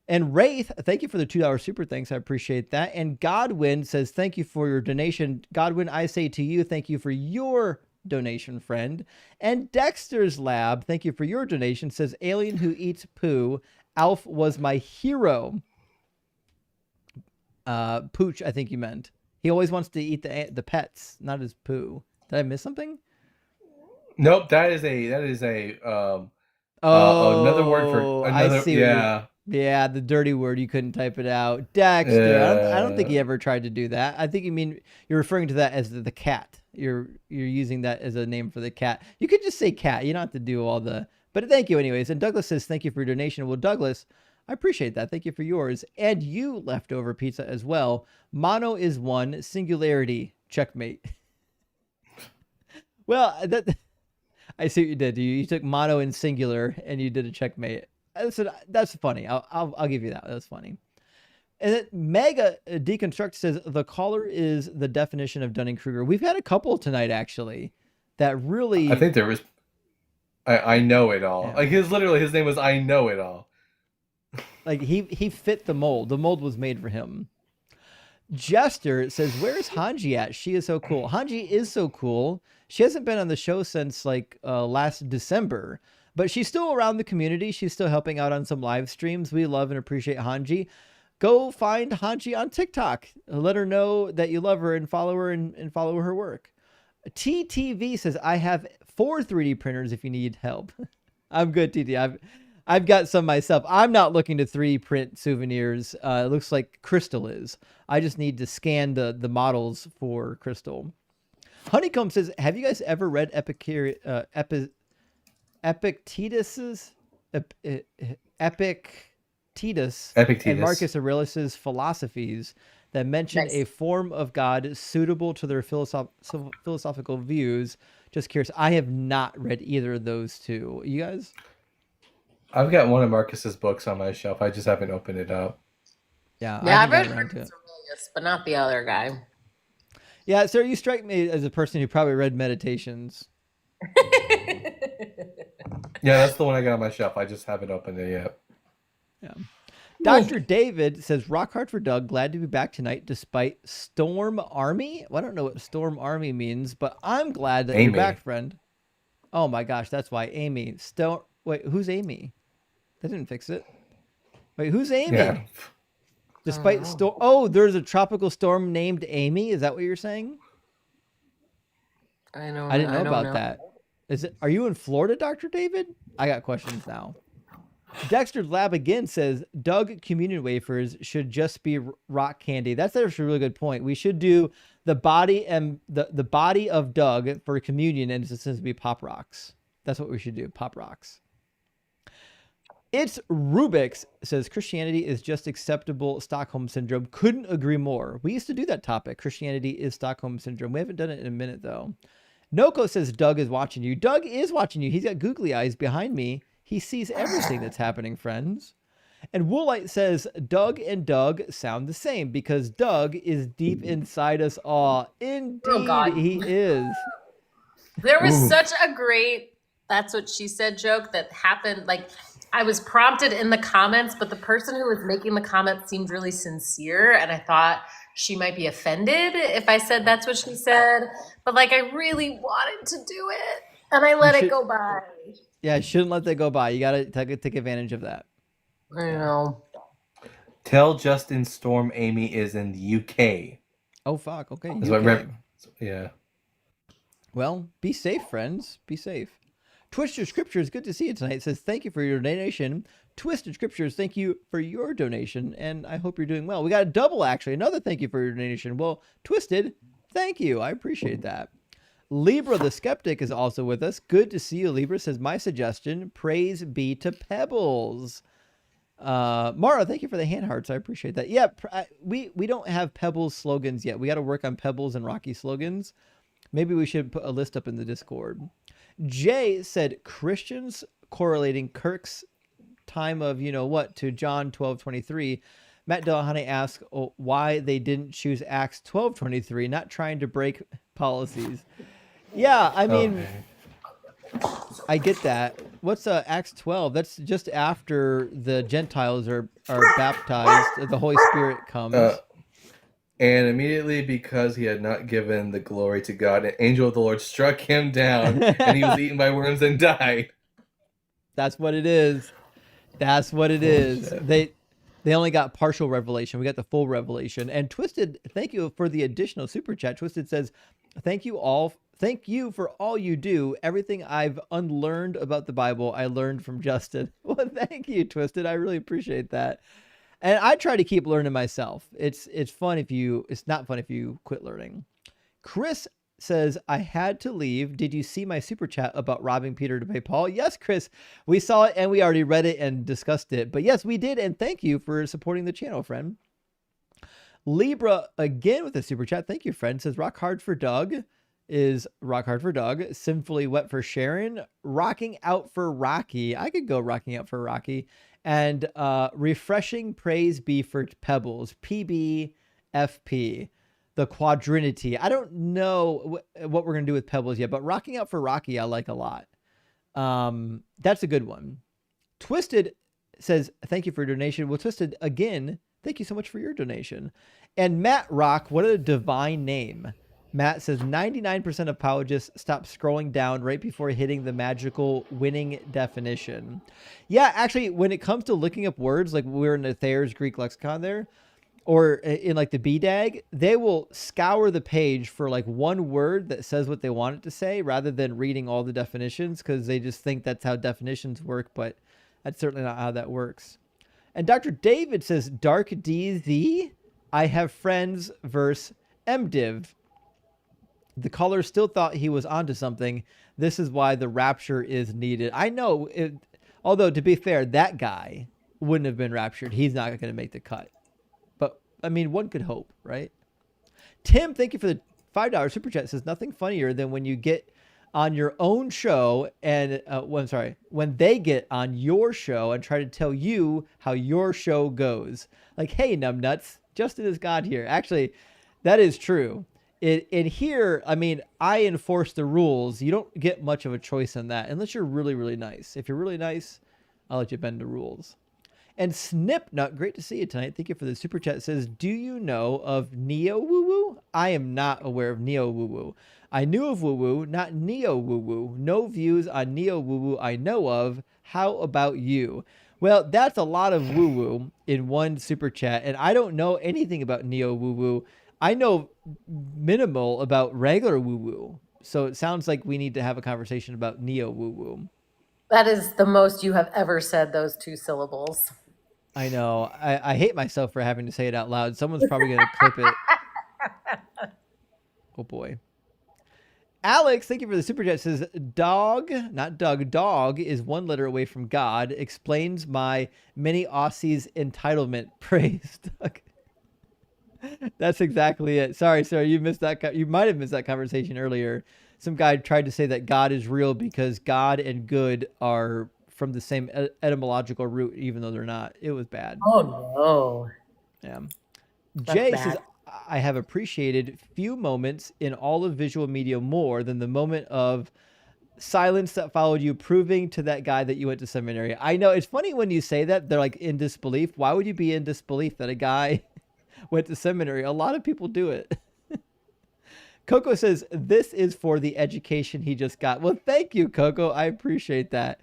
And Wraith, thank you for the $2 super thanks. I appreciate that. And Godwin says, thank you for your donation. Godwin, I say to you, thank you for your donation, friend. And Dexter's Lab, thank you for your donation, says, alien who eats poo. Alf was my hero. Pooch, I think you meant. He always wants to eat the pets, not his poo. Did I miss something? Nope, that is a another word for another. I see. Yeah, the dirty word. You couldn't type it out. Dexter. I don't think he ever tried to do that. I think you're referring to that as the cat. You're using that as a name for the cat. You could just say cat. You don't have to do all the. But thank you anyways. And Douglas says thank you for your donation. Well, Douglas, I appreciate that. Thank you for yours. And you leftover pizza as well. Mono is one. Singularity. Checkmate. Well, I see what you did. You took mono and singular and you did a checkmate. That's funny. I'll give you that. That's funny. And then Mega Deconstruct says the caller is the definition of Dunning-Kruger. We've had a couple tonight actually that really. I think there was. I know it all. Yeah. Like his name was I know it all. Like he fit the mold. The mold was made for him. Jester says, where's Hanji at? She is so cool. Hanji is so cool. She hasn't been on the show since like last December, but she's still around the community. She's still helping out on some live streams. We love and appreciate Hanji. Go find Hanji on TikTok. Let her know that you love her and follow her and follow her work. TTV says, I have 4 3D printers if you need help. I'm good, TT. I've got some myself. I'm not looking to 3D print souvenirs. It looks like Crystal is. I just need to scan the models for Crystal. Honeycomb says, have you guys ever read Epictetus and Marcus Aurelius's philosophies that mention a form of God suitable to their philosophical views? Just curious. I have not read either of those two. You guys? I've got one of Marcus's books on my shelf. I just haven't opened it up. Yeah, I've read Marcus Aurelius, but not the other guy. Yeah, sir, you strike me as a person who probably read Meditations. Yeah, that's the one I got on my shelf. I just haven't opened it yet. Yeah. Dr. David says, rock hard for Doug. Glad to be back tonight despite Storm Army. Well, I don't know what Storm Army means, but I'm glad that you're back, friend. Oh my gosh, that's why. Amy. Wait, who's Amy? That didn't fix it. Wait, who's Amy? Yeah. Despite storm. Oh, there's a tropical storm named Amy. Is that what you're saying? I know. I didn't know about that. Are you in Florida, Dr. David? I got questions now. Dexter's Lab again says Doug communion wafers should just be rock candy. That's actually a really good point. We should do the body and the body of Doug for communion, and it's supposed to be pop rocks. That's what we should do. Pop rocks. It's Rubik's says Christianity is just acceptable Stockholm Syndrome. Couldn't agree more. We used to do that topic. Christianity is Stockholm Syndrome. We haven't done it in a minute though. Noko says Doug is watching you. Doug is watching you. He's got googly eyes behind me. He sees everything that's happening, friends. And Woolite says, Doug and Doug sound the same because Doug is deep inside us all. Indeed, God. he is. There was Ooh. such a great "that's what she said" joke that happened. Like, I was prompted in the comments, but the person who was making the comment seemed really sincere, and I thought she might be offended if I said that's what she said. But like, I really wanted to do it, and I let it go by. Yeah, shouldn't let that go by. You gotta take advantage of that. I know. Tell Justin Storm Amy is in the UK. Oh fuck. Okay. Is what UK. yeah. Well, be safe, friends. Be safe. Twisted Scriptures, good to see you tonight. It says, thank you for your donation. Twisted Scriptures, thank you for your donation, and I hope you're doing well. We got a double, actually. Another thank you for your donation. Well, Twisted, thank you. I appreciate that. Libra the Skeptic is also with us. Good to see you, Libra. Says, my suggestion, praise be to Pebbles. Mara, thank you for the hand hearts. I appreciate that. Yeah, we don't have Pebbles slogans yet. We got to work on Pebbles and Rocky slogans. Maybe we should put a list up in the Discord. Jay said Christians correlating Kirk's time of you know what to John 12:23. Matt Delahunty asked why they didn't choose Acts 12:23, not trying to break policies. Yeah, I mean, I get that. What's Acts 12? That's just after the Gentiles are baptized, the Holy Spirit comes. And immediately, because he had not given the glory to God, an angel of the Lord struck him down, and he was eaten by worms and died. That's what it is. That's what it is. They only got partial revelation. We got the full revelation. And Twisted, thank you for the additional super chat. Twisted says, thank you all. Thank you for all you do. Everything I've unlearned about the Bible, I learned from Justin. Well, thank you, Twisted. I really appreciate that. And I try to keep learning myself. It's fun if you, it's not fun if you quit learning. Chris says, I had to leave. Did you see my super chat about robbing Peter to pay Paul? Yes, Chris, we saw it and we already read it and discussed it. But yes, we did. And thank you for supporting the channel, friend. Libra again with a super chat. Thank you, friend. Says rock hard for Doug is rock hard for Doug. Sinfully wet for Sharon. Rocking out for Rocky. I could go rocking out for Rocky. And refreshing praise be for Pebbles. PBFP. The quadrinity. I don't know what we're going to do with Pebbles yet, but rocking out for Rocky, I like a lot. That's a good one. Twisted says, thank you for your donation. Well, Twisted, again, thank you so much for your donation. And Matt Rock, what a divine name. Matt says 99% of apologists stop scrolling down right before hitting the magical winning definition. Yeah, actually, when it comes to looking up words, like we're in the Thayer's Greek lexicon there, or in like the BDAG, they will scour the page for like one word that says what they want it to say rather than reading all the definitions because they just think that's how definitions work, but that's certainly not how that works. And Dr. David says, Dark DZ, I have friends verse MDiv. The caller still thought he was onto something. This is why the rapture is needed. I know, although to be fair, that guy wouldn't have been raptured. He's not going to make the cut. But, I mean, one could hope, right? Tim, thank you for the $5 super chat. Says nothing funnier than when you get on your own show and, when they get on your show and try to tell you how your show goes. Like, hey, numbnuts, Justin is God here. Actually, that is true. In here, I mean, I enforce the rules. You don't get much of a choice in that unless you're really, really nice. If you're really nice, I'll let you bend the rules. And Snipnut, great to see you tonight. Thank you for the super chat. It says, do you know of Neo Woo Woo? I am not aware of Neo Woo Woo. I knew of Woo Woo, not Neo Woo Woo. No views on Neo Woo Woo I know of. How about you? Well, that's a lot of woo woo in one super chat. And I don't know anything about Neo Woo Woo. I know minimal about regular woo woo. So it sounds like we need to have a conversation about Neo Woo Woo. That is the most you have ever said, those two syllables. I know. I hate myself for having to say it out loud. Someone's probably going to clip it. Oh, boy. Alex, thank you for the super chat. Says, dog, not Doug, dog is one letter away from God. Explains my many Aussies entitlement. Praise Doug. That's exactly it. Sorry, sir. You missed that. You might have missed that conversation earlier. Some guy tried to say that God is real because God and good are from the same etymological root, even though they're not. It was bad. Oh no. Yeah. That's Jay says, bad. I have appreciated few moments in all of visual media more than the moment of silence that followed you, proving to that guy that you went to seminary. I know it's funny when you say that, they're like in disbelief. Why would you be in disbelief that a guy went to seminary? A lot of people do it. Coco says, this is for the education he just got. Well, thank you, Coco. I appreciate that.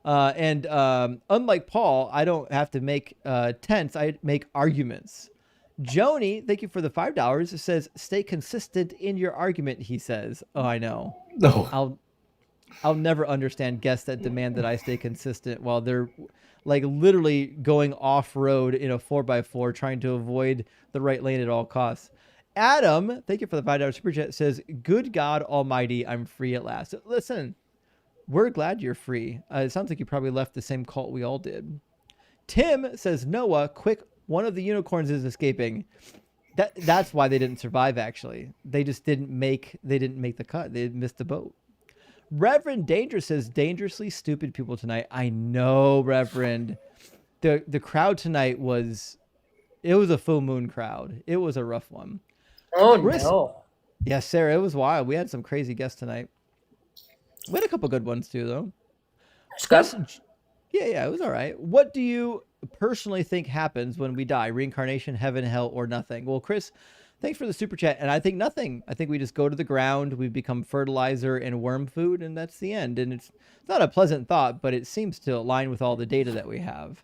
And unlike Paul, I don't have to make tents. I make arguments. Joni, thank you for the $5. It says, stay consistent in your argument, he says. Oh, I know. No. I'll never understand guests that demand that I stay consistent while they're like literally going off-road in a 4x4 trying to avoid the right lane at all costs. Adam, thank you for the $5 super chat, says, good God Almighty, I'm free at last. Listen, we're glad you're free. It sounds like you probably left the same cult we all did. Tim says, Noah, quick, one of the unicorns is escaping. That's why they didn't survive, actually. They just didn't make the cut. They missed the boat. Reverend Danger says, dangerously stupid people tonight. I know, Reverend. The crowd tonight was a full moon crowd. It was a rough one. Oh no. Yeah, Sarah, it was wild. We had some crazy guests tonight. We had a couple good ones too, though. Chris, yeah, it was all right. What do you personally think happens when we die? Reincarnation, heaven, hell, or nothing? Well, Chris, thanks for the super chat. And I think nothing. I think we just go to the ground, we become fertilizer and worm food, and that's the end. And it's not a pleasant thought, but it seems to align with all the data that we have.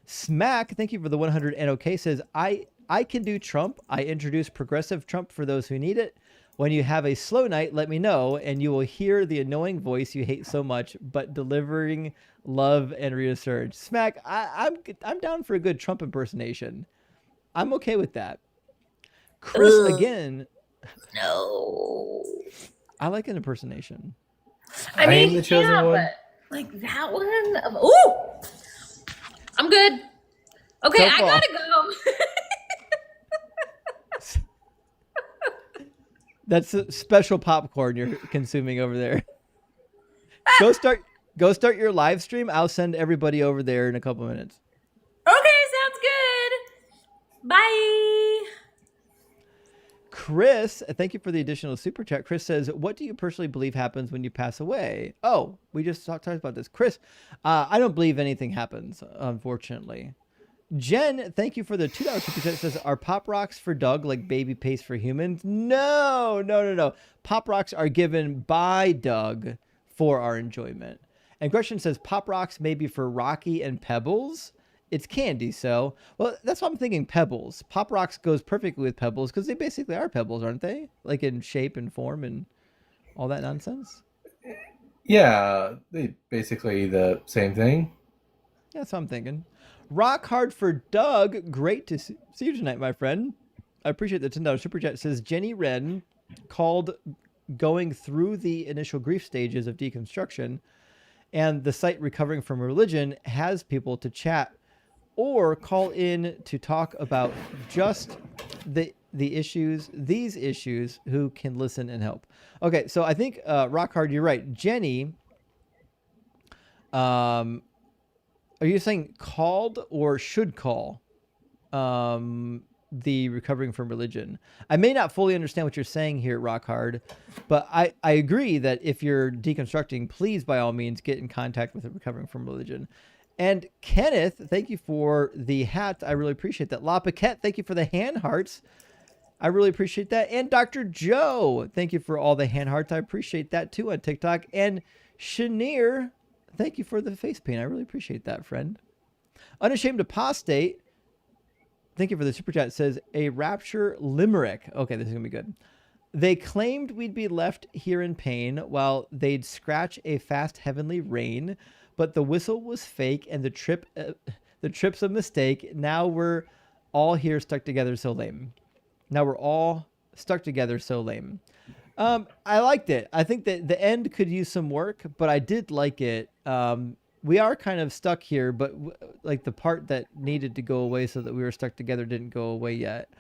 Smack, thank you for the 100 NOK, says, I can do Trump. I introduce progressive Trump for those who need it. When you have a slow night, let me know, and you will hear the annoying voice you hate so much, but delivering love and reassurance. Smack, I'm down for a good Trump impersonation. I'm okay with that. Chris, again. No. I like an impersonation. I mean, the chosen one. But like that one. Ooh, I'm good. Okay, I gotta go. That's a special popcorn you're consuming over there. Go start your live stream. I'll send everybody over there in a couple minutes. Okay, sounds good. Bye. Chris, thank you for the additional super chat. Chris says, what do you personally believe happens when you pass away? Oh, we just talked about this. Chris, I don't believe anything happens, unfortunately. Jen, thank you for the $2 super chat. Says, are pop rocks for Doug like baby paste for humans? No. Pop rocks are given by Doug for our enjoyment. And Gretchen says, pop rocks may be for Rocky and Pebbles. It's candy, so. Well, that's what I'm thinking, Pebbles. Pop rocks goes perfectly with Pebbles because they basically are Pebbles, aren't they? Like in shape and form and all that nonsense. Yeah, they basically the same thing. Yeah, that's what I'm thinking. Rock hard for Doug. Great to see you tonight, my friend. I appreciate the $10 super chat. It says Jenny Wren called going through the initial grief stages of deconstruction, and the site Recovering from Religion has people to chat or call in to talk about just these issues who can listen and help. Okay, so I think Rock hard, you're right. Jenny, are you saying called or should call the Recovering from Religion? I may not fully understand what you're saying here, Rock Hard, but I agree that if you're deconstructing, please, by all means, get in contact with the Recovering from Religion. And Kenneth, thank you for the hat. I really appreciate that. La Paquette, thank you for the hand hearts. I really appreciate that. And Dr. Joe, thank you for all the hand hearts. I appreciate that too on TikTok. And Shanier, thank you for the face paint. I really appreciate that, friend. Unashamed Apostate, thank you for the super chat. It says, a rapture limerick. Okay, this is going to be good. They claimed we'd be left here in pain while they'd scratch a fast heavenly rain, but the whistle was fake and the trip's a mistake. Now we're all here stuck together so lame. I liked it. I think that the end could use some work, but I did like it. We are kind of stuck here, but like the part that needed to go away so that we were stuck together didn't go away yet.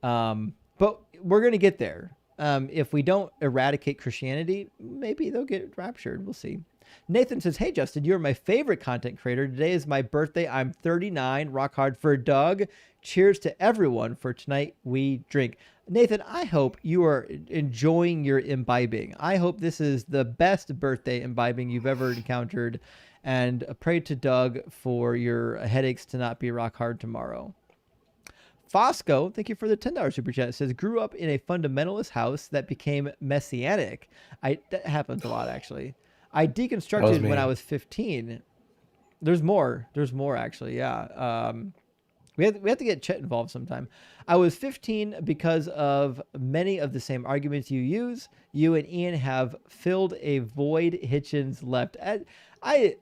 But we're going to get there. If we don't eradicate Christianity, maybe they'll get raptured. We'll see. Nathan says, hey, Justin, you're my favorite content creator. Today is my birthday. I'm 39. Rock hard for Doug. Cheers to everyone for tonight we drink. Nathan, I hope you are enjoying your imbibing. I hope this is the best birthday imbibing you've ever encountered. And pray to Doug for your headaches to not be rock hard tomorrow. Fosco, thank you for the $10 super chat. It says, grew up in a fundamentalist house that became messianic. That happens a lot, actually. I deconstructed when I was 15. There's more. There's more, actually. Yeah. We have to get Chet involved sometime. I was 15 because of many of the same arguments you use. You and Ian have filled a void Hitchens left.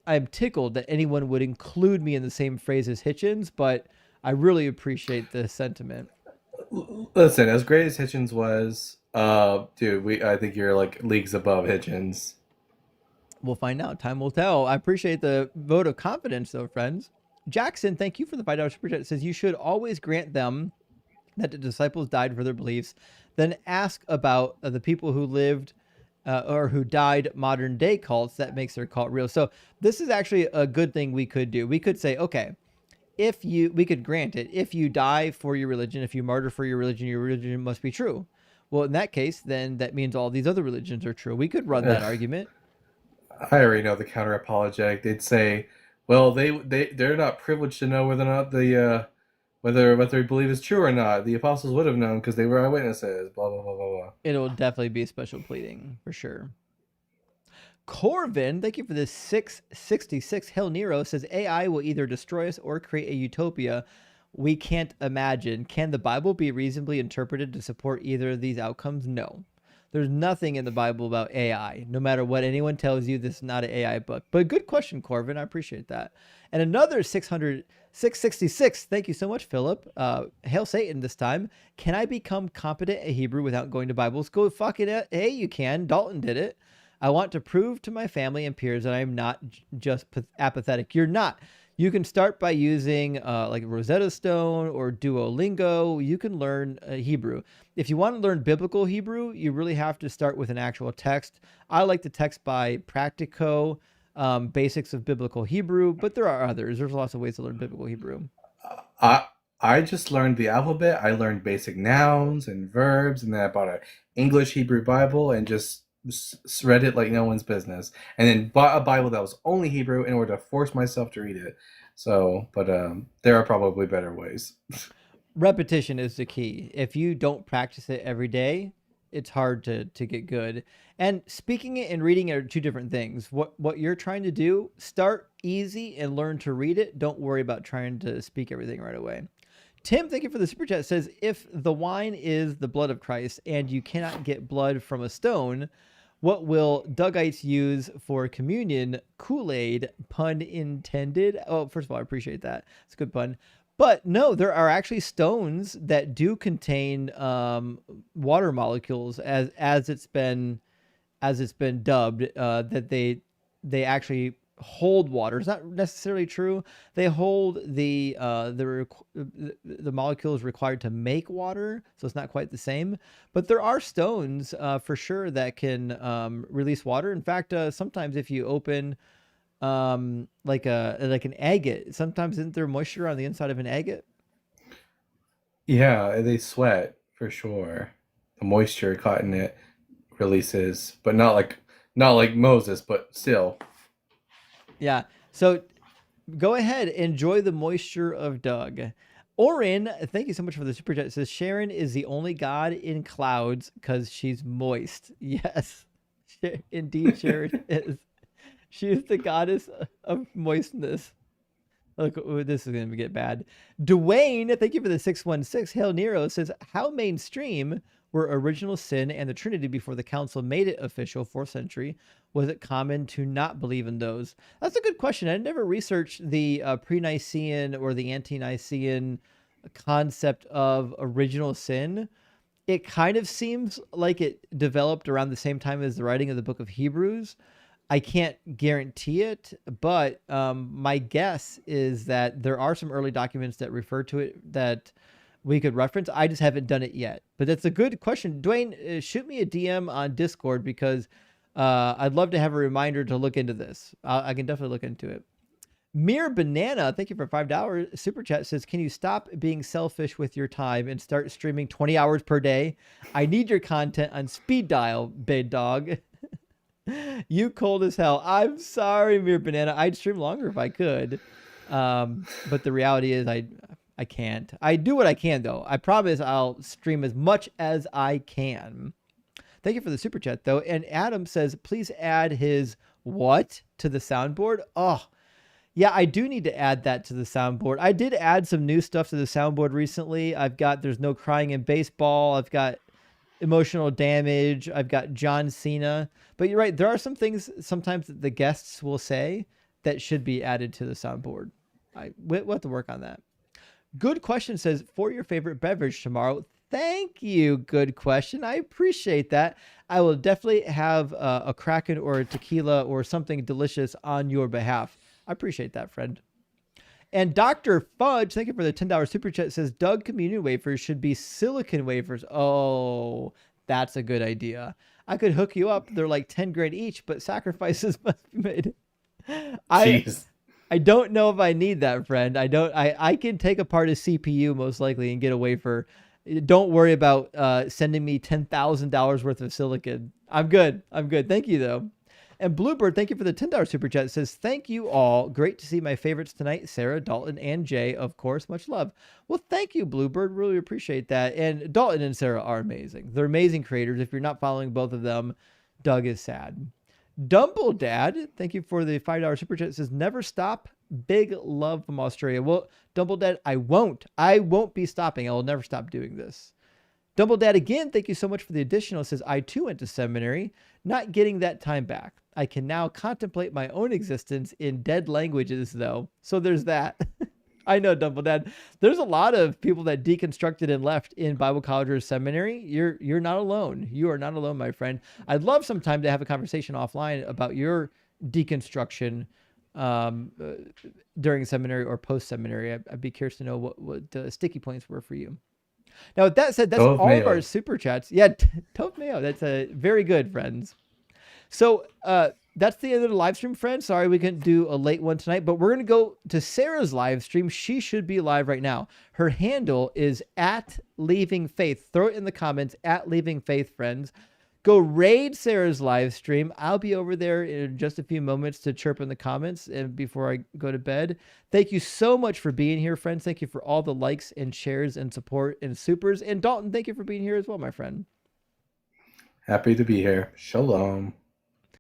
I'm tickled that anyone would include me in the same phrase as Hitchens, but I really appreciate the sentiment. Listen, as great as Hitchens was, dude, I think you're like leagues above Hitchens. We'll find out. Time will tell. I appreciate the vote of confidence, though, friends. Jackson, thank you for the $5 super chat. It says you should always grant them that the disciples died for their beliefs, then ask about the people who lived or who died modern day cults. That makes their cult real. So this is actually a good thing we could do. We could say, okay, we could grant it. If you die for your religion, if you martyr for your religion must be true. Well, in that case, then that means all these other religions are true. We could run that argument. I already know the counter apologetic. They'd say, well, they're not privileged to know whether or not whether what they believe is true or not. The apostles would have known because they were eyewitnesses. Blah blah blah blah blah. It'll definitely be special pleading for sure. Corvin, thank you for this 666. Hell Nero says AI will either destroy us or create a utopia we can't imagine. Can the Bible be reasonably interpreted to support either of these outcomes? No. There's nothing in the Bible about AI. No matter what anyone tells you, this is not an AI book. But good question, Corvin. I appreciate that. And another 666. Thank you so much, Philip. Hail Satan this time. Can I become competent at Hebrew without going to Bible school? Fucking hey, you can. Dalton did it. I want to prove to my family and peers that I'm not just apathetic. You're not. You can start by using like Rosetta Stone or Duolingo. You can learn Hebrew. If you want to learn biblical Hebrew, you really have to start with an actual text. I like the text by Practico, Basics of Biblical Hebrew, but there are others. There's lots of ways to learn biblical Hebrew. I just learned the alphabet. I learned basic nouns and verbs, and then I bought an English Hebrew Bible and just read it like no one's business, and then bought a Bible that was only Hebrew in order to force myself to read it. So, but there are probably better ways. Repetition is the key. If you don't practice it every day, it's hard to get good. And speaking it and reading it are two different things. What you're trying to do, start easy and learn to read it. Don't worry about trying to speak everything right away. Tim, thank you for the super chat. Says, if the wine is the blood of Christ and you cannot get blood from a stone, what will Dougites use for communion? Kool-Aid, pun intended. Oh, first of all, I appreciate that. It's a good pun. But no, there are actually stones that do contain water molecules, as it's been dubbed. That they actually hold water. It's not necessarily true. They hold the molecules required to make water, so it's not quite the same. But there are stones for sure that can release water. In fact, sometimes if you open like an agate, sometimes isn't there moisture on the inside of an agate? Yeah, they sweat for sure. The moisture caught in it releases, but not like Moses, but still. Yeah. So go ahead, enjoy the moisture of Doug. Orin, thank you so much for the super chat. It says Sharon is the only god in clouds because she's moist. Yes, indeed, Sharon is. She is the goddess of moistness. Look, this is going to get bad. Dwayne, thank you for the 616. Hail Nero says, how mainstream were original sin and the Trinity before the council made it official, 4th century? Was it common to not believe in those? That's a good question. I never researched the pre-Nicene or the anti-Nicene concept of original sin. It kind of seems like it developed around the same time as the writing of the book of Hebrews. I can't guarantee it, but my guess is that there are some early documents that refer to it that we could reference. I just haven't done it yet. But that's a good question. Dwayne, shoot me a DM on Discord because I'd love to have a reminder to look into this. I can definitely look into it. Mere Banana, thank you for $5 super chat, says, can you stop being selfish with your time and start streaming 20 hours per day? I need your content on speed dial, big dog. You cold as hell. I'm sorry, Mere Banana. I'd stream longer if I could. But the reality is I can't. I do what I can, though. I promise I'll stream as much as I can. Thank you for the super chat, though. And Adam says, please add his what to the soundboard? Oh, yeah, I do need to add that to the soundboard. I did add some new stuff to the soundboard recently. I've got There's No Crying in Baseball. I've got Emotional Damage. I've got John Cena. But you're right. There are some things sometimes that the guests will say that should be added to the soundboard. We'll have to work on that. Good question says, for your favorite beverage tomorrow. Thank you. Good question. I appreciate that. I will definitely have a Kraken or a tequila or something delicious on your behalf. I appreciate that, friend. And Dr. Fudge, thank you for the $10 super chat, says Doug communion wafers should be silicon wafers. Oh, that's a good idea. I could hook you up. They're like 10 grand each, but sacrifices must be made. Jeez. I don't know if I need that, friend. I can take apart a CPU most likely and get a wafer. Don't worry about sending me $10,000 worth of silicon. I'm good. Thank you, though. And Bluebird, thank you for the $10 super chat. It says, thank you all. Great to see my favorites tonight. Sarah, Dalton, and Jay, of course. Much love. Well, thank you, Bluebird. Really appreciate that. And Dalton and Sarah are amazing. They're amazing creators. If you're not following both of them, Doug is sad. Dumble Dad, thank you for the $5 super chat. It says, never stop. Big love from Australia. Well, Dumble Dad, I won't be stopping. I will never stop doing this. Dumble Dad, again, thank you so much for the additional. It says, I too went to seminary, not getting that time back. I can now contemplate my own existence in dead languages, though. So there's that. I know, Dumble Dad. There's a lot of people that deconstructed and left in Bible college or seminary. You're not alone. You are not alone, my friend. I'd love sometime to have a conversation offline about your deconstruction during seminary or post-seminary. I'd be curious to know what the sticky points were for you. Now, with that said, that's all of our super chats. Yeah, Tove Mayo. That's very good, friends. So that's the end of the live stream, friends. Sorry we couldn't do a late one tonight, but we're going to go to Sarah's live stream. She should be live right now. Her handle is @LeavingFaith. Throw it in the comments, @LeavingFaith, friends. Go raid Sarah's live stream. I'll be over there in just a few moments to chirp in the comments and before I go to bed. Thank you so much for being here, friends. Thank you for all the likes and shares and support and supers. And Dalton, thank you for being here as well, my friend. Happy to be here. Shalom.